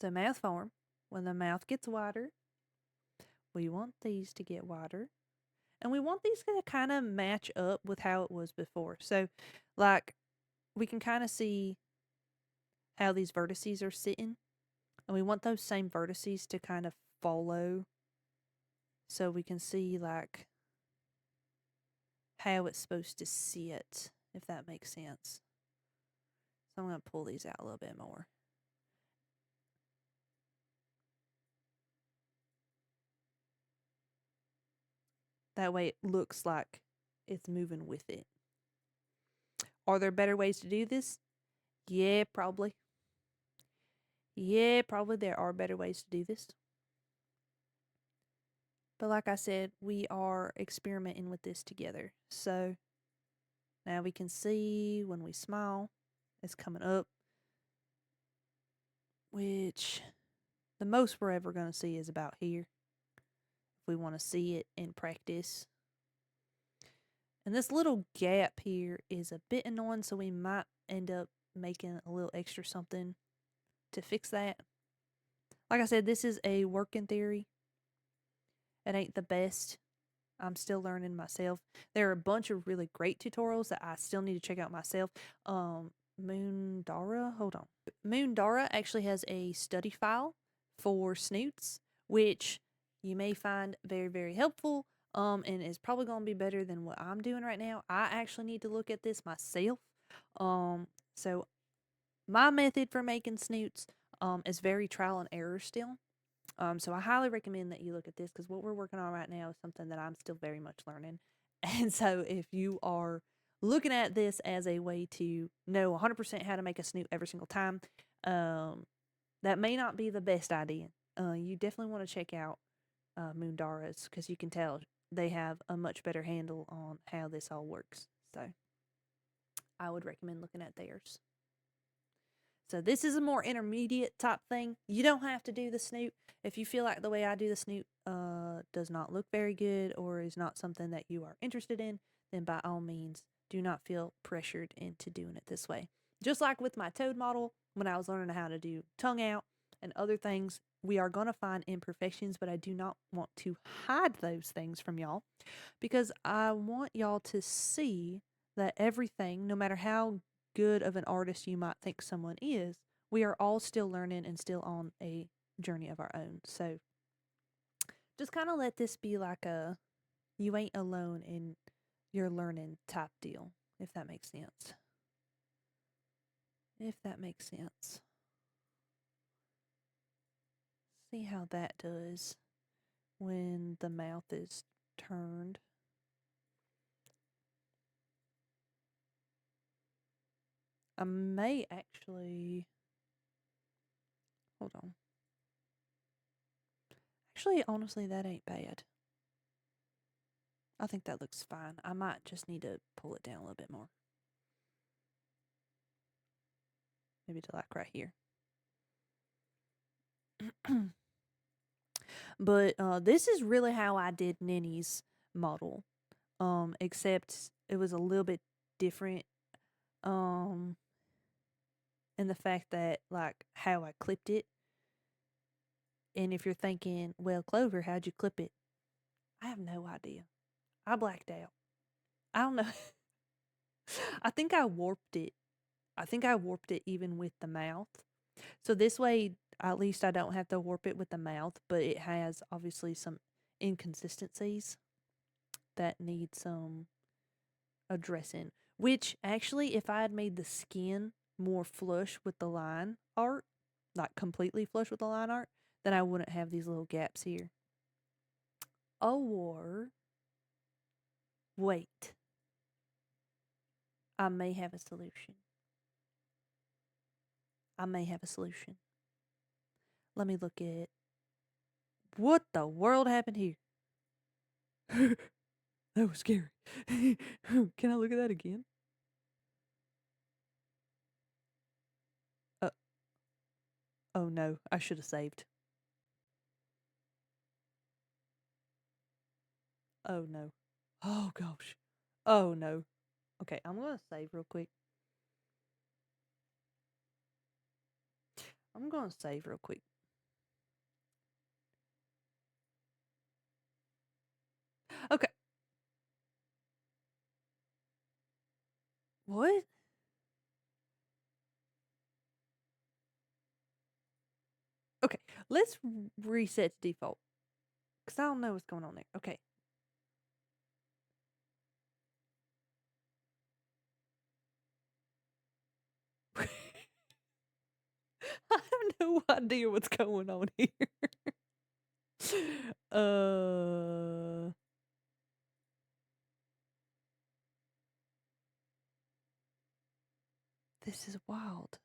So mouth form, when the mouth gets wider, we want these to get wider. And we want these to kind of match up with how it was before. So, like, we can kind of see how these vertices are sitting. And we want those same vertices to kind of follow. So we can see, like, how it's supposed to sit, if that makes sense. So I'm going to pull these out a little bit more. That way it looks like it's moving with it. Are there better ways to do this? Yeah, probably. Yeah, probably there are better ways to do this. But like I said, we are experimenting with this together. So now we can see when we smile, it's coming up, which the most we're ever going to see is about here. If we want to see it in practice. And this little gap here is a bit annoying, so we might end up making a little extra something to fix that. Like I said, this is a working theory. It ain't the best. I'm still learning myself. There are a bunch of really great tutorials that I still need to check out myself. Moondara, hold on. Moondara actually has a study file for snoots, which you may find very, very helpful. And is probably going to be better than what I'm doing right now. I actually need to look at this myself. So my method for making snoots is very trial and error still. So I highly recommend that you look at this because what we're working on right now is something that I'm still very much learning. And so if you are looking at this as a way to know 100% how to make a snoot every single time, that may not be the best idea. You definitely want to check out Moondara's because you can tell they have a much better handle on how this all works. So I would recommend looking at theirs. So this is a more intermediate type thing. You don't have to do the snoot. If you feel like the way I do the snoot does not look very good or is not something that you are interested in, then by all means, do not feel pressured into doing it this way. Just like with my toad model, when I was learning how to do tongue out and other things, we are going to find imperfections, but I do not want to hide those things from y'all because I want y'all to see that everything, no matter how good of an artist you might think someone is, we are all still learning and still on a journey of our own. So just kind of let this be like a you ain't alone in your learning type deal, if that makes sense. If that makes sense. See how that does when the mouth is turned. I may actually. Hold on. Actually, honestly, that ain't bad. I think that looks fine. I might just need to pull it down a little bit more. Maybe to like right here. But this is really how I did Ninny's model. Except it was a little bit different. In the fact that like how I clipped it. And if you're thinking, well, Clover, how'd you clip it? I have no idea. I blacked out. I don't know. I think I warped it. I think I warped it even with the mouth. So this way, at least I don't have to warp it with the mouth, but it has obviously some inconsistencies that need some addressing. Which actually, if I had made the skin more flush with the line art, like completely flush with the line art, then I wouldn't have these little gaps here. Or, wait, I may have a solution. I may have a solution. Let me look at what the world happened here. That was scary. Can I look at that again? Oh no, I should have saved. Oh no. Oh gosh. Oh no. Okay, I'm gonna save real quick. I'm gonna save real quick. Okay. What? Okay, let's reset to default. Because I don't know what's going on there. Okay. I have no idea what's going on here. This is wild.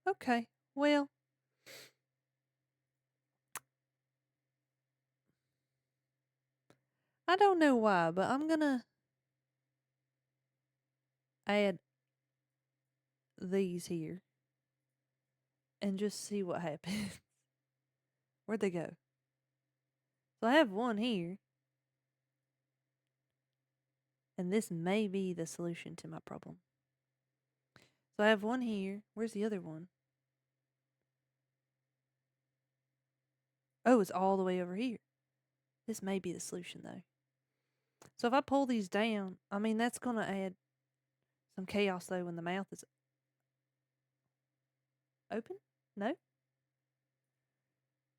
Okay, well, I don't know why, but I'm gonna add these here and just see what happens. Where'd they go? So I have one here, and this may be the solution to my problem. So I have one here. Where's the other one? Oh, it's all the way over here. This may be the solution, though. So if I pull these down, I mean, that's going to add some chaos, though, when the mouth is open? No?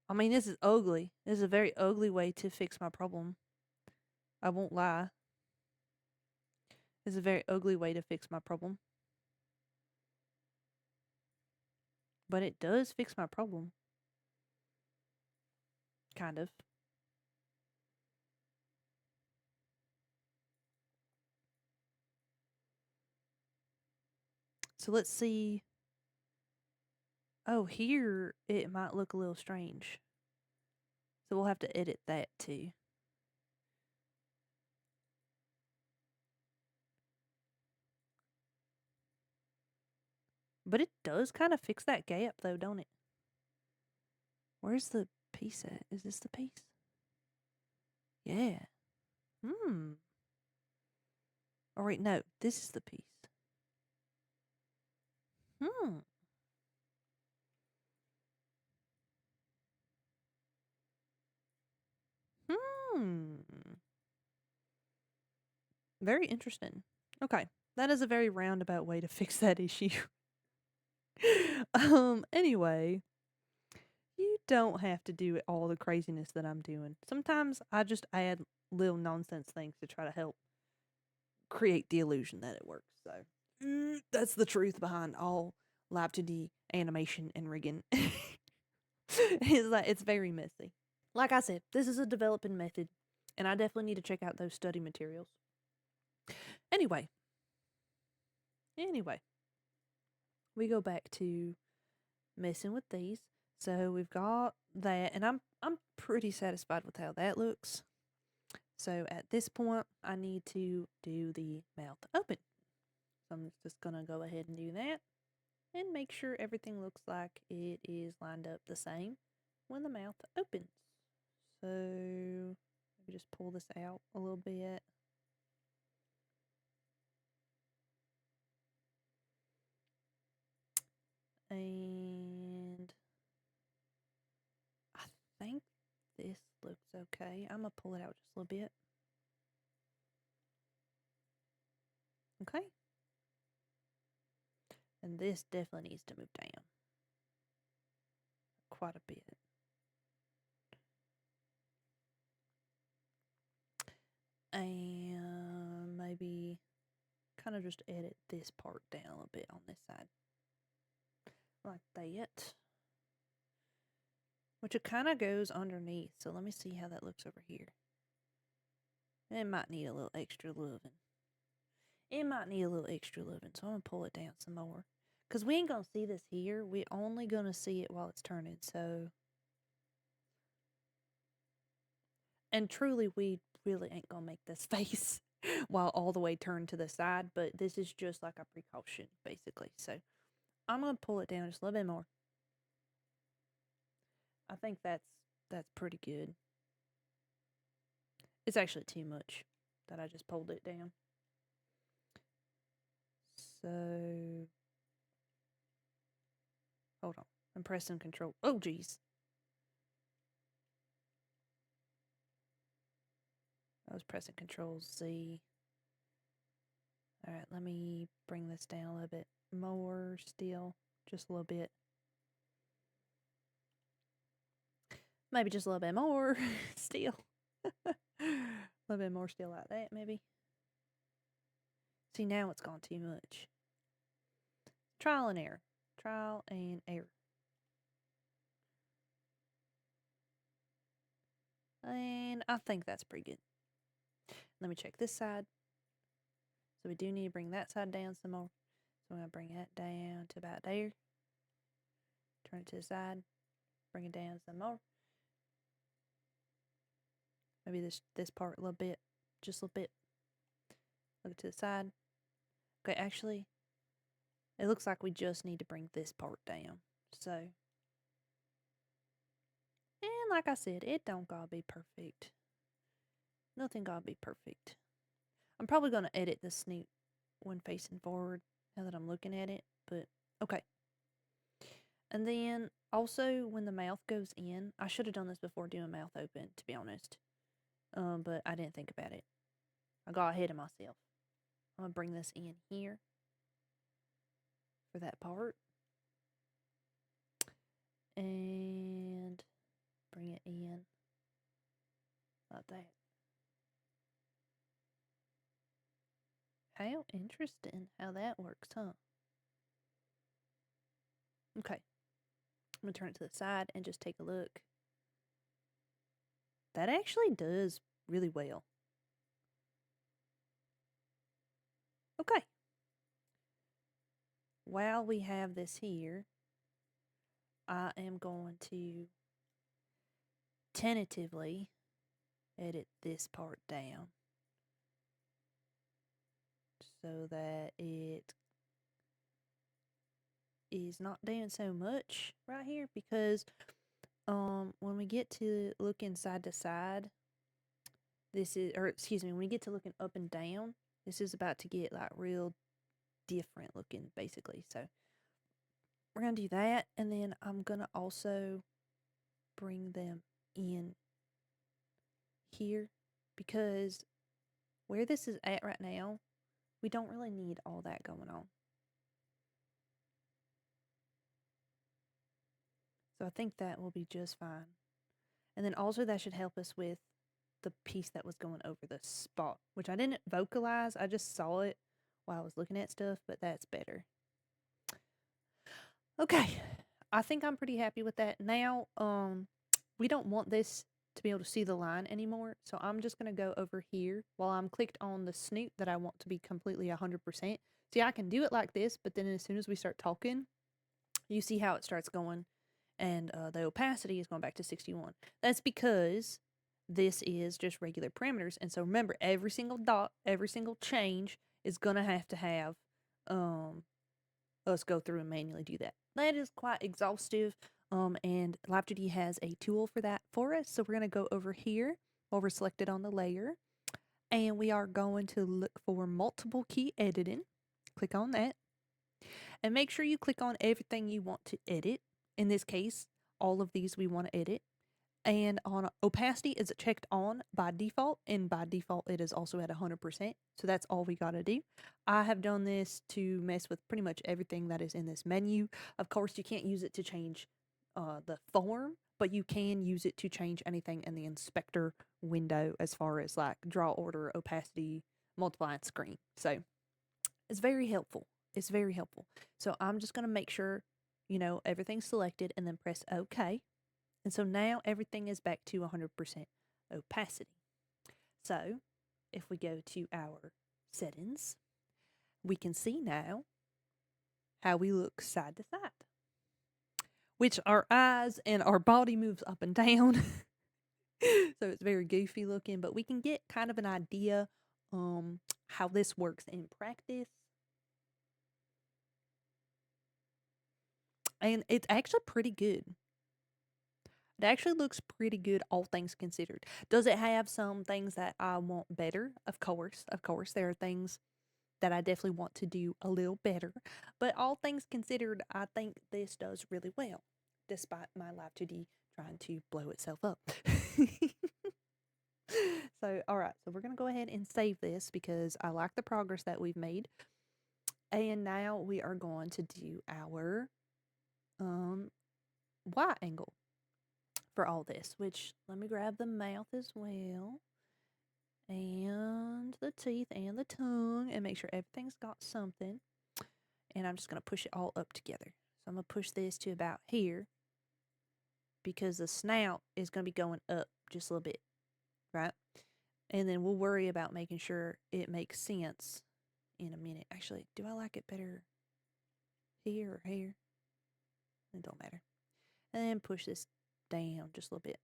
I mean, this is ugly. This is a very ugly way to fix my problem. I won't lie. This is a very ugly way to fix my problem. But it does fix my problem. Kind of. So let's see. Oh, here it might look a little strange. So we'll have to edit that too. But it does kind of fix that gap though, don't it? Where's the piece at? Is this the piece? Yeah. Oh wait, no, this is the piece. Hmm. Very interesting. Okay. That is a very roundabout way to fix that issue. Anyway, you don't have to do all the craziness that I'm doing. Sometimes I just add little nonsense things to try to help create the illusion that it works. So that's the truth behind all Live 2D animation and rigging. Is that it's very messy. Like I said, this is a developing method, and I definitely need to check out those study materials. Anyway, we go back to messing with these. So we've got that, and I'm pretty satisfied with how that looks. So at this point, I need to do the mouth open. So I'm just gonna go ahead and do that, and make sure everything looks like it is lined up the same when the mouth opens. So maybe just pull this out a little bit. And I think this looks okay. I'm going to pull it out just a little bit. Okay. And this definitely needs to move down quite a bit. And maybe kind of just edit this part down a little bit on this side. Like that. Which it kind of goes underneath. So let me see how that looks over here. It might need a little extra loving. So I'm going to pull it down some more. Because we ain't going to see this here. We're only going to see it while it's turning. So. And truly, we really ain't going to make this face while all the way turned to the side. But this is just like a precaution, basically. So I'm going to pull it down just a little bit more. I think that's pretty good. It's actually too much that I just pulled it down. So, hold on. I'm pressing Control. Oh, geez. I was pressing Control Z. All right, let me bring this down a little bit more still. Just a little bit. Maybe just a little bit more still. A little bit more still like that, maybe. See, now it's gone too much. Trial and error. Trial and error. And I think that's pretty good. Let me check this side. So we do need to bring that side down some more. So I'm going to bring that down to about there. turn it to the side, bring it down some more. Maybe this part a little bit, just a little bit. Look it to the side. Okay, actually, it looks like we just need to bring this part down. So, and like I said, it don't gotta be perfect. Nothing gotta be perfect. I'm probably gonna edit the snoot when facing forward now that I'm looking at it, but okay. And then also when the mouth goes in, I should have done this before doing mouth open, to be honest. But I didn't think about it. I got ahead of myself. I'm gonna bring this in here for that part. And bring it in like that. How interesting how that works, huh? Okay. I'm gonna turn it to the side and just take a look. That actually does really well. Okay. While we have this here, I am going to tentatively edit this part down so that it is not doing so much right here, because when we get to looking side to side, this is, or excuse me, when we get to looking up and down, this is about to get like real different looking basically. So we're gonna do that, and then I'm gonna also bring them in here, because where this is at right now, we don't really need all that going on. So I think that will be just fine. And then also that should help us with the piece that was going over the spot, which I didn't vocalize. I just saw it while I was looking at stuff, but that's better. Okay. I think I'm pretty happy with that. Now, we don't want this to be able to see the line anymore. So I'm just going to go over here while I'm clicked on the snoot that I want to be completely 100%. See, I can do it like this, but then as soon as we start talking, you see how it starts going, and the opacity is going back to 61. That's because this is just regular parameters. And so remember, every single dot, every single change is going to have us go through and manually do that. That is quite exhaustive. And Vtube has a tool for that for us. So we're going to go over here while we're selected on the layer, and we are going to look for multiple key editing. Click on that, and make sure you click on everything you want to edit. In this case, all of these we want to edit. And on opacity is checked on by default, and by default it is also at 100%. So that's all we got to do. I have done this to mess with pretty much everything that is in this menu. Of course, you can't use it to change the form, but you can use it to change anything in the inspector window as far as like draw order, opacity, multiply, and screen. So it's very helpful. It's very helpful. So I'm just going to make sure, you know, everything's selected and then press OK. And so now everything is back to 100% opacity. So if we go to our settings, we can see now how we look side to side, which our eyes and our body moves up and down. So it's very goofy looking, but we can get kind of an idea how this works in practice. And it's actually pretty good. It actually looks pretty good, all things considered. Does it have some things that I want better? Of course. There are things that I definitely want to do a little better. But all things considered, I think this does really well, despite my Vtube trying to blow itself up. So, all right. So we're going to go ahead and save this because I like the progress that we've made. And now we are going to do our Y angle for all this, which let me grab the mouth as well, and the teeth and the tongue, and make sure everything's got something. And I'm just going to push it all up together. So I'm going to push this to about here because the snout is going to be going up just a little bit, right? And then we'll worry about making sure it makes sense in a minute. Actually, do I like it better here or here? It don't matter. And then push this down just a little bit.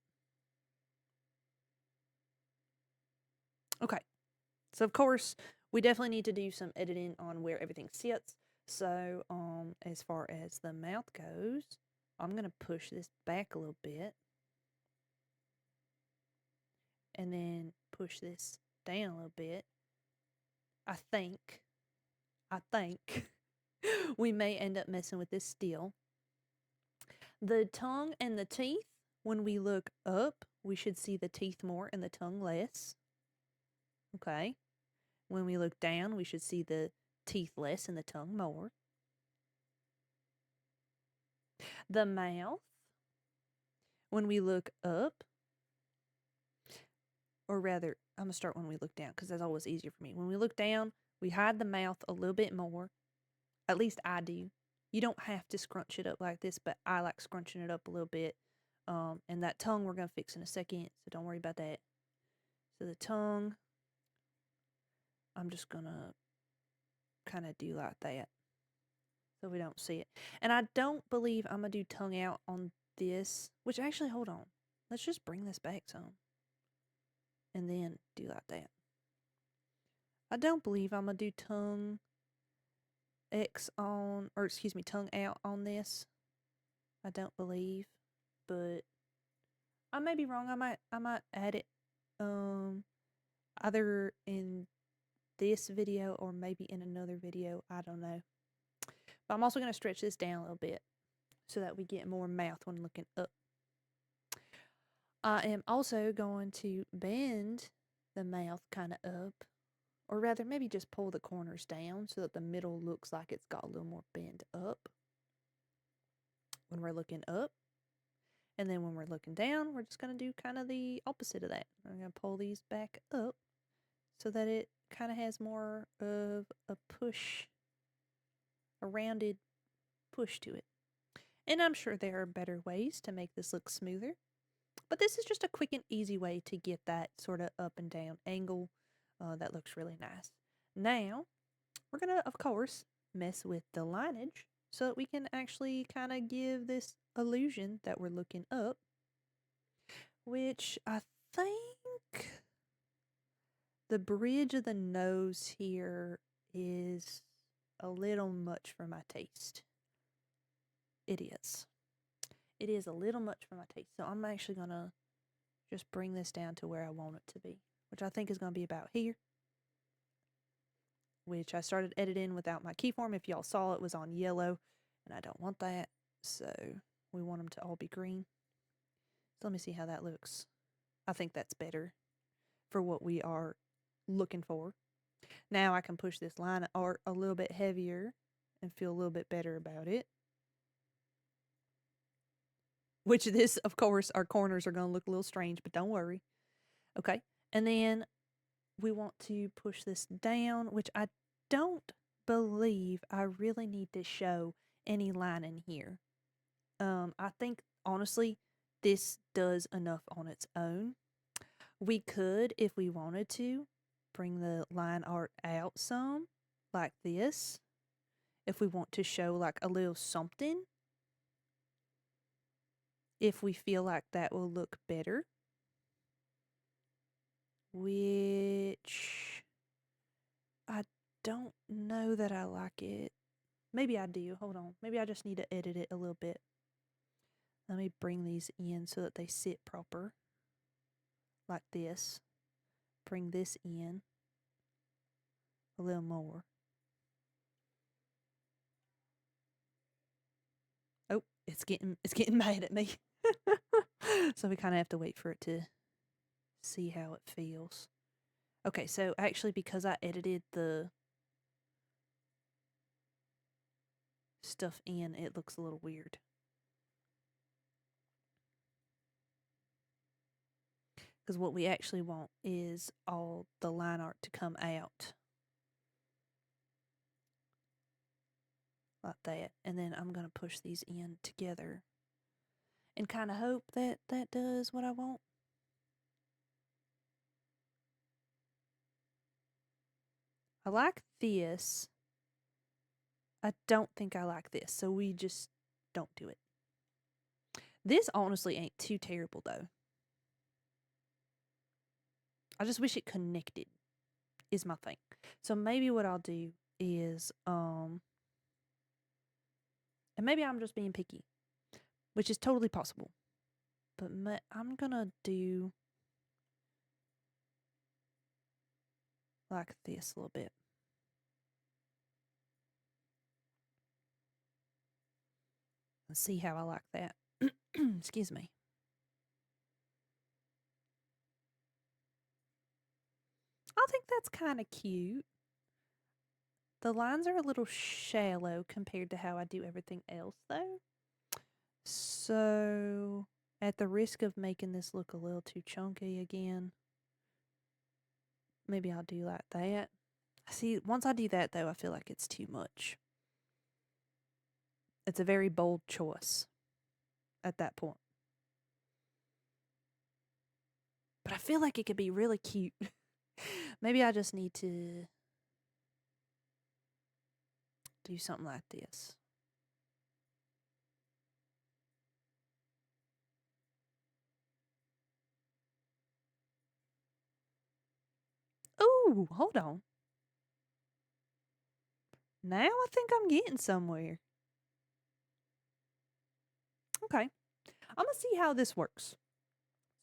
Okay. So of course, we definitely need to do some editing on where everything sits. So as far as the mouth goes, I'm going to push this back a little bit. And then push this down a little bit. I think we may end up messing with this still. The tongue and the teeth, when we look up, we should see the teeth more and the tongue less. Okay. When we look down, we should see the teeth less and the tongue more. The mouth, when we look up, or rather, I'm going to start when we look down because that's always easier for me. When we look down, we hide the mouth a little bit more. At least I do. You don't have to scrunch it up like this, but I like scrunching it up a little bit. And that tongue we're going to fix in a second, so don't worry about that. So the tongue, I'm just going to kind of do like that so we don't see it. And I don't believe I'm going to do tongue out on this, which actually, hold on. Let's just bring this back some and then do like that. I don't believe I'm going to do tongue tongue out on this. I don't believe, but I may be wrong. I might add it either in this video or maybe in another video. I don't know. But I'm also going to stretch this down a little bit so that we get more mouth when looking up. I am also going to bend the mouth kind of up, or rather maybe just pull the corners down so that the middle looks like it's got a little more bend up when we're looking up. And then when we're looking down, we're just going to do kind of the opposite of that. I'm going to pull these back up so that it kind of has more of a push, a rounded push to it. And I'm sure there are better ways to make this look smoother. But this is just a quick and easy way to get that sort of up and down angle that looks really nice. Now, we're going to, of course, mess with the lineage so that we can actually kind of give this illusion that we're looking up, which I think the bridge of the nose here is a little much for my taste. It is. It is a little much for my taste. So I'm actually going to just bring this down to where I want it to be, which I think is going to be about here, which I started editing without my keyform. If y'all saw, it was on yellow, and I don't want that. So we want them to all be green. So let me see how that looks. I think that's better for what we are looking for. Now I can push this line art a little bit heavier and feel a little bit better about it. Which this, of course, our corners are going to look a little strange, but don't worry. Okay. And then we want to push this down, which I don't believe I really need to show any line in here. I think, honestly, this does enough on its own. We could, if we wanted to, bring the line art out some, like this, if we want to show like a little something. If we feel like that will look better. Which I don't know that I like it. Maybe I do. Hold on. Maybe I just need to edit it a little bit. Let me bring these in so that they sit proper. Like this. Bring this in a little more. Oh, it's getting mad at me. So we kind of have to wait for it to see how it feels. Okay, so actually because I edited the stuff in, it looks a little weird. Because what we actually want is all the line art to come out. Like that. And then I'm going to push these in together. And kind of hope that that does what I want. I like this. I don't think I like this. So we just don't do it. This honestly ain't too terrible though. I just wish it connected is my thing. So maybe what I'll do is and maybe I'm just being picky, which is totally possible. But I'm gonna do like this a little bit. And see how I like that. Excuse me. I think that's kind of cute. The lines are a little shallow compared to how I do everything else, though. So, at the risk of making this look a little too chunky again, maybe I'll do like that. See, once I do that, though, I feel like it's too much. It's a very bold choice at that point. But I feel like it could be really cute. Maybe I just need to do something like this. Ooh, hold on. Now I think I'm getting somewhere. Okay. I'm going to see how this works.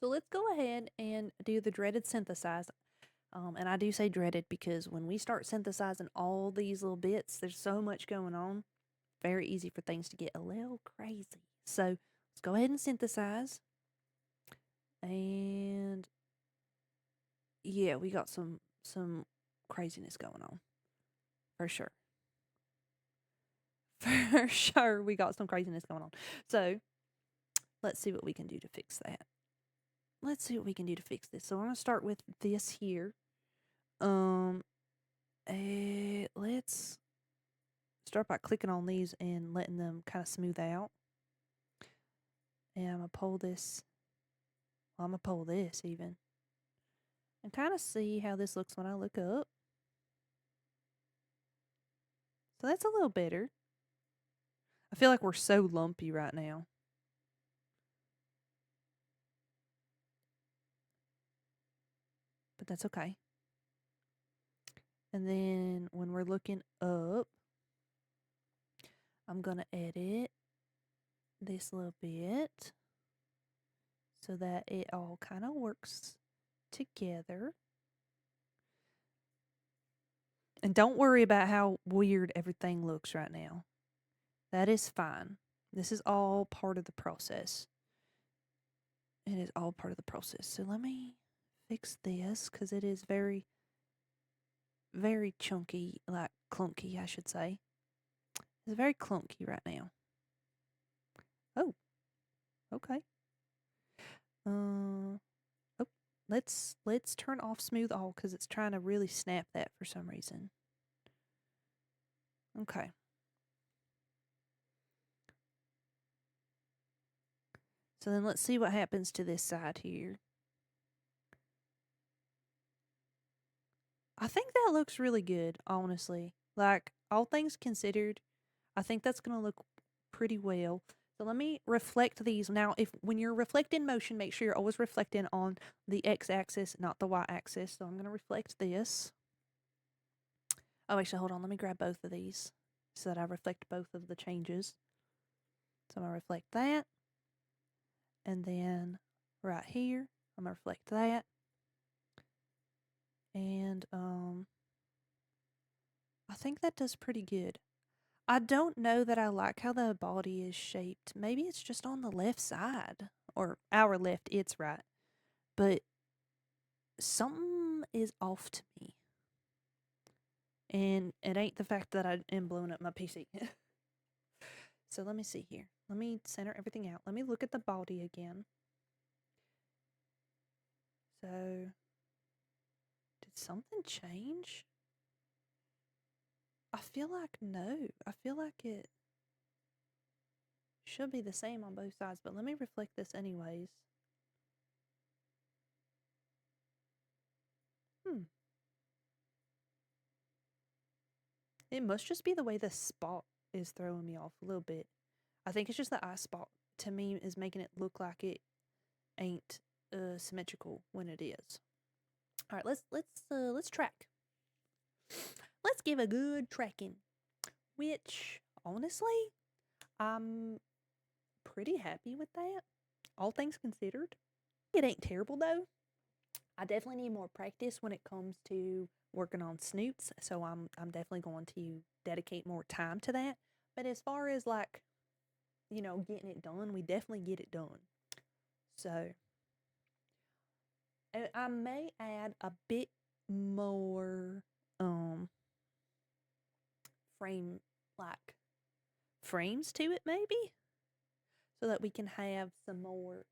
So let's go ahead and do the dreaded synthesize. And I do say dreaded because when we start synthesizing all these little bits, there's so much going on. Very easy for things to get a little crazy. So let's go ahead and synthesize. And yeah, we got some craziness going on. For sure. For sure, we got some craziness going on. So let's see what we can do to fix that. Let's see what we can do to fix this. So I'm going to start with this here. Let's start by clicking on these and letting them kind of smooth out. And I'm going to pull this. Well, I'm going to pull this even. And kind of see how this looks when I look up. So that's a little better. I feel like we're so lumpy right now. But that's okay. And then when we're looking up, I'm going to edit this little bit so that it all kind of works together. And don't worry about how weird everything looks right now. That is fine. This is all part of the process. It is all part of the process. So let me fix this because it is very, very chunky, like clunky, I should say. It's very clunky right now. Oh, okay. Oh, let's turn off smooth all because it's trying to really snap that for some reason. Okay. So then let's see what happens to this side here. I think that looks really good, honestly. Like, all things considered, I think that's going to look pretty well. So let me reflect these. Now, when you're reflecting motion, make sure you're always reflecting on the x-axis, not the y-axis. So I'm going to reflect this. Oh, actually, hold on. Let me grab both of these so that I reflect both of the changes. So I'm going to reflect that. And then right here, I'm going to reflect that. And I think that does pretty good. I don't know that I like how the body is shaped. Maybe it's just on the left side. Or our left, it's right. But something is off to me. And it ain't the fact that I am blowing up my PC. So let me see here. Let me center everything out. Let me look at the body again. So, did something change? I feel like no. I feel like it should be the same on both sides, but let me reflect this anyways. It must just be the way the spot is throwing me off a little bit. I think it's just the eye spot to me is making it look like it ain't symmetrical when it is. All right, let's track. Let's give a good tracking, which honestly, I'm pretty happy with that, all things considered. It ain't terrible though. I definitely need more practice when it comes to working on snoots, so I'm definitely going to dedicate more time to that. But as far as like, getting it done, we definitely get it done. So I may add a bit more frames to it maybe, so that we can have some more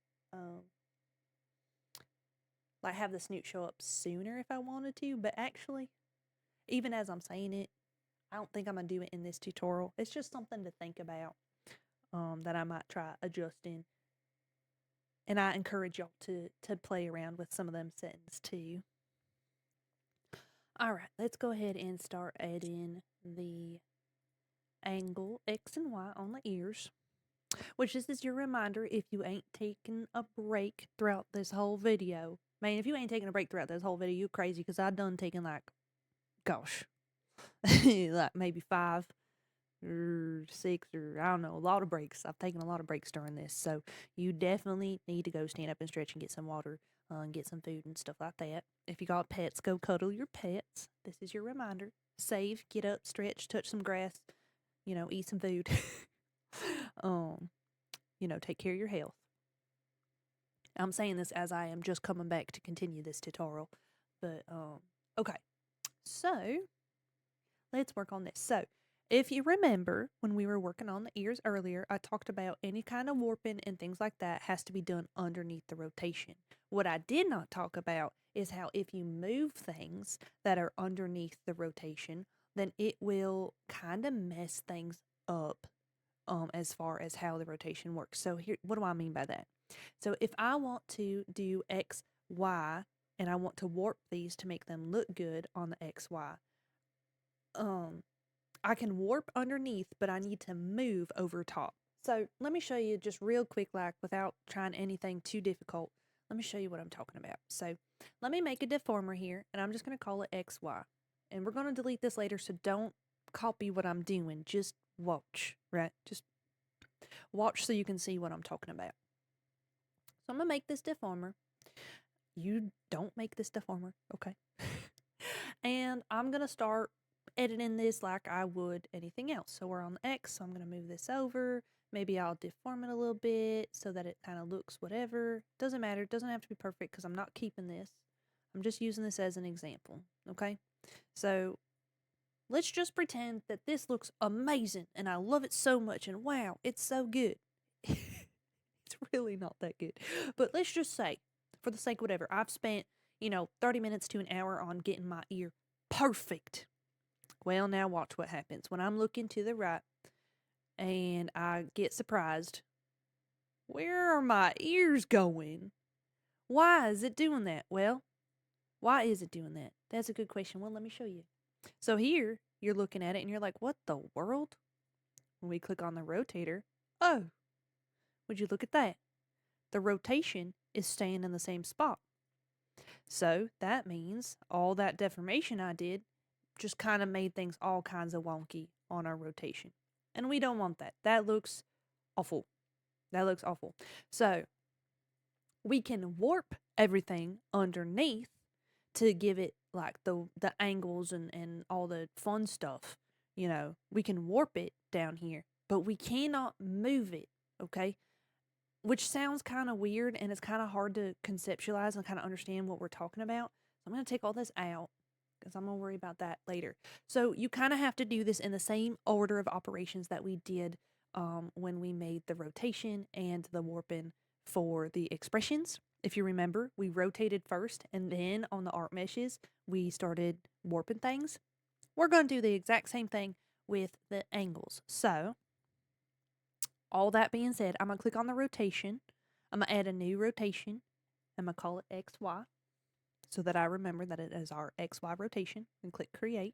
like have the snoot show up sooner if I wanted to. But actually, even as I'm saying it, I don't think I'm gonna do it in this tutorial. It's just something to think about that I might try adjusting. And I encourage y'all to play around with some of them settings too. Alright, let's go ahead and start adding the angle X and Y on the ears. Which this is your reminder if you ain't taking a break throughout this whole video. Man, if you ain't taking a break throughout this whole video, you crazy, because I done taken like, gosh, like maybe 5 or 6 or I don't know, a lot of breaks. I've taken a lot of breaks during this, so you definitely need to go stand up and stretch and get some water and get some food and stuff like that. If you got pets, go cuddle your pets. This is your reminder. Save, get up, stretch, touch some grass, eat some food. Take care of your health. I'm saying this as I am just coming back to continue this tutorial. But, okay. So, let's work on this. So, if you remember when we were working on the ears earlier, I talked about any kind of warping and things like that has to be done underneath the rotation. What I did not talk about is how if you move things that are underneath the rotation, then it will kind of mess things up as far as how the rotation works. So here, what do I mean by that? So if I want to do X, Y, and I want to warp these to make them look good on the X, Y, I can warp underneath, but I need to move over top. So let me show you just real quick, like without trying anything too difficult. Let me show you what I'm talking about. So let me make a deformer here, and I'm just going to call it XY. And we're going to delete this later, so don't copy what I'm doing. Just watch, right? Just watch so you can see what I'm talking about. So I'm going to make this deformer. You don't make this deformer, okay? And I'm going to start editing this like I would anything else. So we're on the X, so I'm going to move this over. Maybe I'll deform it a little bit so that it kind of looks whatever. Doesn't matter. It doesn't have to be perfect because I'm not keeping this. I'm just using this as an example, okay? So let's just pretend that this looks amazing and I love it so much and wow, it's so good. It's really not that good. But let's just say, for the sake of whatever, I've spent, 30 minutes to an hour on getting my ear perfect. Well, now watch what happens. When I'm looking to the right and I get surprised, where are my ears going? Why is it doing that? Well, why is it doing that? That's a good question. Well, let me show you. So here, you're looking at it and you're like, what the world? When we click on the rotator, oh, would you look at that? The rotation is staying in the same spot. So that means all that deformation I did just kind of made things all kinds of wonky on our rotation. And we don't want that. That looks awful. That looks awful. So we can warp everything underneath to give it like the angles and all the fun stuff. We can warp it down here, but we cannot move it, okay? Which sounds kind of weird and it's kind of hard to conceptualize and kind of understand what we're talking about. So I'm going to take all this out because I'm going to worry about that later. So you kind of have to do this in the same order of operations that we did when we made the rotation and the warping for the expressions. If you remember, we rotated first and then on the art meshes, we started warping things. We're going to do the exact same thing with the angles. So all that being said, I'm going to click on the rotation. I'm going to add a new rotation. I'm going to call it XY so that I remember that it is our XY rotation, and click create.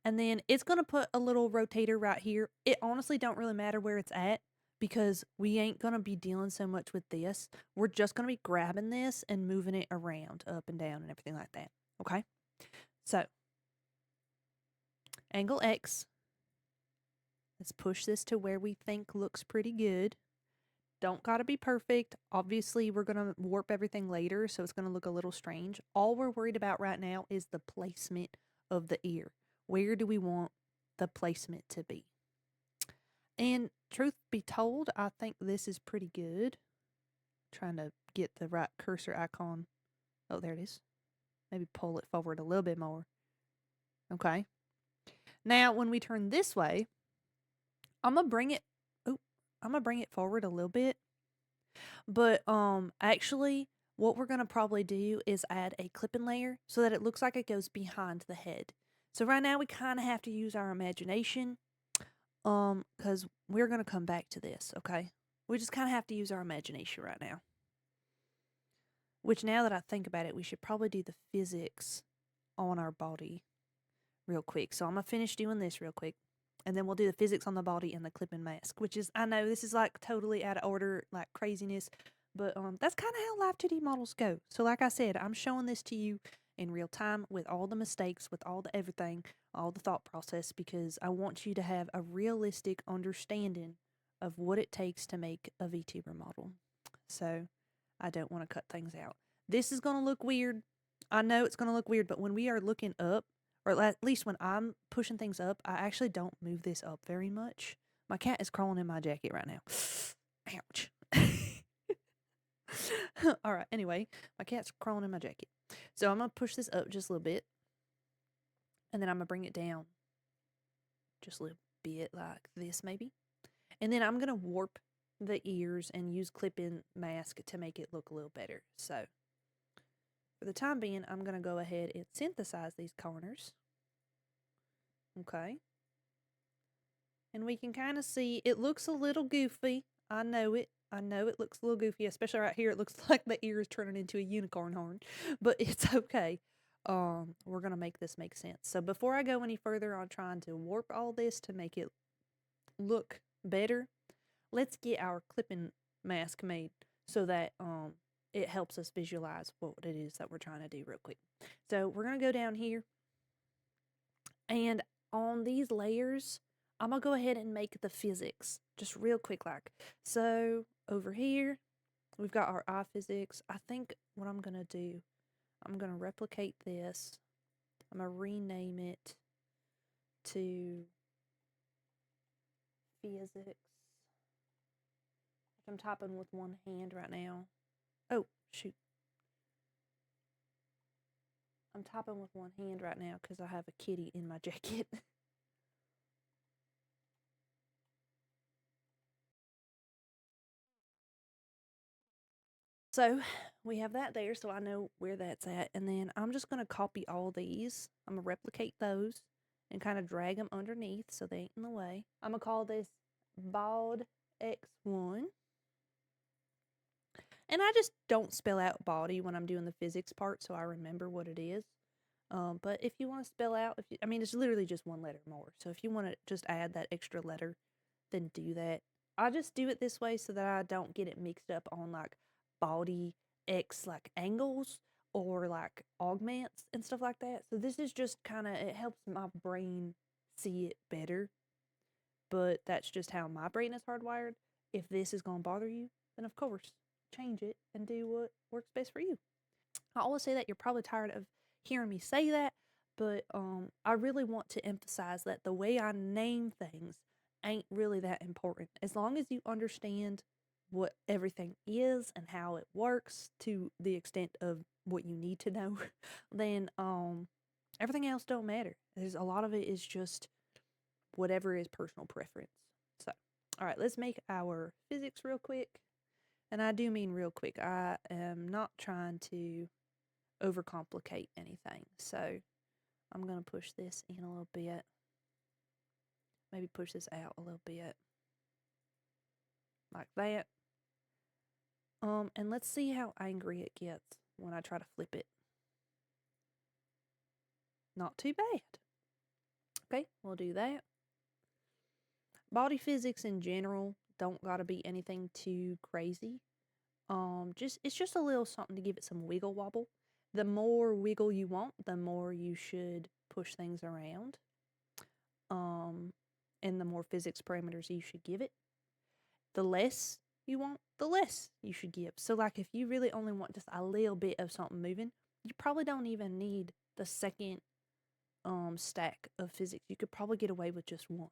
And then it's going to put a little rotator right here. It honestly don't really matter where it's at because we ain't going to be dealing so much with this. We're just going to be grabbing this and moving it around up and down and everything like that. Okay? So, angle X. Let's push this to where we think looks pretty good. Don't gotta be perfect. Obviously, we're gonna warp everything later, so it's gonna look a little strange. All we're worried about right now is the placement of the ear. Where do we want the placement to be? And truth be told, I think this is pretty good. Trying to get the right cursor icon. Oh, there it is. Maybe pull it forward a little bit more. Okay. Now, when we turn this way, I'm gonna bring it forward a little bit. But actually what we're gonna probably do is add a clipping layer so that it looks like it goes behind the head. So right now we kinda have to use our imagination. Because we're gonna come back to this, okay? We just kinda have to use our imagination right now. Which now that I think about it, we should probably do the physics on our body real quick. So I'm gonna finish doing this real quick. And then we'll do the physics on the body and the clipping mask, which is, I know this is like totally out of order, like craziness, but that's kind of how live 2D models go. So like I said, I'm showing this to you in real time with all the mistakes, with all the everything, all the thought process, because I want you to have a realistic understanding of what it takes to make a VTuber model. So I don't want to cut things out. This is going to look weird. I know it's going to look weird, but when we are looking up, or at least when I'm pushing things up, I actually don't move this up very much. My cat is crawling in my jacket right now. Ouch. All right, anyway, my cat's crawling in my jacket. So I'm going to push this up just a little bit. And then I'm going to bring it down just a little bit like this maybe. And then I'm going to warp the ears and use clip-in mask to make it look a little better. So for the time being, I'm going to go ahead and synthesize these corners. Okay. And we can kind of see it looks a little goofy. I know it. I know it looks a little goofy, especially right here. It looks like the ear is turning into a unicorn horn, but it's okay. We're going to make this make sense. So before I go any further on trying to warp all this to make it look better, let's get our clipping mask made so that it helps us visualize what it is that we're trying to do real quick. So we're going to go down here, and on these layers, I'm going to go ahead and make the physics just real quick like. So over here, we've got our eye physics. I think what I'm going to do, I'm going to replicate this. I'm going to rename it to physics. I'm typing with one hand right now. Oh, shoot. I'm typing with one hand right now because I have a kitty in my jacket. So we have that there, so I know where that's at. And then I'm just going to copy all these. I'm going to replicate those and kind of drag them underneath so they ain't in the way. I'm going to call this bald X1. And I just don't spell out body when I'm doing the physics part so I remember what it is. But if you want to spell out, I mean, it's literally just one letter more. So if you want to just add that extra letter, then do that. I just do it this way so that I don't get it mixed up on like body X like angles or like augments and stuff like that. So this is just kind of, it helps my brain see it better. But that's just how my brain is hardwired. If this is going to bother you, then of course, change it and do what works best for you. I always say that you're probably tired of hearing me say that, but I really want to emphasize that the way I name things ain't really that important. As long as you understand what everything is and how it works to the extent of what you need to know, then everything else don't matter. There's a lot of it is just whatever is personal preference. So, all right, let's make our physics real quick. And I do mean real quick. I am not trying to overcomplicate anything. So I'm going to push this in a little bit. Maybe push this out a little bit. Like that. And let's see how angry it gets when I try to flip it. Not too bad. Okay, we'll do that. Body physics in general Don't gotta be anything too crazy. It's just a little something to give it some wiggle wobble. The more wiggle you want, the more you should push things around. And the more physics parameters you should give it. The less you want, the less you should give. So like if you really only want just a little bit of something moving, you probably don't even need the second stack of physics. You could probably get away with just one.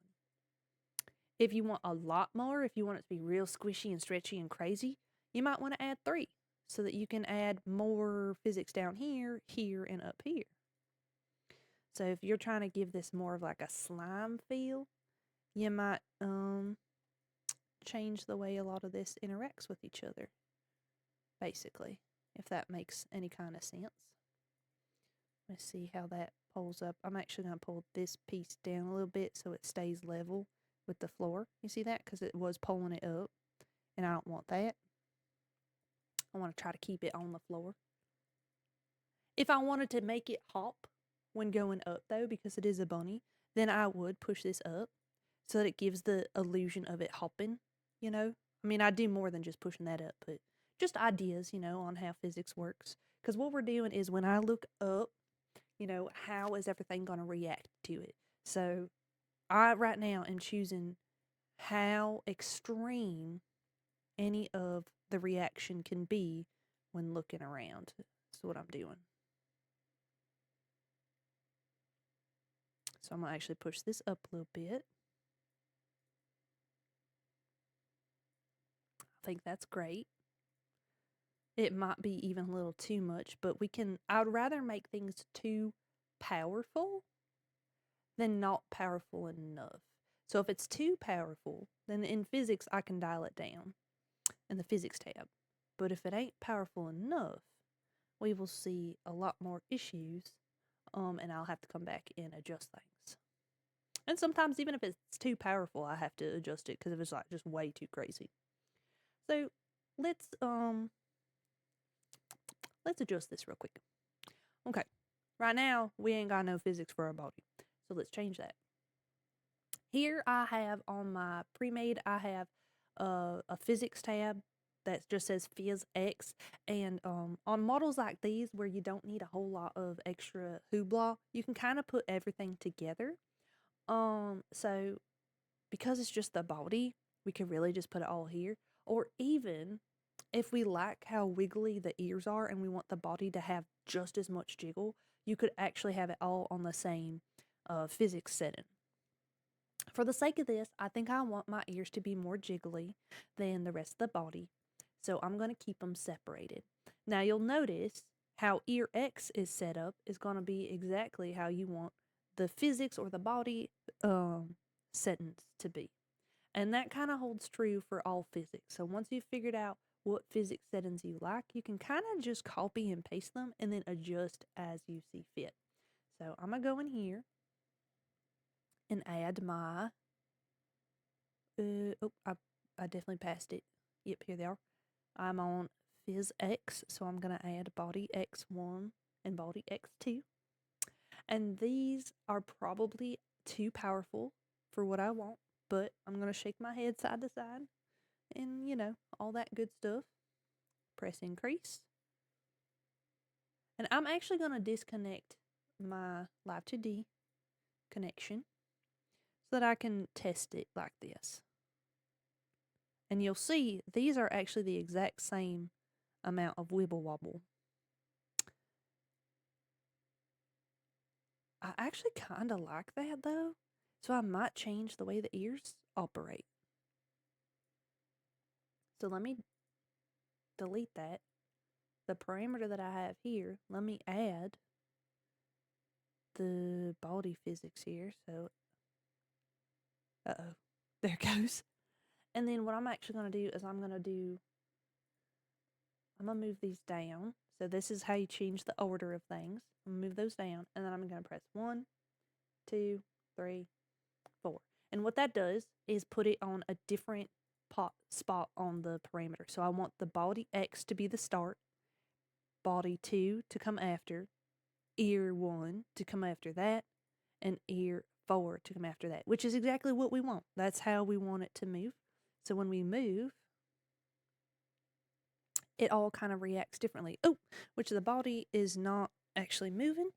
If you want a lot more, if you want it to be real squishy and stretchy and crazy, you might want to add 3 so that you can add more physics down here, here, and up here. So if you're trying to give this more of like a slime feel, you might change the way a lot of this interacts with each other, basically, if that makes any kind of sense. Let's see how that pulls up. I'm actually going to pull this piece down a little bit so it stays level with the floor. You see that? Because it was pulling it up, and I don't want that. I want to try to keep it on the floor. If I wanted to make it hop when going up, though, because it is a bunny, then I would push this up so that it gives the illusion of it hopping, you know? I mean, I do more than just pushing that up, but just ideas, you know, on how physics works. Because what we're doing is when I look up, you know, how is everything going to react to it? So I right now am choosing how extreme any of the reaction can be when looking around. That's what I'm doing. So I'm going to actually push this up a little bit. I think that's great. It might be even a little too much, but I would rather make things too powerful than not powerful enough. So if it's too powerful, then in physics, I can dial it down in the physics tab. But if it ain't powerful enough, we will see a lot more issues, and I'll have to come back and adjust things. And sometimes even if it's too powerful, I have to adjust it because if it's like just way too crazy. So let's adjust this real quick. Okay, right now we ain't got no physics for our body, so let's change that. Here I have on my pre-made, I have a physics tab that just says Phys X, and on models like these where you don't need a whole lot of extra hoopla, you can kind of put everything together. So because it's just the body, we can really just put it all here. Or even if we like how wiggly the ears are and we want the body to have just as much jiggle, you could actually have it all on the same physics setting. For the sake of this, I think I want my ears to be more jiggly than the rest of the body, so I'm going to keep them separated. Now you'll notice how ear X is set up is going to be exactly how you want the physics or the body settings to be. And that kind of holds true for all physics. So once you've figured out what physics settings you like, you can kind of just copy and paste them and then adjust as you see fit. So I'm going to go in here and add my, I definitely passed it. Yep, here they are. I'm on Phys X, so I'm going to add body X1 and body X2. And these are probably too powerful for what I want, but I'm going to shake my head side to side and, you know, all that good stuff. Press increase. And I'm actually going to disconnect my Live 2D connection so that I can test it like this. And you'll see these are actually the exact same amount of wibble wobble. I actually kind of like that though, so I might change the way the ears operate. So let me delete that. The parameter that I have here, let me add the body physics here. So, there it goes. And then what I'm actually going to do is I'm going to move these down. So this is how you change the order of things. I'm going to move those down, and then I'm going to press 1, 2, 3, 4. And what that does is put it on a different spot on the parameter. So I want the body X to be the start, body 2 to come after, ear 1 to come after that, and ear 4 to come after that, which is exactly what we want. That's how we want it to move. So when we move, it all kind of reacts differently. Oh, which the body is not actually moving.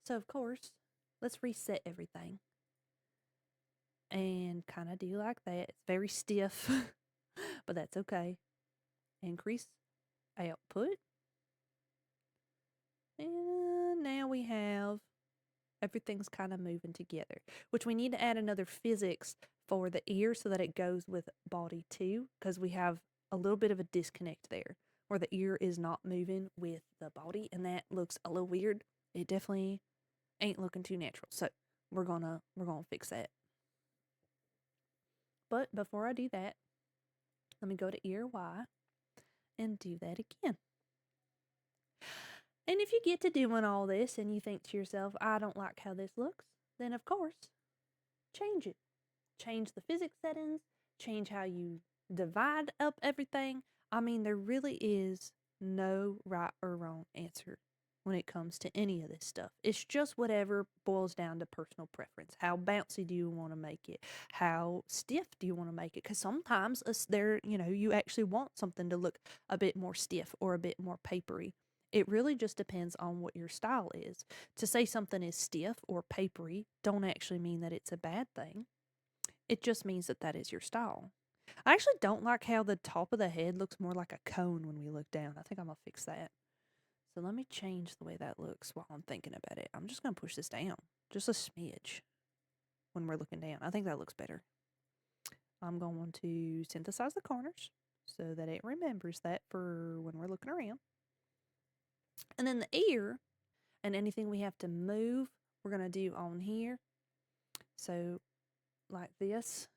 So of course, let's reset everything. And kind of do like that. It's very stiff, but that's okay. Increase output. And now we have everything's kind of moving together, which we need to add another physics for the ear so that it goes with body too, because we have a little bit of a disconnect there where the ear is not moving with the body, and that looks a little weird. It definitely ain't looking too natural. So we're gonna fix that. But before I do that, let me go to ear Y and do that again. And if you get to doing all this and you think to yourself, I don't like how this looks, then of course, change it. Change the physics settings, change how you divide up everything. I mean, there really is no right or wrong answer when it comes to any of this stuff. It's just whatever boils down to personal preference. How bouncy do you want to make it? How stiff do you want to make it? Because sometimes you actually want something to look a bit more stiff or a bit more papery. It really just depends on what your style is. To say something is stiff or papery don't actually mean that it's a bad thing. It just means that that is your style. I actually don't like how the top of the head looks more like a cone when we look down. I think I'm going to fix that. So let me change the way that looks while I'm thinking about it. I'm just going to push this down just a smidge when we're looking down. I think that looks better. I'm going to synthesize the corners so that it remembers that for when we're looking around. And then the ear and anything we have to move, we're going to do on here. So like this,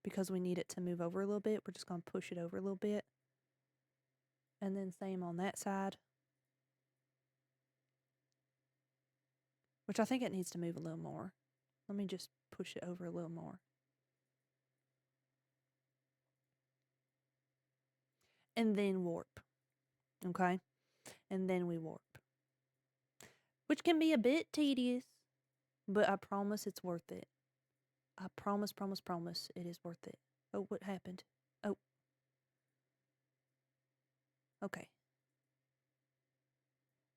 because we need it to move over a little bit, we're just going to push it over a little bit. And then same on that side, which I think it needs to move a little more. Let me just push it over a little more. And then warp. Okay? And then we warp. Which can be a bit tedious, but I promise it's worth it. I promise it is worth it. Oh, what happened? Oh. Okay.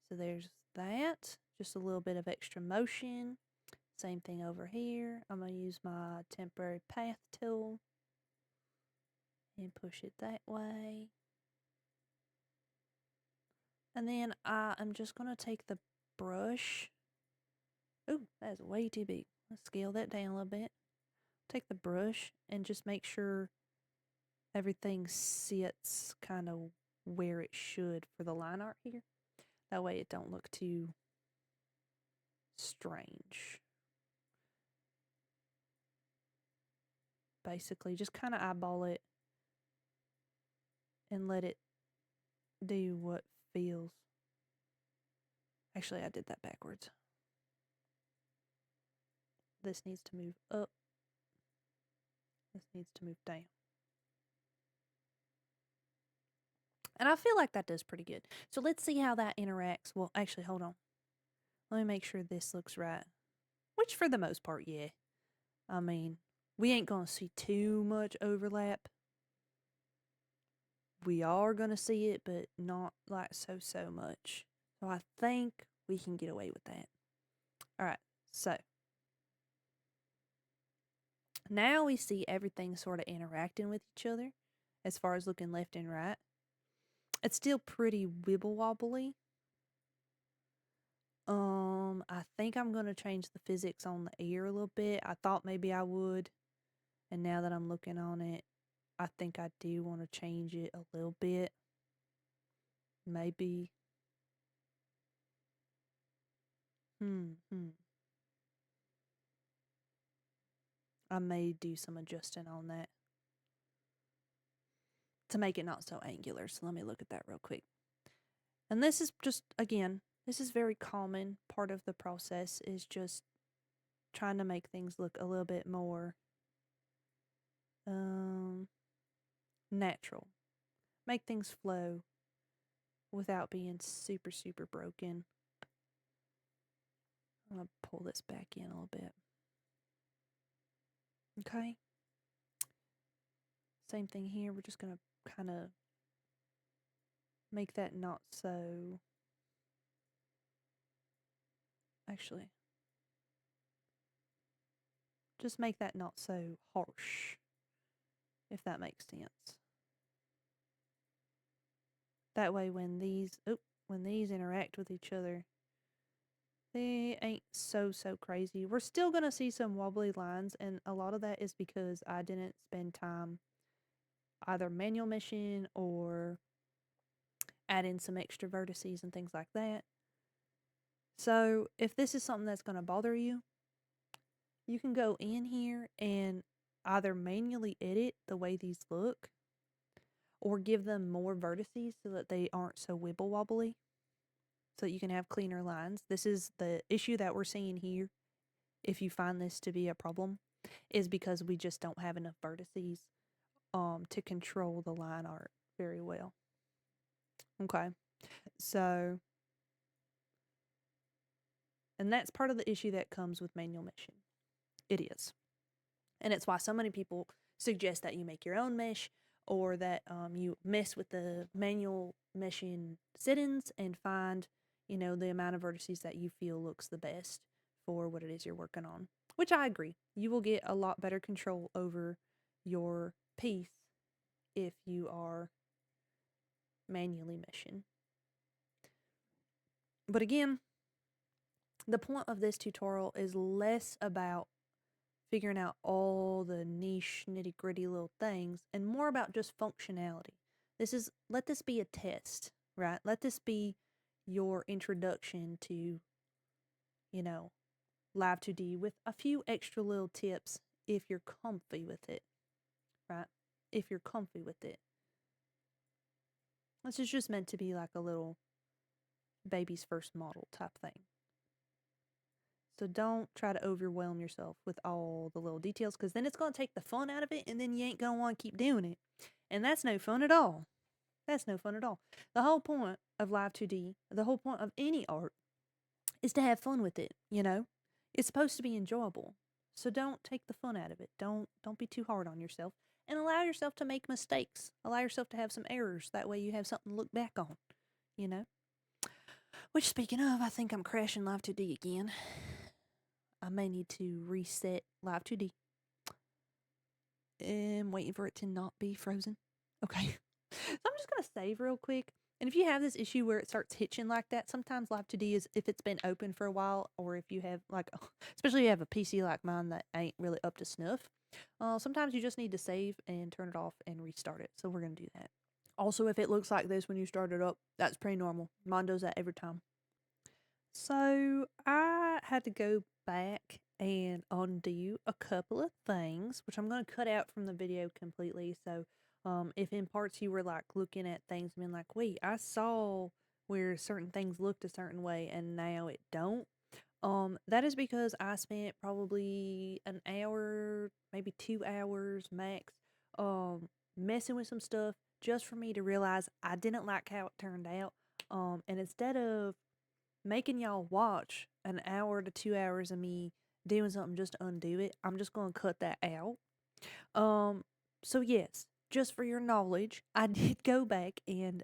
So there's that. Just a little bit of extra motion. Same thing over here. I'm going to use my temporary path tool and push it that way. And then I am just going to take the brush. Ooh, that's way too big. Let's scale that down a little bit. Take the brush and just make sure everything sits kind of where it should for the line art here. That way it don't look too strange. Basically, just kind of eyeball it and let it do what feels. Actually, I did that backwards. This needs to move up. This needs to move down. And I feel like that does pretty good. So let's see how that interacts. Well, actually, hold on. Let me make sure this looks right. Which for the most part, yeah. I mean, we ain't going to see too much overlap. We are going to see it, but not like so much. So I think we can get away with that. All right, so now we see everything sort of interacting with each other as far as looking left and right. It's still pretty wibble wobbly. I think I'm going to change the physics on the ear a little bit. I thought maybe I would. And now that I'm looking on it, I think I do want to change it a little bit. Maybe. I may do some adjusting on that to make it not so angular. So let me look at that real quick. And this is just, again, this is very common. Part of the process is just trying to make things look a little bit more natural. Make things flow without being super broken. I'm going to pull this back in a little bit. Okay. Same thing here. We're just going to kind of make that not so... Actually, just make that not so harsh, if that makes sense. That way when these interact with each other, they ain't so crazy. We're still going to see some wobbly lines, and a lot of that is because I didn't spend time either manual meshing or add in some extra vertices and things like that. So if this is something that's going to bother you, you can go in here and either manually edit the way these look or give them more vertices so that they aren't so wibble wobbly, so that you can have cleaner lines. This is the issue that we're seeing here. If you find this to be a problem, is because we just don't have enough vertices to control the line art very well. Okay, so, and that's part of the issue that comes with manual meshing. It is. And it's why so many people suggest that you make your own mesh, or that you mess with the manual meshing settings and find, you know, the amount of vertices that you feel looks the best for what it is you're working on. Which I agree. You will get a lot better control over your piece if you are manually meshing. But again, the point of this tutorial is less about figuring out all the niche, nitty-gritty little things, and more about just functionality. Let this be a test, right? Let this be your introduction to, you know, Live 2D with a few extra little tips if you're comfy with it, right? If you're comfy with it. This is just meant to be like a little baby's first model type thing. So don't try to overwhelm yourself with all the little details, because then it's going to take the fun out of it, and then you ain't going to want to keep doing it. And that's no fun at all. That's no fun at all. The whole point of Live 2D, the whole point of any art, is to have fun with it, you know? It's supposed to be enjoyable. So don't take the fun out of it. Don't be too hard on yourself. And allow yourself to make mistakes. Allow yourself to have some errors. That way you have something to look back on, you know? Which, speaking of, I think I'm crashing Live 2D again. I may need to reset Live 2D. I'm waiting for it to not be frozen. Okay. So I'm just going to save real quick. And if you have this issue where it starts hitching like that, sometimes Live 2D is if it's been open for a while, or if you have, like, especially if you have a PC like mine that ain't really up to snuff, sometimes you just need to save and turn it off and restart it. So we're going to do that. Also, if it looks like this when you start it up, that's pretty normal. Mine does that every time. So I had to go back and undo a couple of things, which I'm going to cut out from the video completely. So if in parts you were like looking at things and being like, wait, I saw where certain things looked a certain way and now it don't. That is because I spent probably an hour, maybe 2 hours max, messing with some stuff just for me to realize I didn't like how it turned out. And instead of making y'all watch an hour to 2 hours of me doing something just to undo it, I'm just going to cut that out. So yes, just for your knowledge, I did go back and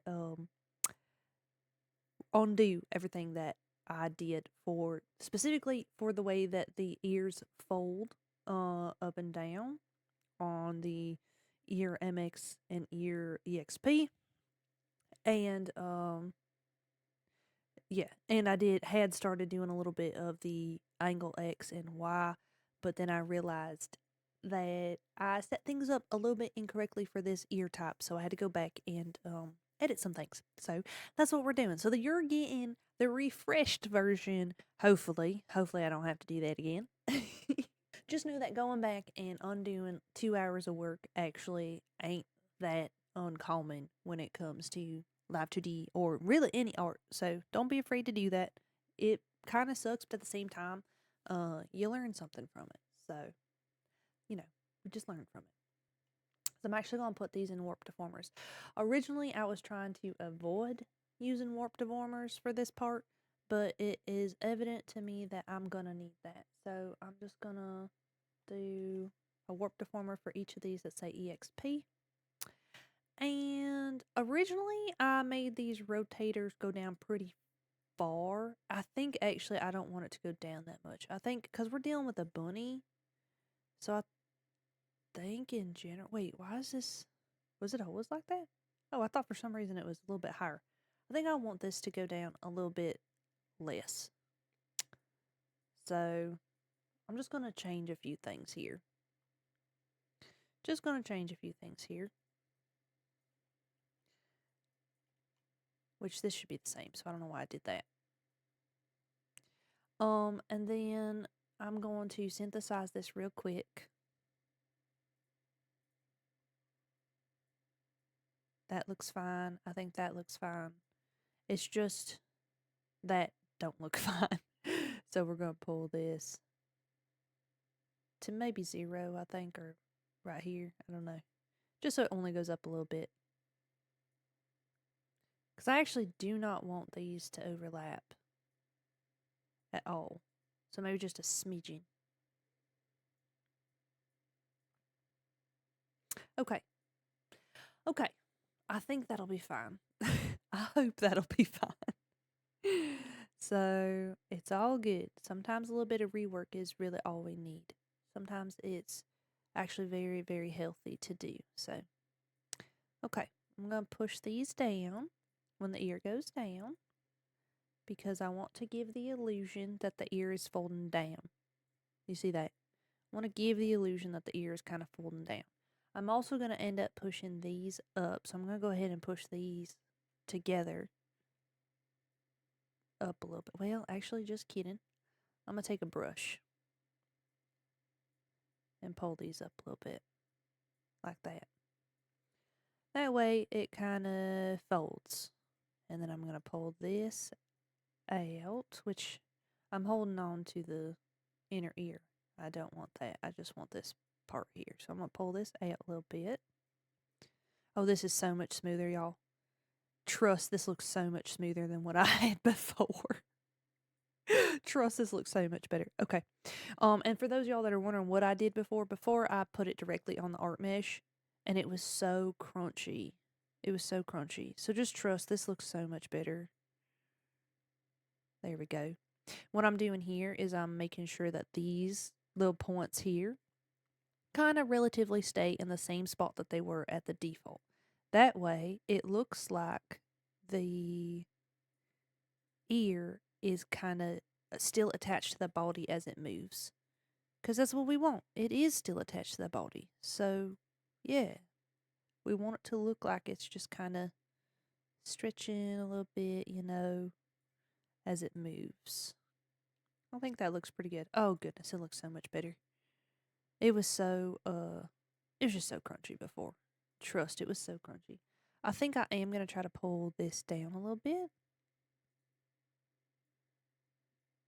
undo everything that I did specifically for the way that the ears fold up and down on the ear MX and ear EXP. And yeah, and I had started doing a little bit of the angle X and Y, but then I realized that I set things up a little bit incorrectly for this ear type, so I had to go back and edit some things. So that's what we're doing. So that you're getting the refreshed version, hopefully. Hopefully I don't have to do that again. Just know that going back and undoing 2 hours of work actually ain't that uncommon when it comes to Live 2D or really any art. So don't be afraid to do that. It kind of sucks, but at the same time, you learn something from it. So, you know, we just learn from it. So I'm actually going to put these in warp deformers. Originally, I was trying to avoid using warp deformers for this part, but it is evident to me that I'm going to need that. So I'm just going to do a warp deformer for each of these that say EXP. And originally I made these rotators go down pretty far. I think actually I don't want it to go down that much. I think because we're dealing with a bunny, so I think in general. Wait, why is this? Was it always like that? Oh, I thought for some reason it was a little bit higher. I think I want this to go down a little bit less. So I'm just going to change a few things here. Just going to change a few things here. Which this should be the same, so I don't know why I did that. And then I'm going to synthesize this real quick. That looks fine. I think that looks fine. It's just that don't look fine. So we're going to pull this to maybe 0, I think, or right here. I don't know. Just so it only goes up a little bit. Because I actually do not want these to overlap at all. So maybe just a smidgen. Okay. Okay. I think that'll be fine. I hope that'll be fine. So it's all good. Sometimes a little bit of rework is really all we need. Sometimes it's actually very, very healthy to do. So, okay, I'm going to push these down when the ear goes down because I want to give the illusion that the ear is folding down. You see that? I want to give the illusion that the ear is kind of folding down. I'm also going to end up pushing these up. So I'm going to go ahead and push these together up a little bit. Well, actually, just kidding. I'm going to take a brush and pull these up a little bit like that. That way it kind of folds. And then I'm going to pull this out, which I'm holding on to the inner ear. I don't want that. I just want this part here. So I'm going to pull this out a little bit. Oh, this is so much smoother, y'all. Trust, this looks so much smoother than what I had before. Trust, this looks so much better. Okay. And for those of y'all that are wondering what I did before I put it directly on the art mesh, and it was so crunchy. It was so crunchy. So just trust, this looks so much better. There we go. What I'm doing here is I'm making sure that these little points here kind of relatively stay in the same spot that they were at the default. That way, it looks like the ear is kind of still attached to the body as it moves. Because that's what we want. It is still attached to the body. So, yeah. We want it to look like it's just kind of stretching a little bit, you know, as it moves. I think that looks pretty good. Oh, goodness, it looks so much better. It was just so crunchy before. Trust, it was so crunchy. I think I am going to try to pull this down a little bit.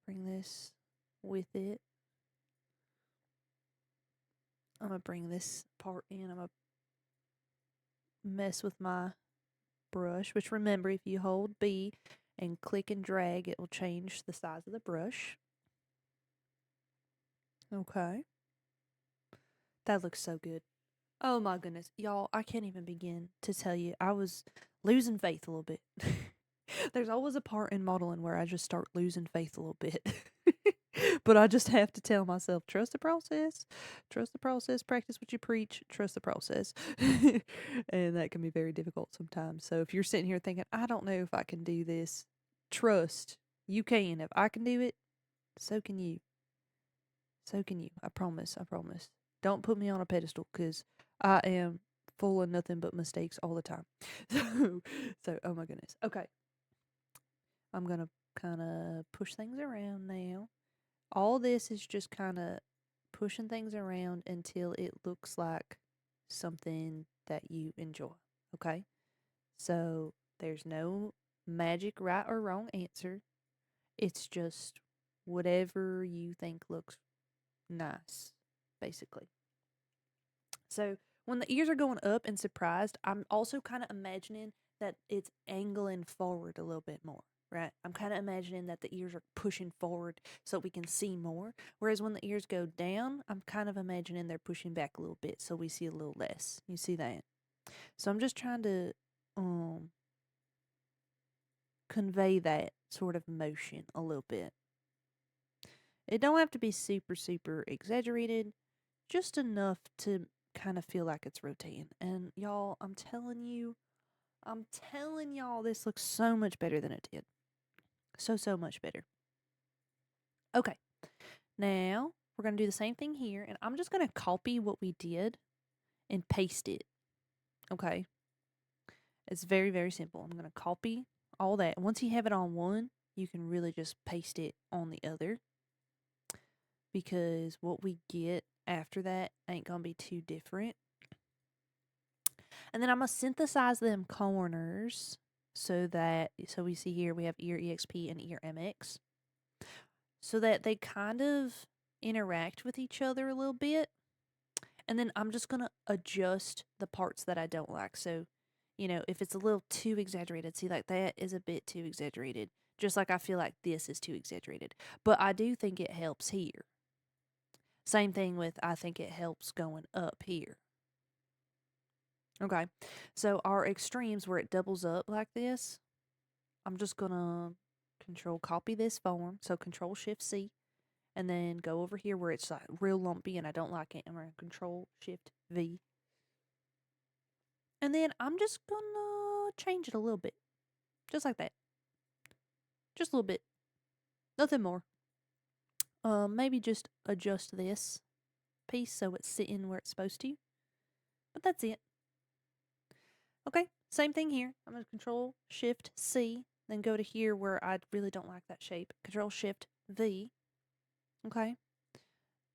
Bring this with it. I'm going to bring this part in. I'm going to mess with my brush, which remember, if you hold B and click and drag, it will change the size of the brush. Okay. That looks so good. Oh my goodness. Y'all, I can't even begin to tell you. I was losing faith a little bit. There's always a part in modeling where I just start losing faith a little bit. But I just have to tell myself, trust the process, practice what you preach, trust the process. And that can be very difficult sometimes. So if you're sitting here thinking, I don't know if I can do this, trust you can. If I can do it, so can you. So can you. I promise. I promise. Don't put me on a pedestal because I am full of nothing but mistakes all the time. So, oh my goodness. Okay. I'm going to kind of push things around now. All this is just kind of pushing things around until it looks like something that you enjoy. Okay? So, there's no magic right or wrong answer. It's just whatever you think looks nice, basically. So when the ears are going up and surprised, I'm also kind of imagining that it's angling forward a little bit more, right? I'm kind of imagining that the ears are pushing forward so we can see more. Whereas when the ears go down, I'm kind of imagining they're pushing back a little bit so we see a little less. You see that? So I'm just trying to convey that sort of motion a little bit. It don't have to be super, super exaggerated, just enough to kind of feel like it's rotating. And y'all, I'm telling y'all, this looks so much better than it did. So much better. Okay, now we're going to do the same thing here, and I'm just going to copy what we did and paste it. Okay, it's very, very simple. I'm going to copy all that. Once you have it on one, you can really just paste it on the other, because what we get after that ain't going to be too different. And then I'm going to synthesize them corners so we see here we have ear EXP and ear MX, so that they kind of interact with each other a little bit. And then I'm just going to adjust the parts that I don't like. So, if it's a little too exaggerated, see, like that is a bit too exaggerated, just like I feel like this is too exaggerated. But I do think it helps here. Same thing with, I think it helps going up here. Okay, so our extremes where it doubles up like this, I'm just going to control copy this form. So control shift C, and then go over here where it's like real lumpy and I don't like it. I'm going to control shift V. And then I'm just going to change it a little bit. Just like that. Just a little bit. Nothing more. Maybe just adjust this piece so it's sitting where it's supposed to. But that's it. Okay, same thing here. I'm going to control shift C, then go to here where I really don't like that shape. Control shift V. Okay.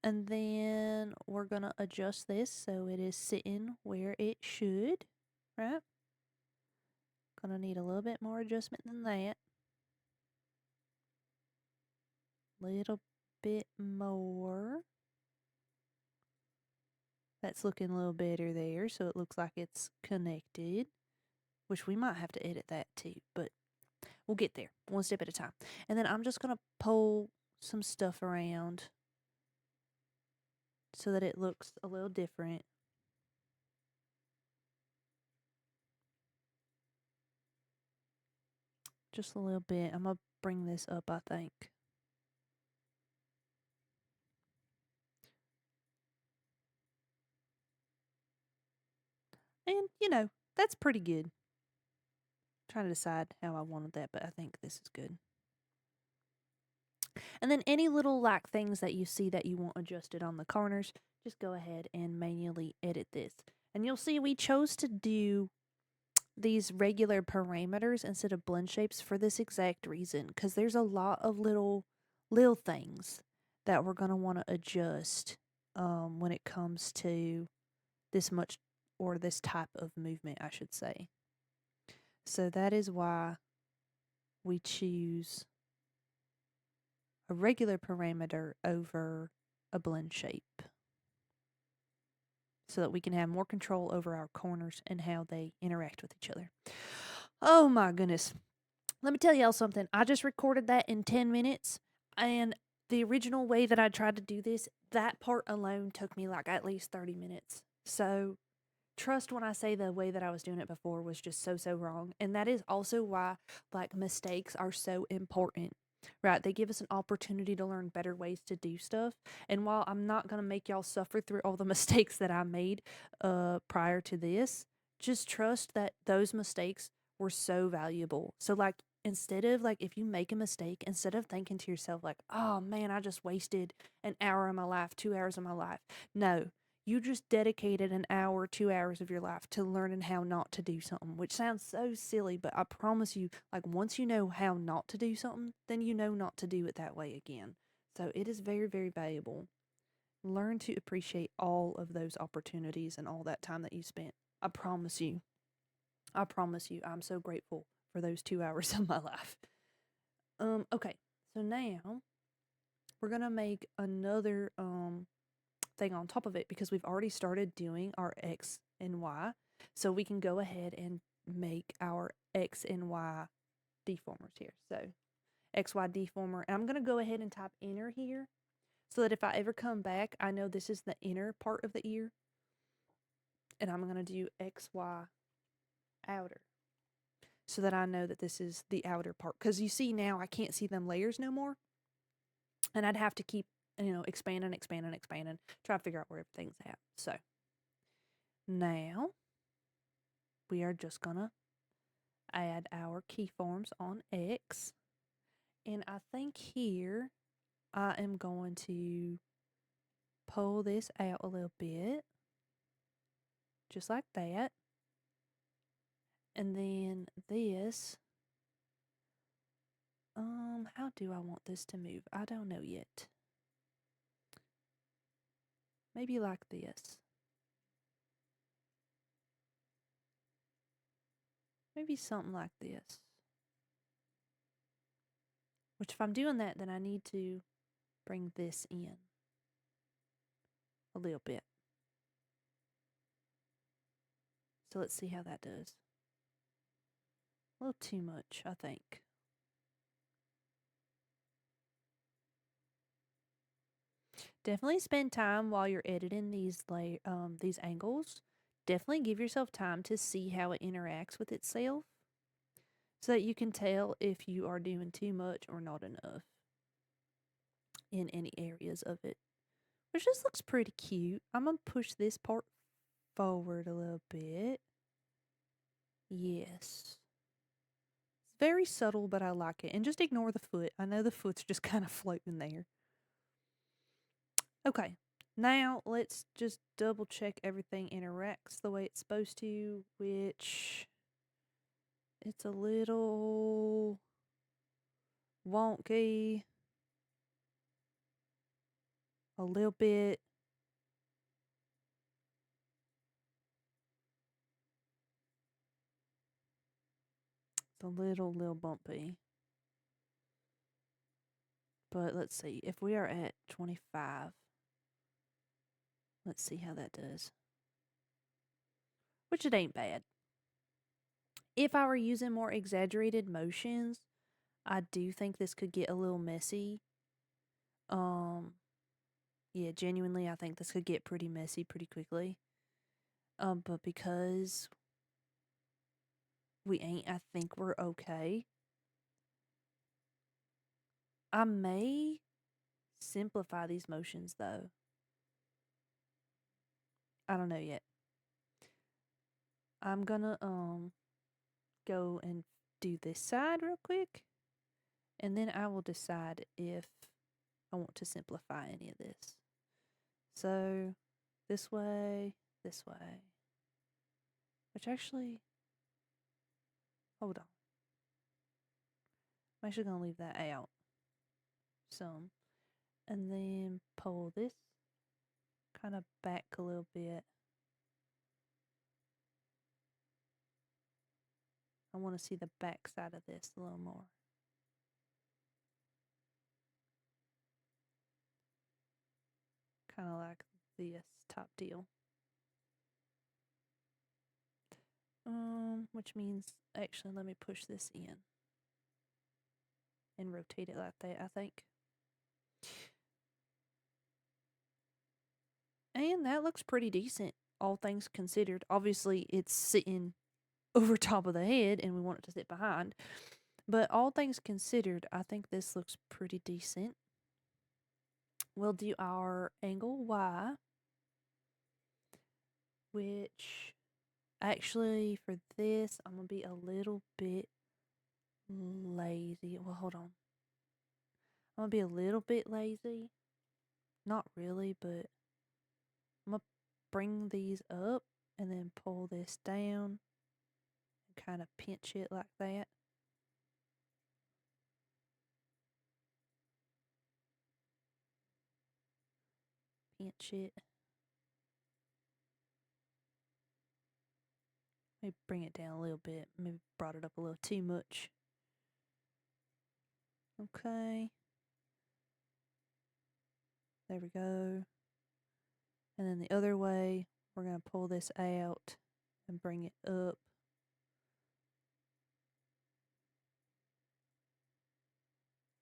And then we're going to adjust this so it is sitting where it should. Right? Gonna need a little bit more adjustment than that. Little bit more. That's looking a little better there, so it looks like it's connected. Which we might have to edit that too, but we'll get there one step at a time. And then I'm just gonna pull some stuff around so that it looks a little different. Just a little bit. I'm gonna bring this up, I think. And, that's pretty good. Trying to decide how I wanted that, but I think this is good. And then any little like things that you see that you want adjusted on the corners, just go ahead and manually edit this. And you'll see we chose to do these regular parameters instead of blend shapes for this exact reason, because there's a lot of little things that we're going to want to adjust when it comes to this much, or this type of movement, I should say. So that is why we choose a regular parameter over a blend shape, so that we can have more control over our corners and how they interact with each other. Oh my goodness. Let me tell y'all something. I just recorded that in 10 minutes, and the original way that I tried to do this, that part alone took me like at least 30 minutes. So trust when I say the way that I was doing it before was just so wrong. And that is also why like mistakes are so important. Right, they give us an opportunity to learn better ways to do stuff. And while I'm not going to make y'all suffer through all the mistakes that I made prior to this, just trust that those mistakes were so valuable. So like, instead of like, if you make a mistake, instead of thinking to yourself like, oh man, I just wasted an hour of my life, 2 hours of my life. No, you just dedicated an hour, 2 hours of your life to learning how not to do something, which sounds so silly, but I promise you, like, once you know how not to do something, then you know not to do it that way again. So it is very, very valuable. Learn to appreciate all of those opportunities and all that time that you spent. I promise you, I'm so grateful for those 2 hours of my life. Okay, so now we're gonna make another thing on top of it, because we've already started doing our X and Y. So we can go ahead and make our X and Y deformers here. So XY deformer. And I'm going to go ahead and type inner here, so that if I ever come back, I know this is the inner part of the ear. And I'm going to do XY outer so that I know that this is the outer part. Because you see now I can't see them layers no more. And I'd have to keep, expanding, try to figure out where everything's at. So now we are just going to add our keyforms on X. And I think here I am going to pull this out a little bit. Just like that. And then this, how do I want this to move? I don't know yet. Maybe like this. Maybe something like this. Which if I'm doing that, then I need to bring this in a little bit. So let's see how that does. A little too much, I think. Definitely spend time while you're editing these angles. Definitely give yourself time to see how it interacts with itself so that you can tell if you are doing too much or not enough in any areas of it. Which just looks pretty cute. I'm going to push this part forward a little bit. Yes. It's very subtle, but I like it. And just ignore the foot. I know the foot's just kind of floating there. Okay. Now, let's just double check everything interacts the way it's supposed to, which it's a little wonky. A little bit. It's a little bumpy. But let's see. If we are at 25, let's see how that does. Which it ain't bad. If I were using more exaggerated motions, I do think this could get a little messy. Yeah, genuinely, I think this could get pretty messy pretty quickly. But because we ain't, I think we're okay. I may simplify these motions, though. I don't know yet. I'm gonna, go and do this side real quick. And then I will decide if I want to simplify any of this. So, this way. Which actually, hold on. I'm actually going to leave that out some. And then pull this kind of back a little bit. I want to see the back side of this a little more. Kind of like this top deal. Which means, actually, let me push this in. And rotate it like that, I think. And that looks pretty decent, all things considered. Obviously, it's sitting over top of the head, and we want it to sit behind. But all things considered, I think this looks pretty decent. We'll do our angle Y, which actually for this, I'm going to be a little bit lazy. Well, hold on. I'm going to be a little bit lazy. Not really, but I'm going to bring these up and then pull this down and kind of pinch it like that. Pinch it. Maybe bring it down a little bit. Maybe brought it up a little too much. Okay. There we go. And then the other way, we're going to pull this out and bring it up.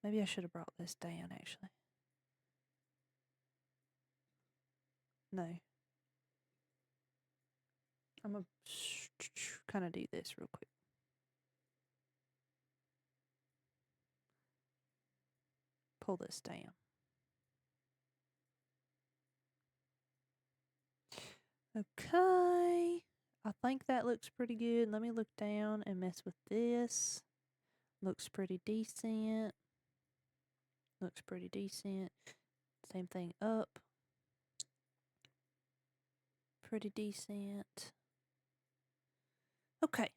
Maybe I should have brought this down, actually. No. I'm going to kind of do this real quick. Pull this down. Okay. I think that looks pretty good. Let me look down and mess with this. Looks pretty decent. Looks pretty decent. Same thing up. Pretty decent. Okay.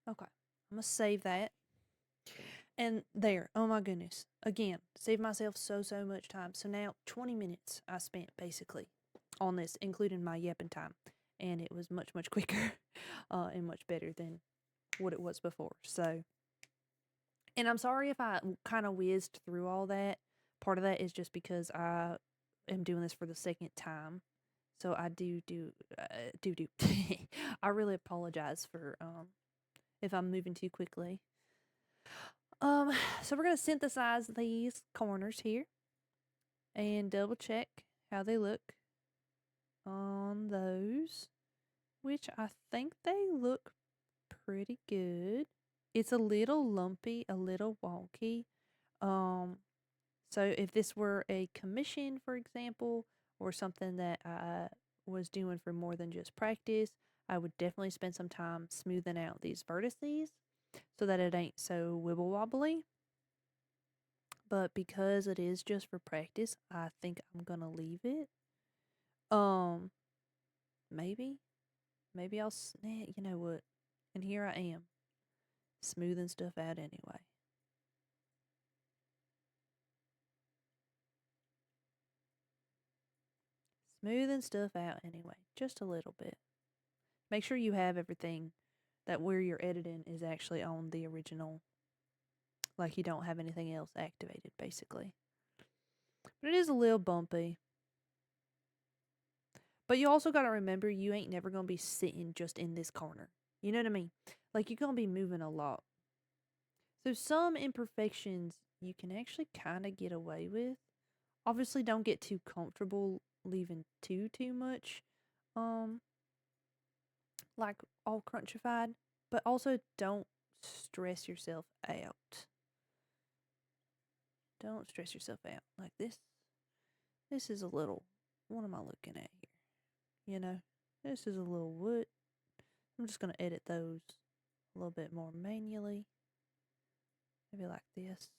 Okay. I'm going to save that. And there. Oh my goodness. Again, saved myself so much time. So now 20 minutes I spent basically on this, including my yapping time. And it was much quicker and much better than what it was before. So, and I'm sorry if I kind of whizzed through all that. Part of that is just because I am doing this for the second time. So I do. I really apologize for if I'm moving too quickly. So we're gonna synthesize these corners here and double check how they look on those, which I think they look pretty good. It's a little lumpy, a little wonky. So if this were a commission, for example, or something that I was doing for more than just practice, I would definitely spend some time smoothing out these vertices so that it ain't so wibble wobbly. But because it is just for practice, I think I'm gonna leave it. Maybe I'll snap. You know what? And here I am, smoothing stuff out anyway. Smoothing stuff out anyway, just a little bit. Make sure you have everything that where you're editing is actually on the original. Like you don't have anything else activated, basically. But it is a little bumpy. But you also got to remember you ain't never going to be sitting just in this corner. You know what I mean? Like you're going to be moving a lot. So some imperfections you can actually kind of get away with. Obviously don't get too comfortable leaving too much like all crunchified, but also don't stress yourself out. Don't stress yourself out. Like this is a little, what am I looking at here? You know, this is a little wood. I'm just going to edit those a little bit more manually. Maybe like this.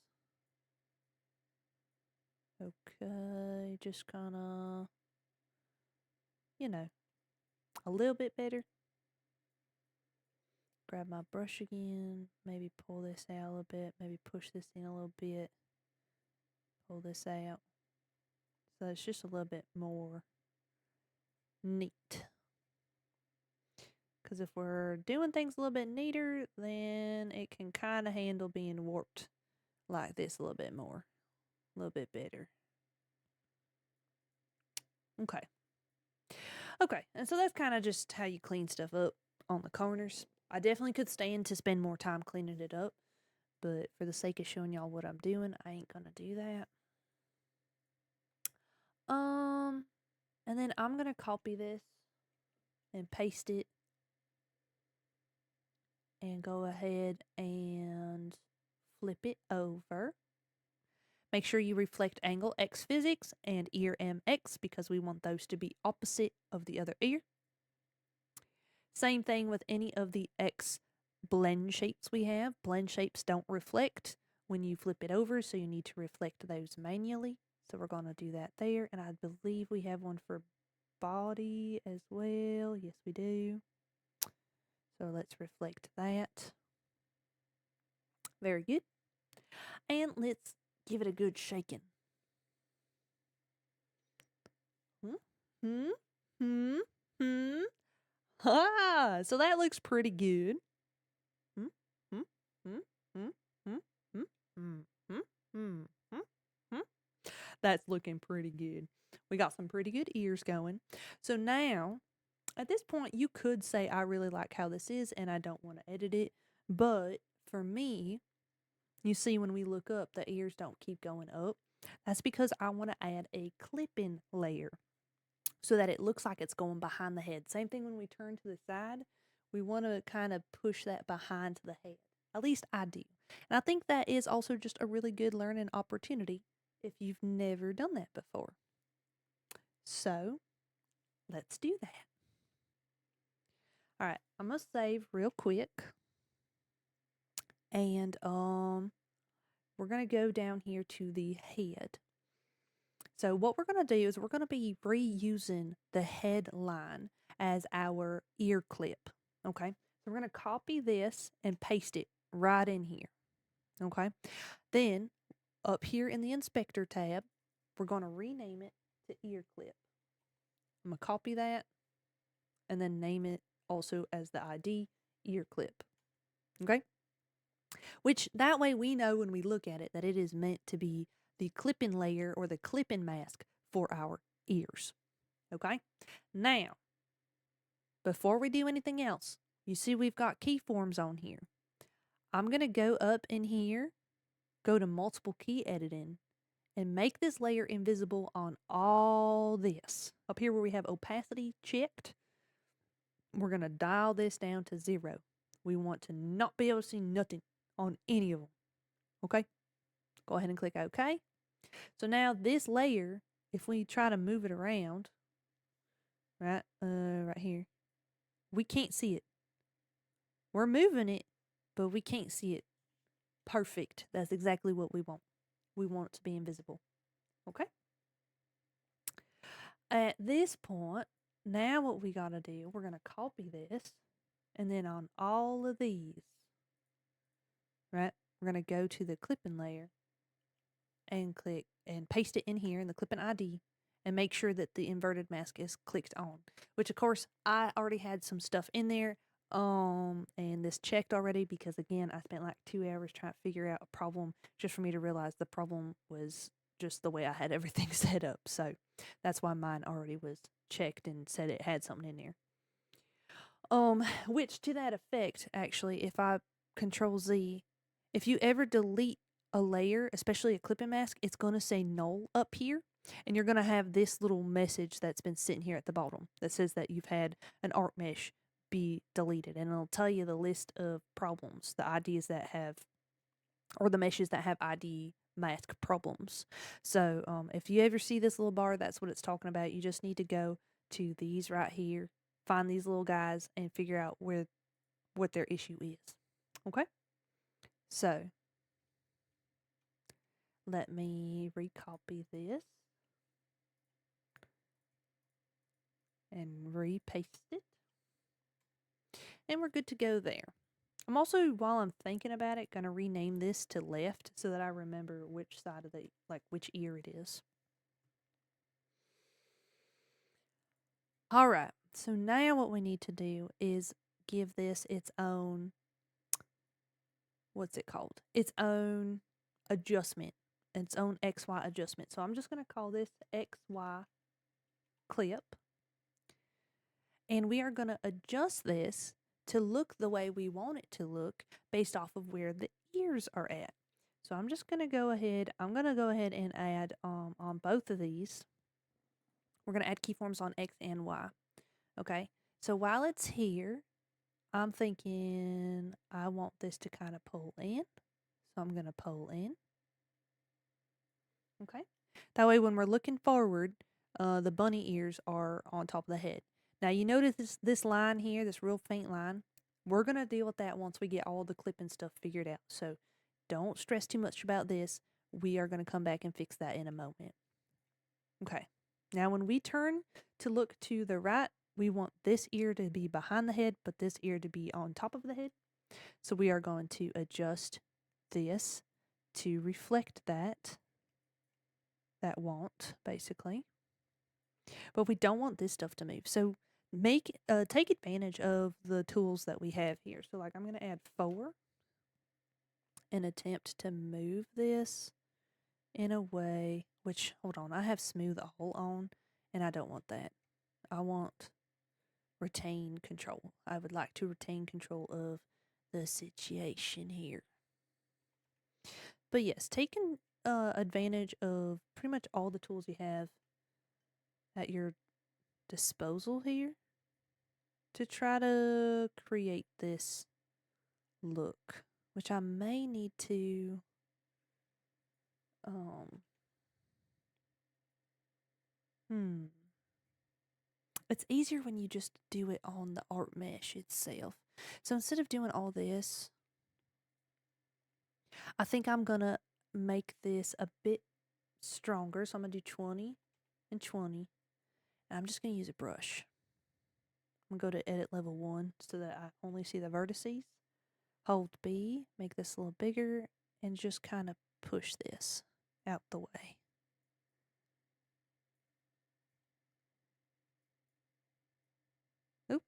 Okay, just kind of, you know, a little bit better. Grab my brush again, maybe pull this out a little bit, maybe push this in a little bit, pull this out. So it's just a little bit more neat. Because if we're doing things a little bit neater, then it can kind of handle being warped like this a little bit more, a little bit better. Okay, and so that's kind of just how you clean stuff up on the corners. I definitely could stand to spend more time cleaning it up, but for the sake of showing y'all what I'm doing, I ain't gonna do that. And then I'm gonna copy this and paste it and go ahead and flip it over. Make sure you reflect angle X physics and ear MX because we want those to be opposite of the other ear. Same thing with any of the X blend shapes we have. Blend shapes don't reflect when you flip it over, so you need to reflect those manually. So we're going to do that there. And I believe we have one for body as well. Yes, we do. So let's reflect that. Very good. And let's give it a good shaking. Ha! So that looks pretty good. That's looking pretty good. We got some pretty good ears going. So now, at this point, you could say, I really like how this is and I don't want to edit it. But for me, you see when we look up, the ears don't keep going up. That's because I want to add a clipping layer. so that it looks like it's going behind the head. Same thing when we turn to the side, we want to kind of push that behind the head. At least I do. And I think that is also just a really good learning opportunity if you've never done that before. So let's do that. All right, I'm going to save real quick. And we're going to go down here to the head. So what we're going to do is we're going to be reusing the head line as our ear clip. Okay, so we're going to copy this and paste it right in here. Okay, then up here in the inspector tab, we're going to rename it to ear clip. I'm going to copy that and then name it also as the ID ear clip. Okay, which that way we know when we look at it that it is meant to be the clip-in layer or the clip-in mask for our ears. Okay? Now, before we do anything else, you see we've got keyforms on here. I'm going to go up in here, go to multiple key editing, and make this layer invisible on all this. Up here where we have opacity checked, we're going to dial this down to 0. We want to not be able to see nothing on any of them. Okay? Go ahead and click OK. So now this layer, if we try to move it around, right here, we can't see it. We're moving it, but we can't see it. Perfect. That's exactly what we want. We want it to be invisible. Okay? At this point, now what we got to do, we're going to copy this, and then on all of these, right, we're going to go to the clipping layer and click and paste it in here in the clipping ID and make sure that the inverted mask is clicked on, which of course I already had some stuff in there and this checked already because again I spent like 2 hours trying to figure out a problem just for me to realize the problem was just the way I had everything set up. So that's why mine already was checked and said it had something in there. Which to that effect, actually, if I Control Z, if you ever delete a layer, especially a clipping mask, it's going to say null up here. And you're going to have this little message that's been sitting here at the bottom that says that you've had an art mesh be deleted. And it'll tell you the list of problems, the IDs that have, or the meshes that have ID mask problems. So if you ever see this little bar, that's what it's talking about. You just need to go to these right here, find these little guys, and figure out what their issue is. Okay? So let me recopy this and repaste it. And we're good to go there. I'm also, while I'm thinking about it, going to rename this to left so that I remember which side of the, like which ear it is. All right. So now what we need to do is give this its own, what's it called? Its own adjustment, its own XY adjustment. So I'm just going to call this XY clip. And we are going to adjust this to look the way we want it to look based off of where the ears are at. So I'm just going to go ahead, and add on both of these. We're going to add keyforms on X and Y. Okay, so while it's here, I'm thinking I want this to kind of pull in. So I'm going to pull in. Okay, that way when we're looking forward, the bunny ears are on top of the head. Now you notice this line here, this real faint line. We're going to deal with that once we get all the clipping stuff figured out. So don't stress too much about this. We are going to come back and fix that in a moment. Okay. Now when we turn to look to the right, we want this ear to be behind the head, but this ear to be on top of the head. So we are going to adjust this to reflect that want, basically. But we don't want this stuff to move. So take advantage of the tools that we have here. So like I'm going to add 4 and attempt to move this in a way, which, hold on, I have smooth all on and I don't want that. I want retain control. I would like to retain control of the situation here. But yes, taking advantage of pretty much all the tools you have at your disposal here to try to create this look, which I may need to it's easier when you just do it on the art mesh itself. So instead of doing all this, I think I'm gonna make this a bit stronger. So I'm gonna do 20 and 20. And I'm just gonna use a brush. I'm gonna go to edit level 1 so that I only see the vertices. Hold B, make this a little bigger, and just kind of push this out the way. Oop.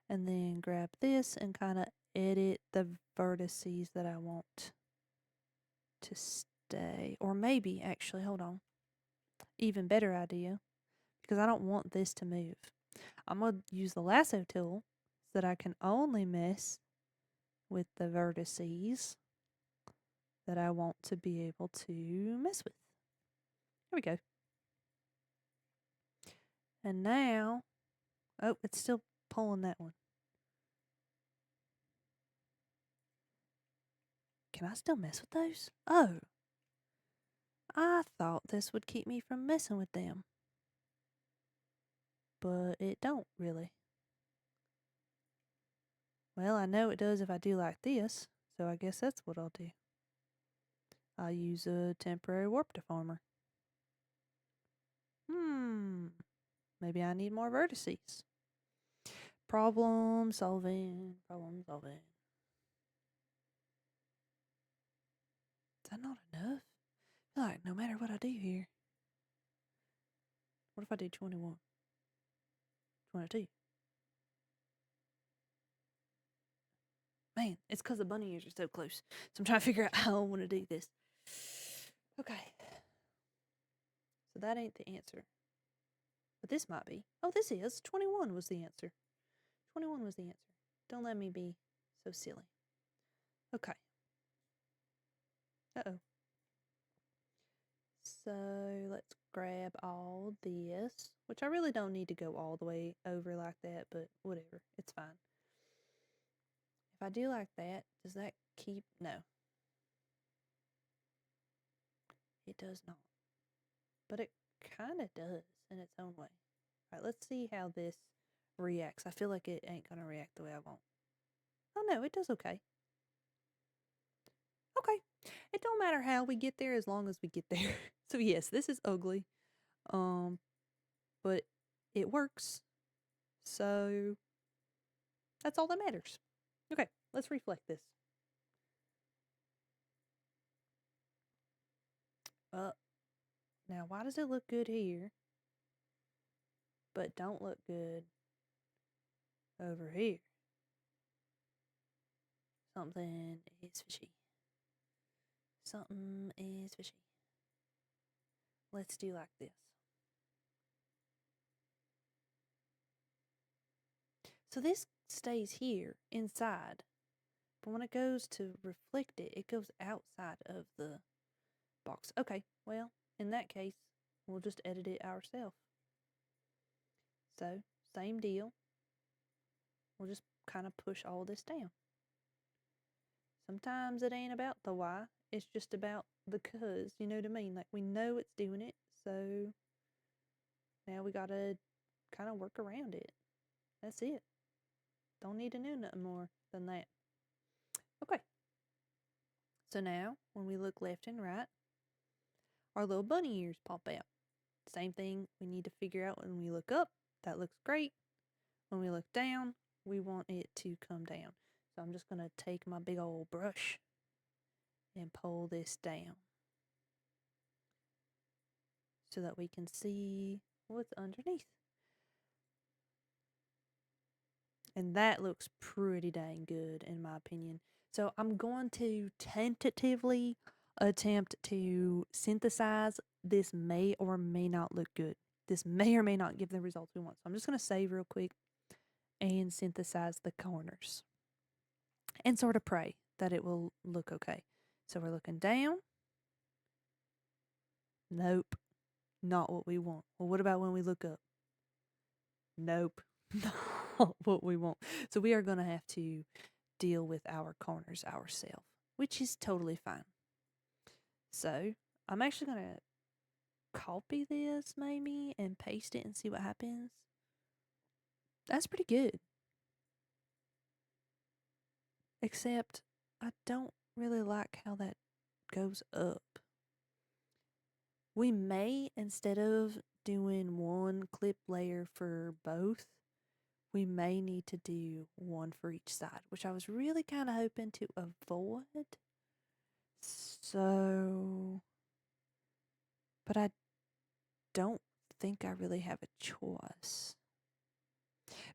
And then grab this and kind of edit the vertices that I want to stay. Or maybe, actually, hold on. Even better idea, because I don't want this to move. I'm going to use the lasso tool so that I can only mess with the vertices that I want to be able to mess with. There we go. And now, oh, it's still pulling that one. Can I still mess with those? Oh, I thought this would keep me from messing with them. But it don't really. Well, I know it does if I do like this, so I guess that's what I'll do. I'll use a temporary warp deformer. Maybe I need more vertices. Problem solving, problem solving. Is that not enough? I feel like no matter what I do here. What if I do 21? 22? Man, it's because the bunny ears are so close. So I'm trying to figure out how I want to do this. Okay. So that ain't the answer. But this might be. Oh, this is. 21 was the answer. 21 was the answer. Don't let me be so silly. Okay. Uh-oh. So let's grab all this, which I really don't need to go all the way over like that, but whatever. It's fine. If I do like that, does that keep? No. It does not. But it kind of does in its own way. All right, let's see how this reacts. I feel like it ain't going to react the way I want. Oh, no, it does okay. Okay. It don't matter how we get there as long as we get there. So, yes, this is ugly. But it works. So, that's all that matters. Okay, let's reflect this. Now, why does it look good here, but don't look good over here? Something is fishy. Something is fishy. Let's do like this. So this stays here inside, but when it goes to reflect it, it goes outside of the box. Okay, well, in that case, we'll just edit it ourselves. So, same deal. We'll just kind of push all this down. Sometimes it ain't about the why, it's just about the cuz, you know what I mean? Like, we know it's doing it, so now we gotta kind of work around it. That's it. Don't need to know nothing more than that. Okay. So now, when we look left and right, our little bunny ears pop out. Same thing we need to figure out when we look up. That looks great. When we look down, we want it to come down. So I'm just going to take my big old brush and pull this down so that we can see what's underneath. And that looks pretty dang good in my opinion. So I'm going to tentatively attempt to synthesize. This may or may not look good. This may or may not give the results we want. So I'm just going to save real quick and synthesize the corners and sort of pray that it will look okay. So we're looking down. Nope, not what we want. Well, what about when we look up? Nope. Not what we want. So we are going to have to deal with our corners ourselves, which is totally fine. So I'm actually going to copy this maybe and paste it and see what happens. That's pretty good. Except I don't really like how that goes up. We may, instead of doing one clip layer for both, we may need to do one for each side, which I was really kind of hoping to avoid. So, but I don't think I really have a choice.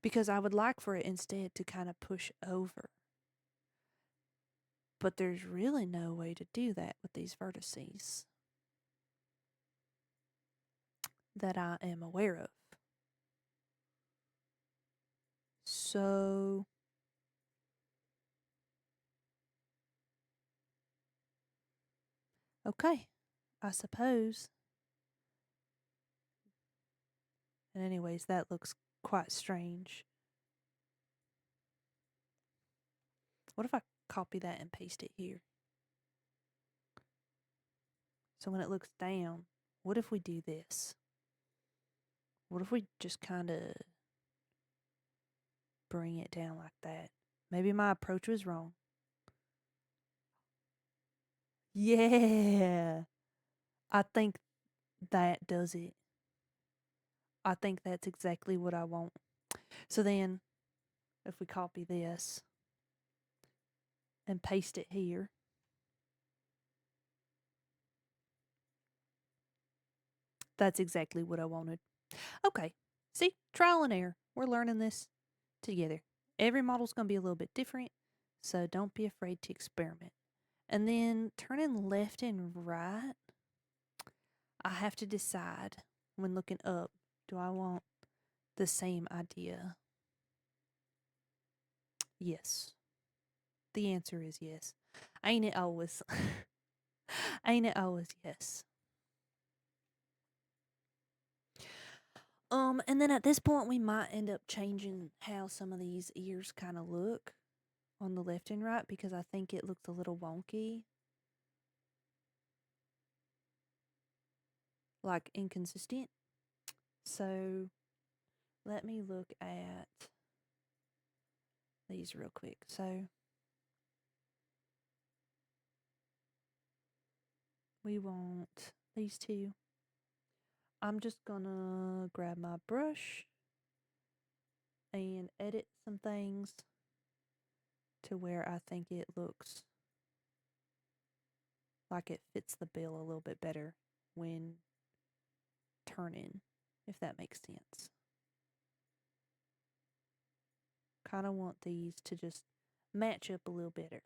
Because I would like for it instead to kind of push over. But there's really no way to do that with these vertices that I am aware of. So, okay, I suppose. And anyways, that looks quite strange. What if I copy that and paste it here? So when it looks down, what if we do this? What if we just kind of bring it down like that? Maybe my approach was wrong. Yeah, I think that does it. I think that's exactly what I want. So then, if we copy this and paste it here, that's exactly what I wanted. Okay, see, trial and error. We're learning this together. Every model's going to be a little bit different, so don't be afraid to experiment. And then turning left and right, I have to decide when looking up, do I want the same idea? Yes. The answer is yes. Ain't it always? Ain't it always yes? And then at this point we might end up changing how some of these ears kind of look on the left and right because I think it looks a little wonky. Like inconsistent. So let me look at these real quick. So we want these two. I'm just gonna grab my brush and edit some things to where I think it looks like it fits the bill a little bit better when turning, if that makes sense. Kind of want these to just match up a little better.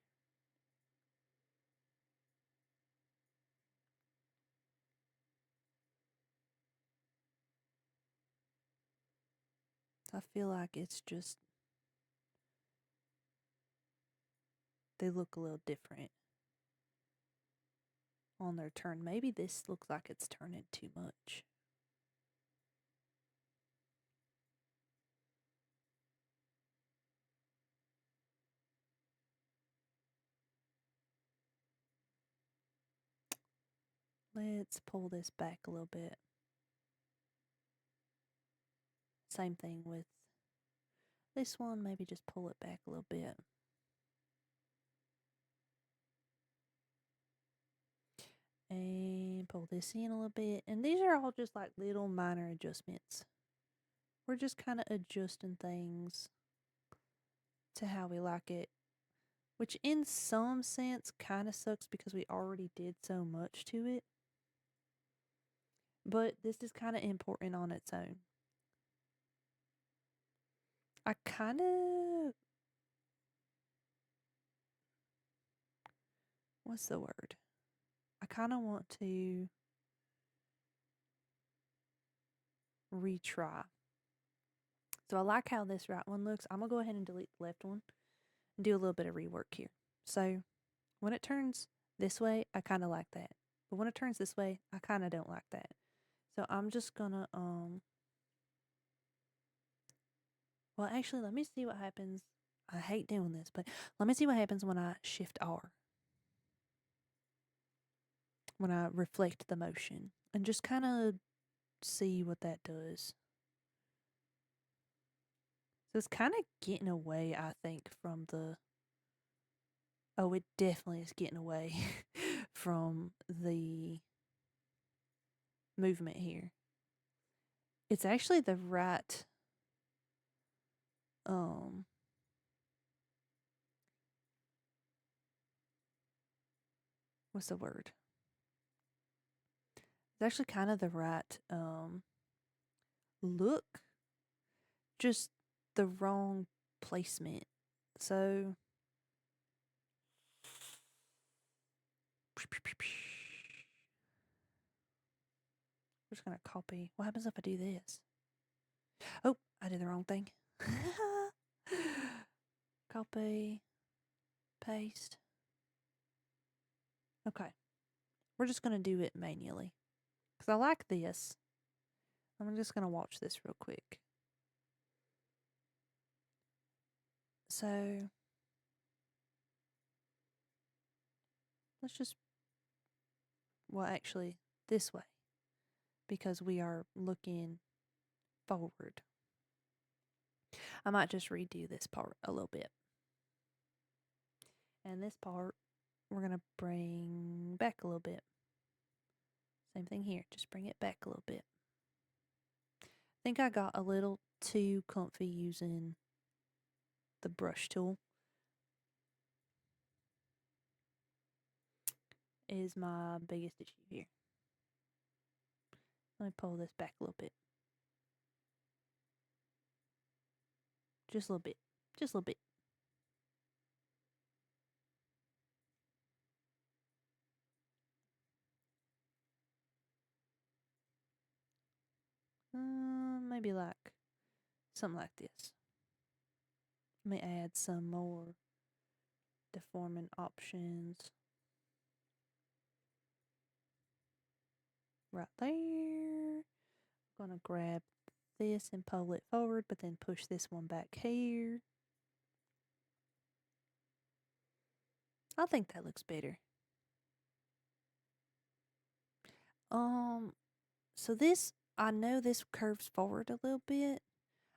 I feel like it's just, they look a little different on their turn. Maybe this looks like it's turning too much. Let's pull this back a little bit. Same thing with this one, maybe just pull it back a little bit. And pull this in a little bit. And these are all just like little minor adjustments. We're just kind of adjusting things to how we like it. Which in some sense kind of sucks because we already did so much to it. But this is kind of important on its own. I kind of... What's the word? I kind of want to retry. So I like how this right one looks. I'm going to go ahead and delete the left one and do a little bit of rework here. So when it turns this way, I kind of like that. But when it turns this way, I kind of don't like that. So I'm just going to Well, actually, let me see what happens. I hate doing this, but let me see what happens when I Shift R. When I reflect the motion. And just kind of see what that does. So it's kind of getting away, I think, from the... Oh, it definitely is getting away from the movement here. It's actually the right... what's the word? It's actually kind of the right look, just the wrong placement. So we're just gonna copy. What happens if I do this? Oh, I did the wrong thing. Copy, paste. Okay, we're just gonna do it manually because I like this. I'm just gonna watch this real quick. So let's just, well, actually, this way because we are looking forward. I might just redo this part a little bit. And this part, we're going to bring back a little bit. Same thing here, just bring it back a little bit. I think I got a little too comfy using the brush tool. Is my biggest issue here. Let me pull this back a little bit. Just a little bit. Just a little bit. Maybe like something like this. Let me add some more deforming options. Right there. I'm gonna grab this and pull it forward, but then push this one back here. I think that looks better. So this, I know this curves forward a little bit.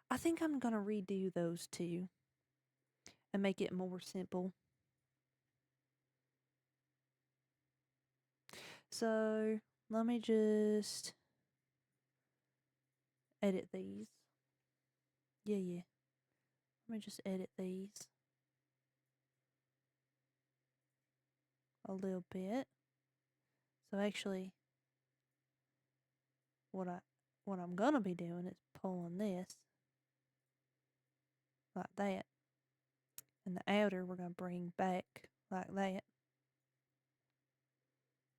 I think I'm gonna redo those two and make it more simple. So let me just edit these. Yeah. Let me just edit these a little bit. So actually, what I'm gonna be doing is pulling this like that, and the outer we're gonna bring back like that,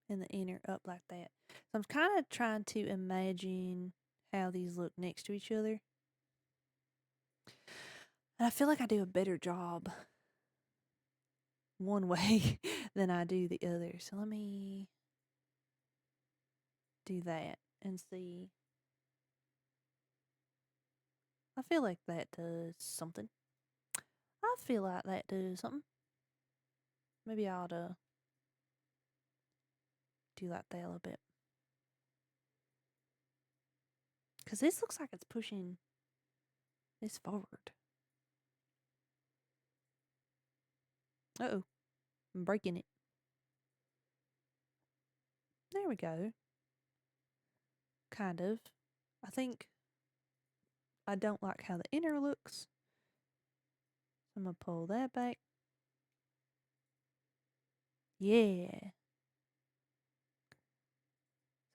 and the inner up like that. So I'm kind of trying to imagine how these look next to each other. And I feel like I do a better job one way than I do the other. So let me do that and see. I feel like that does something. I feel like that does something. Maybe I ought to do like that a little bit. Because this looks like it's pushing this forward. Uh-oh. I'm breaking it. There we go. Kind of. I think I don't like how the inner looks. I'm going to pull that back. Yeah.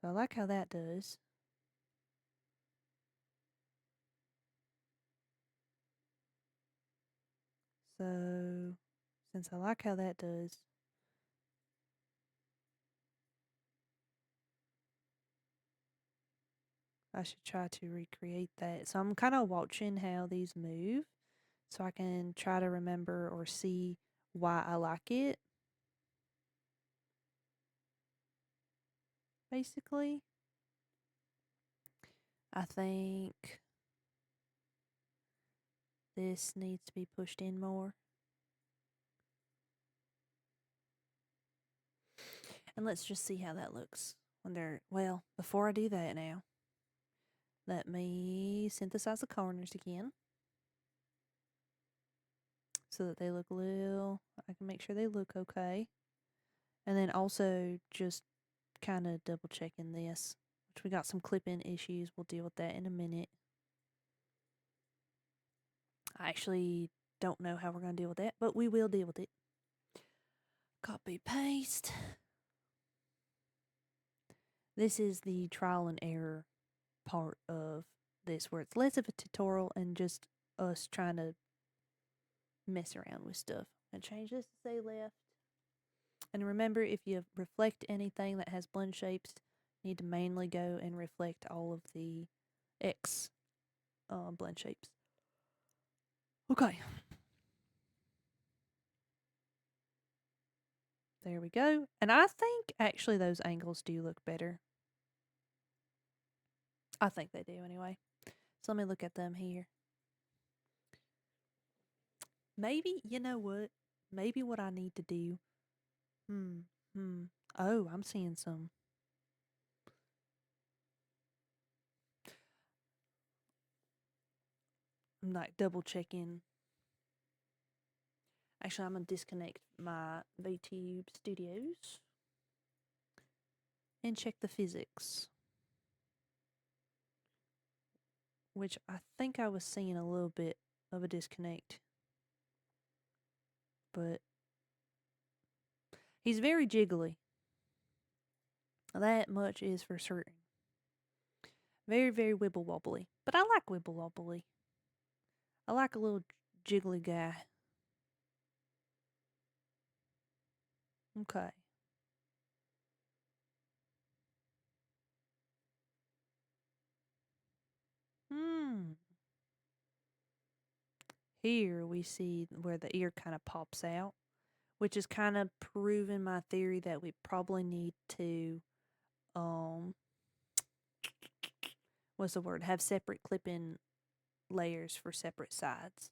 So I like how that does. So, since I like how that does, I should try to recreate that. So I'm kind of watching how these move so I can try to remember or see why I like it. Basically, I think this needs to be pushed in more. And let's just see how that looks when they're, well, before I do that now, let me synthesize the corners again so that they look a little, I can make sure they look okay. And then also just kind of double checking this, which we got some clip-in issues. We'll deal with that in a minute. I actually don't know how we're going to deal with that, but we will deal with it. Copy, paste. This is the trial and error part of this, where it's less of a tutorial and just us trying to mess around with stuff. And change this to say left. And remember, if you reflect anything that has blend shapes, you need to manually go and reflect all of the X blend shapes. Okay. There we go. And I think actually those angles do look better. I think they do anyway. So let me look at them here. Maybe, you know what? Maybe what I need to do. Oh, I'm seeing some. I'm like double checking. Actually, I'm going to disconnect my Vtube Studios and check the physics, which I think I was seeing a little bit of a disconnect. But he's very jiggly. That much is for certain. Very, very wibble wobbly. But I like wibble wobbly. I like a little jiggly guy. Okay. Here we see where the ear kind of pops out, which is kind of proving my theory that we probably need to, what's the word? Have separate clip-in layers for separate sides,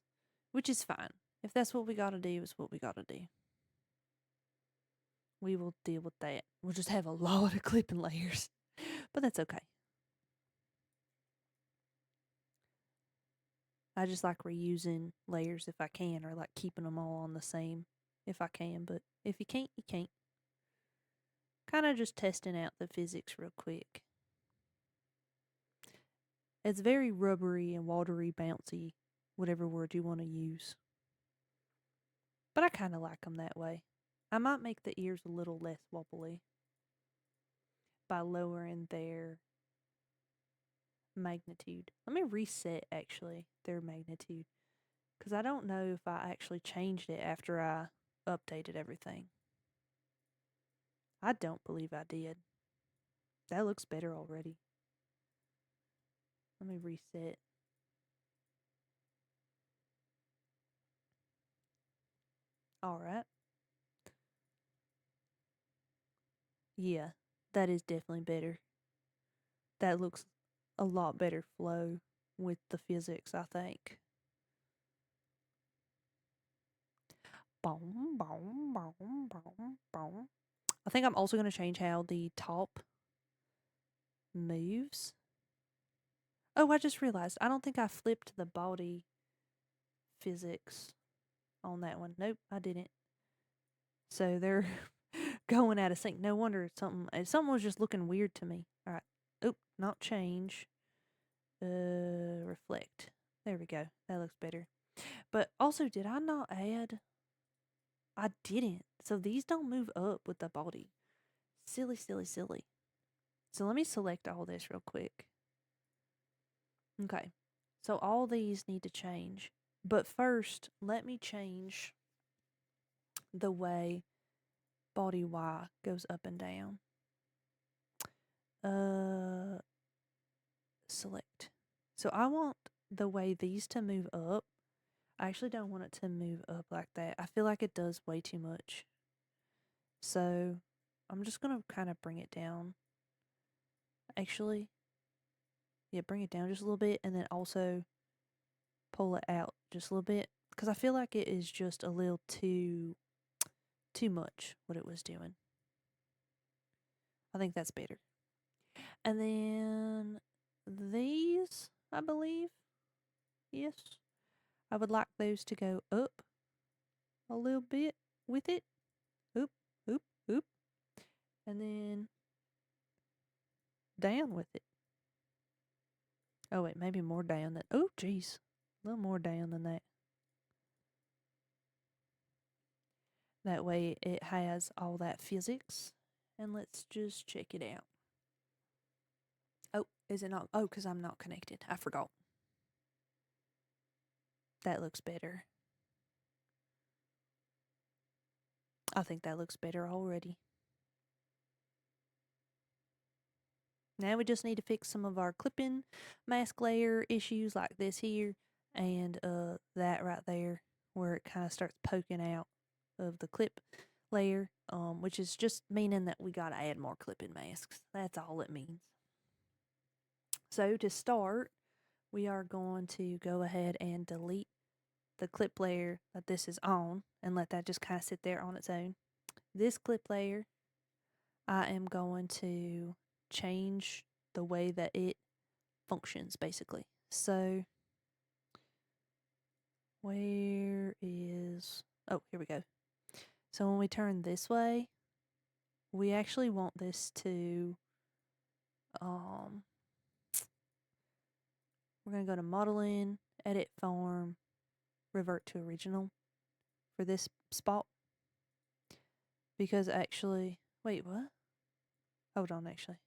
which is fine. If that's what we gotta do, it's what we gotta do. We will deal with that. We'll just have a lot of clip-in layers, but that's okay. I just like reusing layers if I can, or like keeping them all on the same if I can, but if you can't, you can't. Kind of just testing out the physics real quick. It's very rubbery and watery, bouncy, whatever word you want to use. But I kind of like them that way. I might make the ears a little less wobbly by lowering their magnitude. Let me reset, actually, their magnitude, because I don't know if I actually changed it after I updated everything. I don't believe I did. That looks better already. Let me reset. Alright. Yeah, that is definitely better. That looks a lot better flow with the physics, I think. Boom, boom, boom, boom, boom. I think I'm also going to change how the top moves. Oh, I just realized I don't think I flipped the body physics on that one. Nope, I didn't. So they're going out of sync. No wonder something was just looking weird to me. All right. Oop, not change. Reflect. There we go. That looks better. But also, did I not add? I didn't. So these don't move up with the body. Silly, silly, silly. So let me select all this real quick. Okay. So all these need to change. But first, let me change the way body Y goes up and down. Select. So I want the way these to move up. I actually don't want it to move up like that. I feel like it does way too much. So I'm just going to kind of bring it down. Actually, yeah, bring it down just a little bit, and then also pull it out just a little bit because I feel like it is just a little too much what it was doing. I think that's better. And then these, I believe, yes, I would like those to go up a little bit with it. Oop, oop, oop. And then down with it. Oh, wait, maybe more down than, oh, geez, a little more down than that. That way it has all that physics. And let's just check it out. Oh, is it not? Oh, because I'm not connected. I forgot. That looks better. I think that looks better already. Now we just need to fix some of our clipping mask layer issues like this here and that right there where it kind of starts poking out of the clip layer, which is just meaning that we got to add more clipping masks. That's all it means. So to start, we are going to go ahead and delete the clip layer that this is on and let that just kind of sit there on its own. This clip layer, I am going to change the way that it functions basically. So where is, oh, here we go. So when we turn this way, we actually want this to, we're going to go to modeling, edit form, revert to original for this spot. Because actually, wait, what? Hold on, actually.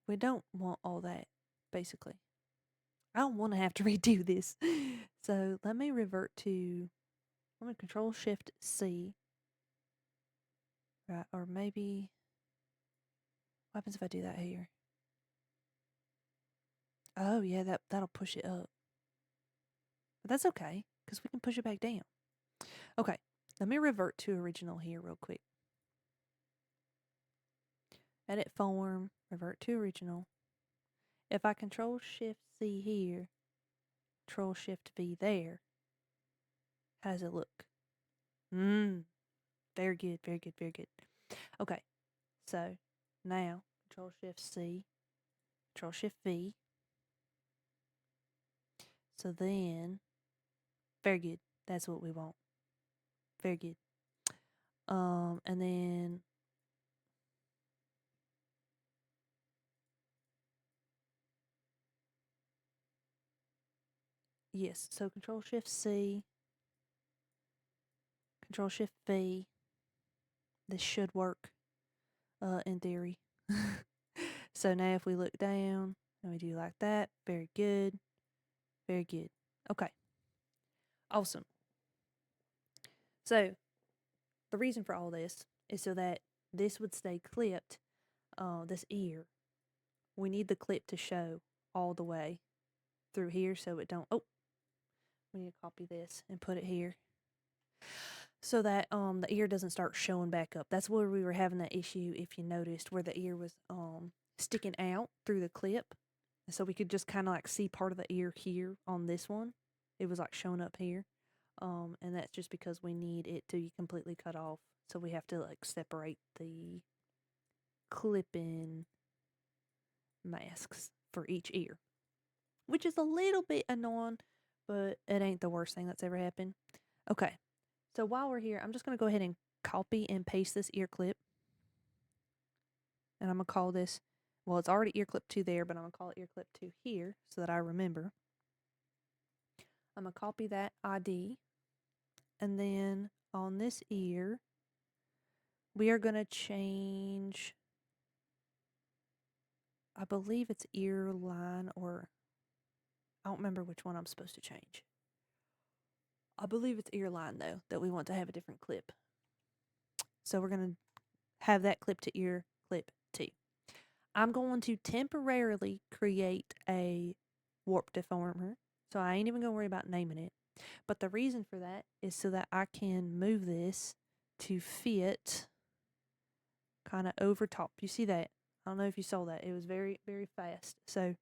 We don't want all that, basically. I don't want to have to redo this. So let me revert to, I'm going to Control Shift C. Right, or maybe, what happens if I do that here? Oh yeah, that'll push it up. But that's okay, because we can push it back down. Okay, let me revert to original here real quick. Edit form, revert to original. If I Control Shift C here, Control Shift V there, how does it look? Very good, very good, very good. Okay, so now Control Shift C, Control Shift V. So then, very good. That's what we want. Very good. And then yes, so Control Shift C, Control Shift V. This should work, in theory. So now if we look down and we do like that, very good, very good. Okay, awesome. So the reason for all this is so that this would stay clipped, this ear. We need the clip to show all the way through here so it don't, oh, we need to copy this and put it here so that the ear doesn't start showing back up. That's where we were having that issue, if you noticed, where the ear was sticking out through the clip. So we could just kind of like see part of the ear here on this one. It was like showing up here. And that's just because we need it to be completely cut off. So we have to like separate the clip-in masks for each ear, which is a little bit annoying, but it ain't the worst thing that's ever happened. Okay, so while we're here, I'm just going to go ahead and copy and paste this ear clip. And I'm going to call this, well, it's already ear clip 2 there, but I'm going to call it ear clip 2 here so that I remember. I'm going to copy that ID. And then on this ear, we are going to change, I believe it's ear line, or I don't remember which one I'm supposed to change. I believe it's ear line, though, that we want to have a different clip. So we're going to have that clip to ear clip 2. I'm going to temporarily create a warp deformer. So I ain't even going to worry about naming it. But the reason for that is so that I can move this to fit kind of over top. You see that? I don't know if you saw that. It was very, very fast. So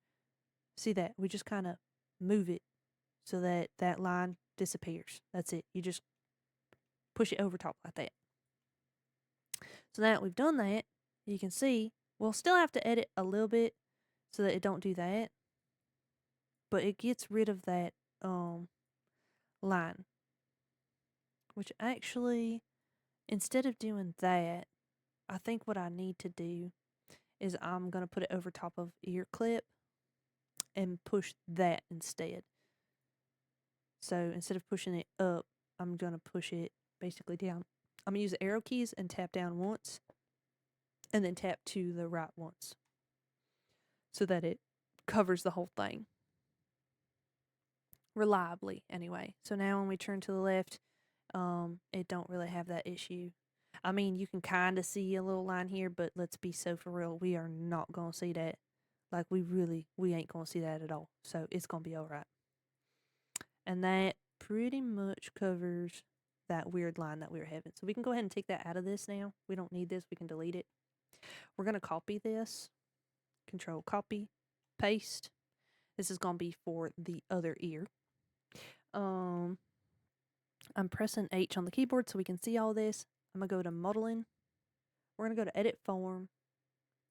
see that? We just kind of move it so that that line disappears. That's it. You just push it over top like that. So now that we've done that, you can see we'll still have to edit a little bit so that it don't do that. But it gets rid of that line. Which actually, instead of doing that, I think what I need to do is I'm going to put it over top of ear clip and push that instead. So instead of pushing it up, I'm going to push it basically down. I'm going to use the arrow keys and tap down once and then tap to the right once so that it covers the whole thing. Reliably, anyway. So now when we turn to the left, it don't really have that issue. I mean, you can kind of see a little line here, but let's be so for real. We are not going to see that. Like, we ain't going to see that at all. So it's going to be all right. And that pretty much covers that weird line that we were having. So we can go ahead and take that out of this now. We don't need this. We can delete it. We're going to copy this. Control copy, paste. This is going to be for the other ear. I'm pressing H on the keyboard so we can see all this. I'm going to go to modeling. We're going to go to edit form,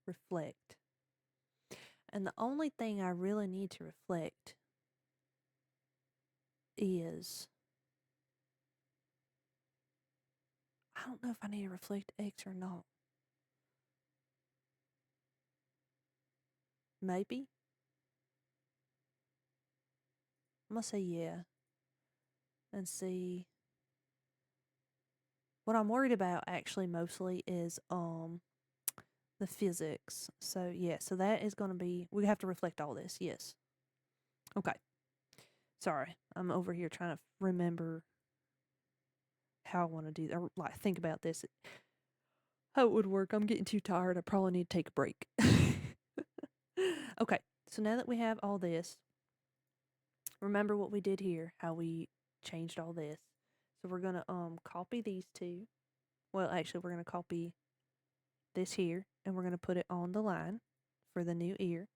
reflect. And the only thing I really need to reflect is, I don't know if I need to reflect X or not. Maybe. I'm going to say yeah. And see. What I'm worried about actually mostly is the physics. So yeah, so that is going to be, we have to reflect all this. Yes. Okay. Sorry, I'm over here trying to remember how I want to do that, or like think about this, how it would work. I'm getting too tired. I probably need to take a break. Okay, so now that we have all this, remember what we did here, how we changed all this. So we're gonna copy these two. Well, actually, we're gonna copy this here, and we're gonna put it on the line for the new ear.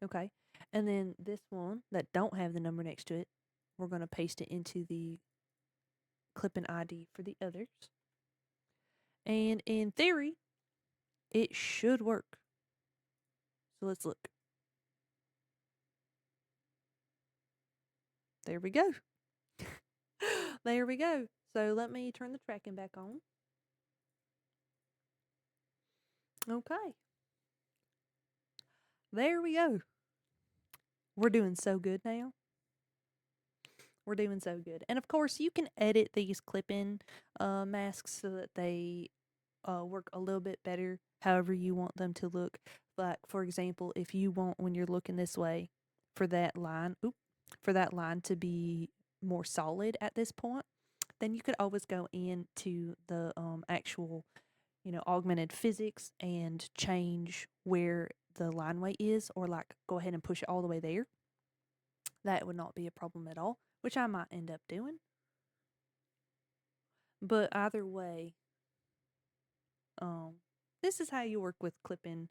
Okay, and then this one that don't have the number next to it, we're gonna paste it into the clipping ID for the others. And in theory, it should work. So let's look. There we go. There we go. So let me turn the tracking back on. Okay. There we go. We're doing so good now. We're doing so good. And of course, you can edit these clip-in masks so that they work a little bit better however you want them to look. Like, for example, if you want, when you're looking this way, for that line to be more solid at this point, then you could always go into the actual, augmented physics and change where the line weight is, or like go ahead and push it all the way there. That would not be a problem at all, which I might end up doing. But either way, this is how you work with clip-in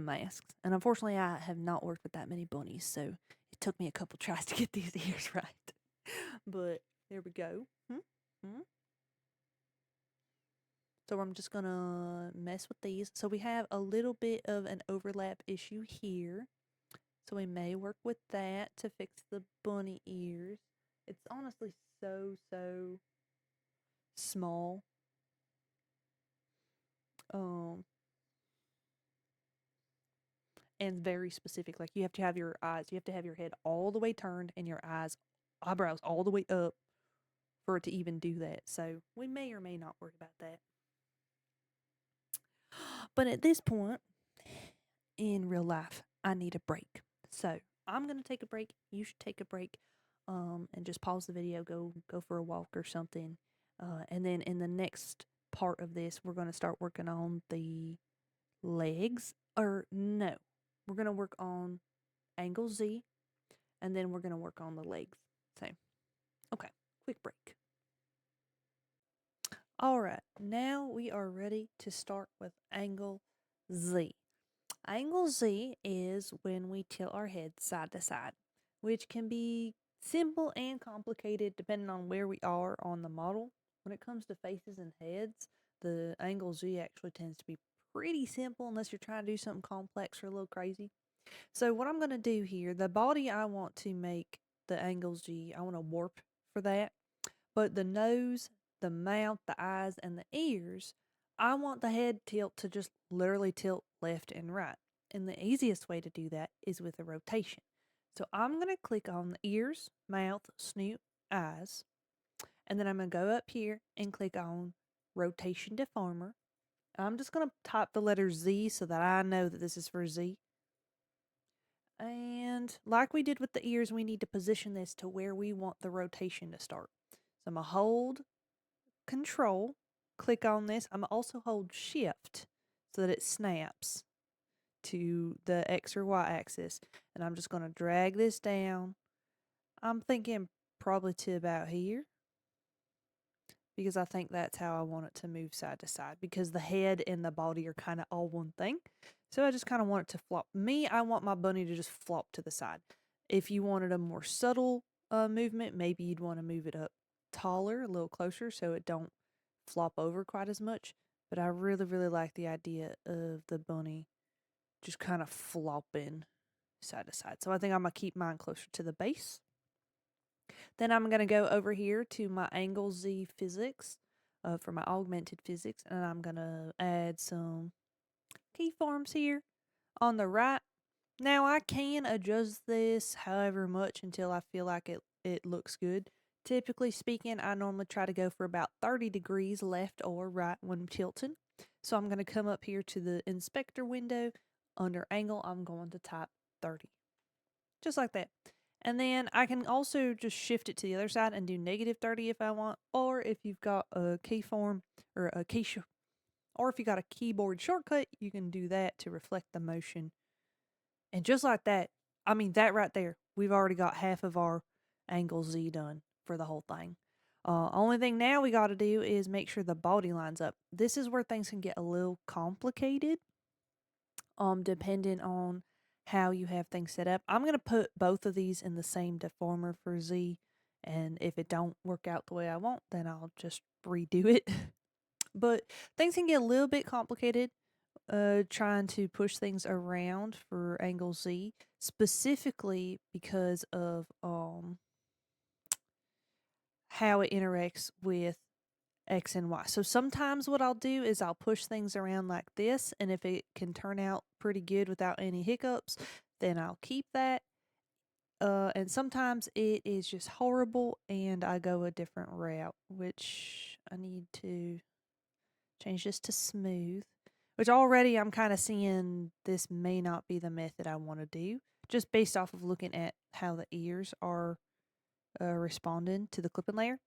masks. And unfortunately, I have not worked with that many bunnies, so it took me a couple tries to get these ears right. But there we go. So I'm just gonna mess with these. So we have a little bit of an overlap issue here. So we may work with that to fix the bunny ears. It's honestly so small. And very specific. Like, you have to have your head all the way turned and your eyebrows all the way up for it to even do that. So we may or may not worry about that. But at this point in real life, I need a break. So I'm going to take a break. You should take a break and just pause the video, go for a walk or something. And then in the next part of this, we're going to start working on the legs. Or no, we're going to work on angle Z, and then we're going to work on the legs. So, okay, quick break. All right, now we are ready to start with angle Z. Angle Z is when we tilt our head side to side, which can be simple and complicated depending on where we are on the model. When it comes to faces and heads, the angle Z actually tends to be pretty simple unless you're trying to do something complex or a little crazy. So what I'm going to do here, the body I want to make the angle Z, I want to warp for that. But the nose, the mouth, the eyes, and the ears, I want the head tilt to just literally tilt left and right. And the easiest way to do that is with a rotation. So I'm going to click on the ears, mouth, snoot, eyes, and then I'm going to go up here and click on rotation deformer. I'm just going to type the letter Z so that I know that this is for Z. And like we did with the ears, we need to position this to where we want the rotation to start. So I'm going to hold Control, click on this. I'm going to also hold Shift so that it snaps to the X or Y axis. And I'm just going to drag this down. I'm thinking probably to about here, because I think that's how I want it to move side to side, because the head and the body are kind of all one thing. So I just kind of want it to flop. I want my bunny to just flop to the side. If you wanted a more subtle movement, maybe you'd want to move it up taller, a little closer, so it don't flop over quite as much. But I really, really like the idea of the bunny just kind of flopping side to side. So I think I'm going to keep mine closer to the base. Then I'm going to go over here to my angle Z physics for my augmented physics, and I'm going to add some keyforms here on the right. Now I can adjust this however much until I feel like it looks good. Typically speaking, I normally try to go for about 30 degrees left or right when tilting. So I'm going to come up here to the inspector window. Under angle, I'm going to type 30. Just like that. And then I can also just shift it to the other side and do -30 if I want. Or if you've got a keyform or or if you got a keyboard shortcut, you can do that to reflect the motion. And just like that, I mean, that right there, we've already got half of our angle Z done for the whole thing. Only thing now we got to do is make sure the body lines up. This is where things can get a little complicated, depending on how you have things set up. I'm going to put both of these in the same deformer for Z, and if it don't work out the way I want, then I'll just redo it. But things can get a little bit complicated trying to push things around for angle Z, specifically because of how it interacts with X and Y. So sometimes what I'll do is I'll push things around like this, and if it can turn out pretty good without any hiccups, then I'll keep that. And sometimes it is just horrible and I go a different route, which I need to change this to smooth, which already I'm kind of seeing this may not be the method I want to do, just based off of looking at how the ears are responding to the clipping layer.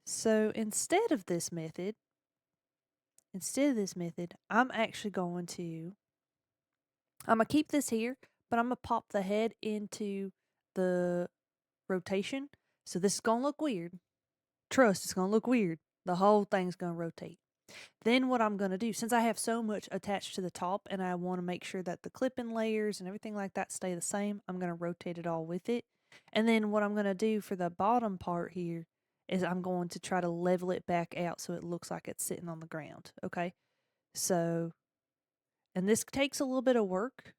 So instead of this method, I'm actually going to, I'm going to keep this here, but I'm going to pop the head into the rotation. So this is going to look weird. Trust, it's going to look weird. The whole thing's going to rotate. Then what I'm going to do, since I have so much attached to the top and I want to make sure that the clipping layers and everything like that stay the same, I'm going to rotate it all with it. And then what I'm going to do for the bottom part here is I'm going to try to level it back out so it looks like it's sitting on the ground. Okay. So, and this takes a little bit of work.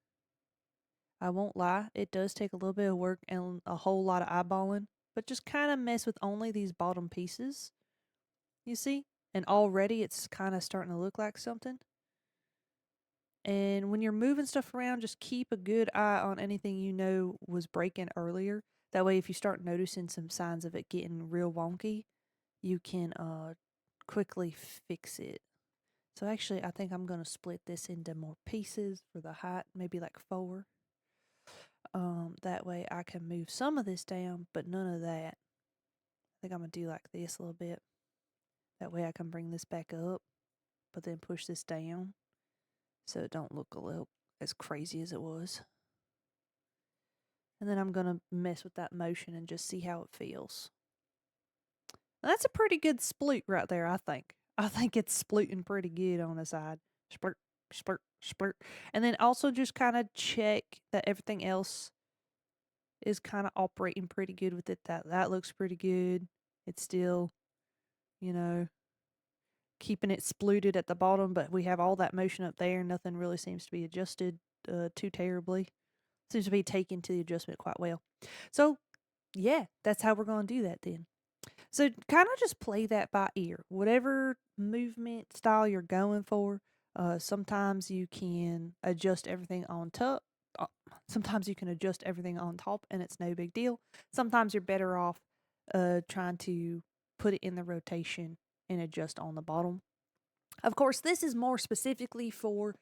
I won't lie. It does take a little bit of work and a whole lot of eyeballing, but just kind of mess with only these bottom pieces. You see? And already it's kind of starting to look like something. And when you're moving stuff around, just keep a good eye on anything you know was breaking earlier. That way, if you start noticing some signs of it getting real wonky, you can quickly fix it. So actually, I think I'm going to split this into more pieces for the height, maybe like 4. That way I can move some of this down, but none of that. I think I'm going to do like this a little bit. That way I can bring this back up, but then push this down so it don't look a little as crazy as it was. And then I'm going to mess with that motion and just see how it feels. Now, that's a pretty good sploot right there, I think. I think it's splooting pretty good on the side. Splurt, splurt, splurt. And then also just kind of check that everything else is kind of operating pretty good with it. That looks pretty good. It's still, you know, keeping it splooted at the bottom, but we have all that motion up there. Nothing really seems to be adjusted too terribly. Seems to be taken to the adjustment quite well. So, yeah, that's how we're going to do that then. So, kind of just play that by ear. Whatever movement style you're going for, sometimes you can adjust everything on top. Sometimes you can adjust everything on top and it's no big deal. Sometimes you're better off trying to put it in the rotation and adjust on the bottom. Of course, this is more specifically for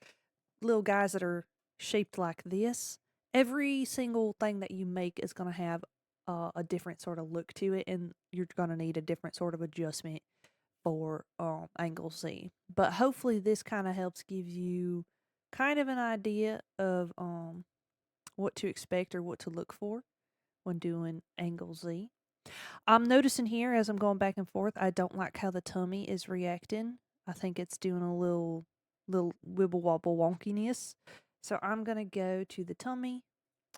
little guys that are shaped like this. Every single thing that you make is going to have a different sort of look to it, and you're going to need a different sort of adjustment for angle Z. But hopefully this kind of helps give you kind of an idea of what to expect or what to look for when doing angle Z. I'm noticing here as I'm going back and forth, I don't like how the tummy is reacting. I think it's doing a little wibble wobble wonkiness. So I'm going to go to the tummy.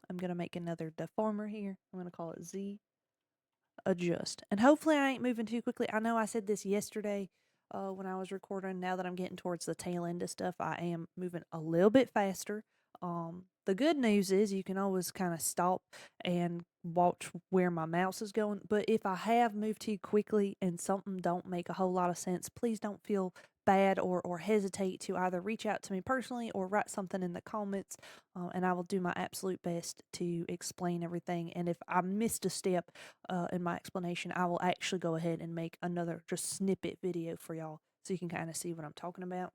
I'm going to make another deformer here. I'm going to call it Z adjust. And hopefully I ain't moving too quickly. I know I said this yesterday when I was recording. Now that I'm getting towards the tail end of stuff, I am moving a little bit faster. The good news is you can always kind of stop and watch where my mouse is going. But if I have moved too quickly and something don't make a whole lot of sense, please don't feel bad or hesitate to either reach out to me personally or write something in the comments, and I will do my absolute best to explain everything. And if I missed a step in my explanation, I will actually go ahead and make another just snippet video for y'all so you can kind of see what I'm talking about.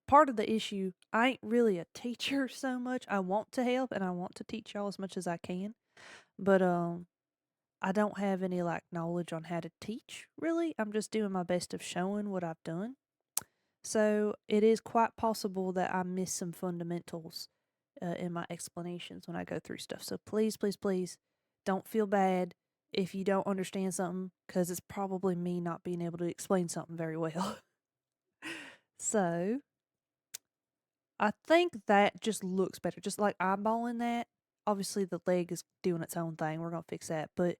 Part of the issue, I ain't really a teacher so much. I want to help and I want to teach y'all as much as I can, but I don't have any like knowledge on how to teach really. I'm just doing my best of showing what I've done. So it is quite possible that I miss some fundamentals in my explanations when I go through stuff. So please, please, please don't feel bad if you don't understand something, because it's probably me not being able to explain something very well. So I think that just looks better. Just like eyeballing that. Obviously, the leg is doing its own thing. We're going to fix that. But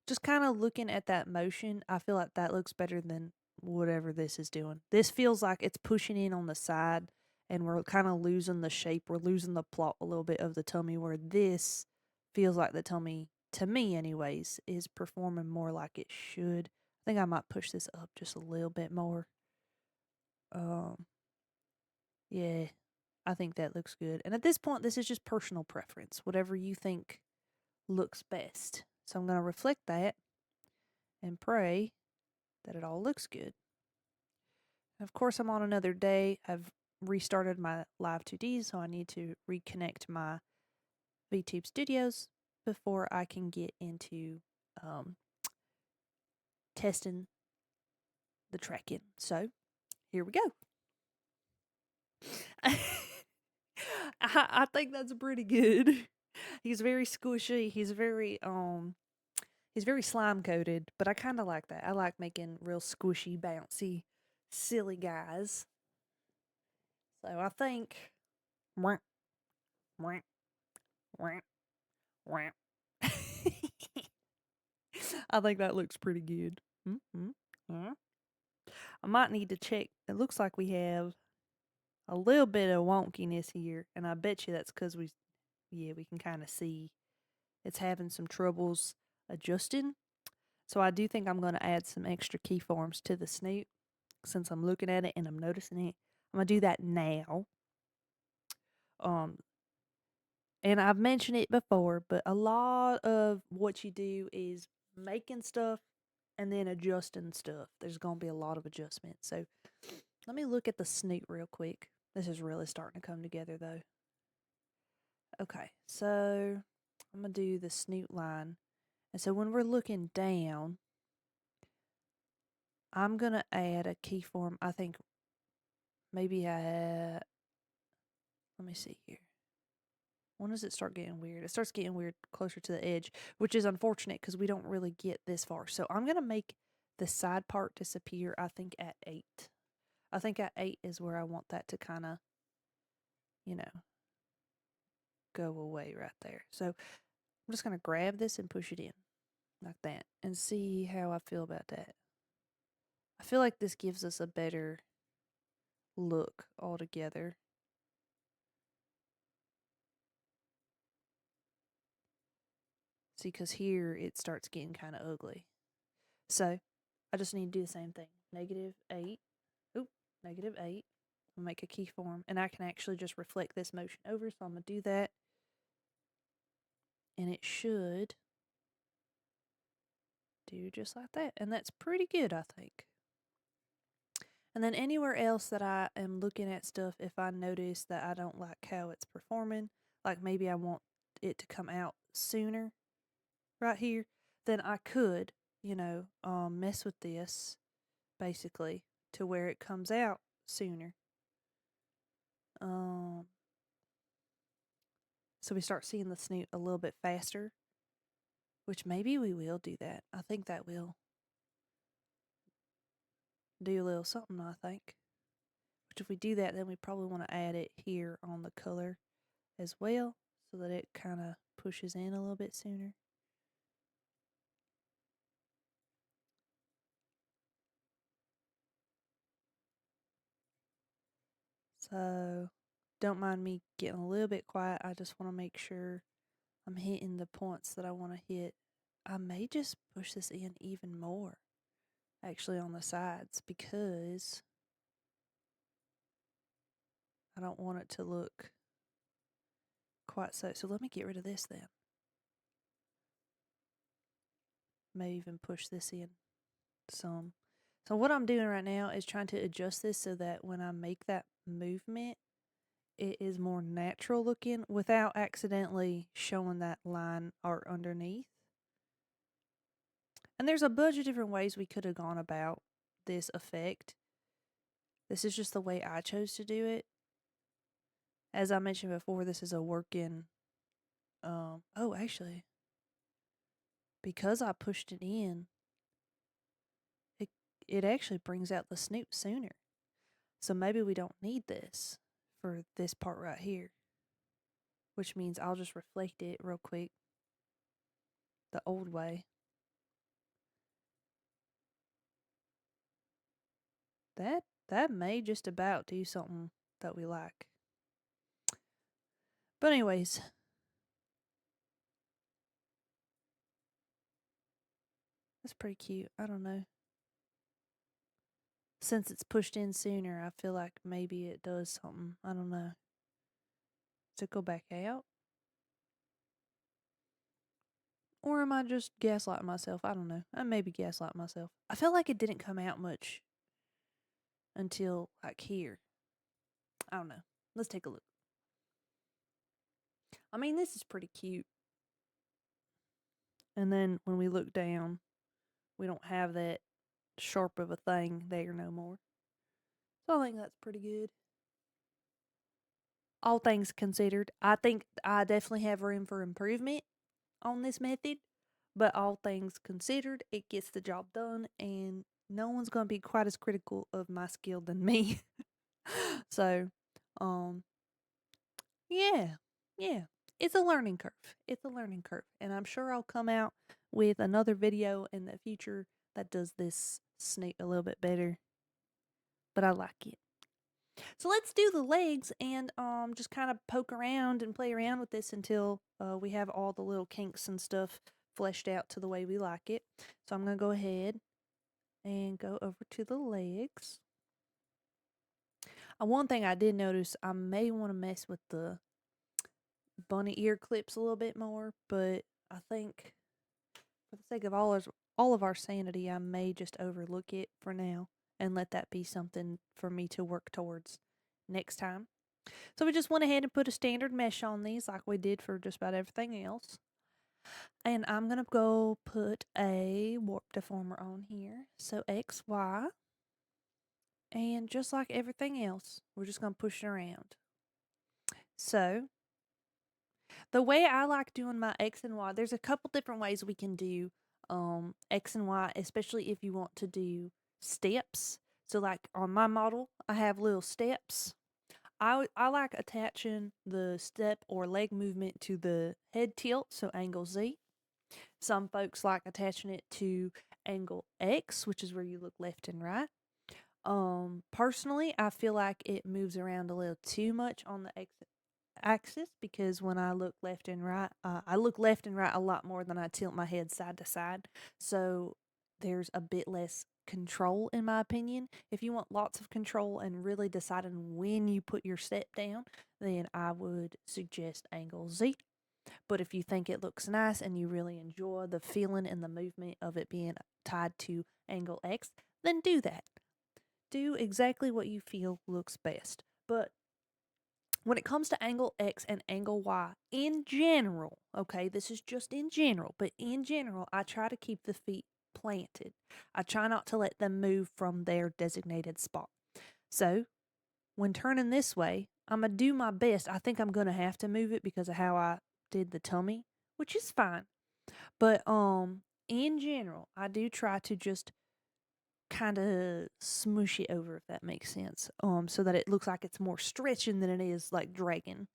just kind of looking at that motion, I feel like that looks better than whatever this is doing. This feels like it's pushing in on the side and we're kind of losing the shape. We're losing the plot a little bit of the tummy, where this feels like the tummy, to me anyways, is performing more like it should. I think I might push this up just a little bit more. Yeah, I think that looks good. And at this point, this is just personal preference, whatever you think looks best. So I'm going to reflect that and pray that it all looks good. And of course, I'm on another day. I've restarted my live 2D, so I need to reconnect my Vtube studios before I can get into testing the tracking. So here we go. I think that's pretty good. He's very squishy. He's very slime coated, but I kind of like that. I like making real squishy, bouncy, silly guys. So I think I think that looks pretty good. I might need to check. It looks like we have a little bit of wonkiness here, and I bet you that's because we can kind of see it's having some troubles adjusting. So I do think I'm going to add some extra keyforms to the snoot since I'm looking at it and I'm noticing it. I'm going to do that now. And I've mentioned it before, but a lot of what you do is making stuff and then adjusting stuff. There's going to be a lot of adjustment. So let me look at the snoot real quick. This is really starting to come together though. Okay, so I'm going to do the snoot line. And so when we're looking down, I'm going to add a keyform. I think maybe let me see here. When does it start getting weird? It starts getting weird closer to the edge, which is unfortunate because we don't really get this far. So I'm going to make the side part disappear, I think, at 8. I think at 8 is where I want that to kind of, you know, go away right there. So I'm just going to grab this and push it in like that and see how I feel about that. I feel like this gives us a better look altogether. See, because here it starts getting kind of ugly. So I just need to do the same thing. -8. Oop, -8. I'll make a keyform. And I can actually just reflect this motion over. So I'm going to do that. And it should do just like that. And that's pretty good, I think. And then anywhere else that I am looking at stuff, if I notice that I don't like how it's performing, like maybe I want it to come out sooner right here, then I could, mess with this basically to where it comes out sooner. So we start seeing the snoot a little bit faster, which maybe we will do that. I think that will do a little something, I think. Which if we do that, then we probably want to add it here on the color as well so that it kind of pushes in a little bit sooner. So don't mind me getting a little bit quiet. I just want to make sure I'm hitting the points that I want to hit. I may just push this in even more, actually, on the sides, because I don't want it to look quite so. So let me get rid of this then. May even push this in some. So what I'm doing right now is trying to adjust this so that when I make that movement, it is more natural looking without accidentally showing that line art underneath. And there's a bunch of different ways we could have gone about this effect. This is just the way I chose to do it. As I mentioned before, this is a working, actually, because I pushed it in, it actually brings out the snoot sooner. So maybe we don't need this for this part right here, which means I'll just reflect it real quick the old way. That may just about do something that we like. But anyways, that's pretty cute. I don't know. Since it's pushed in sooner, I feel like maybe it does something. I don't know. Does it go back out? Or am I just gaslighting myself? I don't know. I may be gaslighting myself. I felt like it didn't come out much until like here. I don't know. Let's take a look. I mean, this is pretty cute. And then when we look down, we don't have that sharp of a thing there no more. So I think that's pretty good. All things considered, I think I definitely have room for improvement on this method, but all things considered, it gets the job done, and no one's going to be quite as critical of my skill than me. So, yeah, it's a learning curve. It's a learning curve, and I'm sure I'll come out with another video in the future that does this snoot a little bit better, but I like it. So let's do the legs and just kind of poke around and play around with this until we have all the little kinks and stuff fleshed out to the way we like it. So I'm going to go ahead and go over to the legs. One thing I did notice, I may want to mess with the bunny ear clips a little bit more, but I think for the sake of all of our sanity, I may just overlook it for now and let that be something for me to work towards next time. So we just went ahead and put a standard mesh on these like we did for just about everything else. And I'm going to go put a warp deformer on here. So XY. And just like everything else, we're just going to push it around. So The way I like doing my X and Y, there's a couple different ways we can do X and Y, especially if you want to do steps. So like on my model, I have little steps. I like attaching the step or leg movement to the head tilt, so angle Z. Some folks like attaching it to angle X, which is where you look left and right. Personally, I feel like it moves around a little too much on the X axis because when I look left and right, I look left and right a lot more than I tilt my head side to side. So there's a bit less control, in my opinion. If you want lots of control and really deciding when you put your step down, then I would suggest angle Z. But if you think it looks nice and you really enjoy the feeling and the movement of it being tied to angle X, then do that. Do exactly what you feel looks best. But when it comes to angle X and angle Y in general, okay, this is just in general, but in general, I try to keep the feet planted. I try not to let them move from their designated spot. So when turning this way, I'm going to do my best. I think I'm going to have to move it because of how I did the tummy, which is fine. But in general, I do try to just kind of smoosh it over, if that makes sense, so that it looks like it's more stretching than it is like dragging.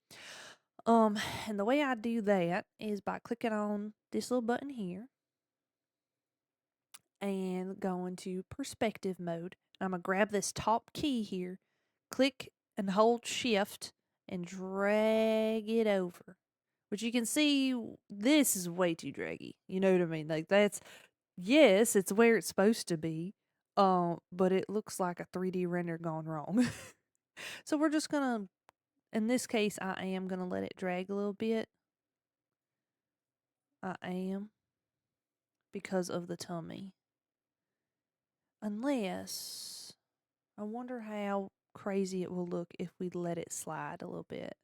And the way I do that is by clicking on this little button here and going to perspective mode. I'm gonna grab this top key here, click and hold shift and drag it over. Which you can see this is way too draggy. You know what I mean? Like that's, yes, it's where it's supposed to be. But it looks like a 3D render gone wrong. So we're just gonna, in this case, I am gonna let it drag a little bit. I am, because of the tummy. Unless, I wonder how crazy it will look if we let it slide a little bit.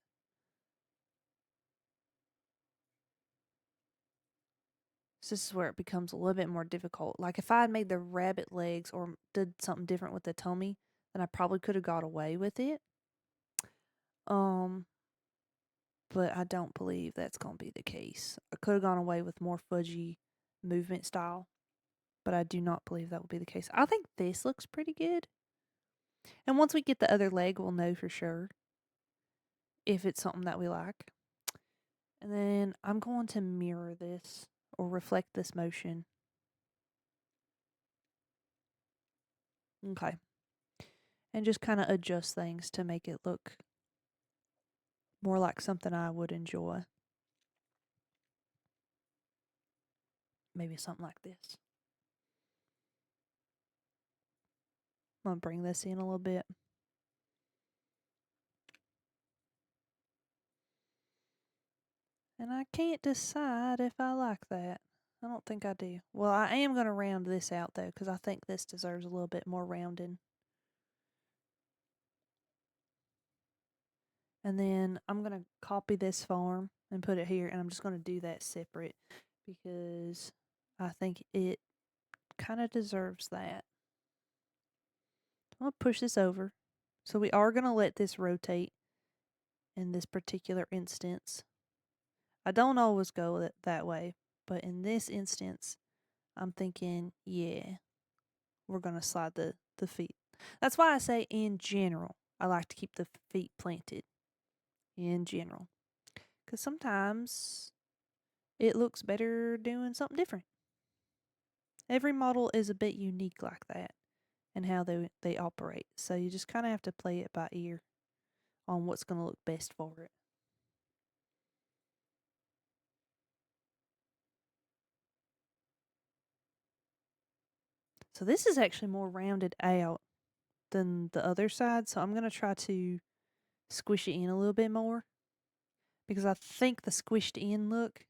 So this is where it becomes a little bit more difficult. Like if I had made the rabbit legs or did something different with the tummy, then I probably could have got away with it. But I don't believe that's going to be the case. I could have gone away with more fudgy movement style, but I do not believe that will be the case. I think this looks pretty good. And once we get the other leg, we'll know for sure if it's something that we like. And then I'm going to mirror this or reflect this motion. Okay. And just kind of adjust things to make it look more like something I would enjoy. Maybe something like this. I'm going to bring this in a little bit. And I can't decide if I like that. I don't think I do. Well, I am going to round this out, though, because I think this deserves a little bit more rounding. And then I'm going to copy this form and put it here, and I'm just going to do that separate because I think it kind of deserves that. I'm going to push this over. So we are going to let this rotate in this particular instance. I don't always go that way, but in this instance, I'm thinking, yeah, we're going to slide the feet. That's why I say in general, I like to keep the feet planted. In general. Because sometimes it looks better doing something different. Every model is a bit unique like that and how they operate. So you just kind of have to play it by ear on what's going to look best for it. So this is actually more rounded out than the other side. So I'm going to try to squish it in a little bit more because I think the squished in look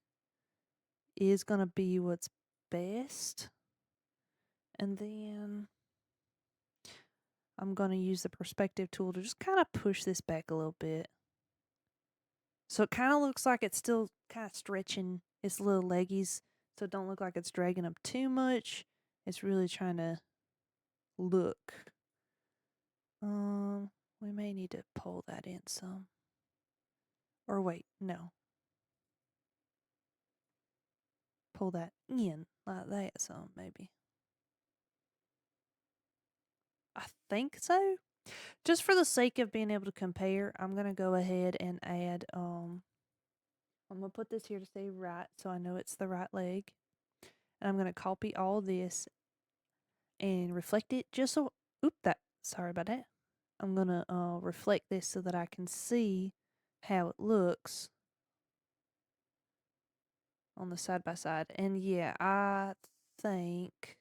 is going to be what's best. And then I'm going to use the perspective tool to just kind of push this back a little bit. So it kind of looks like it's still kind of stretching its little leggies. So it don't look like it's dragging up too much. It's really trying to look. We may need to pull that in some. Or wait, no. pull that in like that some maybe. I think so. Just for the sake of being able to compare, I'm going to go ahead and add, I'm going to put this here to say right so I know it's the right leg. And I'm going to copy all this and reflect it just so, sorry about that. I'm going to reflect this so that I can see how it looks on the side by side. And yeah, I think,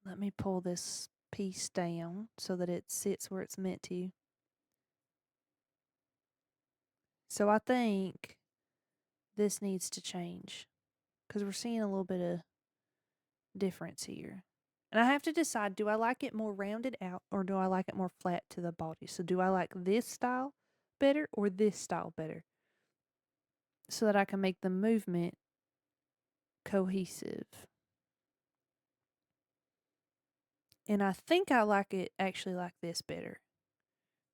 let me pull this piece down so that it sits where it's meant to. So I think this needs to change because we're seeing a little bit of difference here. And I have to decide, do I like it more rounded out or do I like it more flat to the body? So do I like this style better or this style better? So that I can make the movement cohesive. And I think I actually like this better,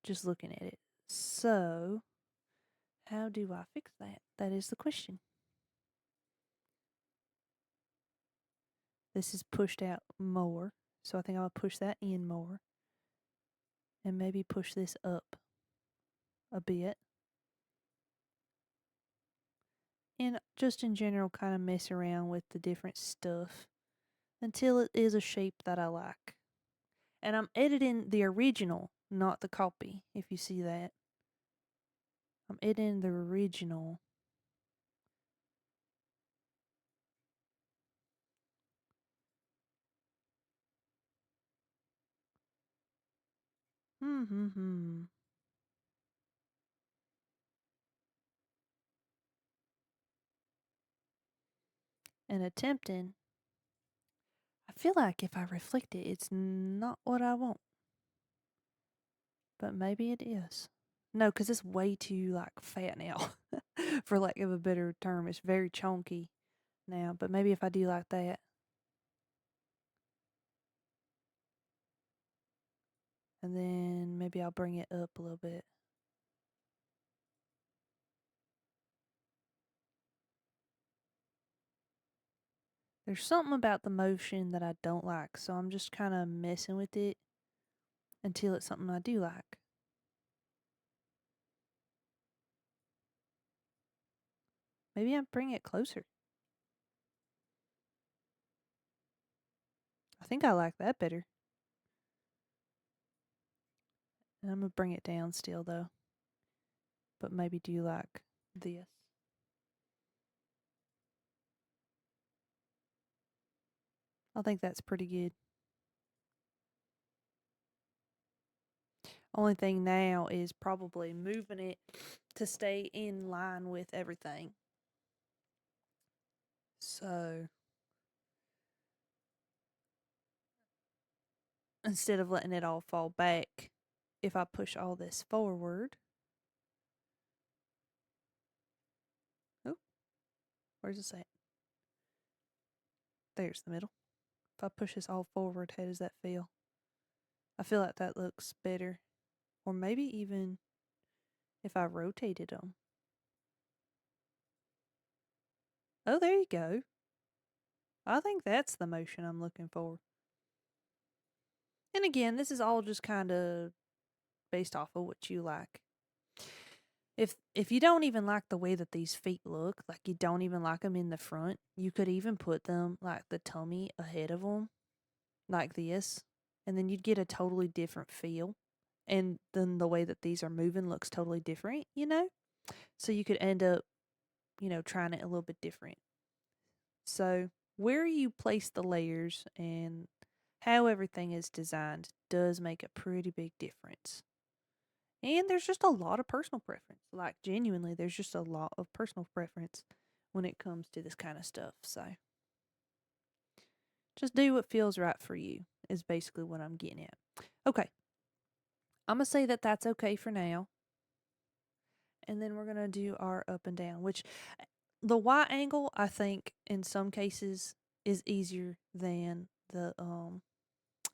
just looking at it. So how do I fix that? That is the question. This is pushed out more, so I think I'll push that in more. And maybe push this up a bit. And just in general kind of mess around with the different stuff until it is a shape that I like. And I'm editing the original, not the copy, if you see that. I'm editing the original. And attempting. I feel like if I reflect it, it's not what I want. But maybe it is. No, because it's way too, like, fat now. For lack of a better term. It's very chunky now. But maybe if I do like that. And then maybe I'll bring it up a little bit. There's something about the motion that I don't like, so I'm just kind of messing with it until it's something I do like. Maybe I bring it closer. I think I like that better. And I'm going to bring it down still, though. But maybe do like this. I think that's pretty good. Only thing now is probably moving it to stay in line with everything. So instead of letting it all fall back, if I push all this forward. Oh, where's this at? There's the middle. If I push this all forward, how does that feel? I feel like that looks better. Or maybe even if I rotated them. Oh, there you go. I think that's the motion I'm looking for. And again, this is all just kind of based off of what you like. If you don't even like the way that these feet look, like you don't even like them in the front, you could even put them like the tummy ahead of them, like this, and then you'd get a totally different feel. And then the way that these are moving looks totally different, you know? So you could end up, trying it a little bit different. So where you place the layers and how everything is designed does make a pretty big difference. And there's just a lot of personal preference. Like, genuinely, there's just a lot of personal preference when it comes to this kind of stuff. So just do what feels right for you is basically what I'm getting at. Okay. I'm going to say that that's okay for now. And then we're going to do our up and down, which the Y angle, I think, in some cases is easier than the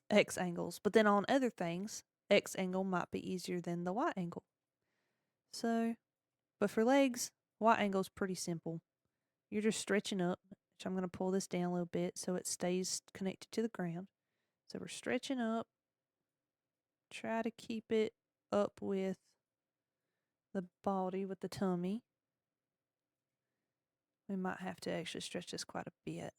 X angles. But then on other things, X angle might be easier than the Y angle. So, but for legs, Y angle is pretty simple. You're just stretching up stretch. I'm going to pull this down a little bit so it stays connected to the ground. So we're stretching up. Try to keep it up with the body, with the tummy. We might have to actually stretch this quite a bit.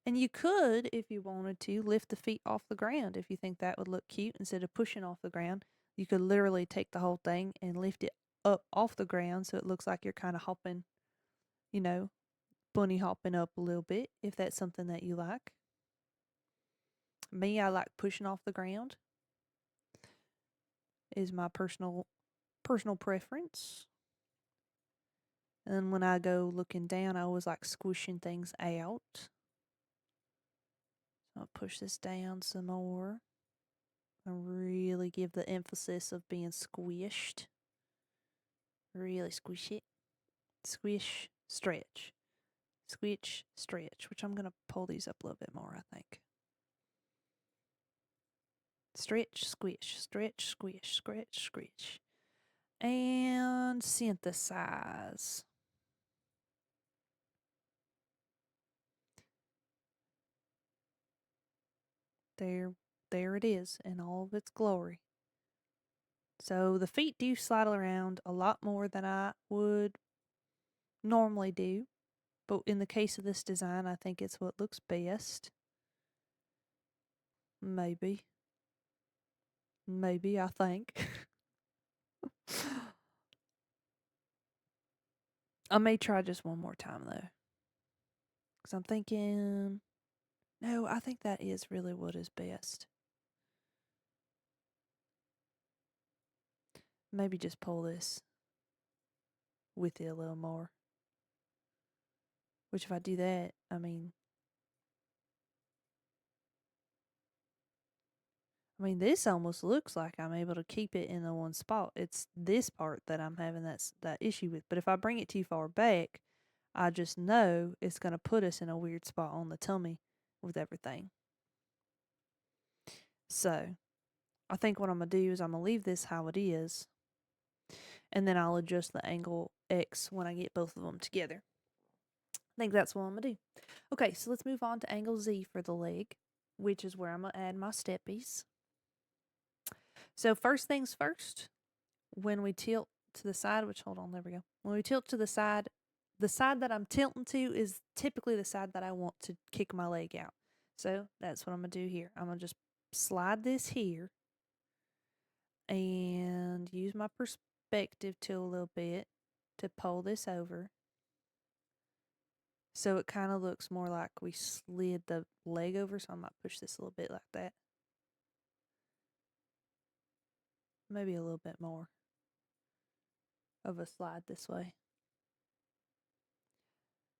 And you could, if you wanted to, lift the feet off the ground if you think that would look cute. Instead of pushing off the ground, you could literally take the whole thing and lift it up off the ground so it looks like you're kind of hopping, you know, bunny hopping up a little bit, if that's something that you like. Me, I like pushing off the ground. Is my personal preference. And then when I go looking down, I always like squishing things out. So I'll push this down some more. And really give the emphasis of being squished. Really squish it. Squish, stretch. Squish, stretch. Which I'm going to pull these up a little bit more, I think. Stretch, squish, stretch, squish, stretch, squish. And synthesize. There it is in all of its glory. So the feet do slide around a lot more than I would normally do. But in the case of this design, I think it's what looks best. Maybe, I think. I may try just one more time, though. Because I'm thinking, no, I think that is really what is best. Maybe just pull this with it a little more. Which if I do that, I mean, this almost looks like I'm able to keep it in the one spot. It's this part that I'm having that issue with. But if I bring it too far back, I just know it's going to put us in a weird spot on the tummy with everything. So, I think what I'm going to do is I'm going to leave this how it is. And then I'll adjust the angle X when I get both of them together. I think that's what I'm going to do. Okay, so let's move on to angle Z for the leg, which is where I'm going to add my steppies. So first things first, when we tilt to the side, there we go. When we tilt to the side that I'm tilting to is typically the side that I want to kick my leg out. So that's what I'm going to do here. I'm going to just slide this here and use my perspective tool a little bit to pull this over. So it kind of looks more like we slid the leg over, so I might push this a little bit like that. Maybe a little bit more of a slide this way.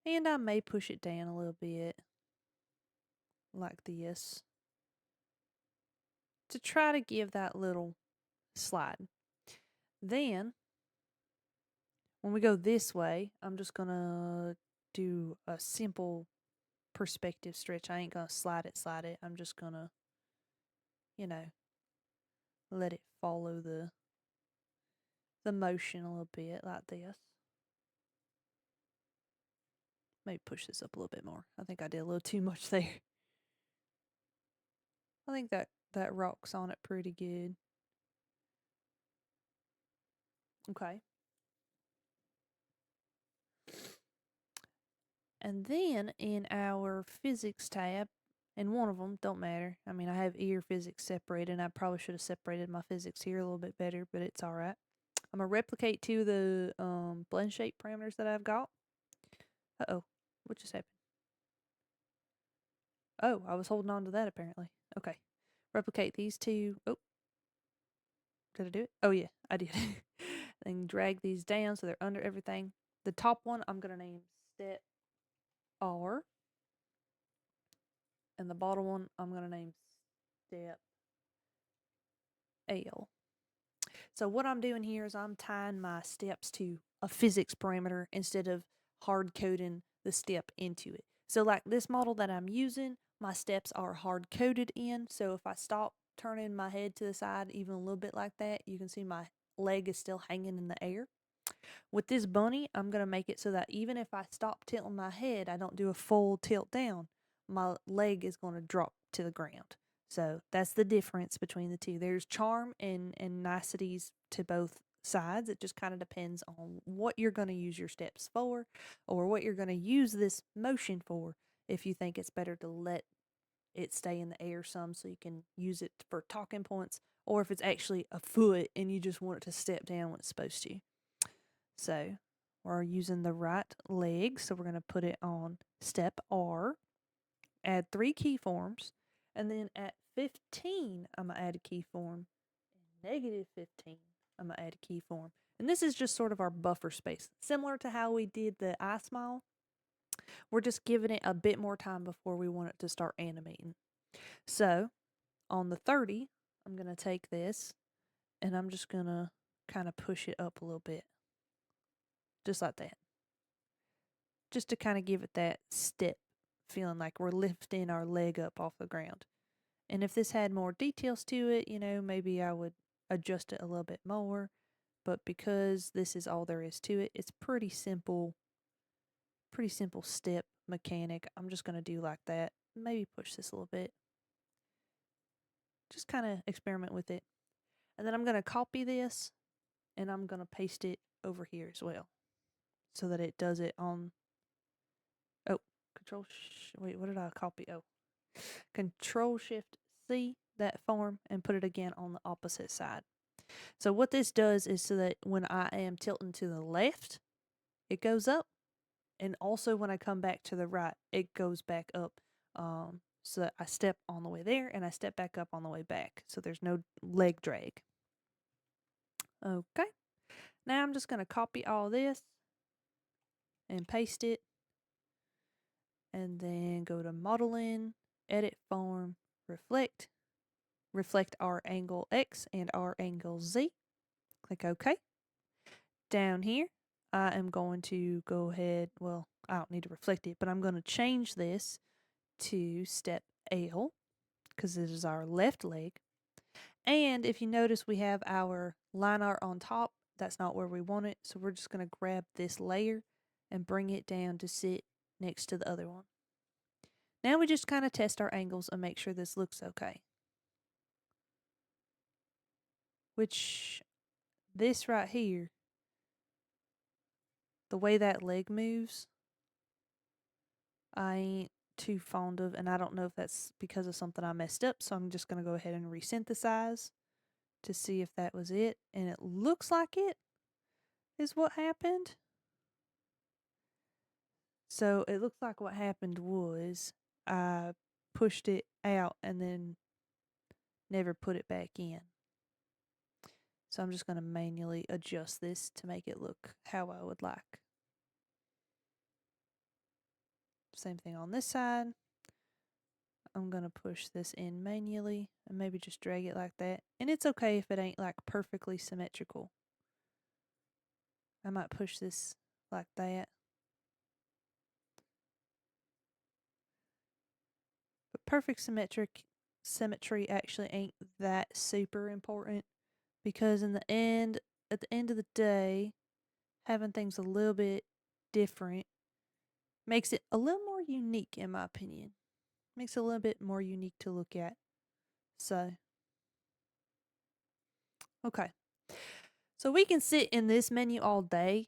And I may push it down a little bit, like this, to try to give that little slide. Then, when we go this way, I'm just going to do a simple perspective stretch. I ain't going to slide it. I'm just going to, let it follow the motion a little bit like this. Maybe push this up a little bit more. I think I did a little too much there. I think that rocks on it pretty good. Okay. And then in our physics tab, and one of them, don't matter. I mean, I have ear physics separated, and I probably should have separated my physics here a little bit better, but it's all right. I'm going to replicate to the blend shape parameters that I've got. Uh-oh. What just happened? Oh, I was holding on to that apparently. Okay. Replicate these two. Oh. Did I do it? Oh, yeah, I did. Then drag these down so they're under everything. The top one I'm going to name step R. And the bottom one I'm going to name step L. So what I'm doing here is I'm tying my steps to a physics parameter instead of hard coding the step into it. So like this model that I'm using, my steps are hard coded in. So if I stop turning my head to the side even a little bit like that, you can see my leg is still hanging in the air. With this bunny, I'm going to make it so that even if I stop tilting my head, I don't do a full tilt down, my leg is going to drop to the ground. So that's the difference between the two. There's charm and niceties to both sides. It just kind of depends on what you're going to use your steps for or what you're going to use this motion for. If you think it's better to let it stay in the air some so you can use it for talking points, or if it's actually a foot and you just want it to step down when it's supposed to. So we're using the right leg, so we're going to put it on step R, add 3 keyforms, and then at 15, I'm going to add a keyform, and -15, I'm going to add a keyform. And this is just sort of our buffer space. Similar to how we did the eye smile, we're just giving it a bit more time before we want it to start animating. So on the 30, I'm going to take this, and I'm just going to kind of push it up a little bit. Just like that. Just to kind of give it that step feeling like we're lifting our leg up off the ground. And if this had more details to it, maybe I would adjust it a little bit more. But because this is all there is to it, it's pretty simple step mechanic. I'm just going to do like that. Maybe push this a little bit. Just kind of experiment with it. And then I'm going to copy this and I'm going to paste it over here as well. So that it does it on, wait, what did I copy? Control Shift C, that form, and put it again on the opposite side. So what this does is so that when I am tilting to the left, it goes up. And also when I come back to the right, it goes back up. So that I step on the way there and I step back up on the way back. So there's no leg drag. Okay. Now I'm just going to copy all this and paste it. And then go to Modeling, Edit Form, Reflect our angle X and our angle Z. Click OK. Down here, I am going to go ahead, well, I don't need to reflect it, but I'm going to change this to step L because this is our left leg. And if you notice, we have our line art on top. That's not where we want it, so we're just going to grab this layer and bring it down to sit next to the other one. Now we just kind of test our angles and make sure this looks okay. Which, this right here, the way that leg moves, I ain't too fond of, and I don't know if that's because of something I messed up, so I'm just going to go ahead and resynthesize to see if that was it. And it looks like it is what happened. So it looks like what happened was I pushed it out and then never put it back in. So I'm just going to manually adjust this to make it look how I would like. Same thing on this side. I'm going to push this in manually and maybe just drag it like that. And it's okay if it ain't like perfectly symmetrical. I might push this like that. But perfect symmetry actually ain't that super important because at the end of the day, having things a little bit different makes it a little more unique in my opinion. Makes it a little bit more unique to look at. So, okay. So we can sit in this menu all day,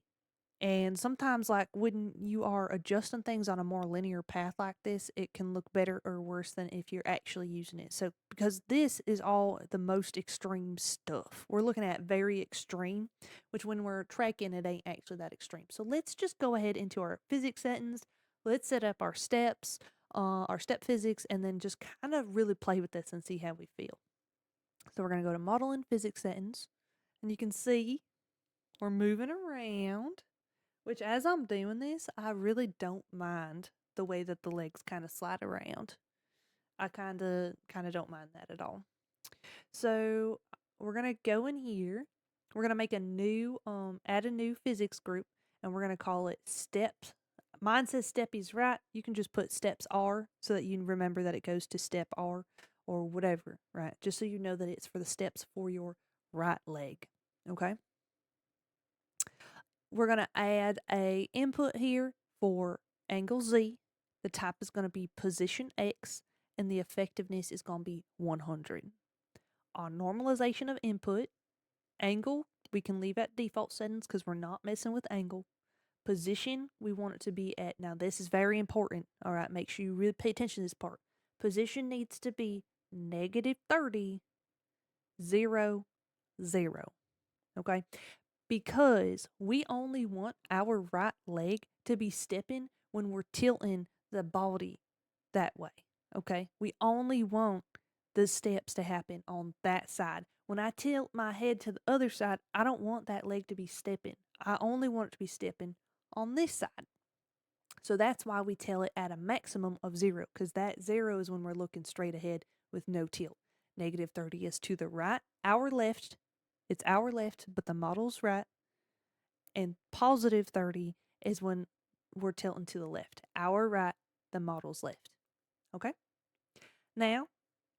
and sometimes like when you are adjusting things on a more linear path like this, it can look better or worse than if you're actually using it. So because this is all the most extreme stuff. We're looking at very extreme, which when we're tracking it ain't actually that extreme. So let's just go ahead into our physics settings. Let's set up our steps, our step physics, and then just kind of really play with this and see how we feel. So we're going to go to Model and Physics Settings, and you can see we're moving around, which as I'm doing this, I really don't mind the way that the legs kind of slide around. I kind of don't mind that at all. So we're going to go in here. We're going to make a new, add a new physics group, and we're going to call it Steps. Mine says Steppies right. You can just put Steps R so that you remember that it goes to Step R or whatever, right? Just so you know that it's for the steps for your right leg, okay? we're going to add a input here for angle Z. The type is going to be position X, and the effectiveness is going to be 100. On normalization of input, angle, we can leave at default settings because we're not messing with angle. Position, we want it to be at, now this is very important, all right, make sure you really pay attention to this part. Position needs to be -30, 0, 0, okay? Because we only want our right leg to be stepping when we're tilting the body that way, okay? We only want the steps to happen on that side. When I tilt my head to the other side, I don't want that leg to be stepping. I only want it to be stepping on this side. So that's why we tell it at a maximum of 0, because that 0 is when we're looking straight ahead with no tilt. -30 is to the right. Our left, it's our left, but the model's right. And +30 is when we're tilting to the left. Our right, the model's left. Okay? Now,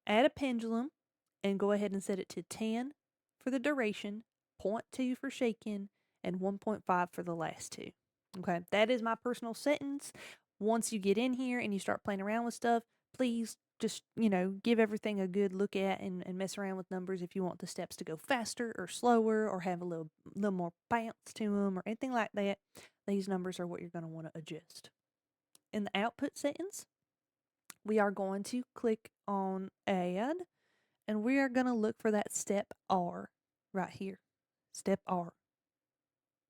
add a pendulum and go ahead and set it to 10 for the duration, 0.2 for shake-in, and 1.5 for the last two. Okay, that is my personal settings. Once you get in here and you start playing around with stuff, please just, give everything a good look at and mess around with numbers if you want the steps to go faster or slower or have a little more bounce to them or anything like that. These numbers are what you're going to want to adjust. In the output settings, we are going to click on add, and we are going to look for that step R right here. Step R.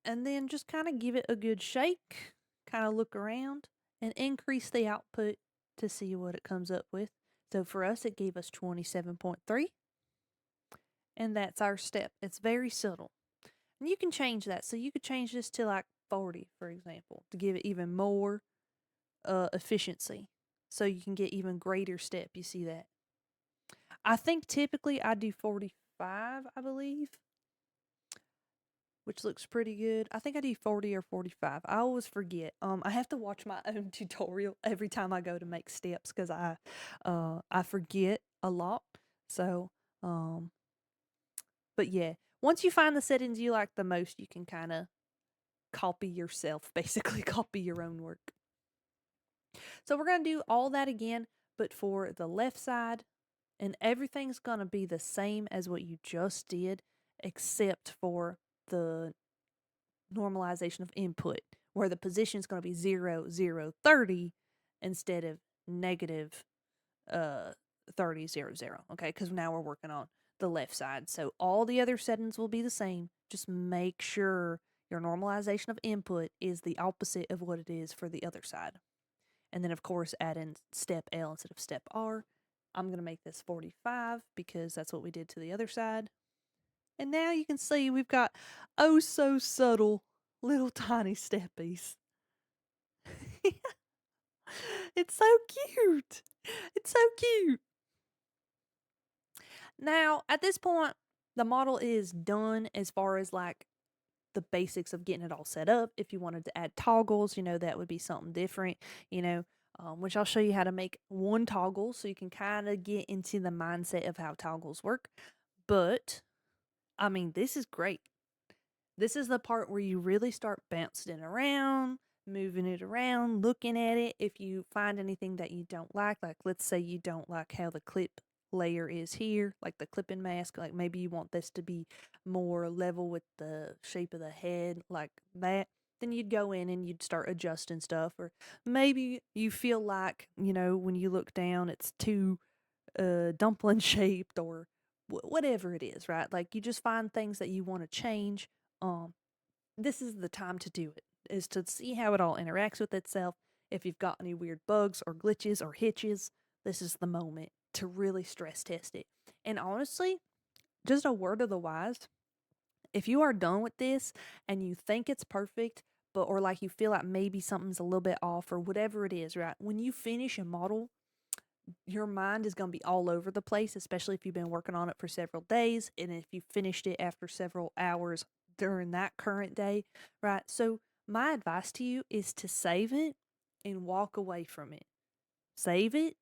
And then just kind of give it a good shake, kind of look around, and increase the output to see what it comes up with. So for us, it gave us 27.3. And that's our step. It's very subtle. And you can change that. So you could change this to like 40, for example, to give it even more efficiency. So you can get even greater step. You see that? I think typically I do 45, I believe, which looks pretty good. I think I do 40 or 45. I always forget. I have to watch my own tutorial every time I go to make steps because I forget a lot. So, but yeah, once you find the settings you like the most, you can kind of copy yourself, basically copy your own work. So we're going to do all that again, but for the left side, and everything's going to be the same as what you just did, except for the normalization of input, where the position is going to be 0, 0, 30 instead of negative 30, 0, 0. Okay, because now we're working on the left side. So all the other settings will be the same. Just make sure your normalization of input is the opposite of what it is for the other side. And then, of course, add in step L instead of step R. I'm going to make this 45 because that's what we did to the other side. And now you can see we've got oh so subtle little tiny steppies. It's so cute. It's so cute. Now, at this point, the model is done as far as like the basics of getting it all set up. If you wanted to add toggles, that would be something different, which I'll show you how to make one toggle so you can kind of get into the mindset of how toggles work. But, I mean, this is great. This is the part where you really start bouncing it around, moving it around, looking at it. If you find anything that you don't like let's say you don't like how the clip layer is here, like the clipping mask, like maybe you want this to be more level with the shape of the head, like that, then you'd go in and you'd start adjusting stuff. Or maybe you feel like, when you look down, it's too dumpling shaped or whatever it is, right? Like you just find things that you want to change. This is the time to do it, is to see how it all interacts with itself. If you've got any weird bugs or glitches or hitches, this is the moment to really stress test it. And honestly, just a word of the wise, if you are done with this and you think it's perfect, or like you feel like maybe something's a little bit off or whatever it is, right? When you finish a model, your mind is going to be all over the place, especially if you've been working on it for several days and if you finished it after several hours during that current day, right? So my advice to you is to save it and walk away from it. Save it,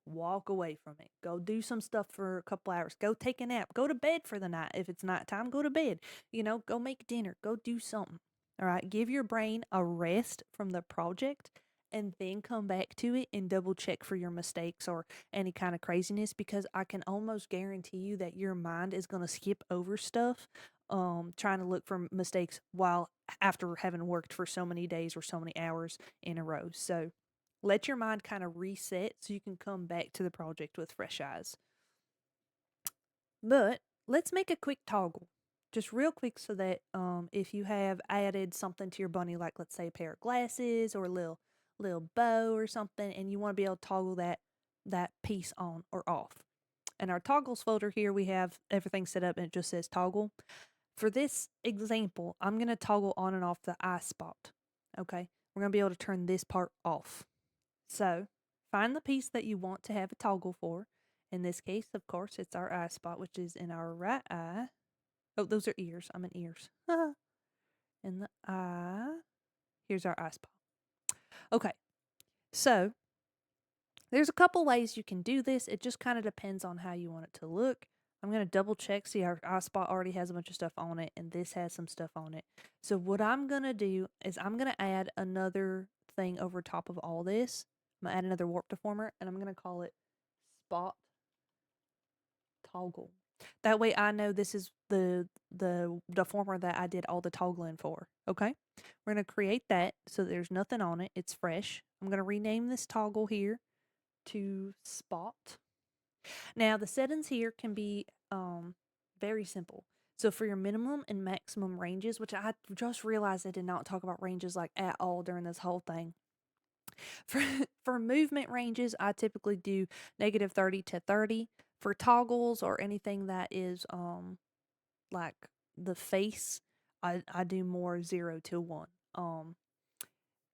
walk away from it. Go do some stuff for a couple hours. Go take a nap. Go to bed for the night. If it's nighttime, go to bed. Go make dinner. Go do something. All right, give your brain a rest from the project and then come back to it and double check for your mistakes or any kind of craziness, because I can almost guarantee you that your mind is going to skip over stuff trying to look for mistakes while after having worked for so many days or so many hours in a row. So let your mind kind of reset so you can come back to the project with fresh eyes. But let's make a quick toggle, just real quick, so that if you have added something to your bunny, like let's say a pair of glasses or a little bow or something, and you want to be able to toggle that piece on or off. In our toggles folder here, we have everything set up and it just says toggle. For this example, I'm going to toggle on and off the eye spot. Okay, we're going to be able to turn this part off. So find the piece that you want to have a toggle for. In this case, of course, it's our eye spot, which is in our right eye. Oh, those are ears. I'm in ears. In the eye. Here's our eye spot. Okay, so there's a couple ways you can do this. It just kind of depends on how you want it to look. I'm going to double check. See, our eye spot already has a bunch of stuff on it, and this has some stuff on it. So what I'm going to do is I'm going to add another thing over top of all this. I'm going to add another warp deformer, and I'm going to call it spot toggle. That way I know this is the deformer that I did all the toggling for. Okay, we're going to create that so there's nothing on it. It's fresh. I'm going to rename this toggle here to spot. Now the settings here can be very simple. So for your minimum and maximum ranges, which I just realized I did not talk about ranges like at all during this whole thing. For movement ranges, I typically do -30 to 30. For toggles or anything that is like the face, I do more 0 to 1.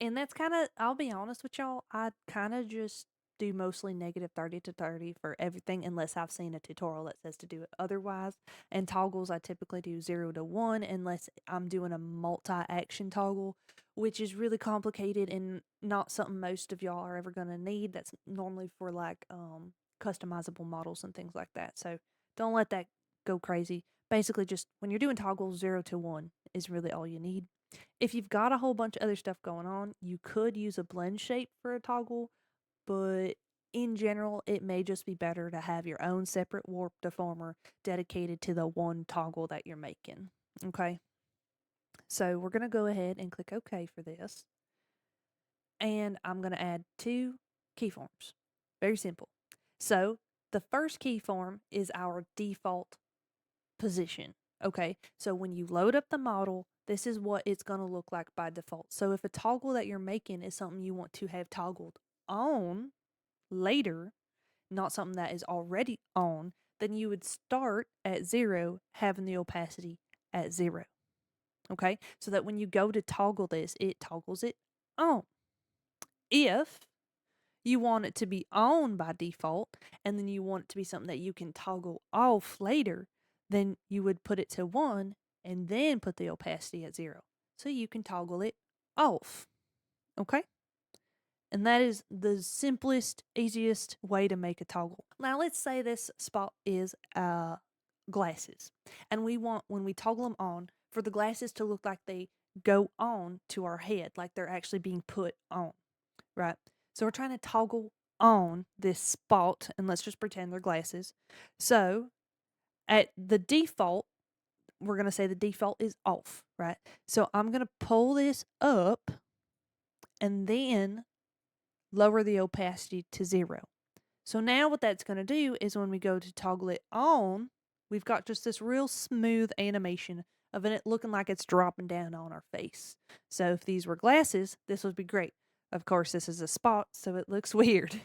And that's kind of, I'll be honest with y'all, I kind of just do mostly -30 to 30 for everything, unless I've seen a tutorial that says to do it otherwise. And toggles, I typically do 0 to 1 unless I'm doing a multi-action toggle, which is really complicated and not something most of y'all are ever going to need. That's normally for like customizable models and things like that. So don't let that go crazy. Basically, just when you're doing toggles, 0 to 1 is really all you need. If you've got a whole bunch of other stuff going on, you could use a blend shape for a toggle, but in general, it may just be better to have your own separate warp deformer dedicated to the one toggle that you're making. Okay, so we're going to go ahead and click OK for this. And I'm going to add 2 keyforms. Very simple. So the first keyform is our default position. Okay, so when you load up the model, this is what it's going to look like by default. So if a toggle that you're making is something you want to have toggled on later, not something that is already on, then you would start at 0, having the opacity at 0. Okay, so that when you go to toggle this, it toggles it on. If you want it to be on by default, and then you want it to be something that you can toggle off later, then you would put it to 1 and then put the opacity at 0. So you can toggle it off. Okay? And that is the simplest, easiest way to make a toggle. Now let's say this spot is glasses. And we want, when we toggle them on, for the glasses to look like they go on to our head, like they're actually being put on, right? So we're trying to toggle on this spot, and let's just pretend they're glasses. So at the default, we're going to say the default is off, right? So I'm going to pull this up and then lower the opacity to 0. So now what that's going to do is when we go to toggle it on, we've got just this real smooth animation of it looking like it's dropping down on our face. So if these were glasses, this would be great. Of course, this is a spot, so it looks weird.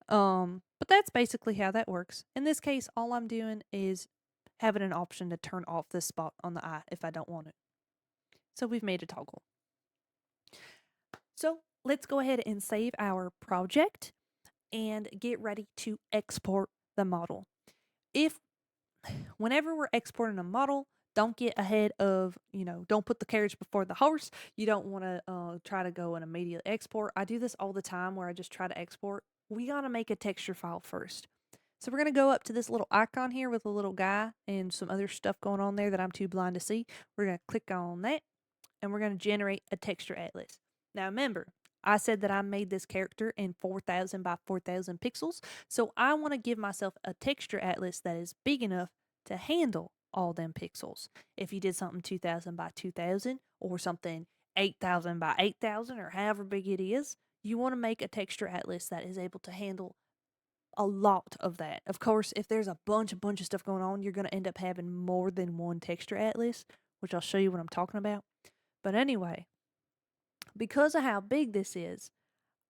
But that's basically how that works. In this case, all I'm doing is having an option to turn off this spot on the eye if I don't want it. So we've made a toggle. So let's go ahead and save our project and get ready to export the model. Whenever we're exporting a model, don't get ahead of, don't put the carriage before the horse. You don't want to try to go and immediately export. I do this all the time where I just try to export. We got to make a texture file first. So we're going to go up to this little icon here with a little guy and some other stuff going on there that I'm too blind to see. We're going to click on that. and we're going to generate a texture atlas. Now remember, I said that I made this character in 4000 by 4000 pixels, so I want to give myself a texture atlas that is big enough to handle all them pixels. If you did something 2000 by 2000 or something 8000 by 8000 or however big it is, you want to make a texture atlas that is able to handle a lot of that. Of course, if there's a bunch of stuff going on, you're going to end up having more than one texture atlas, which I'll show you what I'm talking about. But anyway, because of how big this is,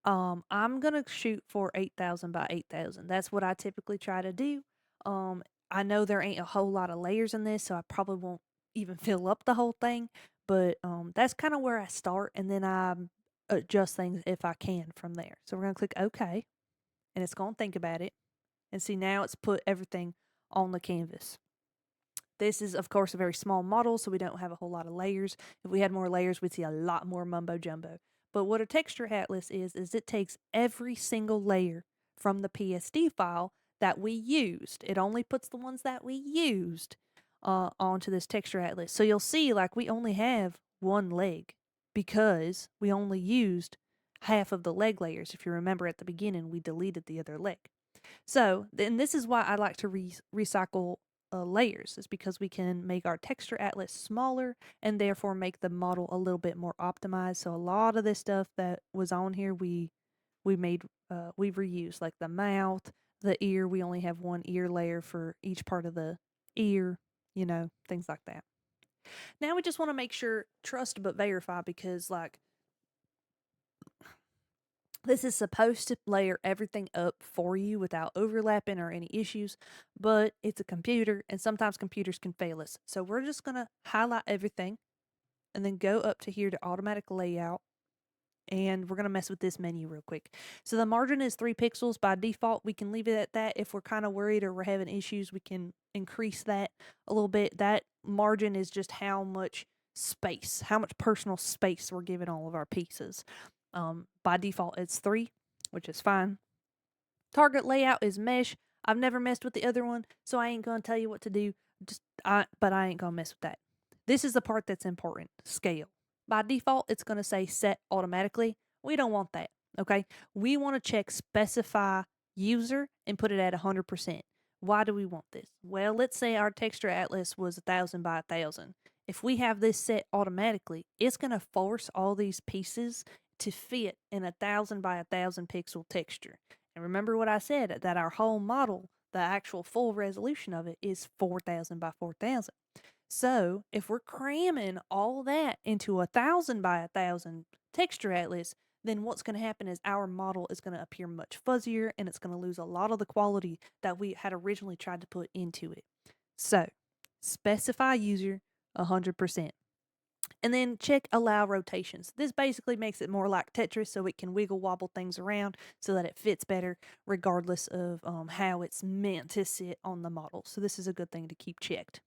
I'm going to shoot for 8000 by 8000. That's what I typically try to do. I know there ain't a whole lot of layers in this, so I probably won't even fill up the whole thing, but that's kind of where I start, and then I adjust things if I can from there. So we're going to click OK, and it's going to think about it. And see, now it's put everything on the canvas. This is, of course, a very small model, so we don't have a whole lot of layers. If we had more layers, we'd see a lot more mumbo jumbo. But what a texture atlas is it takes every single layer from the PSD file that we used. It only puts the ones that we used onto this texture atlas. So you'll see, like, we only have one leg because we only used half of the leg layers. If you remember at the beginning, we deleted the other leg. So then this is why I like to recycle layers, is because we can make our texture atlas smaller and therefore make the model a little bit more optimized. So a lot of this stuff that was on here we reused, like the mouth, the ear. We only have one ear layer for each part of the ear, you know, things like that. Now we just want to make sure, trust but verify, because like this is supposed to layer everything up for you without overlapping or any issues, but it's a computer and sometimes computers can fail us. So we're just going to highlight everything and then go up to here to automatic layout. And we're going to mess with this menu real quick. So the margin is 3 pixels. By default, we can leave it at that. If we're kind of worried or we're having issues, we can increase that a little bit. That margin is just how much space, how much personal space we're giving all of our pieces. By default, it's 3, which is fine. Target layout is mesh. I've never messed with the other one, so I ain't going to tell you what to do. But I ain't going to mess with that. This is the part that's important, scale. By default, it's going to say set automatically. We don't want that, okay? We want to check specify user and put it at 100%. Why do we want this? Well, let's say our texture atlas was 1000 by 1000. If we have this set automatically, it's going to force all these pieces to fit in 1000 by 1000 pixel texture. And remember what I said, that our whole model, the actual full resolution of it, is 4000 by 4000. So if we're cramming all that into 1000 by 1000 texture atlas, then what's going to happen is our model is going to appear much fuzzier and it's going to lose a lot of the quality that we had originally tried to put into it. So specify user 100%. And then check allow rotations. This basically makes it more like Tetris, so it can wiggle wobble things around so that it fits better regardless of how it's meant to sit on the model. So this is a good thing to keep checked.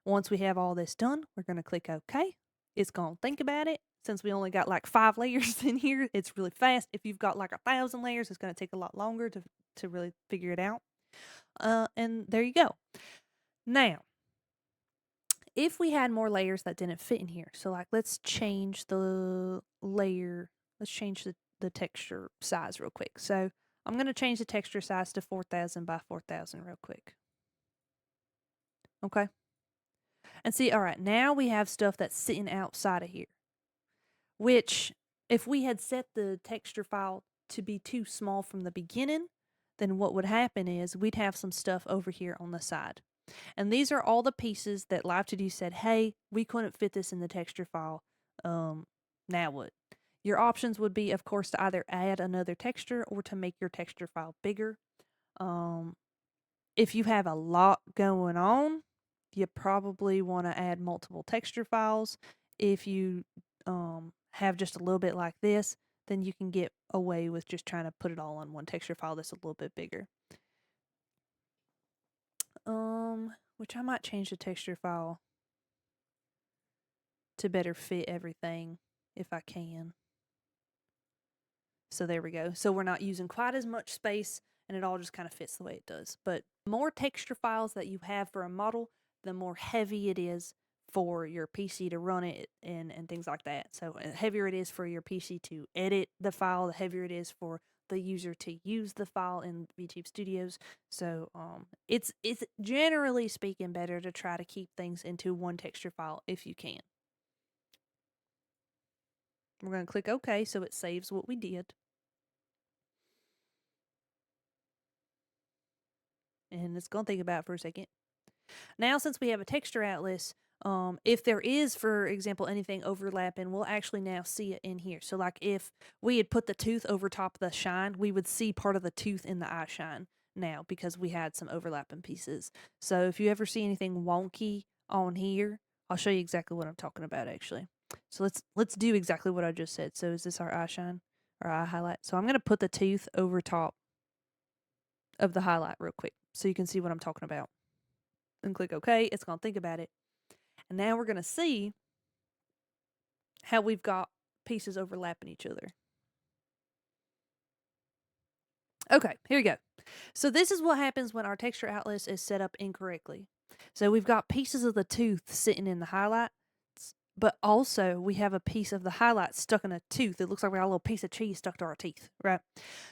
Once we have all this done, we're going to click OK. It's going to think about it. Since we only got like 5 layers in here, it's really fast. If you've got like 1000 layers, it's going to take a lot longer to really figure it out. And there you go. Now, if we had more layers that didn't fit in here, so like let's change the layer, let's change the texture size real quick. So I'm going to change the texture size to 4000 by 4000 real quick. Okay. And see, all right, now we have stuff that's sitting outside of here, which if we had set the texture file to be too small from the beginning, then what would happen is we'd have some stuff over here on the side. And these are all the pieces that Live2Do said, hey, we couldn't fit this in the texture file. Now what? Your options would be, of course, to either add another texture or to make your texture file bigger. If you have a lot going on, you probably want to add multiple texture files. If you have just a little bit like this, then you can get away with just trying to put it all on one texture file that's a little bit bigger. Which I might change the texture file to better fit everything if I can. So there we go. So we're not using quite as much space and it all just kind of fits the way it does. But the more texture files that you have for a model, the more heavy it is for your PC to run it and things like that. So the heavier it is for your PC to edit the file, the heavier it is for the user to use the file in Vtube Studios. So it's generally speaking better to try to keep things into one texture file if you can. We're going to click OK so it saves what we did. And it's going to think about it for a second. Now, since we have a texture atlas, if there is, for example, anything overlapping, we'll actually now see it in here. So like if we had put the tooth over top of the shine, we would see part of the tooth in the eye shine now because we had some overlapping pieces. So if you ever see anything wonky on here, I'll show you exactly what I'm talking about actually. So let's do exactly what I just said. So is this our eye shine or eye highlight? So I'm going to put the tooth over top of the highlight real quick so you can see what I'm talking about. And click OK. It's going to think about it. And now we're going to see how we've got pieces overlapping each other. Okay, here we go. So this is what happens when our texture atlas is set up incorrectly. So we've got pieces of the tooth sitting in the highlights, but also we have a piece of the highlight stuck in a tooth. It looks like we got a little piece of cheese stuck to our teeth, right?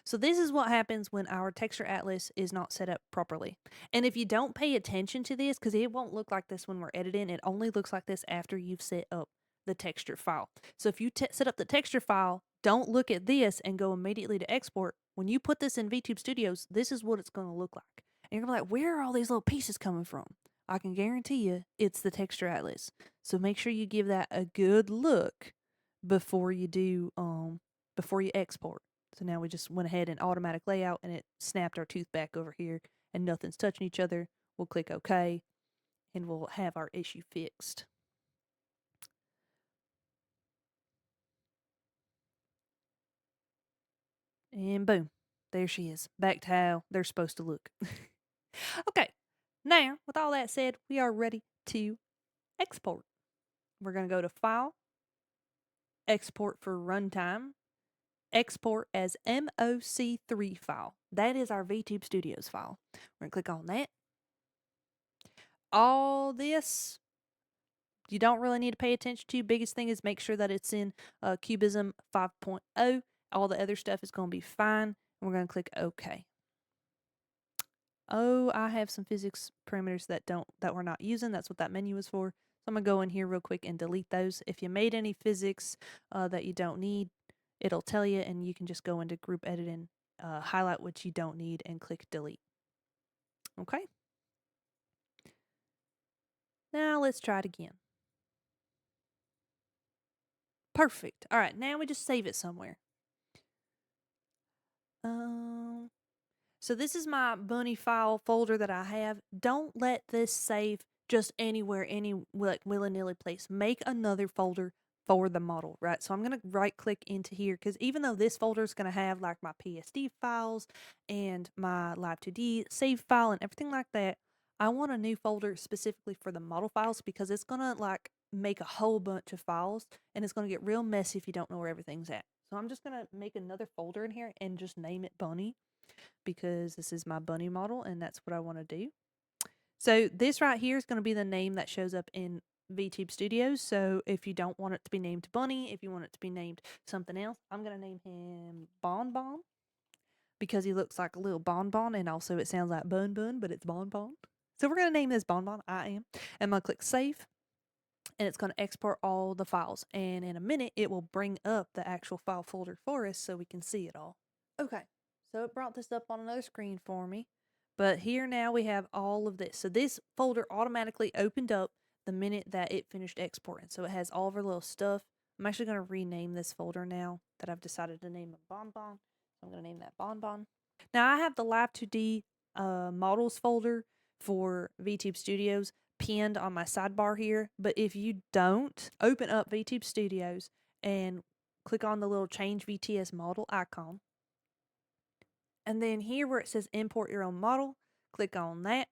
So this is what happens when our texture atlas is not set up properly. And if you don't pay attention to this, because it won't look like this when we're editing, it only looks like this after you've set up the texture file. So if you set up the texture file, don't look at this and go immediately to export. When you put this in Vtube Studios, this is what it's going to look like. And you're going to be like, where are all these little pieces coming from? I can guarantee you it's the texture atlas. So make sure you give that a good look before you do before you export. So now we just went ahead and automatic layout and it snapped our tooth back over here and nothing's touching each other. We'll click OK and we'll have our issue fixed. And boom, there she is. Back to how they're supposed to look. Okay, now with all that said, we are ready to export. We're going to go to File, Export for Runtime, Export as MOC3 file. That is our Vtube Studios file. We're going to click on that. All this you don't really need to pay attention to. Biggest thing is make sure that it's in Cubism 5.0. All the other stuff is going to be fine. We're going to click OK. Oh, I have some physics parameters that we're not using. That's what that menu is for. So I'm going to go in here real quick and delete those. If you made any physics that you don't need, it'll tell you, and you can just go into group edit and highlight what you don't need and click delete. Okay. Now let's try it again. Perfect. All right, now we just save it somewhere. So this is my bunny file folder that I have. Don't let this save just anywhere, like willy-nilly place. Make another folder for the model, right? So I'm going to right click into here because even though this folder is going to have like my PSD files and my Live2D save file and everything like that, I want a new folder specifically for the model files because it's going to like make a whole bunch of files and it's going to get real messy if you don't know where everything's at. So I'm just going to make another folder in here and just name it bunny because this is my bunny model and that's what I want to do. So this right here is going to be the name that shows up in Vtube Studios. So if you don't want it to be named Bunny, if you want it to be named something else, I'm going to name him Bonbon because he looks like a little bonbon and also it sounds like bun bun, but it's bonbon. So we're going to name this Bonbon. And I'm going to click save and it's going to export all the files. And in a minute, it will bring up the actual file folder for us so we can see it all. Okay, so it brought this up on another screen for me. But here now we have all of this. So this folder automatically opened up the minute that it finished exporting. So it has all of our little stuff. I'm actually going to rename this folder now that I've decided to name a Bonbon. So I'm going to name that Bonbon. Now I have the Live2D models folder for Vtube Studios pinned on my sidebar here. But if you don't, open up Vtube Studios and click on the little change VTS model icon. And then here where it says import your own model, click on that.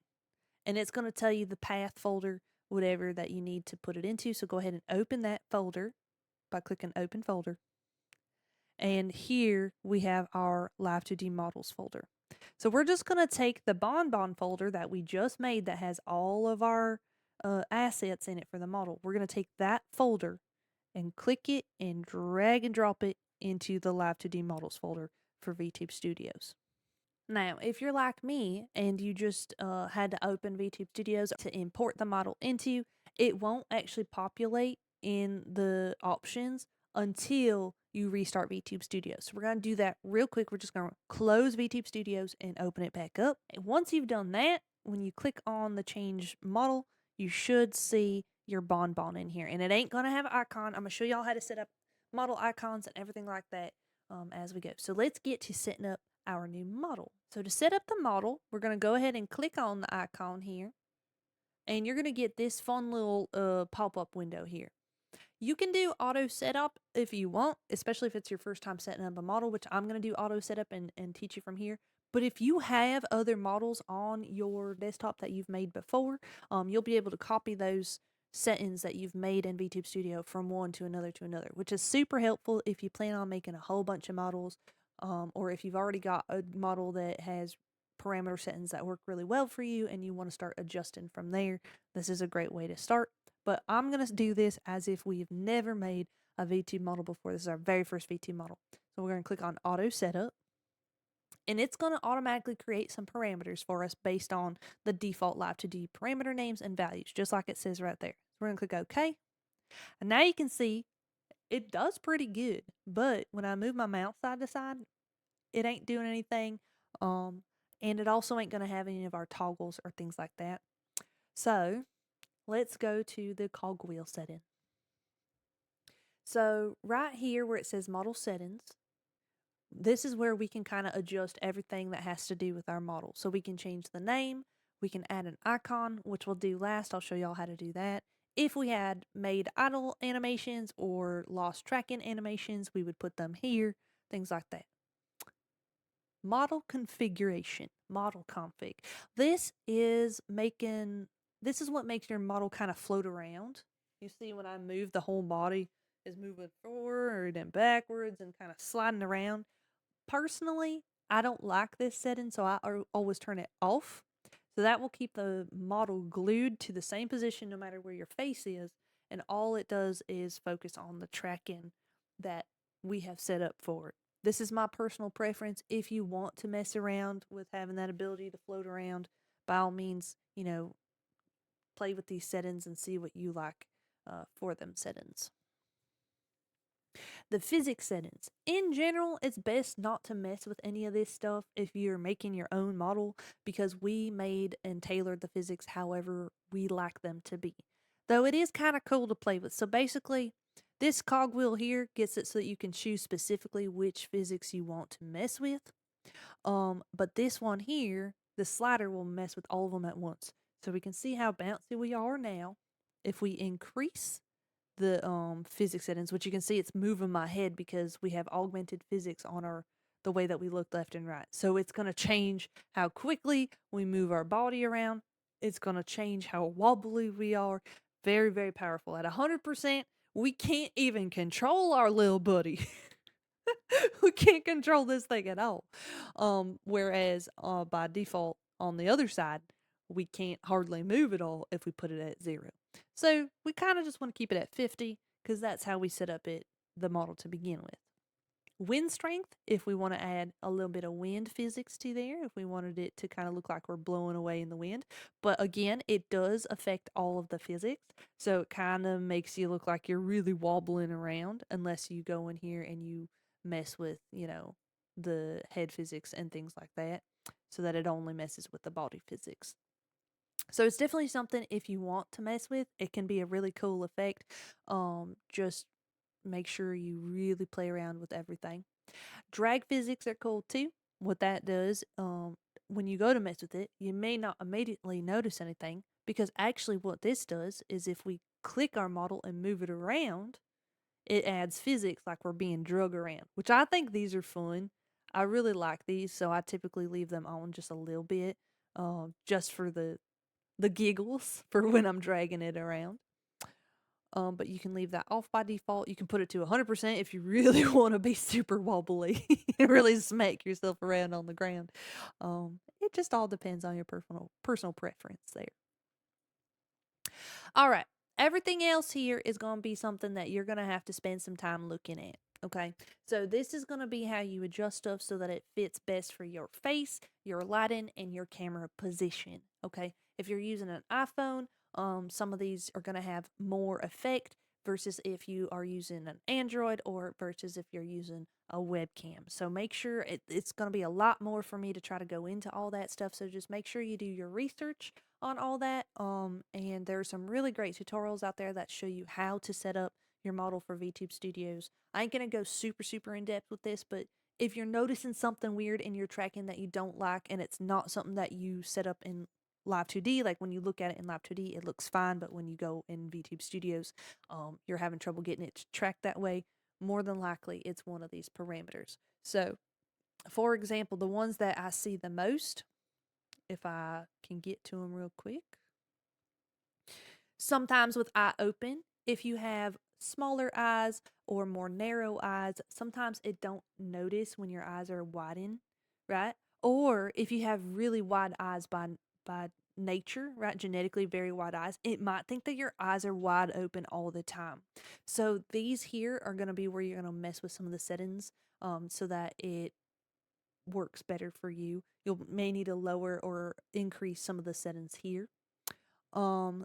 And it's going to tell you the path folder, whatever that you need to put it into. So go ahead and open that folder by clicking open folder. And here we have our Live2D models folder. So we're just going to take the Bonbon folder that we just made that has all of our assets in it for the model. We're going to take that folder and click it and drag and drop it into the Live 2D Models folder for Vtube Studios. Now, if you're like me and you just had to open Vtube Studios to import the model into, it won't actually populate in the options until you restart Vtube Studios. So we're going to do that real quick. We're just going to close Vtube Studios and open it back up. And once you've done that, when you click on the change model, you should see your bonbon in here. And it ain't going to have an icon. I'm going to show y'all how to set up model icons and everything like that as we go. So let's get to setting up our new model. So to set up the model, we're going to go ahead and click on the icon here. And you're going to get this fun little pop-up window here. You can do auto setup if you want, especially if it's your first time setting up a model, which I'm going to do auto setup and teach you from here. But if you have other models on your desktop that you've made before, you'll be able to copy those settings that you've made in Vtube Studio from one to another, which is super helpful if you plan on making a whole bunch of models, or if you've already got a model that has parameter settings that work really well for you and you want to start adjusting from there. This is a great way to start. But I'm going to do this as if we've never made a Vtube model before. This is our very first Vtube model. So we're going to click on Auto Setup. And it's going to automatically create some parameters for us based on the default Live2D parameter names and values, just like it says right there. So we're going to click OK. And now you can see it does pretty good. But when I move my mouse side to side, it ain't doing anything. And it also ain't going to have any of our toggles or things like that. So let's go to the cogwheel setting. So right here where it says model settings, this is where we can kind of adjust everything that has to do with our model. So we can change the name, we can add an icon, which we'll do last. I'll show y'all how to do that. If we had made idle animations or lost tracking animations, we would put them here, things like that. Model configuration, model config. This is what makes your model kind of float around. You see when I move, the whole body is moving forward and backwards and kind of sliding around. Personally, I don't like this setting, so I always turn it off. So that will keep the model glued to the same position no matter where your face is, and all it does is focus on the tracking that we have set up for it. This is my personal preference. If you want to mess around with having that ability to float around, by all means, play with these settings and see what you like for them settings. The physics settings. In general, it's best not to mess with any of this stuff if you're making your own model, because we made and tailored the physics however we like them to be. Though it is kind of cool to play with. So basically, this cogwheel here gets it so that you can choose specifically which physics you want to mess with. But this one here, the slider will mess with all of them at once. So we can see how bouncy we are now. If we increase the physics settings, which you can see it's moving my head because we have augmented physics on the way that we look left and right. So it's going to change how quickly we move our body around. It's going to change how wobbly we are. Very, very powerful. At 100%, we can't even control our little buddy. We can't control this thing at all. Whereas by default on the other side, we can't hardly move at all if we put it at 0. So we kind of just want to keep it at 50 because that's how we set up the model to begin with. Wind strength, if we want to add a little bit of wind physics to there, if we wanted it to kind of look like we're blowing away in the wind. But again, it does affect all of the physics, so it kind of makes you look like you're really wobbling around unless you go in here and you mess with, the head physics and things like that, so that it only messes with the body physics. So it's definitely something if you want to mess with. It can be a really cool effect. Just make sure you really play around with everything. Drag physics are cool too. What that does, when you go to mess with it, you may not immediately notice anything, because actually what this does is if we click our model and move it around, it adds physics like we're being drug around, which I think these are fun. I really like these, so I typically leave them on just a little bit, just for the giggles for when I'm dragging it around. But you can leave that off by default. You can put it to 100% if you really want to be super wobbly and really smack yourself around on the ground. It just all depends on your personal preference there. All right. Everything else here is going to be something that you're going to have to spend some time looking at. Okay. So this is going to be how you adjust stuff so that it fits best for your face, your lighting, and your camera position. Okay. If you're using an iPhone, some of these are going to have more effect versus if you are using an Android or versus if you're using a webcam. So make sure it's going to be a lot more for me to try to go into all that stuff. So just make sure you do your research on all that. And there's some really great tutorials out there that show you how to set up your model for VTube Studios. I ain't gonna go super in depth with this, but if you're noticing something weird in your tracking that you don't like and it's not something that you set up in Live 2D, like when you look at it in Live 2D, it looks fine, but when you go in VTube Studios, you're having trouble getting it to track that way, more than likely it's one of these parameters. So, for example, the ones that I see the most, if I can get to them real quick. Sometimes with eye open, if you have smaller eyes or more narrow eyes, sometimes it don't notice when your eyes are widened, right? Or if you have really wide eyes by nature, right? Genetically very wide eyes, it might think that your eyes are wide open all the time. So these here are going to be where you're going to mess with some of the settings so that it works better for you. You may need to lower or increase some of the settings here.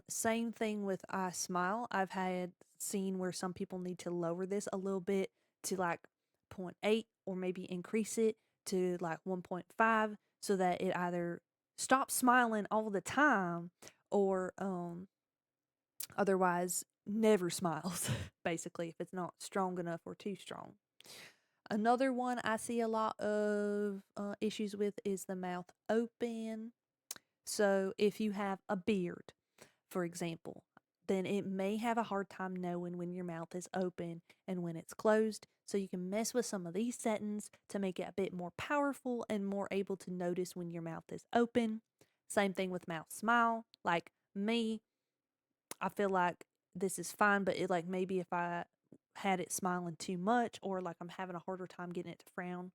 Same thing with I smile. I've had seen where some people need to lower this a little bit to like 0.8 or maybe increase it to like 1.5 so that it either stops smiling all the time or otherwise never smiles basically if it's not strong enough or too strong. Another one I see a lot of issues with is the mouth open. So if you have a beard, for example, then it may have a hard time knowing when your mouth is open and when it's closed. So you can mess with some of these settings to make it a bit more powerful and more able to notice when your mouth is open. Same thing with mouth smile. Like me, I feel like this is fine, but it like maybe if I had it smiling too much or like I'm having a harder time getting it to frown,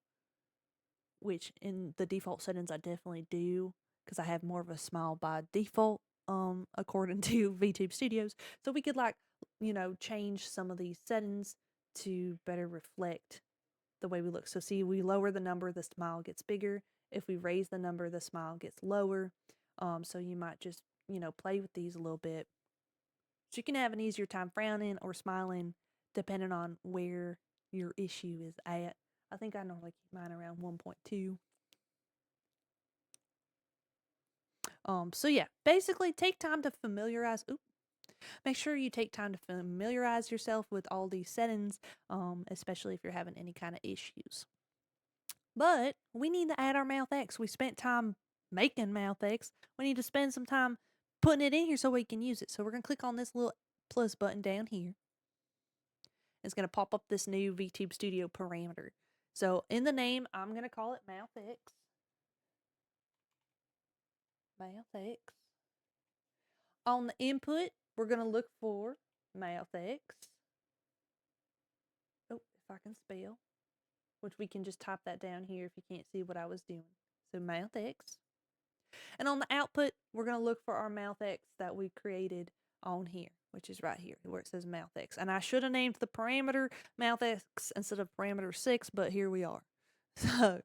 which in the default settings I definitely do because I have more of a smile by default according to VTube Studios. So we could like, change some of these settings to better reflect the way we look. So see, we lower the number, the smile gets bigger. If we raise the number, the smile gets lower. So you might just, play with these a little bit. So you can have an easier time frowning or smiling depending on where your issue is at. I think I normally keep mine around 1.2. So yeah, basically take time to familiarize. Make sure you take time to familiarize yourself with all these settings, especially if you're having any kind of issues. But we need to add our mouth X. We spent time making mouth X. We need to spend some time putting it in here so we can use it. So we're going to click on this little plus button down here. It's going to pop up this new VTube Studio parameter. So in the name, I'm going to call it mouth X. Mouth X. On the input, we're going to look for mouth X. Oh, if I can spell, which we can just type that down here if you can't see what I was doing. So mouth X. And on the output, we're going to look for our mouth X that we created on here, which is right here where it says mouth X. And I should have named the parameter mouth X instead of parameter 6, but here we are. So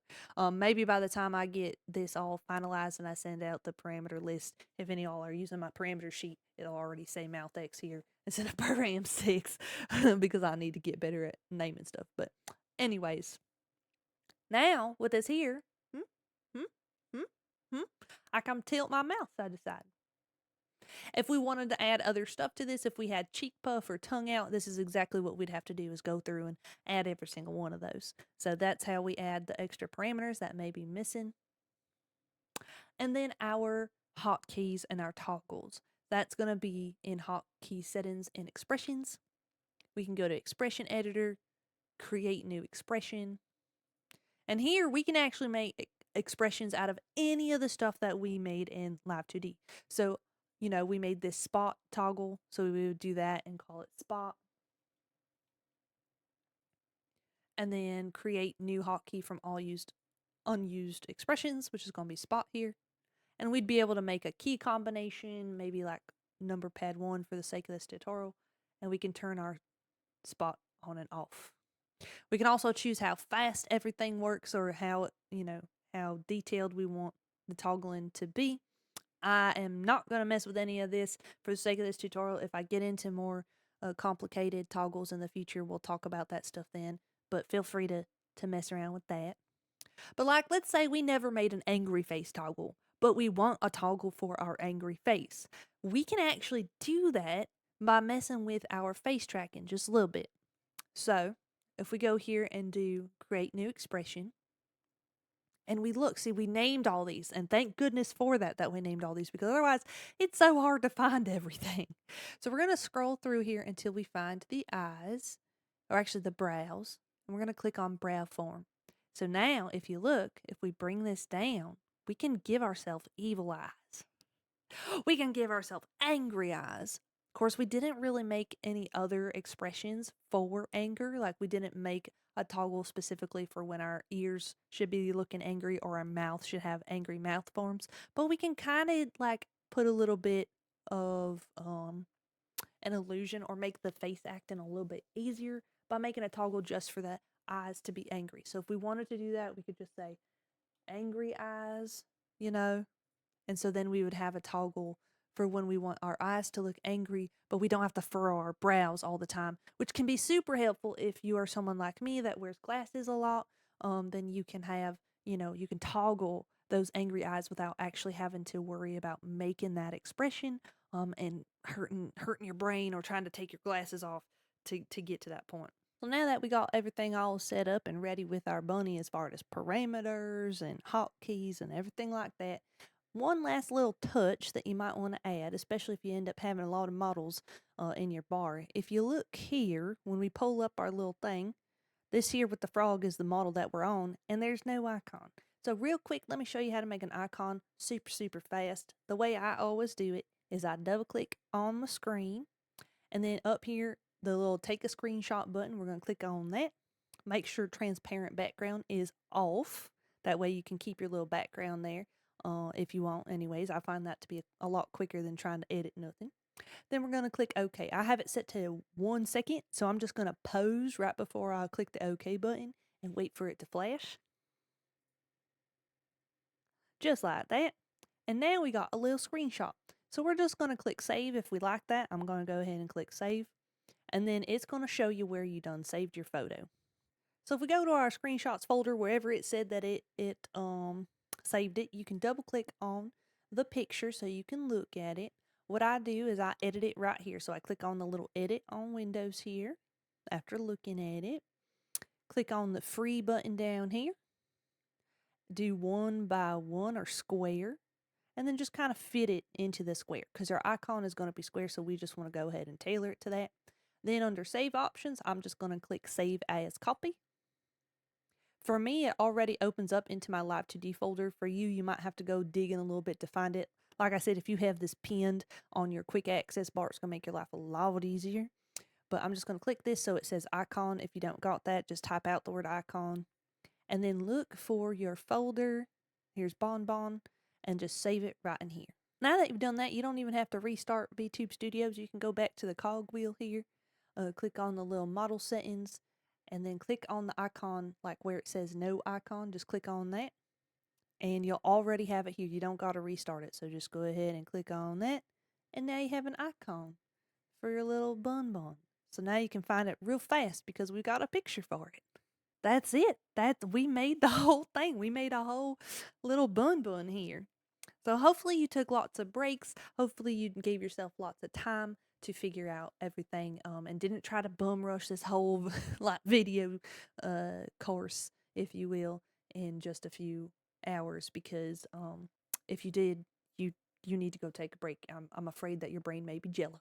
maybe by the time I get this all finalized and I send out the parameter list, if any of y'all are using my parameter sheet, it'll already say mouth X here instead of param 6 because I need to get better at naming stuff. But anyways, now with this here, I can tilt my mouth side to side. If we wanted to add other stuff to this, if we had cheek puff or tongue out, this is exactly what we'd have to do is go through and add every single one of those. So that's how we add the extra parameters that may be missing. And then our hotkeys and our toggles. That's going to be in hotkey settings and expressions. We can go to expression editor, create new expression. And here we can actually make expressions out of any of the stuff that we made in Live 2D. So we made this spot toggle, so we would do that and call it spot. And then create new hotkey from all unused expressions, which is going to be spot here. And we'd be able to make a key combination, maybe like number pad 1 for the sake of this tutorial, and we can turn our spot on and off. We can also choose how fast everything works or how, how detailed we want the toggling to be. I am not going to mess with any of this for the sake of this tutorial. If I get into more complicated toggles in the future, we'll talk about that stuff then, but feel free to mess around with that. But like, let's say we never made an angry face toggle, but we want a toggle for our angry face. We can actually do that by messing with our face tracking just a little bit. So if we go here and do create new expression, and we look, see, we named all these, and thank goodness for that we named all these, because otherwise it's so hard to find everything. So we're going to scroll through here until we find the eyes, or actually the brows, and we're going to click on brow form. So now if you look, if we bring this down, we can give ourselves evil eyes. We can give ourselves angry eyes. Of course, we didn't really make any other expressions for anger. Like, we didn't make a toggle specifically for when our ears should be looking angry or our mouth should have angry mouth forms. But we can kind of like put a little bit of an illusion or make the face acting a little bit easier by making a toggle just for the eyes to be angry. So if we wanted to do that, we could just say angry eyes, and so then we would have a toggle for when we want our eyes to look angry, but we don't have to furrow our brows all the time, which can be super helpful if you are someone like me that wears glasses a lot. Then you can have, you can toggle those angry eyes without actually having to worry about making that expression and hurting your brain or trying to take your glasses off to get to that point. So now that we got everything all set up and ready with our bunny as far as parameters and hotkeys and everything like that, one last little touch that you might want to add, especially if you end up having a lot of models in your bar. If you look here, when we pull up our little thing, this here with the frog is the model that we're on, and there's no icon. So real quick, let me show you how to make an icon super fast. The way I always do it is I double click on the screen, and then up here, the little take a screenshot button, we're going to click on that. Make sure transparent background is off. That way you can keep your little background there. If you want, anyways. I find that to be a lot quicker than trying to edit nothing. Then we're going to click OK. I have it set to 1 second, so I'm just going to pause right before I click the OK button and wait for it to flash. Just like that. And now we got a little screenshot. So we're just going to click save if we like that. I'm going to go ahead and click save. And then it's going to show you where you done saved your photo. So if we go to our screenshots folder, wherever it said that it saved it, you can double click on the picture so you can look at it. What I do is I edit it right here. So I click on the little edit on Windows here after looking at it. Click on the free button down here. Do 1 by 1 or square. And then just kind of fit it into the square because our icon is going to be square. So we just want to go ahead and tailor it to that. Then under save options, I'm just going to click save as copy. For me, it already opens up into my Live2D folder. For you, you might have to go digging a little bit to find it. Like I said, if you have this pinned on your quick access bar, it's going to make your life a lot easier. But I'm just going to click this so it says icon. If you don't got that, just type out the word icon. And then look for your folder. Here's Bonbon. And just save it right in here. Now that you've done that, you don't even have to restart Vtube Studios. You can go back to the cogwheel here. Click on the little model settings. And then click on the icon, like where it says no icon, just click on that. And you'll already have it here. You don't got to restart it. So just go ahead and click on that. And now you have an icon for your little bonbon. So now you can find it real fast because we got a picture for it. That's it. We made the whole thing. We made a whole little bonbon here. So hopefully you took lots of breaks. Hopefully you gave yourself lots of time to figure out everything and didn't try to bum rush this whole like video course, if you will, in just a few hours, because if you did, you need to go take a break. I'm afraid that your brain may be jello.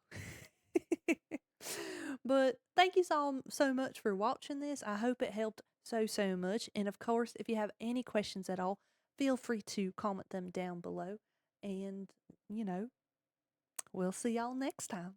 But thank you so much for watching this. I hope it helped so much. And of course, if you have any questions at all, feel free to comment them down below. And, we'll see y'all next time.